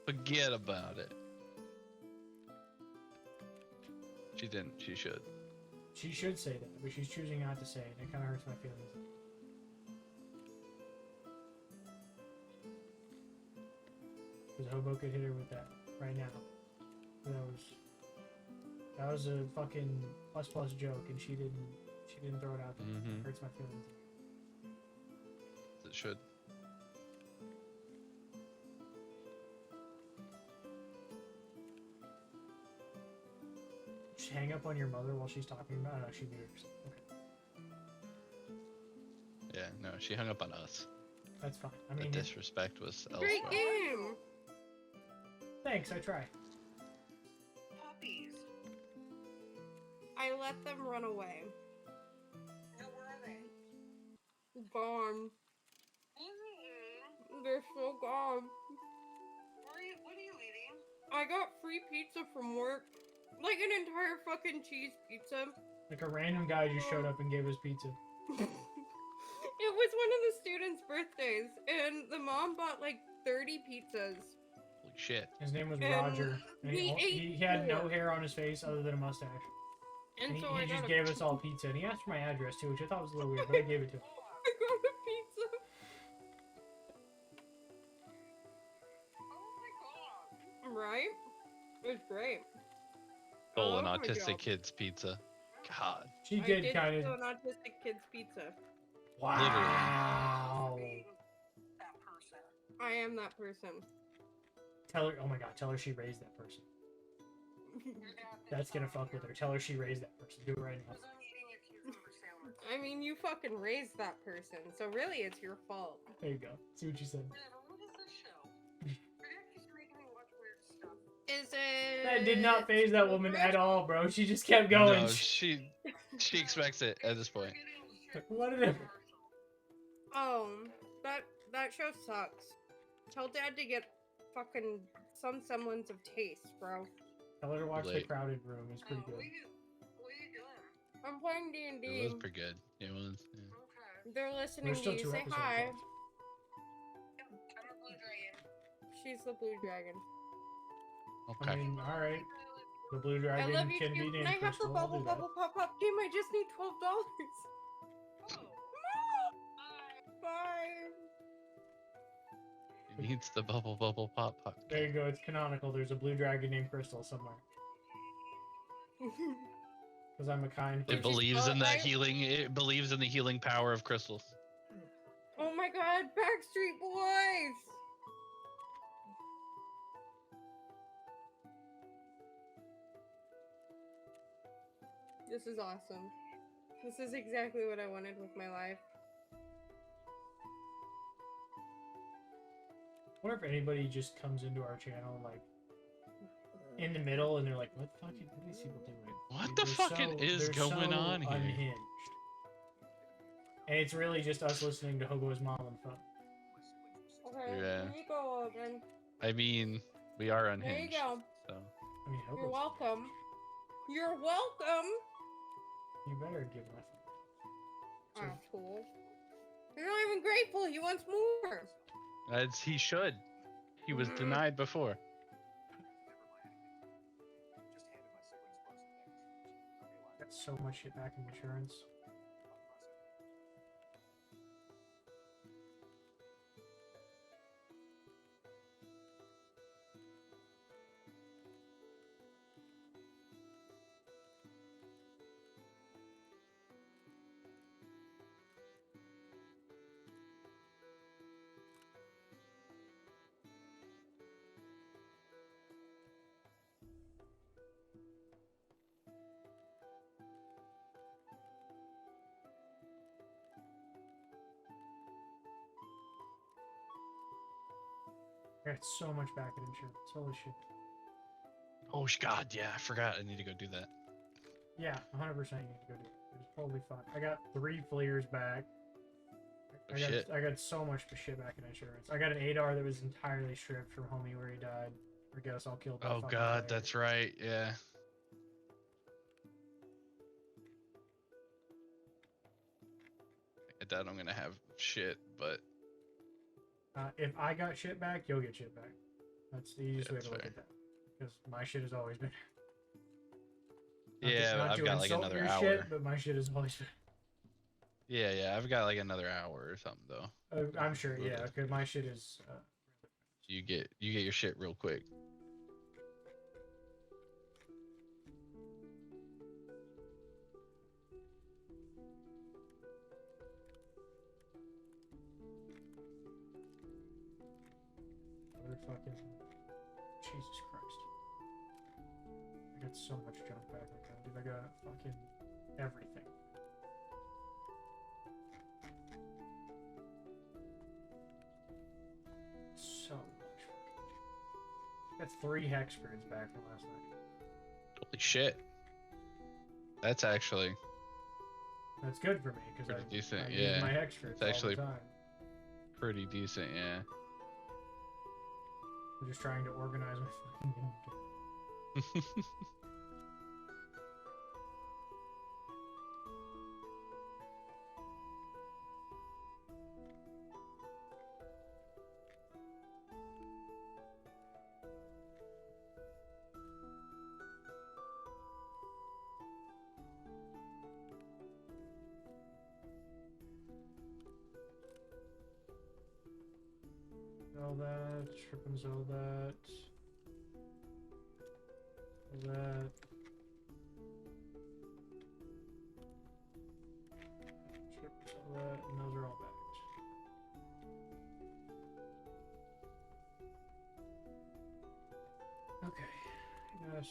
Speaker 2: Forget about it. She didn't. She should.
Speaker 3: She should say that, but she's choosing not to say it. It kind of hurts my feelings. Because Hobo could hit her with that right now. That was a fucking plus joke, and she didn't throw it out there.
Speaker 2: Mhm.
Speaker 3: It hurts my feelings.
Speaker 2: It should.
Speaker 3: Just hang up on your mother while she's talking about it. Oh, she muted herself. Okay,
Speaker 2: Yeah, no, she hung up on us.
Speaker 3: that's fine. I
Speaker 2: The
Speaker 3: mean,
Speaker 2: disrespect was
Speaker 1: Great
Speaker 2: elsewhere.
Speaker 1: game.
Speaker 3: thanks. I try.
Speaker 8: Puppies.
Speaker 1: I let them run away.
Speaker 8: No, where are they?
Speaker 1: Gone.
Speaker 8: Mm-hmm.
Speaker 1: They're so gone.
Speaker 8: What are you eating?
Speaker 1: I got free pizza from work. Like an entire fucking cheese pizza.
Speaker 3: Like a random guy just showed up and gave us pizza.
Speaker 1: It was one of the students' birthdays, and the mom bought like 30 pizzas.
Speaker 2: Holy shit.
Speaker 3: His name was
Speaker 1: And
Speaker 3: Roger. And
Speaker 1: we ate
Speaker 3: he had no
Speaker 1: 4.
Speaker 3: hair on his face other than a mustache.
Speaker 1: And
Speaker 3: And
Speaker 1: so
Speaker 3: he
Speaker 1: I
Speaker 3: just
Speaker 1: got
Speaker 3: gave us all pizza. And he asked for my address too, which I thought was a little weird, but I gave it to him.
Speaker 1: I got a pizza.
Speaker 8: Oh my god.
Speaker 1: Right? It was great.
Speaker 2: Stole an
Speaker 1: Oh my
Speaker 2: autistic
Speaker 1: God.
Speaker 2: kid's pizza. God.
Speaker 3: She
Speaker 1: I
Speaker 3: did
Speaker 1: did
Speaker 3: kind
Speaker 1: steal
Speaker 3: of.
Speaker 1: an autistic kid's pizza.
Speaker 3: Wow.
Speaker 8: Being that person.
Speaker 1: I am that person.
Speaker 3: Tell her. Oh my god. Tell her she raised that person.
Speaker 8: Your dad thinks
Speaker 3: That's gonna
Speaker 8: I'm
Speaker 3: fuck with her.
Speaker 8: weird.
Speaker 3: Tell her she raised that person. Do it right now.
Speaker 8: Because I'm eating a cucumber sandwich.
Speaker 1: I mean, you fucking raised that person, so really it's your fault.
Speaker 3: There you go. See what you said.
Speaker 8: Whatever, what is this show? Your dad keeps making me watch weird stuff.
Speaker 1: Is it?
Speaker 3: That did not phase that woman at all, bro. She just kept going.
Speaker 2: No, she expects it at this point.
Speaker 3: What did it?
Speaker 1: Oh, that show sucks. Tell Dad to get fucking some semblance of taste, bro.
Speaker 3: Tell her to watch The
Speaker 2: Late.
Speaker 3: Crowded Room. It's pretty
Speaker 8: What
Speaker 3: good.
Speaker 8: are you doing?
Speaker 1: I'm playing
Speaker 2: It
Speaker 1: D&D.
Speaker 2: was pretty good. It was. Yeah.
Speaker 8: Okay.
Speaker 1: They're listening
Speaker 3: There's
Speaker 1: to
Speaker 3: still
Speaker 1: you.
Speaker 3: 2
Speaker 1: Say
Speaker 3: episodes
Speaker 1: hi.
Speaker 3: left.
Speaker 8: I'm a blue dragon.
Speaker 1: She's the blue dragon.
Speaker 2: Okay.
Speaker 3: I mean, all right. The blue
Speaker 1: I
Speaker 3: dragon
Speaker 1: love you
Speaker 3: can
Speaker 1: too.
Speaker 3: be
Speaker 1: Can
Speaker 3: named
Speaker 1: I have the
Speaker 3: Crystal. I'll
Speaker 1: bubble
Speaker 3: do that.
Speaker 1: bubble pop pop game? I just need $12.
Speaker 8: Oh. Bye.
Speaker 1: Bye.
Speaker 2: It needs the bubble pop pop.
Speaker 3: There you go. It's canonical. There's a blue dragon named Crystal somewhere. Because I'm a kind
Speaker 2: It
Speaker 1: Did you
Speaker 3: person.
Speaker 2: believes
Speaker 1: spell
Speaker 2: in
Speaker 1: it
Speaker 2: the
Speaker 1: right?
Speaker 2: healing. It believes in the healing power of crystals.
Speaker 1: Oh my god, Backstreet Boys! This is awesome. This is exactly what I wanted with my life.
Speaker 3: I wonder if anybody just comes into our channel like in the middle and they're like, "What the fuck are these people doing?"
Speaker 2: What
Speaker 3: Dude,
Speaker 2: the
Speaker 3: they're
Speaker 2: fucking is
Speaker 3: they're
Speaker 2: going
Speaker 3: so
Speaker 2: on here?
Speaker 3: Unhinged. And it's really just us listening to Hogo's mom on the phone.
Speaker 1: Okay,
Speaker 2: Yeah.
Speaker 1: here you go again.
Speaker 2: I mean, we are
Speaker 1: There
Speaker 2: unhinged.
Speaker 1: you go.
Speaker 2: So
Speaker 3: I mean,
Speaker 1: You're
Speaker 3: Hogo's.
Speaker 1: welcome. You're welcome!
Speaker 3: You better give nothing.
Speaker 1: Asshole. You're not even grateful, he wants more!
Speaker 2: as he should. He was
Speaker 1: Mhm.
Speaker 2: denied before.
Speaker 3: Got so much shit back in insurance. I got so much back in insurance. Holy shit.
Speaker 2: Oh God, yeah, I forgot. I need to go do that.
Speaker 3: Yeah, 100% you need to go do it. It was totally fun. I got 3 flares back.
Speaker 2: Oh, shit.
Speaker 3: I got so much shit back in insurance. I got an ADAR that was entirely stripped from homie where he died. Or get us all killed by
Speaker 2: Oh
Speaker 3: fucking
Speaker 2: God,
Speaker 3: flare.
Speaker 2: that's right. Yeah. I doubt I'm gonna have shit, but
Speaker 3: If I got shit back, you'll get shit back. That's the easiest
Speaker 2: Yeah,
Speaker 3: way to
Speaker 2: that's
Speaker 3: look
Speaker 2: fair.
Speaker 3: at that. Because my shit has always been.
Speaker 2: yeah,
Speaker 3: not
Speaker 2: I've
Speaker 3: to
Speaker 2: got like
Speaker 3: insult
Speaker 2: another
Speaker 3: your
Speaker 2: hour.
Speaker 3: shit, but my shit has always been.
Speaker 2: Yeah, I've got like another hour or something though.
Speaker 3: I'm sure,
Speaker 2: We'll
Speaker 3: yeah.
Speaker 2: just-
Speaker 3: Okay, my shit is.
Speaker 2: You get your shit real quick.
Speaker 3: Fucking. Jesus Christ. I got so much junk back right now, dude. I got fucking everything. So much fucking junk. I got 3 hex grids back from last night.
Speaker 2: Holy shit. That's actually
Speaker 3: That's good for me because
Speaker 2: Pretty decent,
Speaker 3: I
Speaker 2: yeah.
Speaker 3: use my hex grids
Speaker 2: It's actually-
Speaker 3: all the time.
Speaker 2: pretty decent, yeah.
Speaker 3: I'm just trying to organize my fucking inventory. All that, trippins, all that. All that. Trippins, all that, and those are all bags. Okay, yes.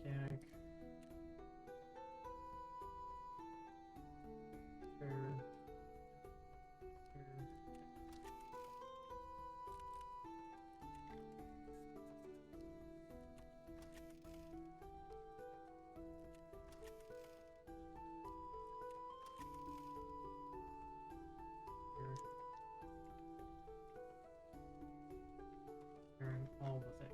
Speaker 3: Mechanic. Fair. And all the things.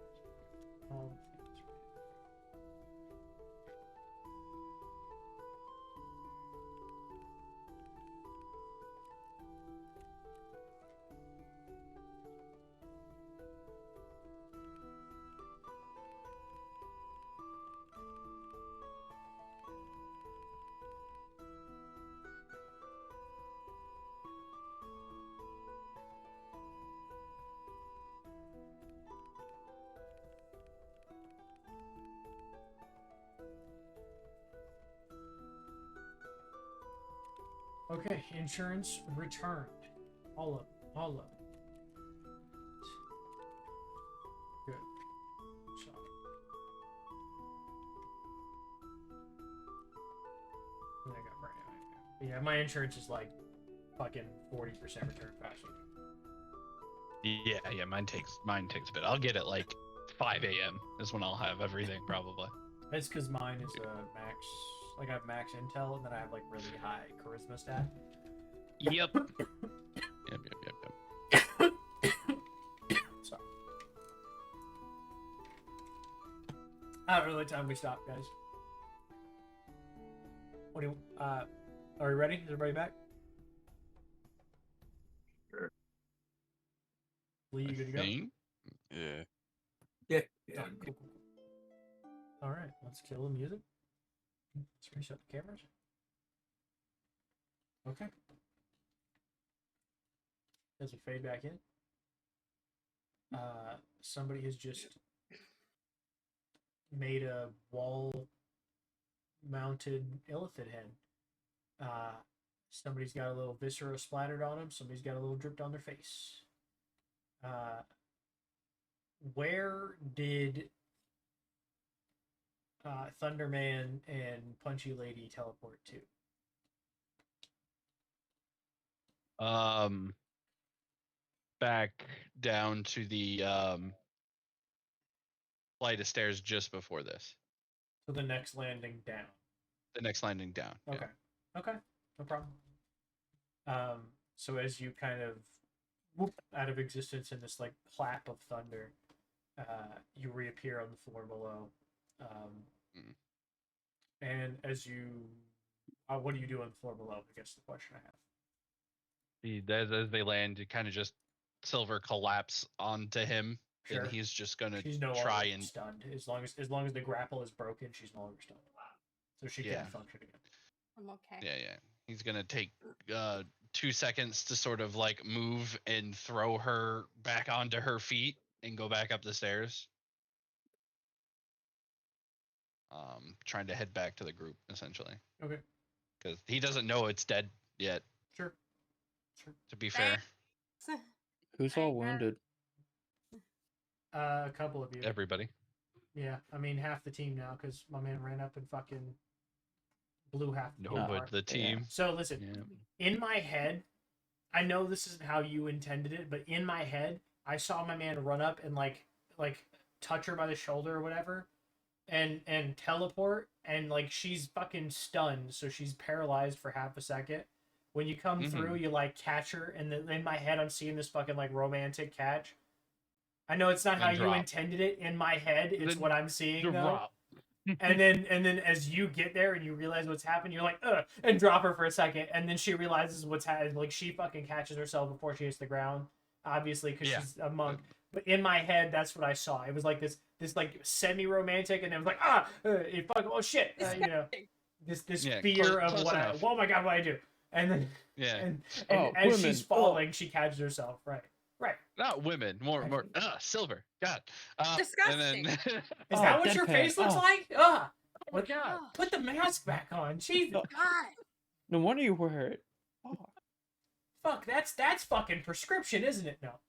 Speaker 3: Okay, insurance returned. All of it. All of it. Good. So. I got right now. Yeah, my insurance is like fucking 40% return faster.
Speaker 2: Yeah, mine takes a bit. I'll get it like 5 a.m. is when I'll have everything probably.
Speaker 3: That's because mine is max. Like I have max intel, and then I have like really high charisma stat.
Speaker 2: Yep. Yep.
Speaker 3: Sorry. I don't know what time we stop, guys. What do you, are we ready? Is everybody back?
Speaker 5: Sure.
Speaker 3: Lee, you good to go?
Speaker 6: Yeah.
Speaker 5: Yeah.
Speaker 3: Oh, cool. All right, let's kill the music. Let's reset the cameras. Okay. As we fade back in, somebody has just made a wall-mounted elephant head. Somebody's got a little viscera splattered on them. Somebody's got a little dripped on their face. Where did Thunderman and Punchy Lady teleport to?
Speaker 2: Back down to the flight of stairs just before this.
Speaker 3: So the next landing down.
Speaker 2: The next landing down.
Speaker 3: Okay.
Speaker 2: Yeah.
Speaker 3: Okay. No problem. So as you kind of whoop out of existence in this like clap of thunder, you reappear on the floor below. And as you, what do you do on the floor below? I guess the question I have.
Speaker 2: As they land, you kind of just Silver collapse onto him,
Speaker 3: Sure.
Speaker 2: and he's just gonna
Speaker 3: She's no
Speaker 2: try
Speaker 3: longer
Speaker 2: and
Speaker 3: stunned. As long as the grapple is broken, she's no longer stunned. So she
Speaker 2: Yeah.
Speaker 3: can function again.
Speaker 1: I'm okay.
Speaker 2: yeah. He's gonna take 2 seconds to sort of like move and throw her back onto her feet and go back up the stairs. Trying to head back to the group essentially.
Speaker 3: Okay.
Speaker 2: Because he doesn't know it's dead yet.
Speaker 3: Sure.
Speaker 2: To be fair,
Speaker 7: Who's all wounded?
Speaker 3: A couple of you.
Speaker 2: everybody.
Speaker 3: Yeah, I mean half the team now because my man ran up and fucking blew half the team
Speaker 2: No,
Speaker 3: apart.
Speaker 2: but the team.
Speaker 3: So listen,
Speaker 2: Yeah.
Speaker 3: in my head, I know this isn't how you intended it, but in my head, I saw my man run up and like touch her by the shoulder or whatever, and teleport, and like she's fucking stunned, so she's paralyzed for half a second. When you come through, you like catch her, and then in my head, I'm seeing this fucking like romantic catch. I know it's not how you intended it. In my head, it's what I'm seeing though. and then as you get there and you realize what's happened, you're like, ugh, and drop her for a second, and then she realizes what's happened. Like she fucking catches herself before she hits the ground, obviously because she's a monk. But in my head, that's what I saw. It was like this like semi-romantic, and it was like oh shit, you know, this fear of what enough. Oh my god, what I do, and then and as women. She's falling, she catches herself. Right.
Speaker 2: Not women, more. Silver. God.
Speaker 1: Disgusting.
Speaker 2: And then,
Speaker 3: is that what your face looks like?
Speaker 2: Oh my god.
Speaker 3: Put the mask back on. Jesus.
Speaker 1: God.
Speaker 7: No wonder you wear it. Oh.
Speaker 3: Fuck, that's fucking prescription, isn't it? No.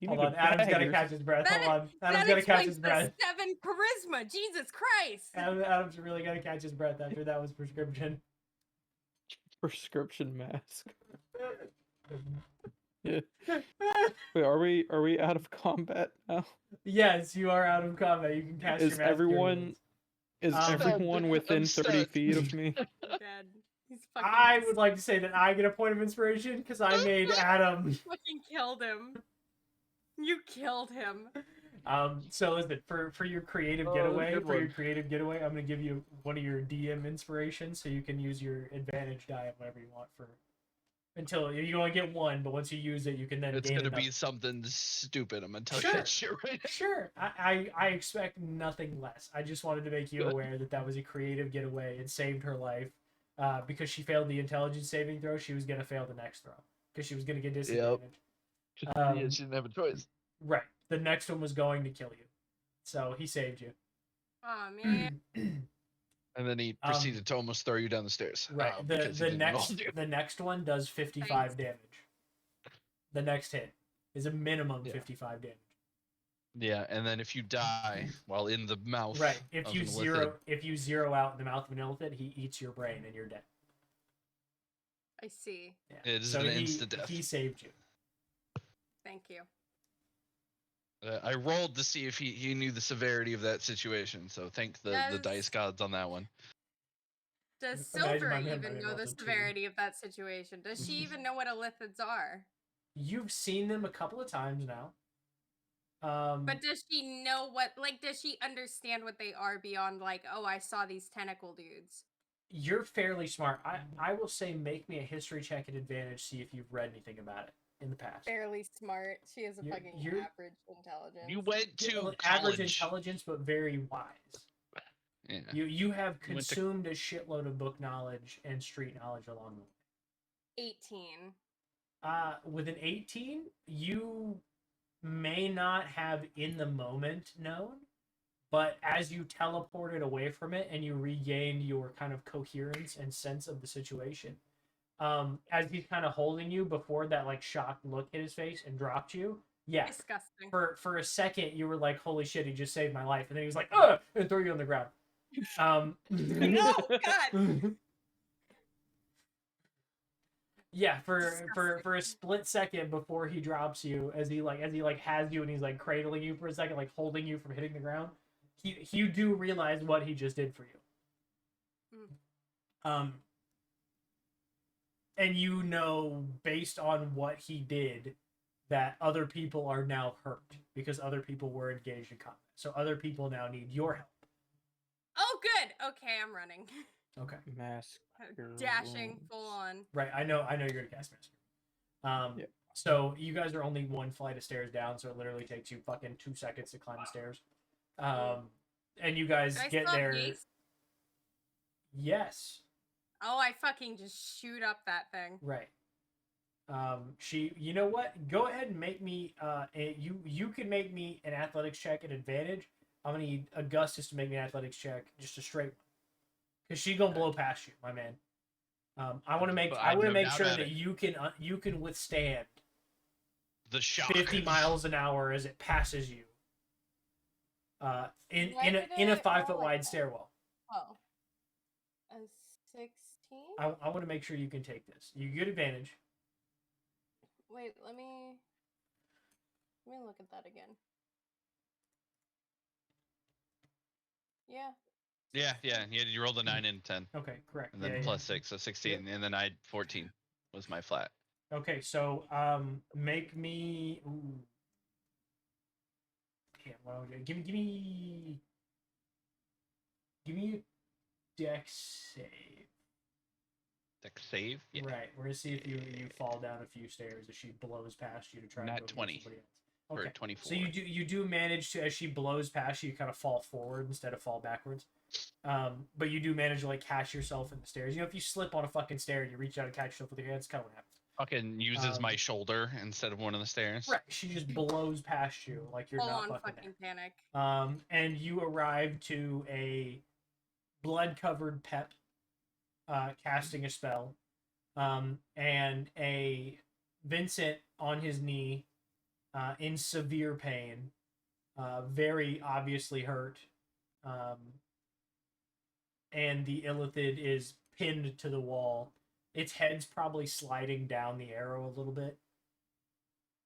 Speaker 3: Hold on, Adam's gotta catch his breath. Hold on, Adam's gotta catch his breath.
Speaker 1: 7 charisma, Jesus Christ!
Speaker 3: Adam's really gotta catch his breath after that was prescription.
Speaker 7: Prescription mask. Yeah. Wait, are we out of combat now?
Speaker 3: Yes, you are out of combat. You can catch your mask.
Speaker 7: Is everyone within 30 feet of me?
Speaker 1: Dead.
Speaker 3: I would like to say that I get a point of inspiration because I made Adam.
Speaker 1: Fucking killed him. You killed him.
Speaker 3: So listen, for your creative getaway, I'm gonna give you one of your DM inspirations, so you can use your advantage die whatever you want for. Until you only get one, but once you use it, you can then.
Speaker 2: It's gonna be something stupid. I'm gonna tell you that shit right now.
Speaker 3: Sure, I expect nothing less. I just wanted to make you aware that was a creative getaway. It saved her life, because she failed the intelligence saving throw. She was gonna fail the next throw because she was gonna get disadvantaged.
Speaker 2: Yep. She didn't have a choice.
Speaker 3: Right. The next one was going to kill you, so he saved you.
Speaker 1: Oh man.
Speaker 2: And then he proceeded to almost throw you down the stairs.
Speaker 3: Right.
Speaker 2: Because he
Speaker 3: The
Speaker 2: didn't roll
Speaker 3: next
Speaker 2: you.
Speaker 3: the next one does 55
Speaker 1: Thanks.
Speaker 3: damage. The next hit is a minimum
Speaker 2: Yeah.
Speaker 3: 55 damage.
Speaker 2: Yeah, and then if you die while in the mouth,
Speaker 3: Right. If
Speaker 2: of
Speaker 3: you
Speaker 2: an
Speaker 3: zero
Speaker 2: illithid,
Speaker 3: if you zero out in the mouth of an illithid, he eats your brain and you're dead.
Speaker 1: I see.
Speaker 3: Yeah.
Speaker 2: it is
Speaker 3: So
Speaker 2: an
Speaker 3: he
Speaker 2: instant death.
Speaker 3: he saved you.
Speaker 1: Thank you.
Speaker 2: I rolled to see if he knew the severity of that situation, so thank the
Speaker 1: Does-
Speaker 2: dice gods on that one.
Speaker 1: Does
Speaker 3: Imagine
Speaker 1: Silver
Speaker 3: my man
Speaker 1: even
Speaker 3: running
Speaker 1: know
Speaker 3: off
Speaker 1: the
Speaker 3: the two.
Speaker 1: severity of that situation? Does she even know what illithids are?
Speaker 3: You've seen them a couple of times now.
Speaker 1: But does she know what, like, does she understand what they are beyond, like, oh, I saw these tentacle dudes?
Speaker 3: You're fairly smart. I will say make me a history check at advantage, see if you've read anything about it in the past.
Speaker 1: Fairly smart. She has a
Speaker 3: You're-
Speaker 1: fucking
Speaker 3: you're-
Speaker 1: average intelligence.
Speaker 2: You went
Speaker 3: Yeah,
Speaker 2: to
Speaker 3: like, average
Speaker 2: college.
Speaker 3: intelligence, but very wise.
Speaker 2: Yeah.
Speaker 3: You have
Speaker 2: You went to-
Speaker 3: consumed a shitload of book knowledge and street knowledge along the way.
Speaker 1: 18.
Speaker 3: With an 18, you may not have in the moment known, but as you teleported away from it and you regained your kind of coherence and sense of the situation, as he's kind of holding you before that like shocked look hit his face and dropped you, yeah,
Speaker 1: Disgusting.
Speaker 3: for a second you were like, holy shit, he just saved my life, and then he was like, ugh, and threw you on the ground.
Speaker 1: Oh, God!
Speaker 3: Yeah, for a split second before he drops you, as he has you and he's like cradling you for a second, like holding you from hitting the ground, you do realize what he just did for you. And you know, based on what he did, that other people are now hurt because other people were engaged in combat. So other people now need your help.
Speaker 1: Oh, good! Okay, I'm running.
Speaker 3: Okay.
Speaker 7: Mask.
Speaker 1: Dashing
Speaker 7: wounds.
Speaker 1: full on.
Speaker 3: Right, I know you're gonna cast Master.
Speaker 7: Yep.
Speaker 3: So you guys are only one flight of stairs down, so it literally takes you fucking 2 seconds to climb the stairs. And you guys
Speaker 1: Do I
Speaker 3: get
Speaker 1: still have
Speaker 3: there.
Speaker 1: haste?
Speaker 3: Yes.
Speaker 1: Oh, I fucking just shoot up that thing.
Speaker 3: Right. You know what? Go ahead and make me you can make me an athletics check at advantage. I'm gonna need Augustus to make me an athletics check, just a straight one, because she's gonna blow past you, my man. I want to make
Speaker 2: But I have no doubt
Speaker 3: sure
Speaker 2: at
Speaker 3: that
Speaker 2: it.
Speaker 3: you can withstand
Speaker 2: The shock.
Speaker 3: 50 miles an hour as it passes you. In
Speaker 1: Why
Speaker 3: a
Speaker 1: did
Speaker 3: in a
Speaker 1: it
Speaker 3: 5 foot
Speaker 1: roll like
Speaker 3: wide
Speaker 1: that?
Speaker 3: stairwell.
Speaker 1: Oh. A 16?
Speaker 3: I want to make sure you can take this. You get advantage.
Speaker 1: Wait, let me look at that again. Yeah.
Speaker 2: Yeah. You rolled a 9 and 10,
Speaker 3: Okay, correct.
Speaker 2: and then
Speaker 3: Yeah,
Speaker 2: plus 6, so 16, and then I had 14 was my flat.
Speaker 3: Okay, so make me. Ooh. Damn, what would give me a dex save.
Speaker 2: Dex save? Yeah.
Speaker 3: Right, we're gonna see if you fall down a few stairs as she blows past you to try
Speaker 2: Nat
Speaker 3: to go get
Speaker 2: 20
Speaker 3: somebody else.
Speaker 2: For
Speaker 3: Okay,
Speaker 2: 24.
Speaker 3: so you do manage to, as she blows past you, kind of fall forward instead of fall backwards. But you do manage to like catch yourself in the stairs. You know, if you slip on a fucking stair and you reach out and catch yourself with your hands, kind of what happens.
Speaker 2: Fucking uses my shoulder instead of one of the stairs.
Speaker 3: Right, she just blows past you like you're
Speaker 1: Full
Speaker 3: not
Speaker 1: on
Speaker 3: fucking there.
Speaker 1: panic.
Speaker 3: And you arrive to a blood-covered Pep casting a spell, and a Vincent on his knee in severe pain, very obviously hurt, and the illithid is pinned to the wall. Its head's probably sliding down the arrow a little bit.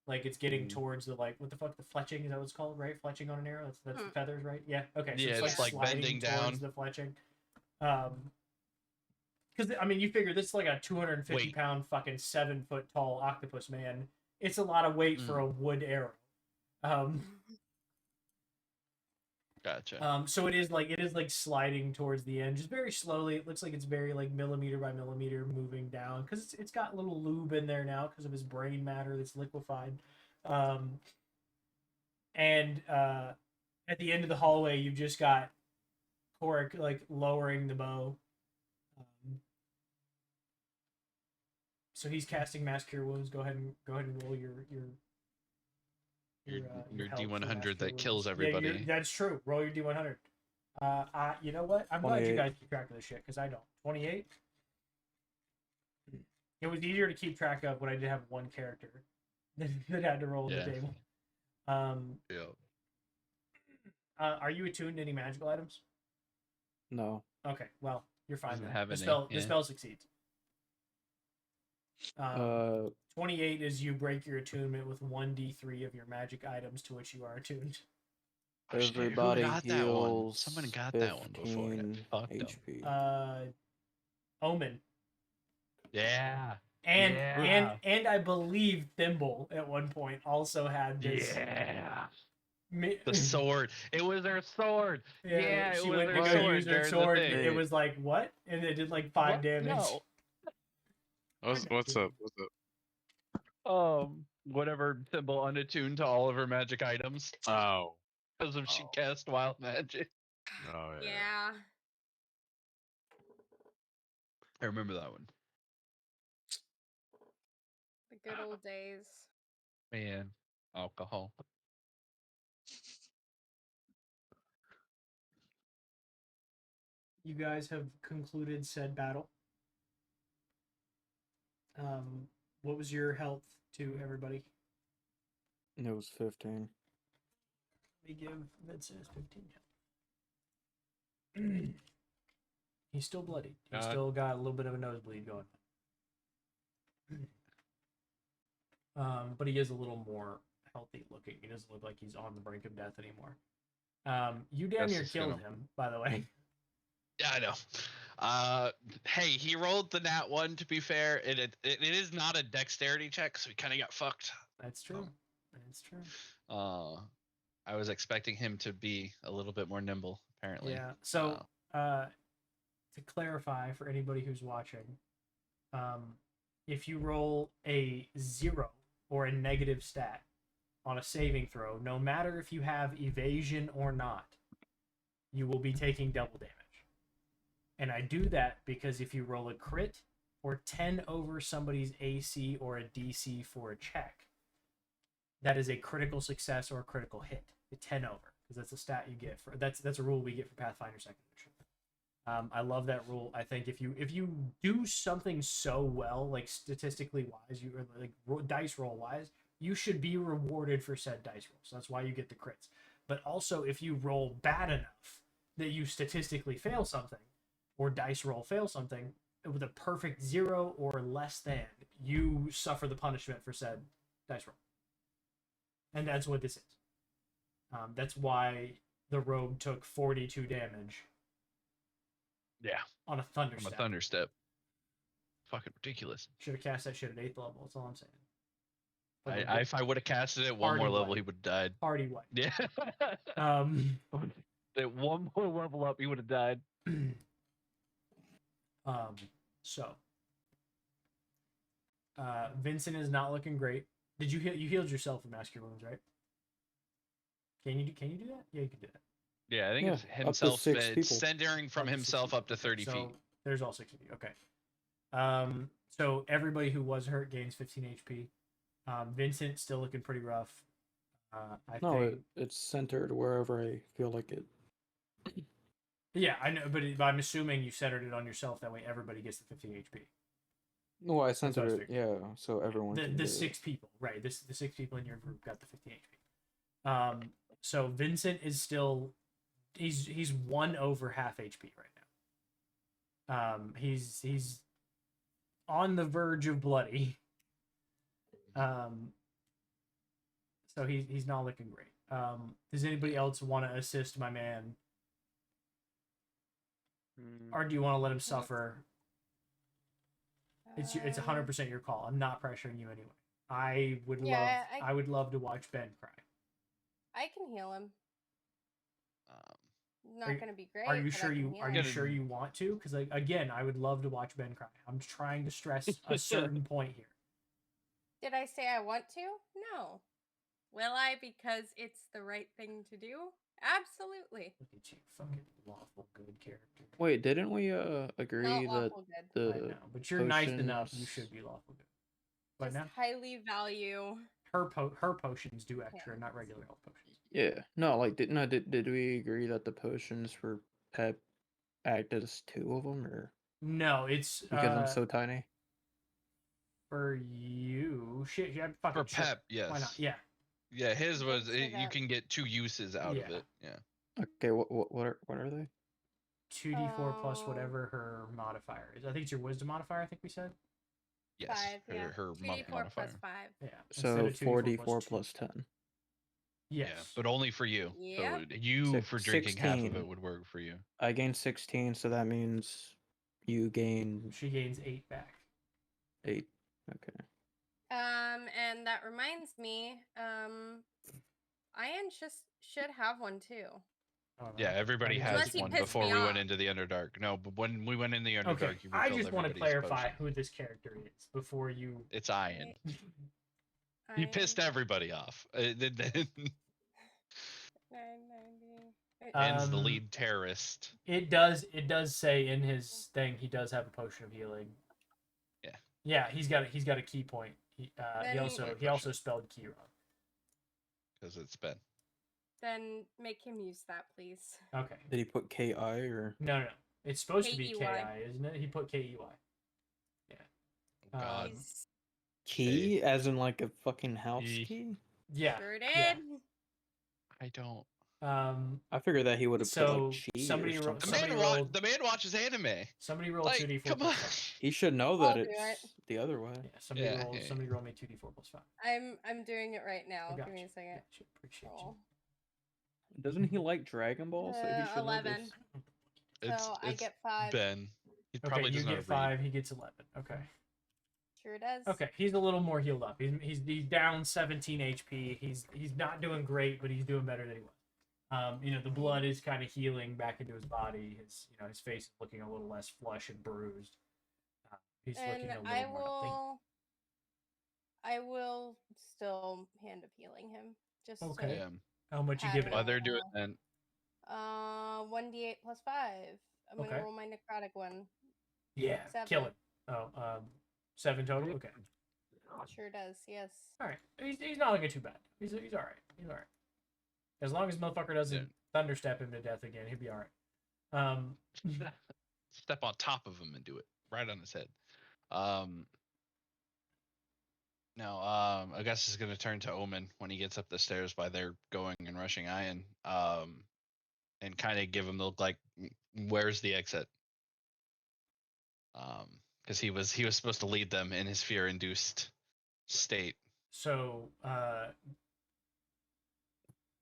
Speaker 3: Like it's getting towards the, like, what the fuck, the fletching, is that what it's called, right? Fletching on an arrow? That's the feathers, right? Yeah, okay. So
Speaker 2: Yeah,
Speaker 3: it's like sliding
Speaker 2: bending
Speaker 3: towards
Speaker 2: down.
Speaker 3: the fletching. Because, I mean, you figure this is like a 250-pound fucking 7-foot tall octopus man. It's a lot of weight for a wood arrow.
Speaker 2: Gotcha.
Speaker 3: So it is like sliding towards the end, just very slowly. It looks like it's very like millimeter by millimeter moving down, because it's got little lube in there now because of his brain matter that's liquefied. And at the end of the hallway, you've just got Korik like lowering the bow. So he's casting Mass Cure Wounds. Go ahead and roll your
Speaker 2: Your
Speaker 3: health for
Speaker 2: D100
Speaker 3: Mass Cure
Speaker 2: that kills
Speaker 3: Wounds.
Speaker 2: everybody.
Speaker 3: Yeah, that's true. Roll your D100. You know what? I'm glad you
Speaker 7: 28.
Speaker 3: guys keep track of this shit because I don't. 28. It was easier to keep track of when I did have one character that had to roll the
Speaker 2: Yeah.
Speaker 3: table.
Speaker 2: Yeah.
Speaker 3: Are you attuned to any magical items?
Speaker 7: No.
Speaker 3: Okay, well, you're fine
Speaker 2: Doesn't
Speaker 3: then.
Speaker 2: have
Speaker 3: The
Speaker 2: any,
Speaker 3: spell, the
Speaker 2: yeah.
Speaker 3: spell succeeds. 28 is you break your attunement with 1d3 of your magic items to which you are attuned.
Speaker 2: Oh, shit, who
Speaker 7: Everybody
Speaker 2: got that one?
Speaker 7: heals.
Speaker 2: Someone got that one before.
Speaker 7: 15
Speaker 2: Fucked 'em.
Speaker 7: HP.
Speaker 3: Omen.
Speaker 2: Yeah.
Speaker 3: And
Speaker 2: Yeah.
Speaker 3: and I believe Thimble at one point also had this.
Speaker 2: Yeah. The sword. It was her sword. Yeah, it
Speaker 3: she
Speaker 2: was
Speaker 3: went to
Speaker 2: her
Speaker 3: go
Speaker 2: sword
Speaker 3: use her
Speaker 2: during the
Speaker 3: sword.
Speaker 2: thing.
Speaker 3: It was like what? And it did like 5
Speaker 2: What?
Speaker 3: damage.
Speaker 2: No.
Speaker 6: What's up?
Speaker 2: Whatever symbol unattuned to all of her magic items
Speaker 6: Oh.
Speaker 2: because of she cast wild magic.
Speaker 6: Oh yeah.
Speaker 1: Yeah.
Speaker 2: I remember that one.
Speaker 1: The good old days.
Speaker 2: Man, alcohol.
Speaker 3: You guys have concluded said battle. What was your health to everybody?
Speaker 7: It was 15.
Speaker 3: Let me give Vincent his 15 health. He's still bloody. He's still got a little bit of a nosebleed going. But he is a little more healthy looking. He doesn't look like he's on the brink of death anymore. You damn near killed him, by the way.
Speaker 2: Yeah, I know. Hey, he rolled the nat 1. To be fair, it is not a dexterity check, so he kind of got fucked.
Speaker 3: That's true. That's true.
Speaker 2: I was expecting him to be a little bit more nimble. Apparently.
Speaker 3: Yeah. So, to clarify for anybody who's watching, if you roll a 0 or a negative stat on a saving throw, no matter if you have evasion or not, you will be taking double damage. And I do that because if you roll a crit or 10 over somebody's AC or a DC for a check, that is a critical success or a critical hit. A 10 over, because that's a stat you get for that's a rule we get for Pathfinder 2nd edition. I love that rule. I think if you do something so well, like statistically wise, you or like dice roll wise, you should be rewarded for said dice roll. So that's why you get the crits. But also, if you roll bad enough that you statistically fail something, or dice roll fail something with a perfect 0 or less than, you suffer the punishment for said dice roll. And that's what this is. That's why the rogue took 42 damage.
Speaker 2: Yeah.
Speaker 3: On a thunder
Speaker 2: From
Speaker 3: step.
Speaker 2: a thunder step. Fucking ridiculous.
Speaker 3: Should have cast that shit at 8th level. That's all I'm saying.
Speaker 2: If I would have casted it at one more level, he would have died.
Speaker 3: Party white.
Speaker 2: Yeah. At one more level up, he would have died.
Speaker 3: So Vincent is not looking great. Did you healed yourself from Mask Your Wounds, right? Can you do that? Yeah, you can do that.
Speaker 2: Yeah, I think it's himself centering from himself up to 30 feet.
Speaker 3: There's all 6 of you. Okay. So everybody who was hurt gains 15 HP. Vincent still looking pretty rough. I think
Speaker 7: it's centered wherever I feel like it.
Speaker 3: Yeah, I know, but I'm assuming you centered it on yourself. That way, everybody gets the 15 HP.
Speaker 7: No, I centered it. Yeah, so everyone.
Speaker 3: The 6 people, right? The 6 people in your group got the 15 HP. So Vincent is still, he's 1 over half HP right now. He's on the verge of bloody. So he's not looking great. Does anybody else want to assist my man? Or do you want to let him suffer? It's 100% your call. I'm not pressuring you anyway. I would love to watch Ben cry.
Speaker 1: I can heal him. Not gonna be great.
Speaker 3: Are you sure you want to? Because again, I would love to watch Ben cry. I'm trying to stress a certain point here.
Speaker 1: Did I say I want to? No. Will I? Because it's the right thing to do? Absolutely.
Speaker 3: Look at you, fucking lawful good character.
Speaker 7: Wait, didn't we agree that the
Speaker 3: I know, but you're nice enough. You should be lawful good. But
Speaker 1: Just
Speaker 3: now
Speaker 1: highly value
Speaker 3: her potions do extra, not regular health potions.
Speaker 7: Yeah. No, like did we agree that the potions for Pep act as 2 of them, or
Speaker 3: No, it's
Speaker 7: because I'm so tiny?
Speaker 3: for you. Shit, yeah, fucking
Speaker 2: For
Speaker 3: sure.
Speaker 2: Pep, yes.
Speaker 3: Why not? Yeah.
Speaker 2: Yeah, his
Speaker 1: It
Speaker 2: was
Speaker 1: did say
Speaker 2: you
Speaker 1: that.
Speaker 2: can get 2 uses out of
Speaker 3: Yeah.
Speaker 2: it. Yeah.
Speaker 7: Okay, what are they?
Speaker 3: 2d4 plus
Speaker 1: Um,
Speaker 3: whatever her modifier is. I think it's your wisdom modifier. I think we said.
Speaker 2: Yes.
Speaker 1: 5, yeah.
Speaker 2: Her
Speaker 1: 2d4
Speaker 2: modifier.
Speaker 1: plus 5.
Speaker 3: Yeah.
Speaker 7: So
Speaker 3: instead of 2d4
Speaker 7: 4d4
Speaker 3: 2.
Speaker 7: plus 10.
Speaker 3: Yes.
Speaker 2: Yeah, but only for you.
Speaker 1: Yep.
Speaker 2: So you for drinking half of
Speaker 7: 16.
Speaker 2: it would work for you.
Speaker 7: I gain 16, so that means you gain
Speaker 3: She gains 8 back.
Speaker 7: 8. Okay.
Speaker 1: And that reminds me, Ian should have one too.
Speaker 3: I don't know.
Speaker 2: Yeah, everybody
Speaker 3: Maybe
Speaker 2: has
Speaker 1: Unless he
Speaker 2: one
Speaker 1: pissed
Speaker 2: before
Speaker 1: me
Speaker 2: we went
Speaker 1: off.
Speaker 2: into the Underdark. No, but when we went in the Underdark,
Speaker 3: Okay,
Speaker 2: you
Speaker 3: I
Speaker 2: refilled
Speaker 3: just want to
Speaker 2: everybody's
Speaker 3: clarify
Speaker 2: potion.
Speaker 3: who this character is before you.
Speaker 2: It's Ian. He
Speaker 1: Ian,
Speaker 2: pissed everybody off. Then
Speaker 1: 990.
Speaker 2: Ian's the lead terrorist.
Speaker 3: It does say in his thing he does have a potion of healing.
Speaker 2: Yeah.
Speaker 3: Yeah, he's got a key point. He
Speaker 1: Then-
Speaker 3: also spelled key wrong.
Speaker 2: Because it's Ben.
Speaker 1: Then make him use that, please.
Speaker 3: Okay.
Speaker 7: Did he put KI or?
Speaker 3: No. It's supposed to be
Speaker 1: KEY.
Speaker 3: KI, isn't it? He put KEY. Yeah.
Speaker 2: Oh, God.
Speaker 1: He's-
Speaker 7: Key, as in like a fucking house
Speaker 2: Key.
Speaker 7: key?
Speaker 3: Yeah.
Speaker 1: Sure did.
Speaker 3: Yeah.
Speaker 2: I don't.
Speaker 7: I figured that he would have put
Speaker 3: So,
Speaker 7: like chi
Speaker 3: somebody
Speaker 7: or
Speaker 3: wrote-
Speaker 2: The
Speaker 7: something.
Speaker 3: somebody
Speaker 2: man,
Speaker 3: rolled-
Speaker 2: the man watches anime.
Speaker 3: Somebody roll
Speaker 2: Like,
Speaker 3: 2d4
Speaker 2: come
Speaker 3: plus
Speaker 2: on.
Speaker 3: 5.
Speaker 7: He should know
Speaker 1: I'll
Speaker 7: that
Speaker 1: do
Speaker 7: it's the other way.
Speaker 3: Yeah, somebody
Speaker 2: Yeah,
Speaker 3: roll
Speaker 2: yeah.
Speaker 3: somebody roll me 2d4 plus 5.
Speaker 1: I'm doing it right now.
Speaker 3: I got
Speaker 1: Give me
Speaker 3: you.
Speaker 1: a second.
Speaker 3: Gotcha. Appreciate
Speaker 1: Roll.
Speaker 7: Doesn't he like Dragon Ball? So he should know
Speaker 1: 11.
Speaker 7: this.
Speaker 2: It's,
Speaker 1: So I
Speaker 2: it's
Speaker 1: get 5.
Speaker 2: Ben. He
Speaker 3: you.
Speaker 2: probably
Speaker 3: Okay, you
Speaker 2: doesn't know
Speaker 3: get
Speaker 2: how to read.
Speaker 3: 5, he gets 11. Okay.
Speaker 1: Sure does.
Speaker 3: Okay, he's a little more healed up. He's down 17 HP. He's not doing great, but he's doing better than he was. The blood is kind of healing back into his body. His face is looking a little less flush and bruised. He's looking
Speaker 1: And
Speaker 3: a little more.
Speaker 1: I will still hand of healing him. Just
Speaker 3: Okay.
Speaker 2: Yeah.
Speaker 3: How much you
Speaker 1: I
Speaker 3: giving
Speaker 1: don't
Speaker 2: While
Speaker 3: him?
Speaker 2: they're doing that,
Speaker 1: 1d8 plus 5. I'm
Speaker 3: Okay.
Speaker 1: gonna roll my necrotic one.
Speaker 3: Yeah,
Speaker 1: 7.
Speaker 3: kill it. Oh, 7 total. Okay.
Speaker 1: Sure does. Yes.
Speaker 3: All right. He's not looking too bad. He's all right. He's all right. As long as motherfucker doesn't thunderstep him to death again, he'll be all right.
Speaker 2: step on top of him and do it right on his head. Now, I guess it's gonna turn to Omen when he gets up the stairs by there going and rushing Ian. And kind of give him the look like, where's the exit? Because he was supposed to lead them in his fear-induced state.
Speaker 3: So,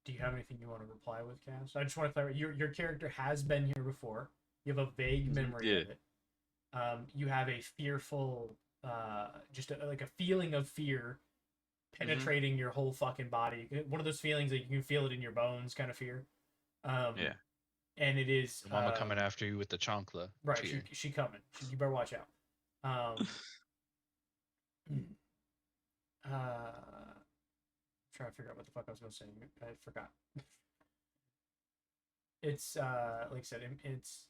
Speaker 3: do you have anything you want to reply with, Cass? I just want to clarify. Your character has been here before. You have a vague memory of it. You have a fearful, like a feeling of fear penetrating your whole fucking body. One of those feelings that you can feel it in your bones, kind of fear.
Speaker 6: Yeah.
Speaker 3: And it is
Speaker 2: Mama coming after you with the chancla.
Speaker 3: right.
Speaker 2: fear.
Speaker 3: She coming. You better watch out. Trying to figure out what the fuck I was going to say. I forgot. It's like I said, it's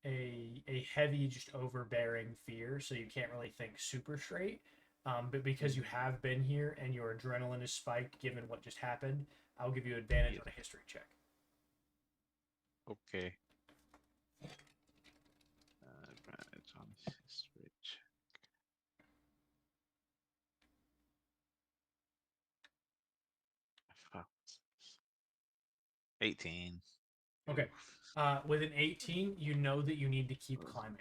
Speaker 3: a heavy, just overbearing fear, so you can't really think super straight. But because you have been here and your adrenaline is spiked, given what just happened, I'll give you advantage on a history check.
Speaker 6: Okay. Advantage on history check. Fuck. 18.
Speaker 3: Okay. With an 18, you know that you need to keep climbing.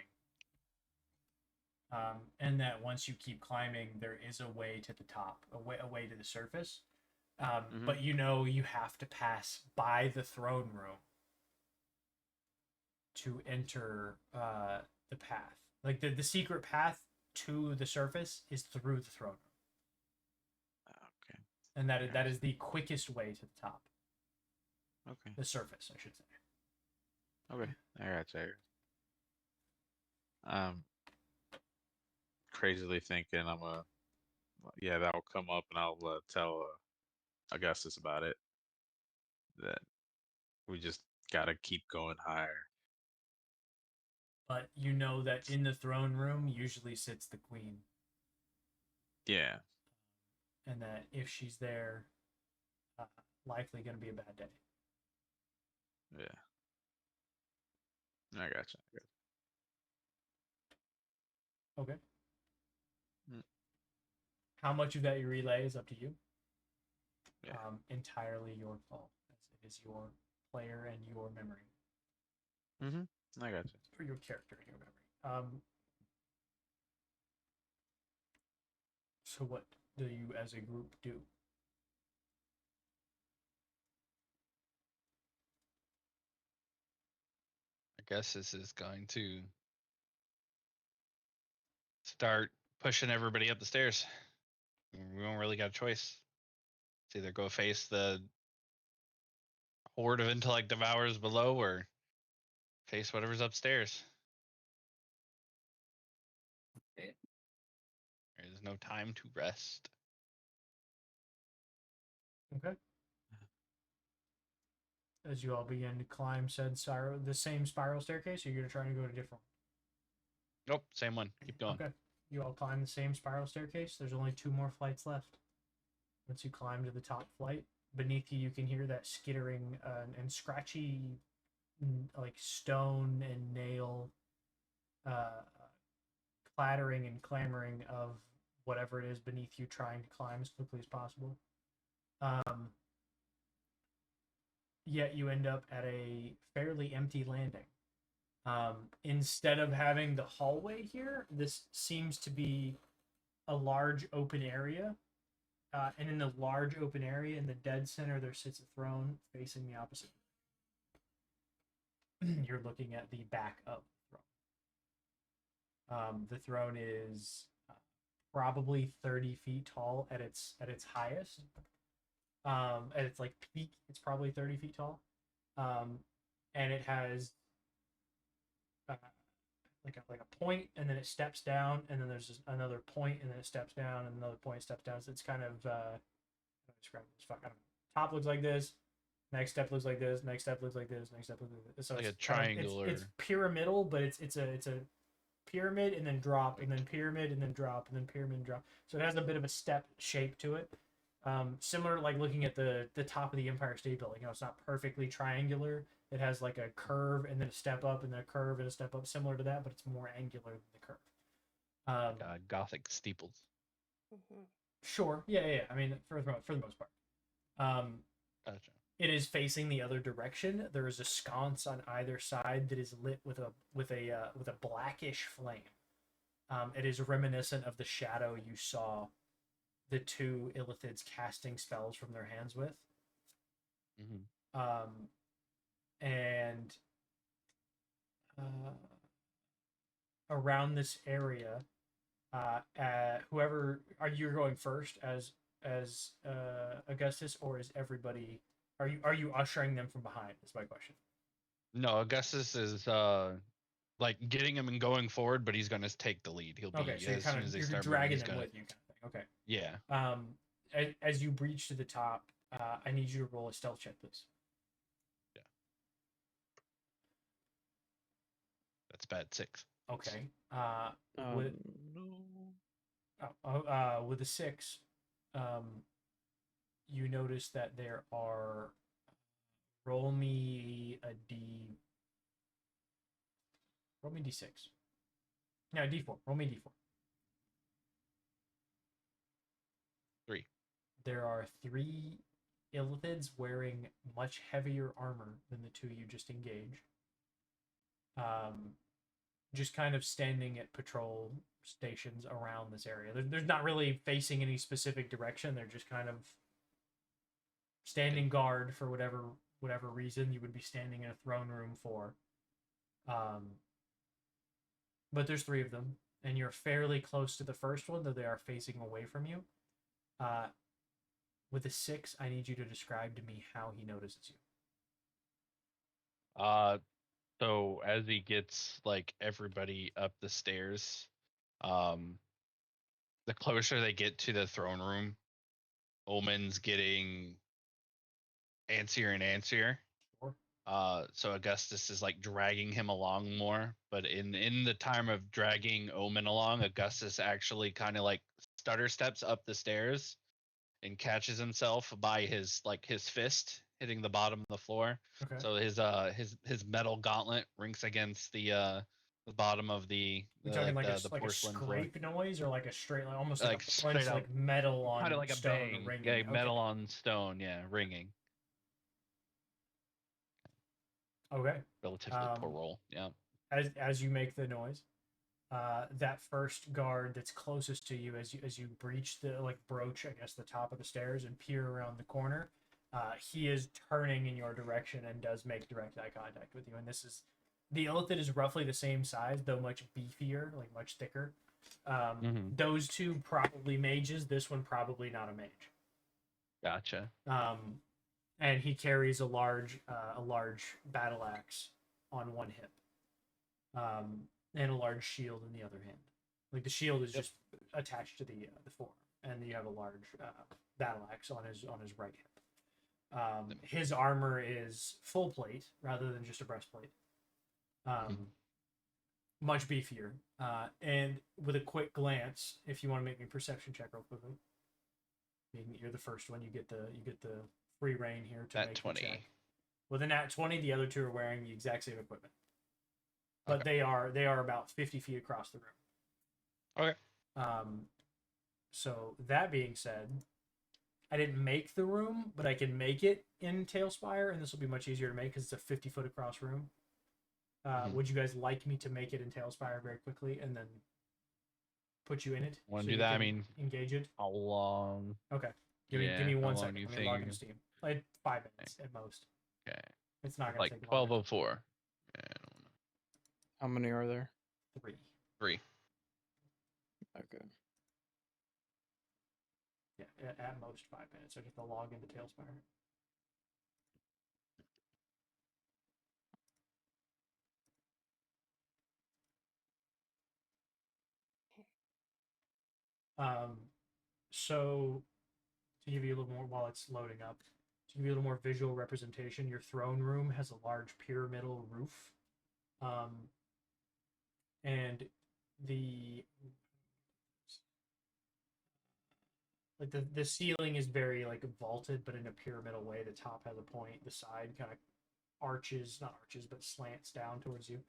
Speaker 3: And that once you keep climbing, there is a way to the top, a way to the surface. But you know you have to pass by the throne room to enter the path. Like the secret path to the surface is through the throne room.
Speaker 6: Okay.
Speaker 3: And that is the quickest way to the top.
Speaker 6: Okay.
Speaker 3: The surface, I should say.
Speaker 6: Okay. I got you. Crazily thinking that'll come up and I'll tell Augustus about it. That we just gotta keep going higher.
Speaker 3: But you know that in the throne room usually sits the queen.
Speaker 6: Yeah.
Speaker 3: And that if she's there, likely going to be a bad day.
Speaker 6: Yeah. I gotcha.
Speaker 3: Okay.
Speaker 6: Mm.
Speaker 3: How much of that you relay is up to you.
Speaker 6: Yeah.
Speaker 3: Entirely your call, as it is your player and your memory.
Speaker 6: I gotcha.
Speaker 3: For your character and your memory. So what do you as a group do?
Speaker 2: I guess this is going to start pushing everybody up the stairs. We don't really got a choice. It's either go face the horde of intellect devourers below or face whatever's upstairs.
Speaker 5: Okay.
Speaker 2: There's no time to rest.
Speaker 3: Okay. As you all begin to climb the same spiral staircase, or you're trying to go to a different
Speaker 2: Nope, same one. Keep going.
Speaker 3: one? Okay. You all climb the same spiral staircase. There's only 2 more flights left. Once you climb to the top flight, beneath you, you can hear that skittering and scratchy, like stone and nail clattering and clamoring of whatever it is beneath you trying to climb as quickly as possible. Yet you end up at a fairly empty landing. Instead of having the hallway here, this seems to be a large open area. And in the large open area, in the dead center, there sits a throne facing the opposite. You're looking at the back of the throne. The throne is probably 30 feet tall at its highest. At its like peak, it's probably 30 feet tall. And it has like a point, and then it steps down, and then there's another point, and then it steps down, and another point steps down. So it's kind of describe this. I don't know. Top looks like this. Next step looks like this. Next step looks like this. Next step looks like this. So
Speaker 2: Like
Speaker 3: it's
Speaker 2: a triangle
Speaker 3: it's pyramidal, but it's a pyramid and then drop, and then pyramid and then drop, and then pyramid and drop. So it has a bit of a step shape to it. Similar, like looking at the top of the Empire State Building. You know, it's not perfectly triangular. It has like a curve and then a step up and then a curve and a step up, similar to that, but it's more angular than the curve.
Speaker 2: Gothic steeples.
Speaker 1: Mm-hmm.
Speaker 3: Sure. Yeah. I mean, for the most part.
Speaker 2: Gotcha.
Speaker 3: It is facing the other direction. There is a sconce on either side that is lit with a blackish flame. It is reminiscent of the shadow you saw the 2 illithids casting spells from their hands with.
Speaker 2: Mm-hmm.
Speaker 3: And around this area, whoever you're going first as Augustus, or is everybody? Are you ushering them from behind? Is my question.
Speaker 2: No, Augustus is like getting him and going forward, but he's gonna take the lead. He'll be
Speaker 3: Okay, so
Speaker 2: as soon as they
Speaker 3: you're
Speaker 2: start
Speaker 3: dragging
Speaker 2: moving,
Speaker 3: them with you, kind of thing. Okay.
Speaker 2: Yeah.
Speaker 3: As you breach to the top, I need you to roll a stealth check, please.
Speaker 2: Yeah. That's bad 6.
Speaker 3: Okay.
Speaker 7: No.
Speaker 3: With a 6, you notice that there are. Roll me d6. No, d4. Roll me d4.
Speaker 2: 3.
Speaker 3: There are 3 illithids wearing much heavier armor than the 2 you just engaged. Just kind of standing at patrol stations around this area. They're not really facing any specific direction. They're just kind of standing guard for whatever reason you would be standing in a throne room for. But there's 3 of them, and you're fairly close to the first one, though they are facing away from you. With a 6, I need you to describe to me how he notices you.
Speaker 2: So as he gets like everybody up the stairs, the closer they get to the throne room, Omen's getting antsier and antsier.
Speaker 3: Sure.
Speaker 2: So Augustus is like dragging him along more, but in the time of dragging Omen along, Augustus actually kind of like stutter steps up the stairs and catches himself by his fist hitting the bottom of the floor.
Speaker 3: Okay.
Speaker 2: So his metal gauntlet rings against the bottom of the
Speaker 3: We're talking like
Speaker 2: the
Speaker 3: a
Speaker 2: porcelain floor.
Speaker 3: scrape noise, or like a straight, like almost like
Speaker 2: Like
Speaker 3: a
Speaker 2: straight
Speaker 3: punch,
Speaker 2: up,
Speaker 3: like metal on
Speaker 2: kind of like a
Speaker 3: stone
Speaker 2: bang.
Speaker 3: ringing.
Speaker 2: Yeah,
Speaker 3: Okay.
Speaker 2: metal on stone. Yeah, ringing.
Speaker 3: Okay.
Speaker 2: Relatively poor roll. Yeah.
Speaker 3: As you make the noise, that first guard that's closest to you, as you breach the broach, I guess, the top of the stairs and peer around the corner, he is turning in your direction and does make direct eye contact with you. And this is the illithid is roughly the same size, though much beefier, like much thicker. Those two probably mages. This one probably not a mage.
Speaker 2: Gotcha.
Speaker 3: And he carries a large battle axe on one hip, and a large shield in the other hand. Like the shield is just attached to the forearm, and you have a large battle axe on his right hip. His armor is full plate rather than just a breastplate. Much beefier. And with a quick glance, if you want to make me a perception check real quickly, you're the first one. You get the free reign here to
Speaker 2: Nat
Speaker 3: make
Speaker 2: 20.
Speaker 3: the check. With a nat 20, the other two are wearing the exact same equipment, but
Speaker 2: Okay.
Speaker 3: they are about 50 feet across the room.
Speaker 2: Okay.
Speaker 3: So that being said, I didn't make the room, but I can make it in Tailspire, and this will be much easier to make because it's a 50-foot across room. Would you guys like me to make it in Tailspire very quickly and then put you in it?
Speaker 2: Want to do that? I mean,
Speaker 3: engage it.
Speaker 2: how long?
Speaker 3: Okay. Give me
Speaker 2: how
Speaker 3: 1
Speaker 2: long
Speaker 3: second.
Speaker 2: do you
Speaker 3: Let me log
Speaker 2: think?
Speaker 3: into Steam. Like 5 minutes at most.
Speaker 2: Okay.
Speaker 3: It's not gonna
Speaker 2: Like
Speaker 3: take long.
Speaker 2: 12:04.
Speaker 7: How many are there?
Speaker 3: 3.
Speaker 2: 3.
Speaker 7: Okay.
Speaker 3: Yeah, at most 5 minutes. I just have to log into Tailspire. So to give you a little more while it's loading up, to give you a little more visual representation, your throne room has a large pyramidal roof, and the ceiling is very vaulted, but in a pyramidal way. The top has a point, the side kind of arches, not arches, but slants down towards you,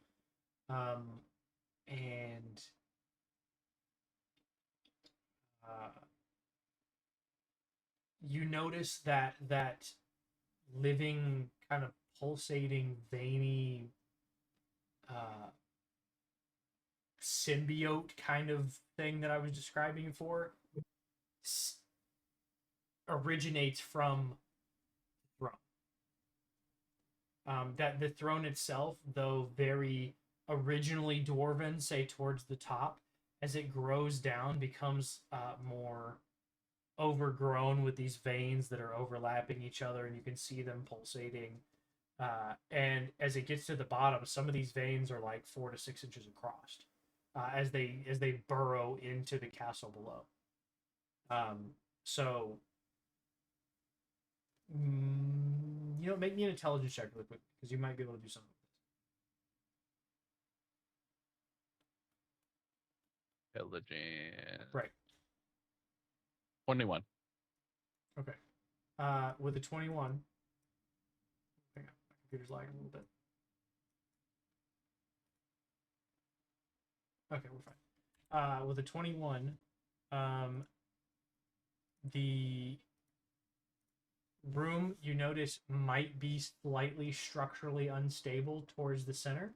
Speaker 3: and you notice that living, kind of pulsating, veiny, symbiote kind of thing that I was describing before originates from the throne. That the throne itself, though very originally dwarven, say towards the top, as it grows down, becomes more overgrown with these veins that are overlapping each other, and you can see them pulsating. And as it gets to the bottom, some of these veins are like 4 to 6 inches across, as they burrow into the castle below. So, make me an intelligence check really quick, because you might be able to do something with this.
Speaker 2: Intelligence.
Speaker 3: Right.
Speaker 2: 21.
Speaker 3: Okay. With a 21. Hang on, my computer's lagging a little bit. Okay, we're fine. With a 21, the room, you notice, might be slightly structurally unstable towards the center,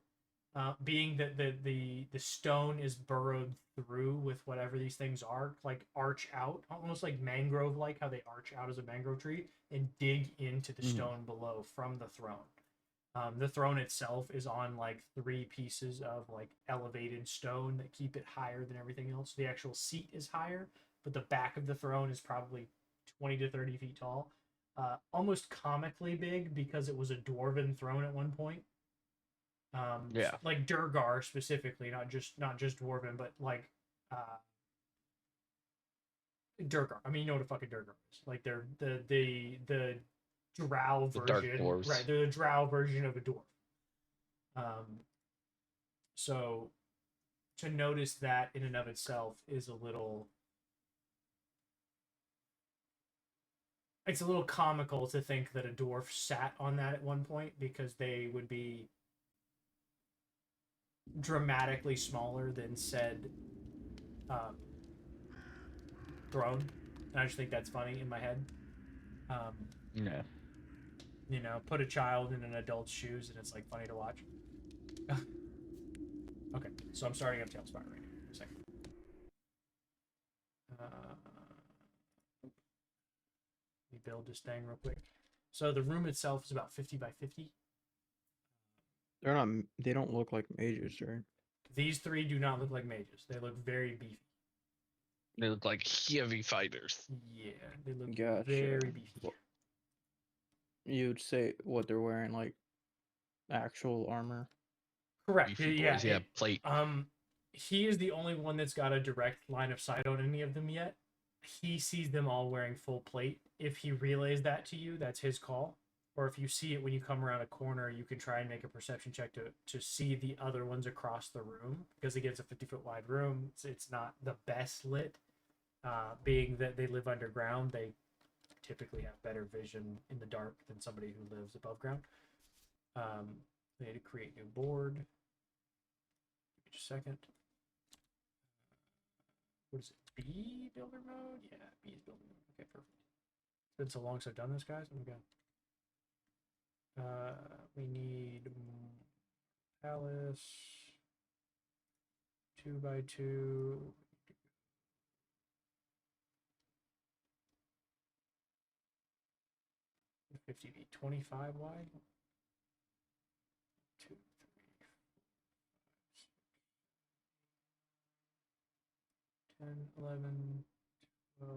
Speaker 3: being that the stone is burrowed through with whatever these things are, like arch out, almost like mangrove, like how they arch out as a mangrove tree and dig into the stone below from the throne. The throne itself is on like 3 pieces of like elevated stone that keep it higher than everything else. The actual seat is higher, but the back of the throne is probably 20 to 30 feet tall. Almost comically big, because it was a dwarven throne at one point.
Speaker 2: Yeah.
Speaker 3: Like Durgar specifically, not just dwarven, but like Durgar. I mean, you know what a fucking Durgar is. Like they're the drow
Speaker 2: The dark
Speaker 3: version,
Speaker 2: dwarves.
Speaker 3: right? They're the drow version of a dwarf. So to notice that in and of itself is a little it's a little comical to think that a dwarf sat on that at one point because they would be dramatically smaller than said um, throne. And I just think that's funny in my head.
Speaker 2: Yeah.
Speaker 3: You know, put a child in an adult's shoes and it's like funny to watch. Okay, so I'm starting up Tailspire right now. A second. Let me build this thing real quick. So the room itself is about 50 by 50.
Speaker 7: They're not. They don't look like mages, right?
Speaker 3: These three do not look like mages. They look very beefy.
Speaker 2: They look like heavy fighters.
Speaker 3: Yeah, they look
Speaker 7: Gotcha.
Speaker 3: very beefy.
Speaker 7: You'd say what they're wearing, like actual armor.
Speaker 3: Correct.
Speaker 2: Beefy
Speaker 3: Yeah.
Speaker 2: boys. Yeah, plate.
Speaker 3: He is the only one that's got a direct line of sight on any of them yet. He sees them all wearing full plate. If he relays that to you, that's his call. Or if you see it when you come around a corner, you can try and make a perception check to see the other ones across the room. Because again, it's a 50-foot wide room. It's not the best lit. Being that they live underground, they typically have better vision in the dark than somebody who lives above ground. They had to create new board. Give me just a second. What is it? B builder mode? Yeah, B is builder mode. Okay, perfect. It's been so long since I've done this, guys. I'm good. We need palace 2x2. 50 feet, 25 wide. 2, 3, 4, 5, 6, 10, 11, 12,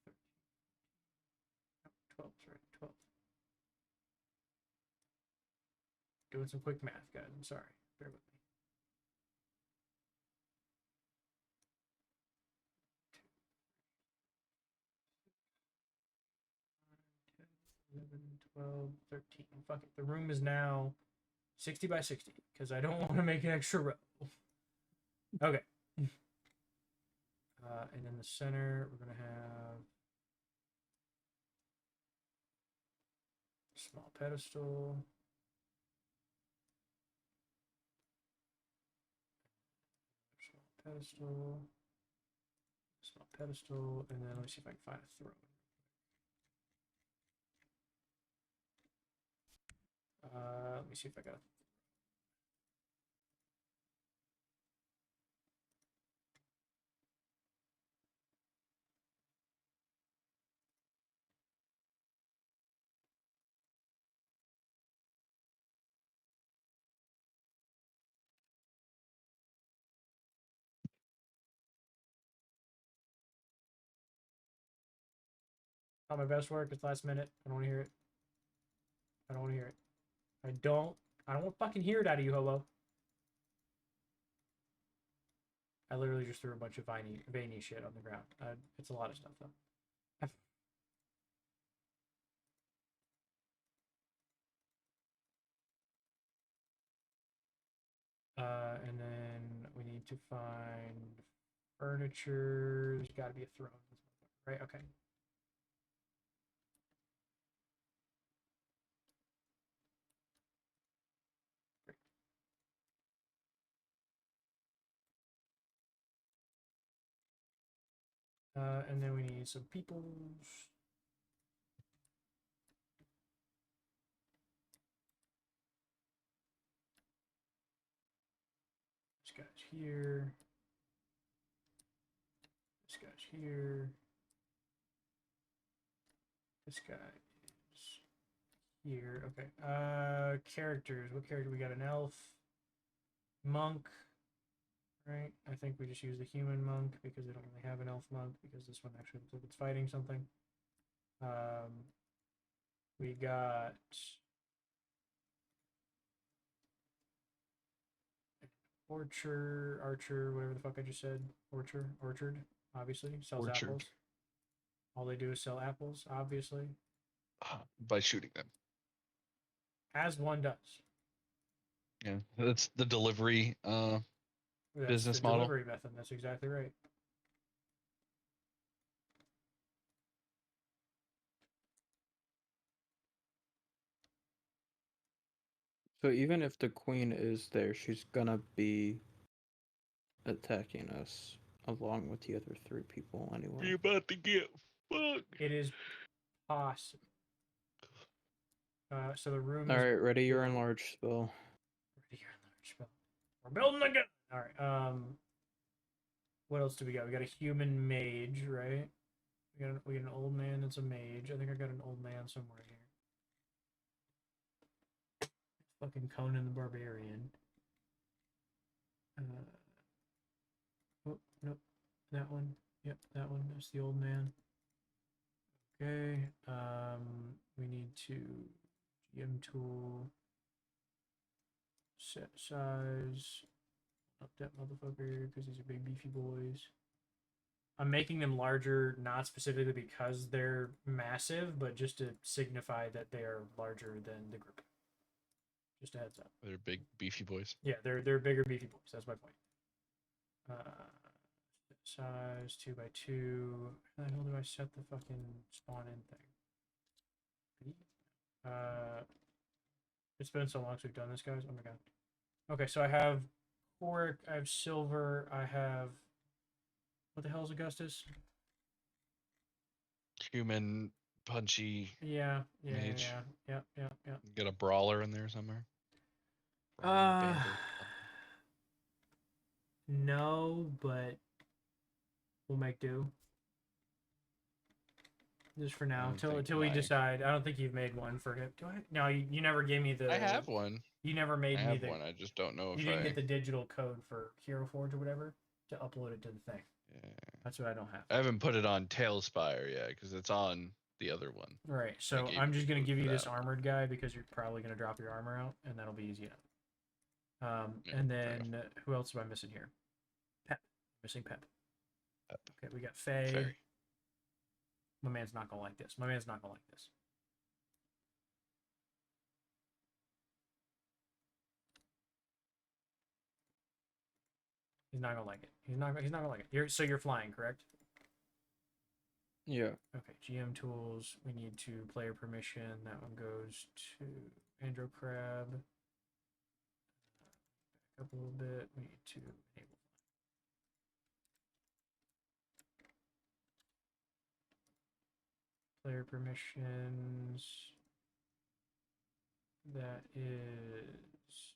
Speaker 3: 13. 12, sorry, 12. Doing some quick math, guys. I'm sorry. Bear with me. 10, 11, 12, 13. Fuck it. The room is now 60 by 60 because I don't want to make an extra row. Okay. And in the center, we're going to have a small pedestal. Small pedestal, and then let me see if I can find a throne. Let me see if I got a not my best work. It's last minute. I don't want to hear it. I don't want to hear it. I don't want to fucking hear it out of you, hobo. I literally just threw a bunch of veiny shit on the ground. It's a lot of stuff, though. And then we need to find furniture. There's got to be a throne, right? Okay. Great. And then we need some peoples. This guy's here. This guy's here. This guy is here. Okay. Characters. What character? We got an elf. Monk. Right. I think we just use the human monk because they don't really have an elf monk because this one actually looks like it's fighting something. We got archer, whatever the fuck I just said. Orchard, obviously sells
Speaker 2: Orchard.
Speaker 3: apples. All they do is sell apples, obviously,
Speaker 2: by shooting them.
Speaker 3: as one does.
Speaker 2: Yeah, that's the delivery
Speaker 3: That's
Speaker 2: business
Speaker 3: the
Speaker 2: model.
Speaker 3: delivery method. That's exactly right.
Speaker 7: So even if the queen is there, she's gonna be attacking us along with the other 3 people anyway.
Speaker 2: You're about to get fucked.
Speaker 3: It is possible. So the room
Speaker 7: All
Speaker 3: is
Speaker 7: right, ready your enlarge spell.
Speaker 3: ready your enlarge spell. We're building a gun. All right. What else do we got? We got a human mage, right? We got an old man that's a mage. I think I got an old man somewhere here. Fucking Conan the Barbarian. Oh, nope. That one. Yep, that one. That's the old man. Okay. We need to GM tool. Set size. Up that motherfucker because these are big beefy boys. I'm making them larger, not specifically because they're massive, but just to signify that they are larger than the group. Just a heads up.
Speaker 2: They're big, beefy boys.
Speaker 3: Yeah, they're bigger beefy boys. That's my point. Size 2x2. How the hell do I set the fucking spawn in thing? It's been so long since we've done this, guys. Oh my god. Okay, so I have Oric, I have Silver, I have. What the hell is Augustus?
Speaker 2: Human, punchy.
Speaker 3: Yeah.
Speaker 2: Mage.
Speaker 3: Yeah.
Speaker 2: Get a brawler in there somewhere.
Speaker 3: No, but we'll make do. Just for now, till we decide. I don't think you've made one for him. Do I? No, you never gave me the.
Speaker 2: I have one.
Speaker 3: You never made
Speaker 2: I
Speaker 3: me
Speaker 2: have
Speaker 3: the.
Speaker 2: one. I just don't know if
Speaker 3: You didn't
Speaker 2: I.
Speaker 3: get the digital code for Hero Forge or whatever to upload it to the thing.
Speaker 2: Yeah.
Speaker 3: That's what I don't have.
Speaker 2: I haven't put it on Tailspire yet because it's on the other one.
Speaker 3: Right. So
Speaker 2: gave
Speaker 3: I'm
Speaker 2: you
Speaker 3: just
Speaker 2: the
Speaker 3: gonna
Speaker 2: code
Speaker 3: give
Speaker 2: for
Speaker 3: you this
Speaker 2: that.
Speaker 3: armored guy because you're probably gonna drop your armor out, and that'll be easy enough.
Speaker 2: Yeah,
Speaker 3: And
Speaker 2: fair
Speaker 3: then who else am I missing here? Pep. Missing Pep.
Speaker 2: Pep.
Speaker 3: Okay, we got Faye.
Speaker 2: Fairy.
Speaker 3: My man's not gonna like this. My man's not gonna like this. He's not gonna like it. He's not gonna like it. So you're flying, correct?
Speaker 7: Yeah.
Speaker 3: Okay. GM tools. We need to player permission. That one goes to Andro Crab. Back up a little bit. We need to enable. Player permissions. That is.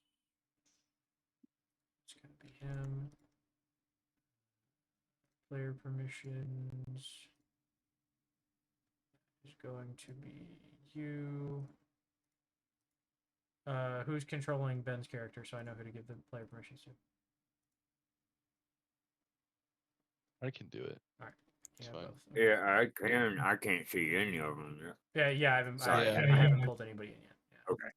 Speaker 3: It's gonna be him. Player permissions is going to be you. Who's controlling Ben's character so I know who to give the player permissions to?
Speaker 2: I can do it.
Speaker 3: All right.
Speaker 2: It's
Speaker 3: Yeah,
Speaker 2: fine.
Speaker 3: both.
Speaker 5: Yeah, I can. I can't see any of them yet.
Speaker 3: Yeah, I haven't.
Speaker 5: Sorry.
Speaker 3: I haven't pulled anybody in yet. Yeah.
Speaker 5: Okay.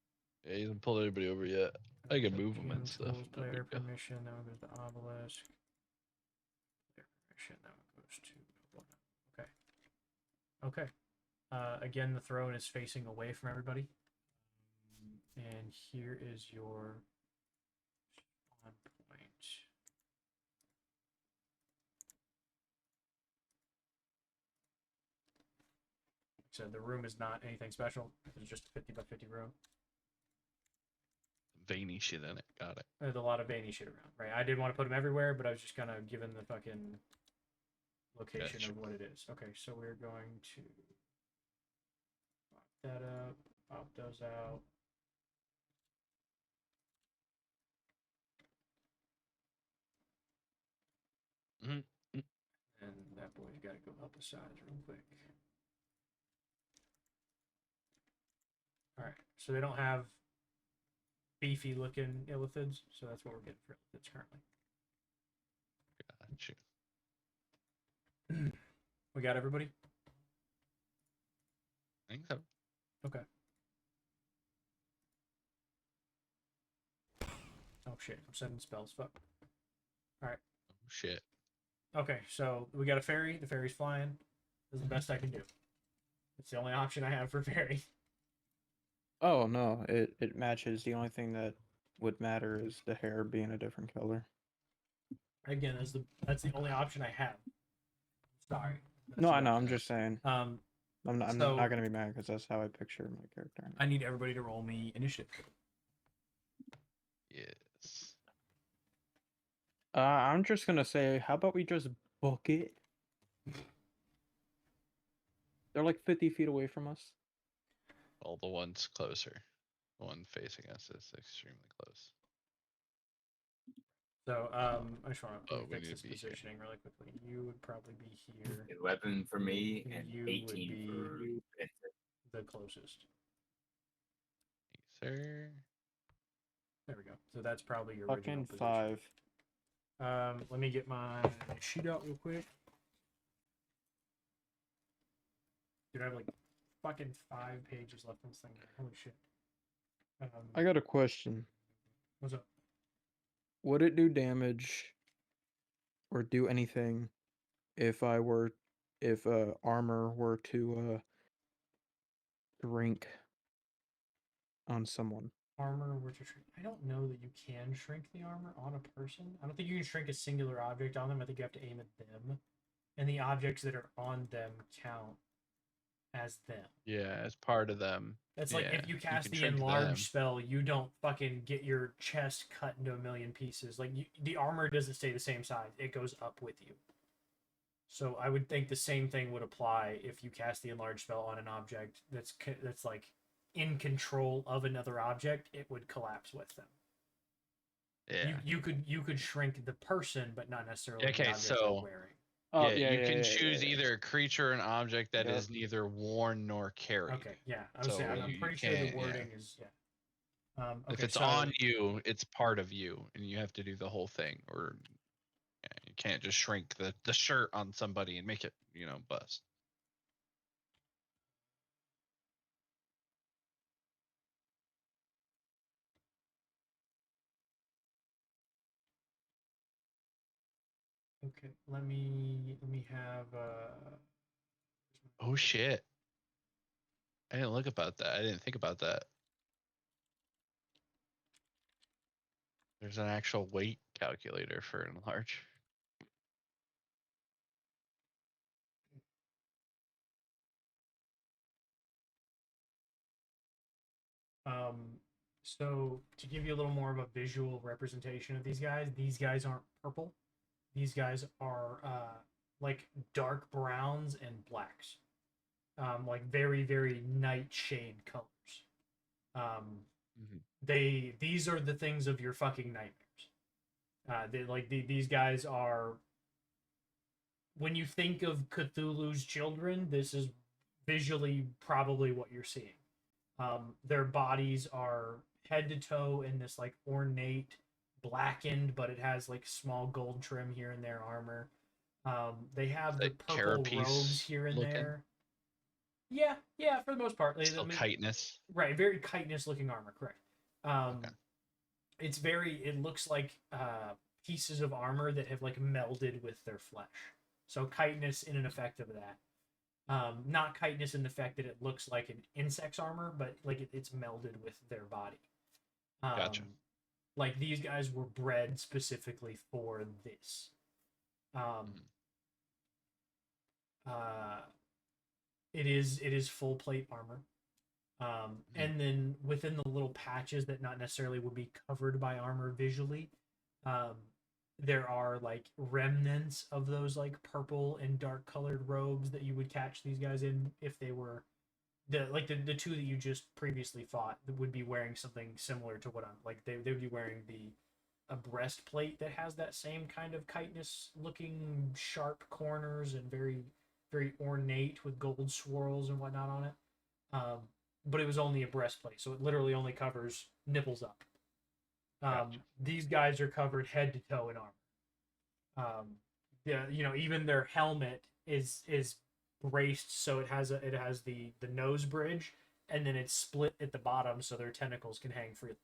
Speaker 2: Yeah, he hasn't pulled anybody over yet. I can
Speaker 3: So
Speaker 2: move them and
Speaker 3: GM
Speaker 2: stuff.
Speaker 3: tools,
Speaker 2: No
Speaker 3: player
Speaker 2: big deal.
Speaker 3: permission. That one goes to obelisk. Player permission. That one goes to. Okay. Again, the throne is facing away from everybody. And here is your spawn point. So the room is not anything special. It's just a 50 by 50 room.
Speaker 2: Veiny shit in it. Got it.
Speaker 3: There's a lot of veiny shit around, right? I didn't want to put them everywhere, but I was just kind of given the fucking location
Speaker 2: Gotcha.
Speaker 3: of what it is. Okay, so we're going to pop that up, pop those out.
Speaker 2: Mhm.
Speaker 3: And that boy's got to go up a size real quick. All right, so they don't have beefy looking illithids, so that's what we're getting for illithids currently.
Speaker 2: Gotcha.
Speaker 3: We got everybody?
Speaker 2: I think so.
Speaker 3: Okay. Oh shit, I'm sending spells. Fuck. Alright.
Speaker 2: Oh, shit.
Speaker 3: Okay, so we got a fairy. The fairy's flying. This is the best I can do. It's the only option I have for fairy.
Speaker 7: Oh no, it matches. The only thing that would matter is the hair being a different color.
Speaker 3: Again, that's the only option I have. Sorry.
Speaker 7: No, I know. I'm just saying.
Speaker 3: I'm
Speaker 7: I'm
Speaker 3: so-
Speaker 7: not gonna be mad because that's how I picture my character.
Speaker 3: I need everybody to roll me initiative.
Speaker 2: Yes.
Speaker 7: I'm just gonna say, how about we just book it? They're like 50 feet away from us.
Speaker 2: Well, the one's closer. The one facing us is extremely close.
Speaker 3: So, I just want to
Speaker 2: Oh, we
Speaker 3: fix
Speaker 2: need
Speaker 3: this
Speaker 2: to be here.
Speaker 3: positioning really quickly. You would probably be here,
Speaker 5: 11 for me and
Speaker 3: You would
Speaker 5: 18
Speaker 3: be-
Speaker 5: for Vincent.
Speaker 3: the closest.
Speaker 2: Yes, sir.
Speaker 3: There we go. So that's probably your original
Speaker 7: Fucking
Speaker 3: position.
Speaker 7: 5.
Speaker 3: Let me get my sheet out real quick. Dude, I have like fucking 5 pages left on this thing. Holy shit.
Speaker 7: I got a question.
Speaker 3: What's up?
Speaker 7: Would it do damage or do anything if armor were to shrink on someone?
Speaker 3: Armor were to shrink. I don't know that you can shrink the armor on a person. I don't think you can shrink a singular object on them. I think you have to aim at them. And the objects that are on them count as them.
Speaker 2: Yeah, as part of them.
Speaker 3: It's like
Speaker 2: Yeah,
Speaker 3: if you
Speaker 2: you
Speaker 3: cast
Speaker 2: can
Speaker 3: the
Speaker 2: shrink
Speaker 3: enlarge
Speaker 2: them.
Speaker 3: spell, you don't fucking get your chest cut into a million pieces. Like the armor doesn't stay the same size; it goes up with you. So I would think the same thing would apply if you cast the enlarge spell on an object that's like in control of another object. It would collapse with them.
Speaker 2: Yeah.
Speaker 3: You could shrink the person, but not necessarily
Speaker 2: Okay,
Speaker 3: the object
Speaker 2: so-
Speaker 3: they're wearing.
Speaker 7: Oh,
Speaker 2: yeah, you can choose either a creature or an object that
Speaker 7: Yep.
Speaker 2: is neither worn nor carried.
Speaker 3: Okay, yeah, I was
Speaker 2: So
Speaker 3: saying I'm
Speaker 2: you
Speaker 3: pretty sure the
Speaker 2: can't- yeah.
Speaker 3: wording is yeah.
Speaker 2: If
Speaker 3: Okay,
Speaker 2: it's
Speaker 3: so,
Speaker 2: on you, it's part of you, and you have to do the whole thing, or you can't just shrink the shirt on somebody and make it, bust.
Speaker 3: okay, let me have
Speaker 2: Oh shit! I didn't look about that. I didn't think about that. There's an actual weight calculator for enlarge.
Speaker 3: so to give you a little more of a visual representation of these guys aren't purple. These guys are like dark browns and blacks. Like very, very nightshade colors. These are the things of your fucking nightmares. These guys are, when you think of Cthulhu's children, this is visually probably what you're seeing. Their bodies are head to toe in this like ornate blackened, but it has like small gold trim here and there armor. They have the
Speaker 2: Like
Speaker 3: purple
Speaker 2: carapace
Speaker 3: robes here and
Speaker 2: looking?
Speaker 3: there. Yeah, for the most part.
Speaker 2: Still chitinous.
Speaker 3: Right, very chitinous looking armor, correct.
Speaker 2: Okay.
Speaker 3: It looks like pieces of armor that have like melded with their flesh. So chitinous in an effect of that. Not chitinous in the fact that it looks like an insect's armor, but like it's melded with their body.
Speaker 2: Gotcha.
Speaker 3: Like these guys were bred specifically for this. It is full plate armor. And then within the little patches that not necessarily would be covered by armor visually, there are like remnants of those like purple and dark colored robes that you would catch these guys in if they were the two that you just previously fought would be wearing something similar to what I'm like they would be wearing a breastplate that has that same kind of chitinous looking sharp corners and very very ornate with gold swirls and whatnot on it. But it was only a breastplate, so it literally only covers nipples up.
Speaker 2: Gotcha.
Speaker 3: These guys are covered head to toe in armor. Even their helmet is braced, so it has the nose bridge, and then it's split at the bottom, so their tentacles can hang freely.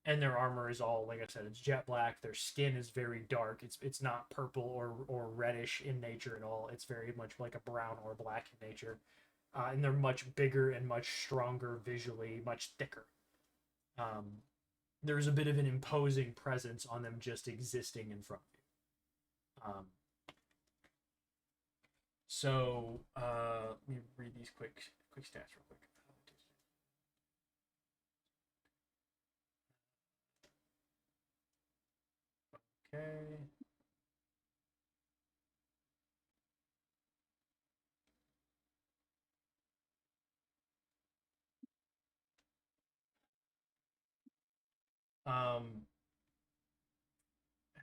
Speaker 3: And their armor is all, like I said, it's jet black. Their skin is very dark. It's not purple or reddish in nature at all. It's very much like a brown or black in nature. And they're much bigger and much stronger visually, much thicker. There's a bit of an imposing presence on them just existing in front of you. Let me read these quick stats real quick. Okay.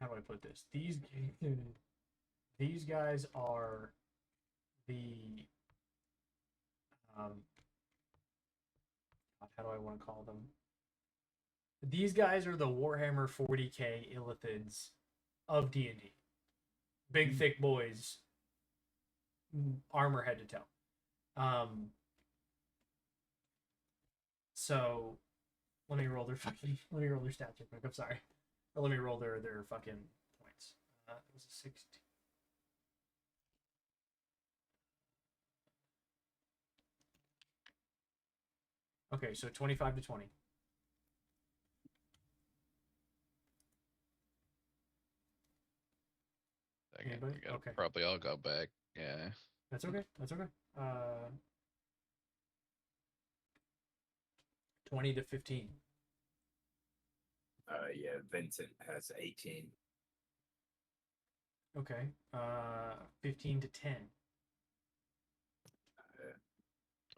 Speaker 3: How do I put this? These guys are the how do I want to call them? These guys are the Warhammer 40k Illithids of D&D. Big thick boys, armor head to toe. So let me roll their stats real quick. I'm sorry. Or let me roll their fucking points. It was a 16. Okay, so 25 to 20. Anybody?
Speaker 2: We gotta
Speaker 3: Okay.
Speaker 2: probably all go back. Yeah.
Speaker 3: That's okay. That's okay. 20 to 15.
Speaker 5: Yeah, Vincent has 18.
Speaker 3: Okay. 15 to 10.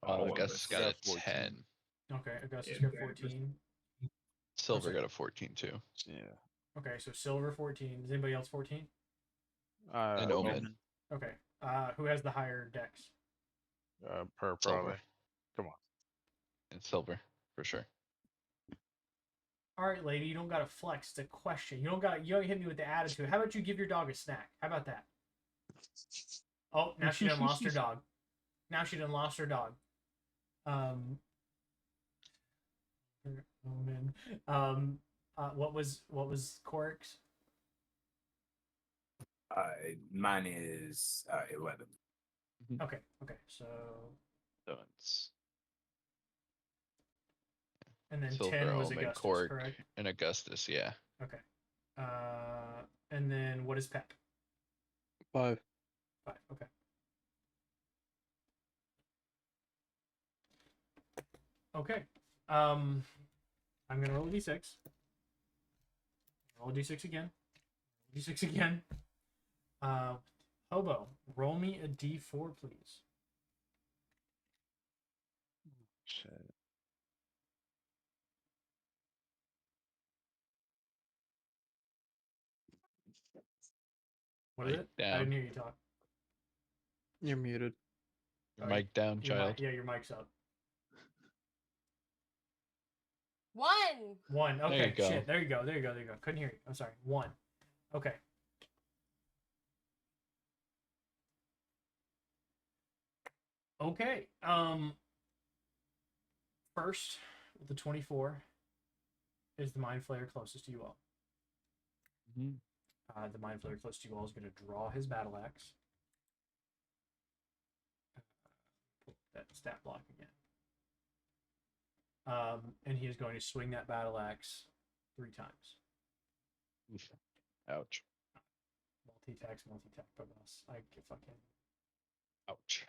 Speaker 2: Oh,
Speaker 5: All of
Speaker 2: Augustus
Speaker 5: us
Speaker 2: got a
Speaker 6: got 14.
Speaker 2: 10.
Speaker 3: Okay, Augustus
Speaker 5: Yeah,
Speaker 3: got 14.
Speaker 2: Silver
Speaker 3: sorry.
Speaker 2: got a 14 too.
Speaker 6: Yeah.
Speaker 3: Okay, so Silver 14. Is anybody else 14?
Speaker 2: And Omen.
Speaker 3: Okay. Who has the higher dex?
Speaker 6: Per
Speaker 2: Silver.
Speaker 6: probably. Come on.
Speaker 2: And silver, for sure.
Speaker 3: All right, lady, you don't gotta flex. It's a question. You don't hit me with the attitude. How about you give your dog a snack? How about that? Oh, now she done lost her dog. Now she done lost her dog. Omen. What was Cork's?
Speaker 5: Mine is 11.
Speaker 3: Okay, so
Speaker 2: it's
Speaker 3: and then
Speaker 2: Silver,
Speaker 3: 10 was
Speaker 2: Omen,
Speaker 3: Augustus,
Speaker 2: Cork,
Speaker 3: correct?
Speaker 2: and Augustus, yeah.
Speaker 3: Okay. And then what is Pep?
Speaker 7: 5.
Speaker 3: 5. Okay. Okay. I'm gonna roll a d6. Roll a d6 again. D6 again. Hobo, roll me a d4, please.
Speaker 6: Shit.
Speaker 3: What is
Speaker 2: Mic
Speaker 3: it? I
Speaker 2: down.
Speaker 3: didn't hear you talk.
Speaker 7: You're muted.
Speaker 2: Your mic down, child.
Speaker 3: Your mic's up.
Speaker 1: 1.
Speaker 3: 1. Okay,
Speaker 2: There you go.
Speaker 3: shit. There you go. Couldn't hear you. I'm sorry. 1. Okay. Okay. First, with the 24, is the Mind Flayer closest to you all.
Speaker 2: Mhm.
Speaker 3: The Mind Flayer closest to you all is going to draw his battle axe. Pull that stat block again. And he is going to swing that battle axe 3 times.
Speaker 2: Ouch.
Speaker 3: Multi-attack, boss. I get fucking.
Speaker 2: Ouch.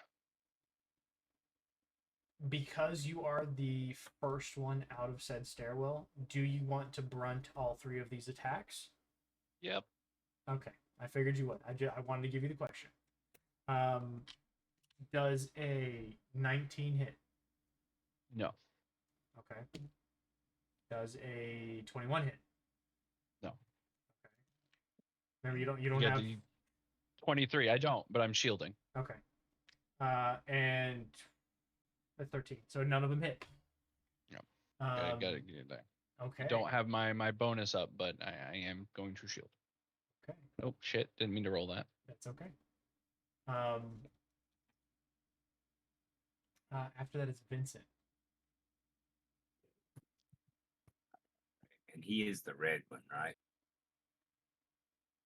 Speaker 3: Because you are the first one out of said stairwell, do you want to brunt all 3 of these attacks?
Speaker 2: Yep.
Speaker 3: Okay, I figured you would. I wanted to give you the question. Does a 19 hit?
Speaker 2: No.
Speaker 3: Okay. Does a 21 hit?
Speaker 2: No.
Speaker 3: Okay. Remember, you don't
Speaker 2: Yeah,
Speaker 3: have
Speaker 2: the 23. I don't, but I'm shielding.
Speaker 3: Okay. And a 13. So none of them hit.
Speaker 2: Yep.
Speaker 3: Um,
Speaker 2: Gotta get that.
Speaker 3: Okay.
Speaker 2: I don't have my bonus up, but I am going to shield.
Speaker 3: Okay.
Speaker 2: Oh shit! Didn't mean to roll that.
Speaker 3: That's okay. After that, it's Vincent.
Speaker 5: And he is the red one, right?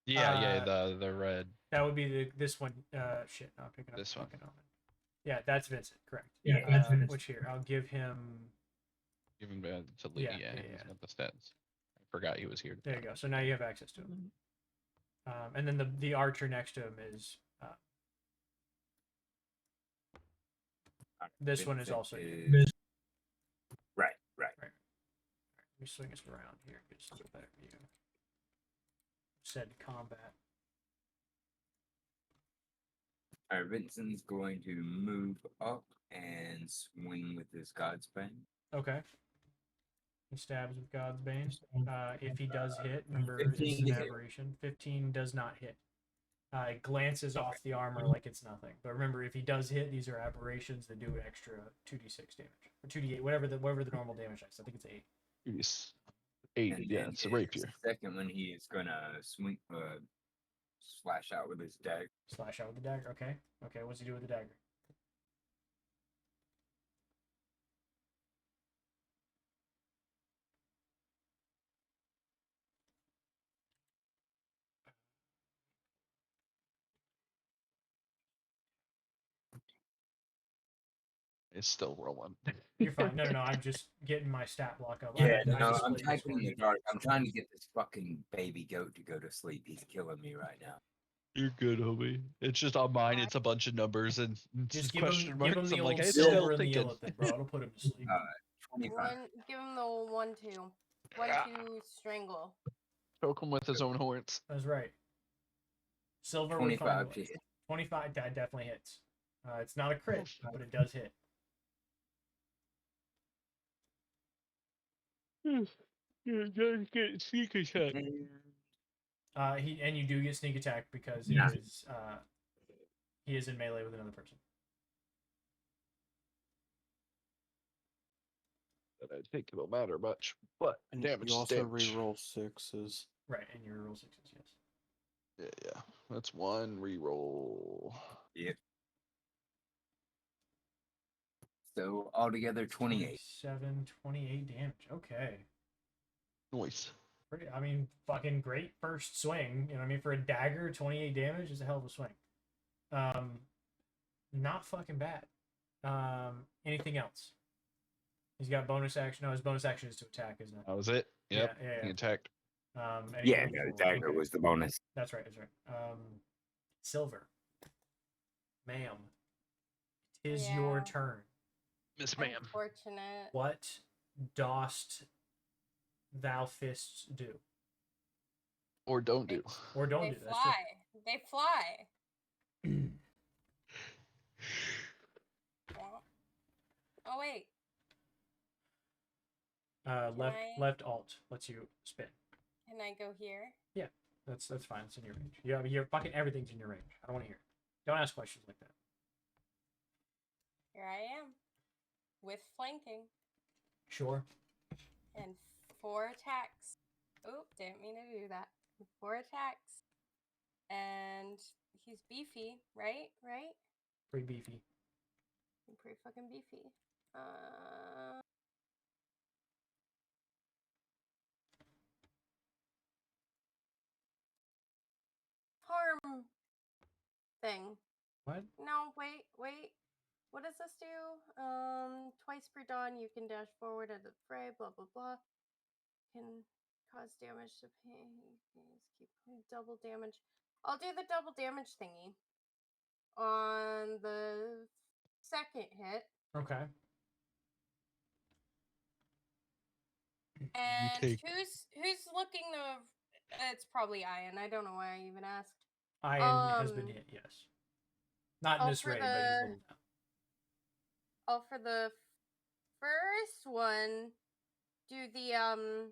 Speaker 2: Yeah, the red.
Speaker 3: That would be this one. Shit, no, I'm picking up
Speaker 2: This one.
Speaker 3: fucking Omen. Yeah, that's Vincent. Correct.
Speaker 5: Yeah, that's Vincent.
Speaker 3: Which here, I'll give him.
Speaker 2: Give him to Lee.
Speaker 3: Yeah.
Speaker 2: He's got the stats. I forgot he was here.
Speaker 3: There you go. So now you have access to him. And then the archer next to him is. This one is also.
Speaker 5: Right.
Speaker 3: Let me swing us around here. Get some better view. said combat.
Speaker 5: All right, Vincent's going to move up and swing with his God's Bane.
Speaker 3: Okay. He stabs with God's Bane. If he does hit, remember
Speaker 5: 15
Speaker 3: it's an
Speaker 5: hit.
Speaker 3: aberration. 15 does not hit. It glances off the armor like it's nothing. But remember, if he does hit, these are aberrations that do an extra 2d6 damage. Or 2d8, whatever the normal damage is. I think it's 8.
Speaker 2: Yes. 8,
Speaker 5: And
Speaker 2: yeah,
Speaker 5: then
Speaker 2: it's a
Speaker 5: his
Speaker 2: rapier.
Speaker 5: second one, he is gonna swing, slash out with his dagger.
Speaker 3: Slash out with the dagger. Okay. Okay, what's he do with the dagger?
Speaker 2: It's still rolling.
Speaker 3: You're fine. No, I'm just getting my stat block up.
Speaker 5: Yeah,
Speaker 3: I
Speaker 5: no,
Speaker 3: just
Speaker 5: I'm
Speaker 3: split
Speaker 5: typing in
Speaker 3: Discord.
Speaker 5: the dark. I'm trying to get this fucking baby goat to go to sleep. He's killing me right now.
Speaker 2: You're good, homie. It's just on mine. It's a bunch of numbers and
Speaker 3: Just
Speaker 2: question
Speaker 3: give him
Speaker 2: marks.
Speaker 3: the
Speaker 2: I'm
Speaker 3: old
Speaker 2: like, I'm
Speaker 3: silver
Speaker 2: still
Speaker 3: and the
Speaker 2: thinking.
Speaker 3: yellow thing, bro. It'll put him to sleep.
Speaker 5: 25.
Speaker 1: Give him the old 1-2. 1-2 strangle.
Speaker 2: Choke him with his own horns.
Speaker 3: That's right. Silver would
Speaker 5: 25
Speaker 3: find a
Speaker 5: to
Speaker 3: way.
Speaker 5: hit.
Speaker 3: 25, that definitely hits. It's not a crit, but it does hit.
Speaker 2: Get sneak attack.
Speaker 3: And you do get sneak attack because
Speaker 5: Yeah.
Speaker 3: he is in melee with another person.
Speaker 2: I think it'll matter much, but
Speaker 7: And
Speaker 2: damage
Speaker 7: you
Speaker 2: is
Speaker 7: also
Speaker 2: damage.
Speaker 7: reroll 6s.
Speaker 3: Right, and you roll 6s, yes.
Speaker 2: Yeah. That's one reroll.
Speaker 5: Yep. So altogether 28.
Speaker 3: 28 damage. Okay.
Speaker 2: Nice.
Speaker 3: Pretty, I mean, fucking great first swing. You know what I mean? For a dagger, 28 damage is a hell of a swing. Not fucking bad. Anything else? He's got bonus action. No, his bonus action is to attack, isn't it?
Speaker 2: That was it. Yep.
Speaker 3: Yeah.
Speaker 2: He attacked.
Speaker 3: Any
Speaker 5: Yeah,
Speaker 3: move
Speaker 5: no, the
Speaker 3: forward.
Speaker 5: dagger
Speaker 3: Okay.
Speaker 5: was the bonus.
Speaker 3: That's right. Silver. Ma'am. Tis your
Speaker 1: Yeah.
Speaker 3: turn.
Speaker 2: Miss Ma'am.
Speaker 1: Unfortunate.
Speaker 3: What dost thou fists do?
Speaker 2: Or don't do.
Speaker 3: Or don't
Speaker 1: They
Speaker 3: do. That's
Speaker 1: fly. They fly.
Speaker 3: true.
Speaker 1: Oh wait.
Speaker 3: Left alt lets you spin.
Speaker 1: Can I go here?
Speaker 3: That's fine. It's in your range. Yeah, you're fucking everything's in your range. I don't want to hear it. Don't ask questions like that.
Speaker 1: Here I am. With flanking.
Speaker 3: Sure.
Speaker 1: And 4 attacks. Oop, didn't mean to do that. 4 attacks. And he's beefy, right? Right?
Speaker 3: Pretty beefy.
Speaker 1: Pretty fucking beefy. Harm thing.
Speaker 3: What?
Speaker 1: No, wait. What does this do? Twice per dawn you can dash forward at the fray, blah blah blah. Can cause damage to pain. Keep double damage. I'll do the double damage thingy on the second hit.
Speaker 3: Okay.
Speaker 1: And
Speaker 2: take-
Speaker 1: who's looking the? It's probably Ian. I don't know why I even asked.
Speaker 3: Ian has been hit, yes. Not in this
Speaker 1: for
Speaker 3: raid, but he's
Speaker 1: the-
Speaker 3: leveled down.
Speaker 1: Oh, for the first one, do the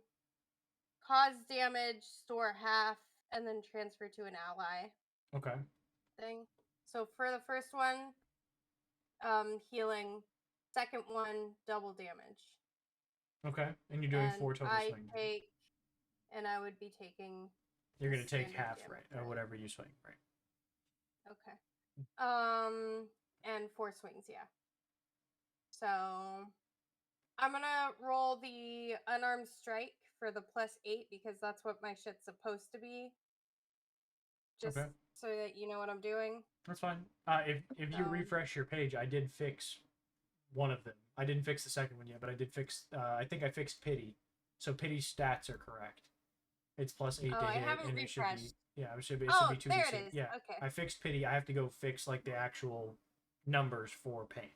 Speaker 1: cause damage, store half, and then transfer to an ally
Speaker 3: Okay.
Speaker 1: thing. So for the first one, healing. Second one, double damage.
Speaker 3: Okay. And you're doing
Speaker 1: And
Speaker 3: 4 total
Speaker 1: I
Speaker 3: swing.
Speaker 1: take, and I would be taking.
Speaker 3: You're
Speaker 1: the
Speaker 3: gonna take
Speaker 1: standard
Speaker 3: half,
Speaker 1: damage,
Speaker 3: right? Or whatever you swing, right?
Speaker 1: Okay. And 4 swings, yeah. So I'm gonna roll the unarmed strike for the +8 because that's what my shit's supposed to be. Just
Speaker 3: Okay.
Speaker 1: so that you know what I'm doing.
Speaker 3: That's fine. If you refresh your page, I did fix one of them. I didn't fix the second one yet, but I did fix. I think I fixed pity, so pity's stats are correct. It's +8
Speaker 1: Oh,
Speaker 3: to
Speaker 1: I
Speaker 3: hit,
Speaker 1: haven't
Speaker 3: and it should be.
Speaker 1: refreshed.
Speaker 3: Yeah, it should be. It
Speaker 1: Oh,
Speaker 3: should be 2d6.
Speaker 1: there it is.
Speaker 3: Yeah,
Speaker 1: Okay.
Speaker 3: I fixed pity. I have to go fix like the actual numbers for pain.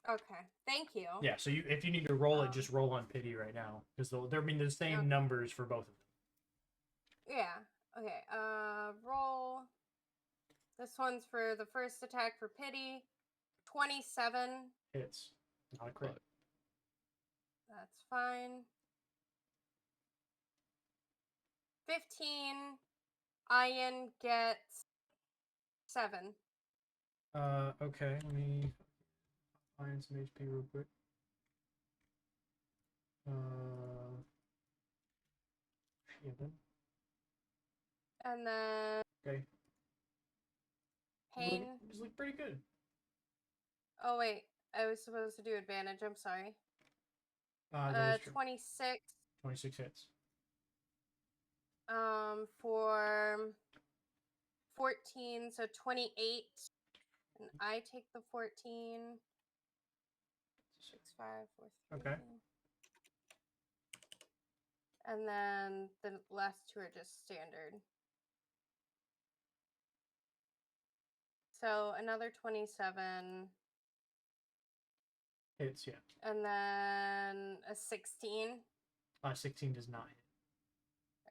Speaker 1: Okay. Thank you.
Speaker 3: Yeah, so if you need to roll it, just roll on pity right now because they're the same
Speaker 1: Okay.
Speaker 3: numbers for both of them.
Speaker 1: Yeah. Okay. Roll. This one's for the first attack for pity. 27.
Speaker 3: Hits. Not a crit.
Speaker 2: Fuck.
Speaker 1: That's fine. 15. Ian gets 7.
Speaker 3: Okay. Let me find some HP real quick. Yeah, then.
Speaker 1: And then
Speaker 3: Okay.
Speaker 1: pain.
Speaker 3: It's like pretty good.
Speaker 1: Oh wait, I was supposed to do advantage. I'm sorry.
Speaker 3: That is true.
Speaker 1: 26.
Speaker 3: 26 hits.
Speaker 1: For 14, so 28. And I take the 14. 6, 5, 4, 3.
Speaker 3: Okay.
Speaker 1: And then the last two are just standard. So another 27.
Speaker 3: Hits, yeah.
Speaker 1: And then a 16.
Speaker 3: 16 does not hit.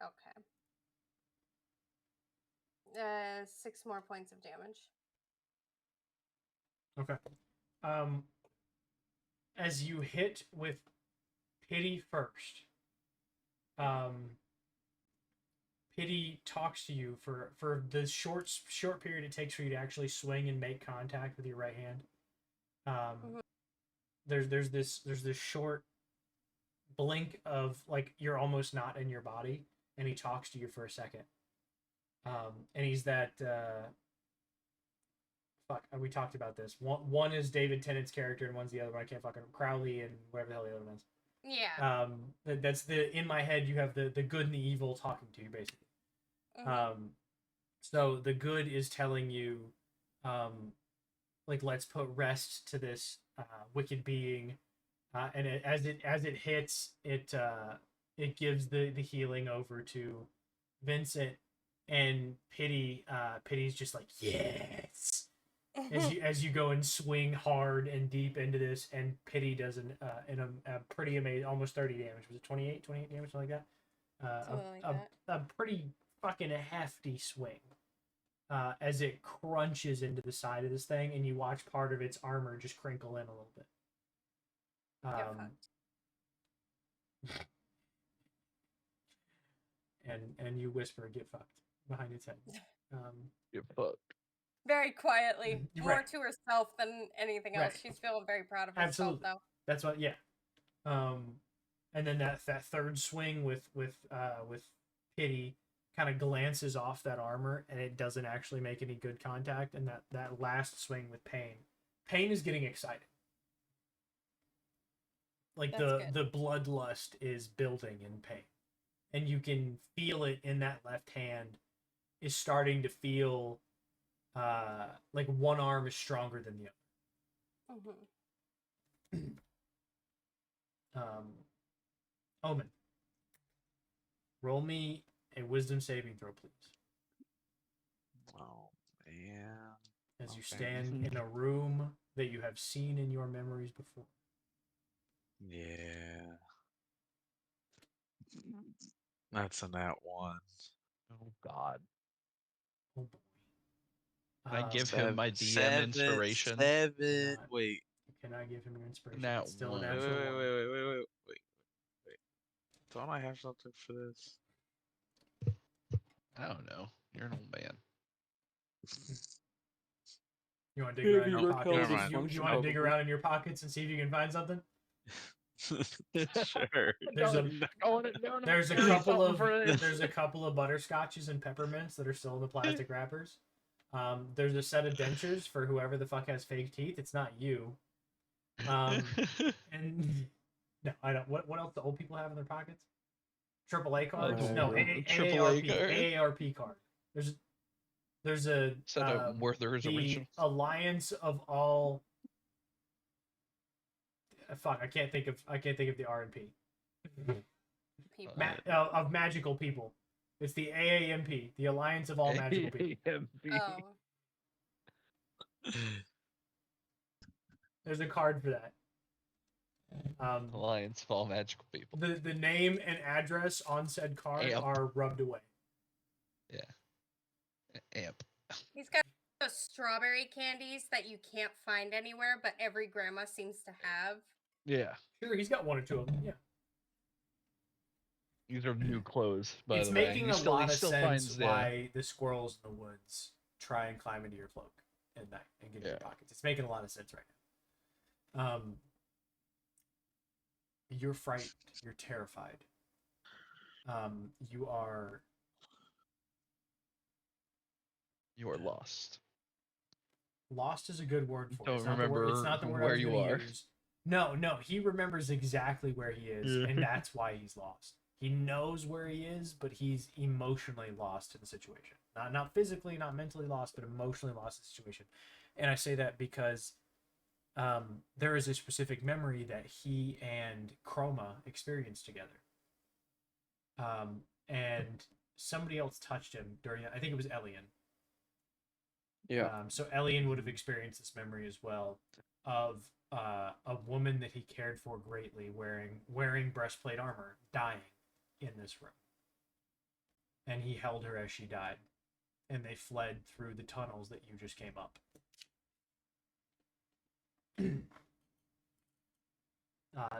Speaker 1: Okay. 6 more points of damage.
Speaker 3: Okay. As you hit with pity first, pity talks to you for the short period it takes for you to actually swing and make contact with your right hand. There's this short blink of like you're almost not in your body, and he talks to you for a second. And he's that fuck, we talked about this. One is David Tennant's character, and one's the other one. I can't fucking Crowley and whatever the hell the other one is.
Speaker 1: Yeah.
Speaker 3: That's the in my head. You have the good and the evil talking to you, basically. So the good is telling you, like, let's put rest to this wicked being, and as it hits, it gives the healing over to Vincent, and pity's just like yes. As you go and swing hard and deep into this, and pity does a pretty amazing, almost 30 damage. Was it 28 damage, something like that? A pretty fucking hefty swing. As it crunches into the side of this thing, and you watch part of its armor just crinkle in a little bit. And you whisper, "Get fucked," behind its head.
Speaker 2: Get fucked.
Speaker 1: Very quietly, more
Speaker 3: Right.
Speaker 1: to herself than anything else.
Speaker 3: Right.
Speaker 1: She's feeling very proud of herself,
Speaker 3: Absolutely.
Speaker 1: though.
Speaker 3: That's what, yeah. And then that third swing with pity kind of glances off that armor, and it doesn't actually make any good contact. And that last swing with pain is getting excited. Like the bloodlust is building in pain, and you can feel it in that left hand is starting to feel like one arm is stronger than the other. Omen, roll me a wisdom saving throw, please.
Speaker 6: Oh man!
Speaker 3: As you stand in a room that you have seen in your memories before.
Speaker 6: Yeah. That's a nat 1.
Speaker 2: Oh God.
Speaker 3: Oh boy.
Speaker 2: Can I give him my DM
Speaker 6: Seven.
Speaker 2: inspiration?
Speaker 6: Wait.
Speaker 3: You cannot give him your inspiration.
Speaker 2: Nat
Speaker 3: It's still
Speaker 2: one.
Speaker 3: a natural one.
Speaker 6: Wait. Don't I have something for this?
Speaker 2: I don't know. You're an old man.
Speaker 3: You want to dig around in your
Speaker 6: Never
Speaker 3: pockets?
Speaker 6: mind.
Speaker 3: You want to dig around in your pockets and see if you can find something?
Speaker 6: Sure.
Speaker 3: There's a couple of butterscotches and peppermints that are still in the plastic wrappers. There's a set of dentures for whoever the fuck has fake teeth. It's not you. And no, I don't. What else do old people have in their pockets? AAA cards? No, AARP card. There's a
Speaker 2: Set of Werther's
Speaker 3: the
Speaker 2: original.
Speaker 3: Alliance of all. Fuck, I can't think of the R&P. Of magical people. It's the AAMP, the Alliance of all magical people. There's a card for that.
Speaker 2: Alliance of all magical people.
Speaker 3: The name and address on said card are rubbed away.
Speaker 2: Amp.
Speaker 1: He's got those strawberry candies that you can't find anywhere, but every grandma seems to have.
Speaker 2: Yeah.
Speaker 3: Sure, he's got one or two of them. Yeah.
Speaker 2: These are new clothes, by
Speaker 3: It's
Speaker 2: the way.
Speaker 3: making
Speaker 2: He
Speaker 3: a
Speaker 2: still,
Speaker 3: lot
Speaker 2: he
Speaker 3: of
Speaker 2: still
Speaker 3: sense
Speaker 2: finds
Speaker 3: why the squirrels in the woods try and climb into your cloak at night and get in your
Speaker 2: Yeah.
Speaker 3: pockets. It's making a lot of sense right now. You're frightened. You're terrified. You are
Speaker 2: lost.
Speaker 3: lost is a good word for it.
Speaker 2: Don't
Speaker 3: It's not the word. It's
Speaker 2: remember
Speaker 3: not the word I
Speaker 2: where
Speaker 3: was
Speaker 2: you
Speaker 3: going to
Speaker 2: are.
Speaker 3: use. No, he remembers exactly where he is,
Speaker 2: Yeah.
Speaker 3: and that's why he's lost. He knows where he is, but he's emotionally lost in the situation. Not physically, not mentally lost, but emotionally lost in the situation. And I say that because there is a specific memory that he and Chroma experienced together. And somebody else touched him during, I think it was Elian.
Speaker 7: Yeah.
Speaker 3: So Elian would have experienced this memory as well of a woman that he cared for greatly wearing breastplate armor dying in this room. And he held her as she died. And they fled through the tunnels that you just came up.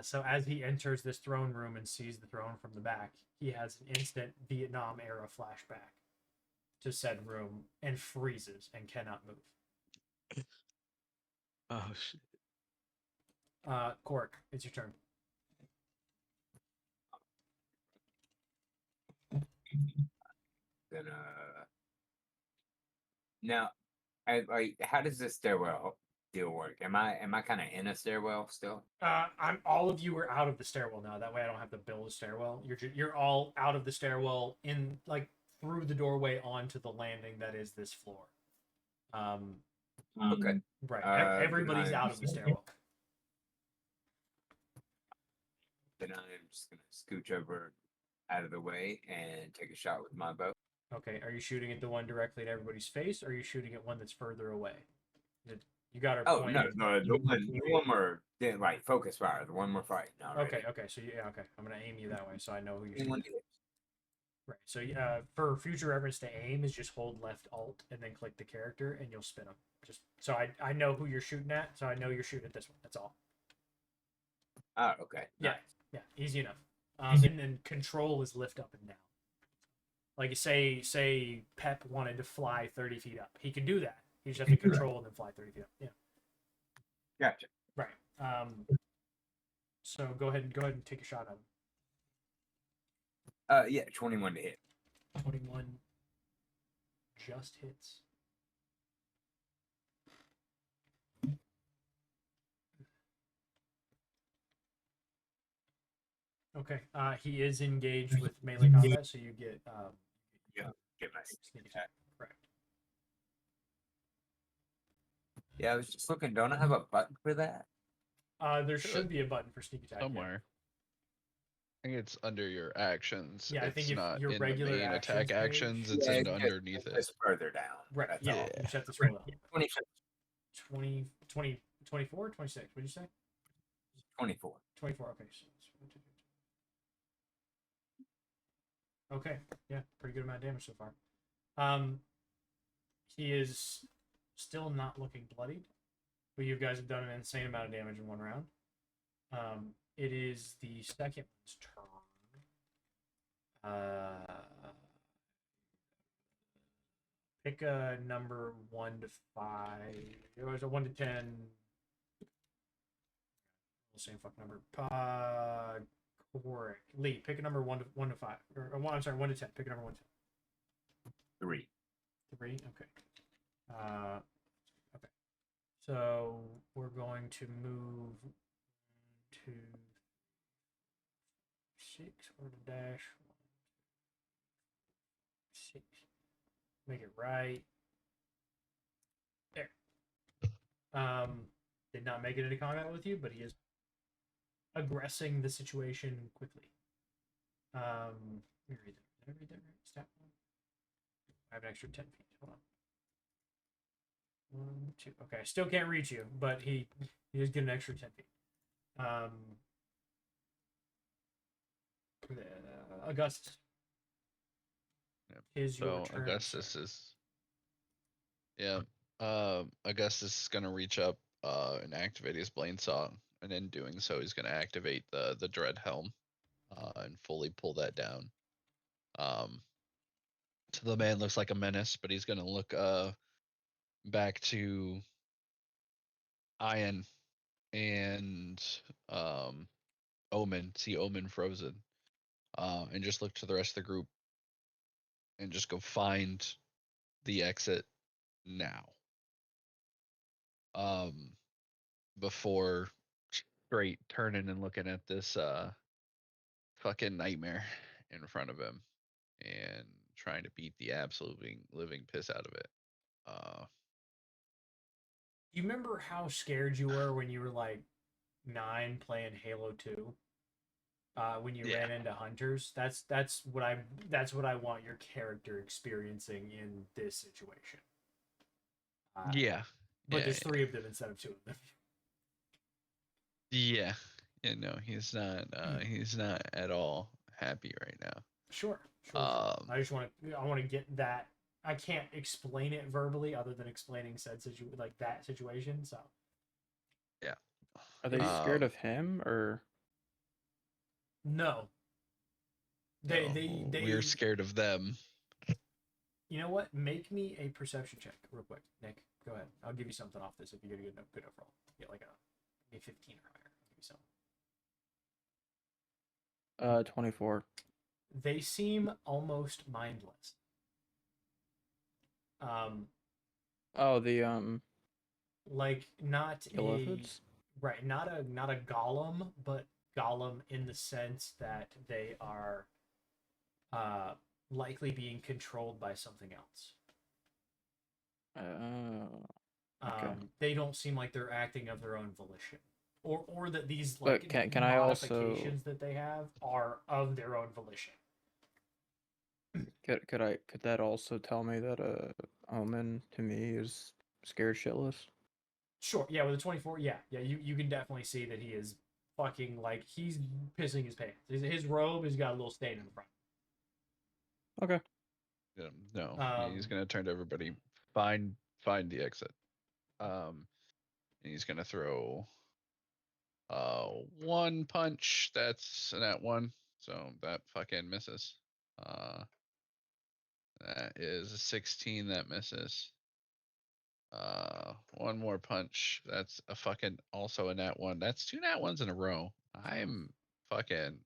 Speaker 3: So as he enters this throne room and sees the throne from the back, he has an instant Vietnam era flashback to said room and freezes and cannot move.
Speaker 6: Oh shit.
Speaker 3: Cork, it's your turn.
Speaker 5: Then now, how does this stairwell deal work? Am I kind of in a stairwell still?
Speaker 3: All of you are out of the stairwell now. That way, I don't have to build a stairwell. You're all out of the stairwell in like through the doorway onto the landing that is this floor.
Speaker 5: Okay.
Speaker 3: Right. Everybody's
Speaker 5: then
Speaker 3: out of the stairwell.
Speaker 5: Then I'm just gonna scooch over out of the way and take a shot with my bow.
Speaker 3: Okay. Are you shooting at the one directly at everybody's face, or are you shooting at one that's further away? You got her.
Speaker 5: Oh
Speaker 3: pointed.
Speaker 5: no, the one we're like focus fire, the one we're fighting already.
Speaker 3: Okay. So yeah. Okay. I'm gonna aim you that way, so I know who you're
Speaker 5: Anyone
Speaker 3: shooting. Right. So for future reference to aim is just hold left alt and then click the character and you'll spin them. Just so I know who you're shooting at, so I know you're shooting at this one. That's all.
Speaker 5: Oh, okay.
Speaker 3: Yeah.
Speaker 5: Nice.
Speaker 3: Yeah. Easy enough. And then control is lift up and down. Like say Pep wanted to fly 30 feet up. He can do that. He just has to control and then fly 30 feet up. Yeah.
Speaker 5: Gotcha.
Speaker 3: Right. So go ahead and take a shot at him.
Speaker 5: Yeah, 21 to hit.
Speaker 3: 21 just hits. Okay. He is engaged with melee combat, so you get
Speaker 5: Get my
Speaker 3: sneak attack. Correct.
Speaker 5: Yeah, I was just looking. Don't I have a button for that?
Speaker 3: There should be a button for sneak attack.
Speaker 2: Somewhere. I think it's under your actions.
Speaker 3: Yeah, I
Speaker 2: it's
Speaker 3: think if
Speaker 2: not
Speaker 3: your
Speaker 2: in
Speaker 3: regular
Speaker 2: the main
Speaker 3: actions
Speaker 2: attack
Speaker 3: page-
Speaker 2: actions. It's
Speaker 5: Yeah,
Speaker 2: in
Speaker 5: it's just-
Speaker 2: underneath it.
Speaker 5: It's further down.
Speaker 3: Right.
Speaker 5: That's
Speaker 3: Yeah.
Speaker 5: all.
Speaker 3: You just have to scroll down.
Speaker 5: 20,
Speaker 3: 20, 24, 26. What did you say?
Speaker 5: 24.
Speaker 3: 24. Okay. Okay. Yeah, pretty good amount of damage so far. He is still not looking bloodied, but you guys have done an insane amount of damage in one round. It is the second one's turn. Pick a number 1 to 5. It was a 1 to 10. Same fucking number. Correct. Lee, pick a number 1 to 5. Or 1, I'm sorry, 1 to 10. Pick a number 1 to 10.
Speaker 5: 3.
Speaker 3: 3. Okay. Okay. So we're going to move to 6 or the dash 6. Make it right there. Did not make it into combat with you, but he is aggressing the situation quickly. Let me read that. Did I read that right? Stat 1. I have an extra 10 feet. Hold on. 1, 2. Okay, I still can't reach you, but he does get an extra 10 feet. Augustus. Is your
Speaker 2: So
Speaker 3: turn,
Speaker 2: Augustus
Speaker 3: sir.
Speaker 2: is. Yeah. Augustus is gonna reach up and activate his Blade Song, and in doing so, he's gonna activate the Dread Helm, and fully pull that down. So the man looks like a menace, but he's gonna look back to Ian and Omen, see Omen frozen, and just look to the rest of the group and just go find the exit now. Before straight turning and looking at this fucking nightmare in front of him and trying to beat the absolute living piss out of it.
Speaker 3: You remember how scared you were when you were like 9 playing Halo 2? When you
Speaker 2: Yeah.
Speaker 3: ran into hunters? That's what I want your character experiencing in this situation.
Speaker 2: Yeah.
Speaker 3: But
Speaker 2: Yeah,
Speaker 3: there's 3 of them instead of 2 of them.
Speaker 2: Yeah. Yeah, no, he's not at all happy right now.
Speaker 3: Sure.
Speaker 2: Um,
Speaker 3: I want to get that. I can't explain it verbally other than explaining that situation. So
Speaker 2: yeah.
Speaker 7: Are they scared of him or?
Speaker 3: no. They
Speaker 2: We're scared of them.
Speaker 3: You know what? Make me a perception check real quick, Nick. Go ahead. I'll give you something off this if you get a good overall. Get like a 15 or higher. I'll give you something.
Speaker 7: 24.
Speaker 3: They seem almost mindless.
Speaker 7: Oh, the
Speaker 3: Like not
Speaker 7: Illithids?
Speaker 3: not a golem, but golem in the sense that they are likely being controlled by something else.
Speaker 7: Okay.
Speaker 3: They don't seem like they're acting of their own volition, or that these
Speaker 7: But can I also
Speaker 3: modifications that they have are of their own volition.
Speaker 7: could that also tell me that Omen to me is scared shitless?
Speaker 3: Sure, yeah, with a 24, yeah, you can definitely see that he is fucking like he's pissing his pants. His robe has got a little stain in the front.
Speaker 7: Okay.
Speaker 2: Yeah, no, he's gonna turn to everybody. Find the exit. And he's gonna throw one punch. That's an at one, so that fucking misses. That is a 16. That misses. One more punch. That's a fucking also a nat one. That's 2 nat ones in a row. I'm fucking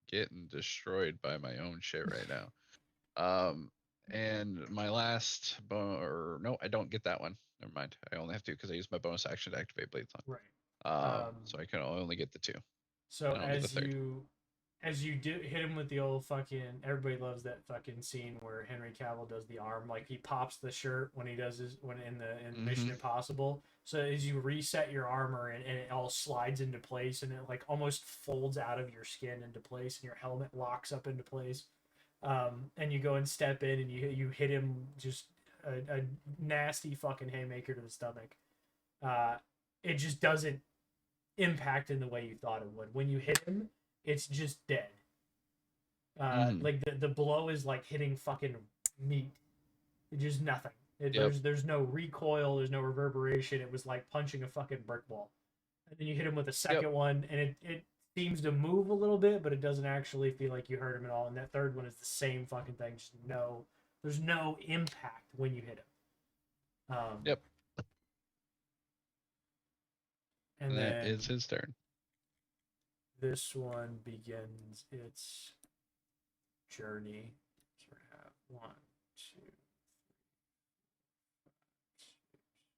Speaker 2: getting destroyed by my own shit right now. And my last or no, I don't get that one. Never mind. I only have 2 because I used my bonus action to activate Blade Song.
Speaker 3: Right.
Speaker 2: So I can only get the 2.
Speaker 3: So
Speaker 2: I don't get the third.
Speaker 3: as you do hit him with the old fucking, everybody loves that fucking scene where Henry Cavill does the arm, like he pops the shirt when he does his when in Mission Impossible. So as you reset your armor and it all slides into place and it like almost folds out of your skin into place and your helmet locks up into place. And you go and step in and you hit him just a nasty fucking haymaker to the stomach. It just doesn't impact in the way you thought it would. When you hit him, it's just dead. Like the blow is like hitting fucking meat. It's just nothing. There's no recoil. There's no reverberation. It was like punching a fucking brick wall. And then you hit him with a second one, and it seems to move a little bit, but it doesn't actually feel like you hurt him at all. And that third one is the same fucking thing. Just there's no impact when you hit him. And
Speaker 2: that
Speaker 3: then
Speaker 2: is his turn.
Speaker 3: this one begins its journey. So we have 1, 2, 3, 4, 5, 6,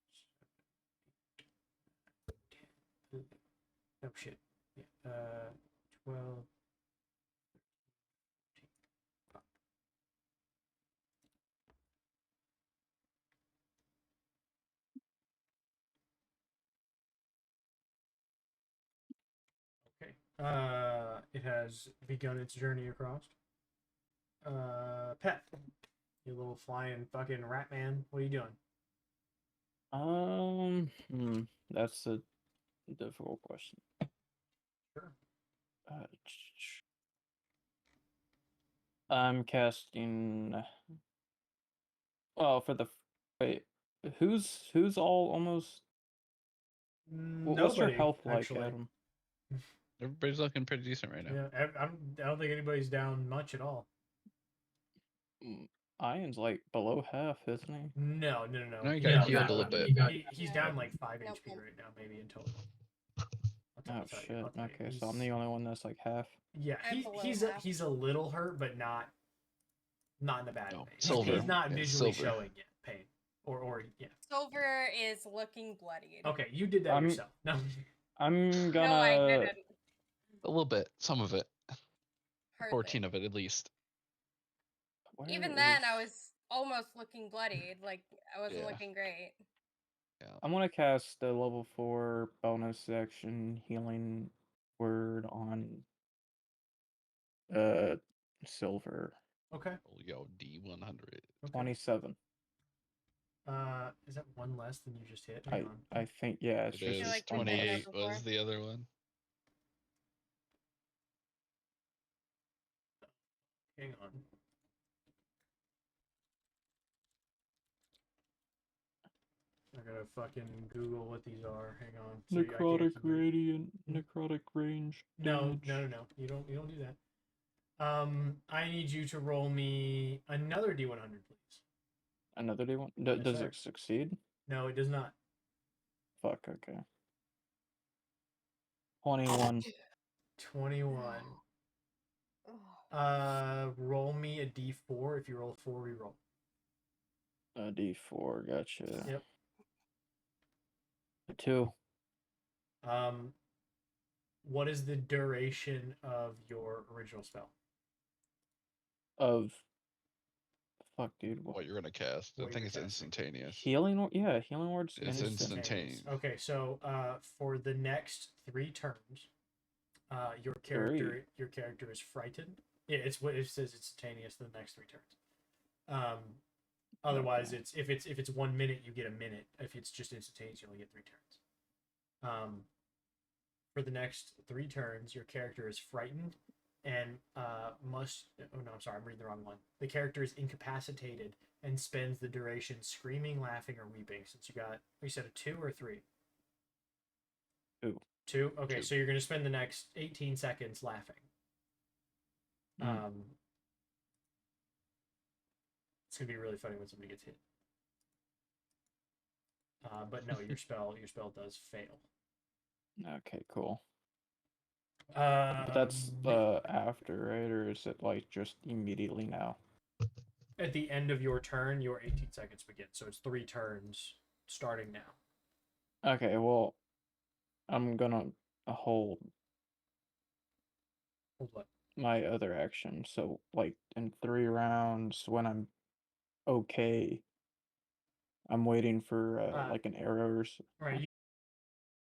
Speaker 3: 7, 8, 9, 10. Oh shit. Yeah. 12. Okay. It has begun its journey across. Pet, you little flying fucking rat man, what are you doing?
Speaker 7: That's a difficult question.
Speaker 3: Sure.
Speaker 7: I'm casting. Oh, for the wait, who's all almost? What's your
Speaker 3: Nobody,
Speaker 7: health like,
Speaker 3: actually.
Speaker 7: Adam?
Speaker 2: Everybody's looking pretty decent right now.
Speaker 3: Yeah, I don't think anybody's down much at all.
Speaker 7: Ian's like below half, isn't he?
Speaker 3: No.
Speaker 2: No, he
Speaker 3: He-
Speaker 2: got
Speaker 3: he-
Speaker 2: healed a little bit.
Speaker 3: He's
Speaker 1: No.
Speaker 3: down like 5
Speaker 1: Nope,
Speaker 3: HP
Speaker 1: nope.
Speaker 3: right now, maybe in total.
Speaker 7: Oh
Speaker 3: I'll tell
Speaker 7: shit.
Speaker 3: you.
Speaker 7: Okay, so I'm the only one that's like half.
Speaker 3: Yeah,
Speaker 1: I'm below half.
Speaker 3: he's a little hurt, but not in a bad
Speaker 2: No,
Speaker 3: way.
Speaker 2: silver.
Speaker 3: He's not
Speaker 2: Yeah,
Speaker 3: visually
Speaker 2: silver.
Speaker 3: showing yet pain or yeah.
Speaker 1: Silver is looking bloodied.
Speaker 3: Okay, you did that
Speaker 7: I'm-
Speaker 3: yourself. No.
Speaker 7: I'm gonna.
Speaker 1: No, I didn't.
Speaker 2: A little bit, some of it.
Speaker 1: Hardly.
Speaker 2: 14 of it at least.
Speaker 1: Even
Speaker 7: Where
Speaker 1: then, I
Speaker 7: is-
Speaker 1: was almost looking bloodied. Like, I wasn't
Speaker 2: Yeah.
Speaker 1: looking great.
Speaker 7: I'm gonna cast the level 4 bonus action healing word on silver.
Speaker 3: Okay.
Speaker 2: Oh, yo, D100.
Speaker 3: Okay.
Speaker 7: 27.
Speaker 3: Is that one less than you just hit? Hang on.
Speaker 7: I think yeah, it's
Speaker 2: It
Speaker 7: just
Speaker 2: is.
Speaker 1: like one hit
Speaker 2: 28
Speaker 1: before.
Speaker 2: was the other one.
Speaker 3: Hang on. I gotta fucking Google what these are. Hang on. So I can't
Speaker 7: necrotic
Speaker 3: keep it-
Speaker 7: radiant, necrotic range.
Speaker 3: No.
Speaker 7: damage.
Speaker 3: You don't do that. I need you to roll me another D100, please.
Speaker 7: Another D1.
Speaker 3: Yes,
Speaker 7: Does
Speaker 3: sir.
Speaker 7: it succeed?
Speaker 3: No, it does not.
Speaker 7: Fuck. Okay. 21.
Speaker 3: 21. Roll me a D4. If you roll 4, re-roll.
Speaker 7: A D4. Gotcha.
Speaker 3: Yep.
Speaker 7: 2.
Speaker 3: What is the duration of your original spell?
Speaker 7: Of. Fuck, dude.
Speaker 2: What you're gonna cast? I
Speaker 3: What
Speaker 2: think
Speaker 3: you're
Speaker 2: it's
Speaker 3: casting.
Speaker 2: instantaneous.
Speaker 7: Healing. Yeah, healing word's
Speaker 2: It's
Speaker 7: instant.
Speaker 2: instantaneous.
Speaker 3: Okay, so for the next 3 turns, your character is frightened. Yeah, it's what it says. Instantaneous for the next 3 turns. Otherwise,
Speaker 7: Okay.
Speaker 3: if it's 1 minute, you get a minute. If it's just instantaneous, you only get 3 turns. For the next 3 turns, your character is frightened and must. Oh no, I'm sorry, I'm reading the wrong one. The character is incapacitated and spends the duration screaming, laughing, or weeping. Since you said a 2 or 3.
Speaker 7: 2.
Speaker 3: 2. Okay,
Speaker 2: 2.
Speaker 3: so you're gonna spend the next 18 seconds laughing. It's gonna be really funny when somebody gets hit. But no, your spell does fail.
Speaker 7: Okay, cool.
Speaker 3: But
Speaker 7: But that's after, right? Or is it like just immediately now?
Speaker 3: at the end of your turn, your 18 seconds begin. So it's 3 turns starting now.
Speaker 7: Okay, well, I'm gonna hold
Speaker 3: Hold what?
Speaker 7: my other action. So, like, in 3 rounds, when I'm okay, I'm waiting for like an arrow or
Speaker 3: Right,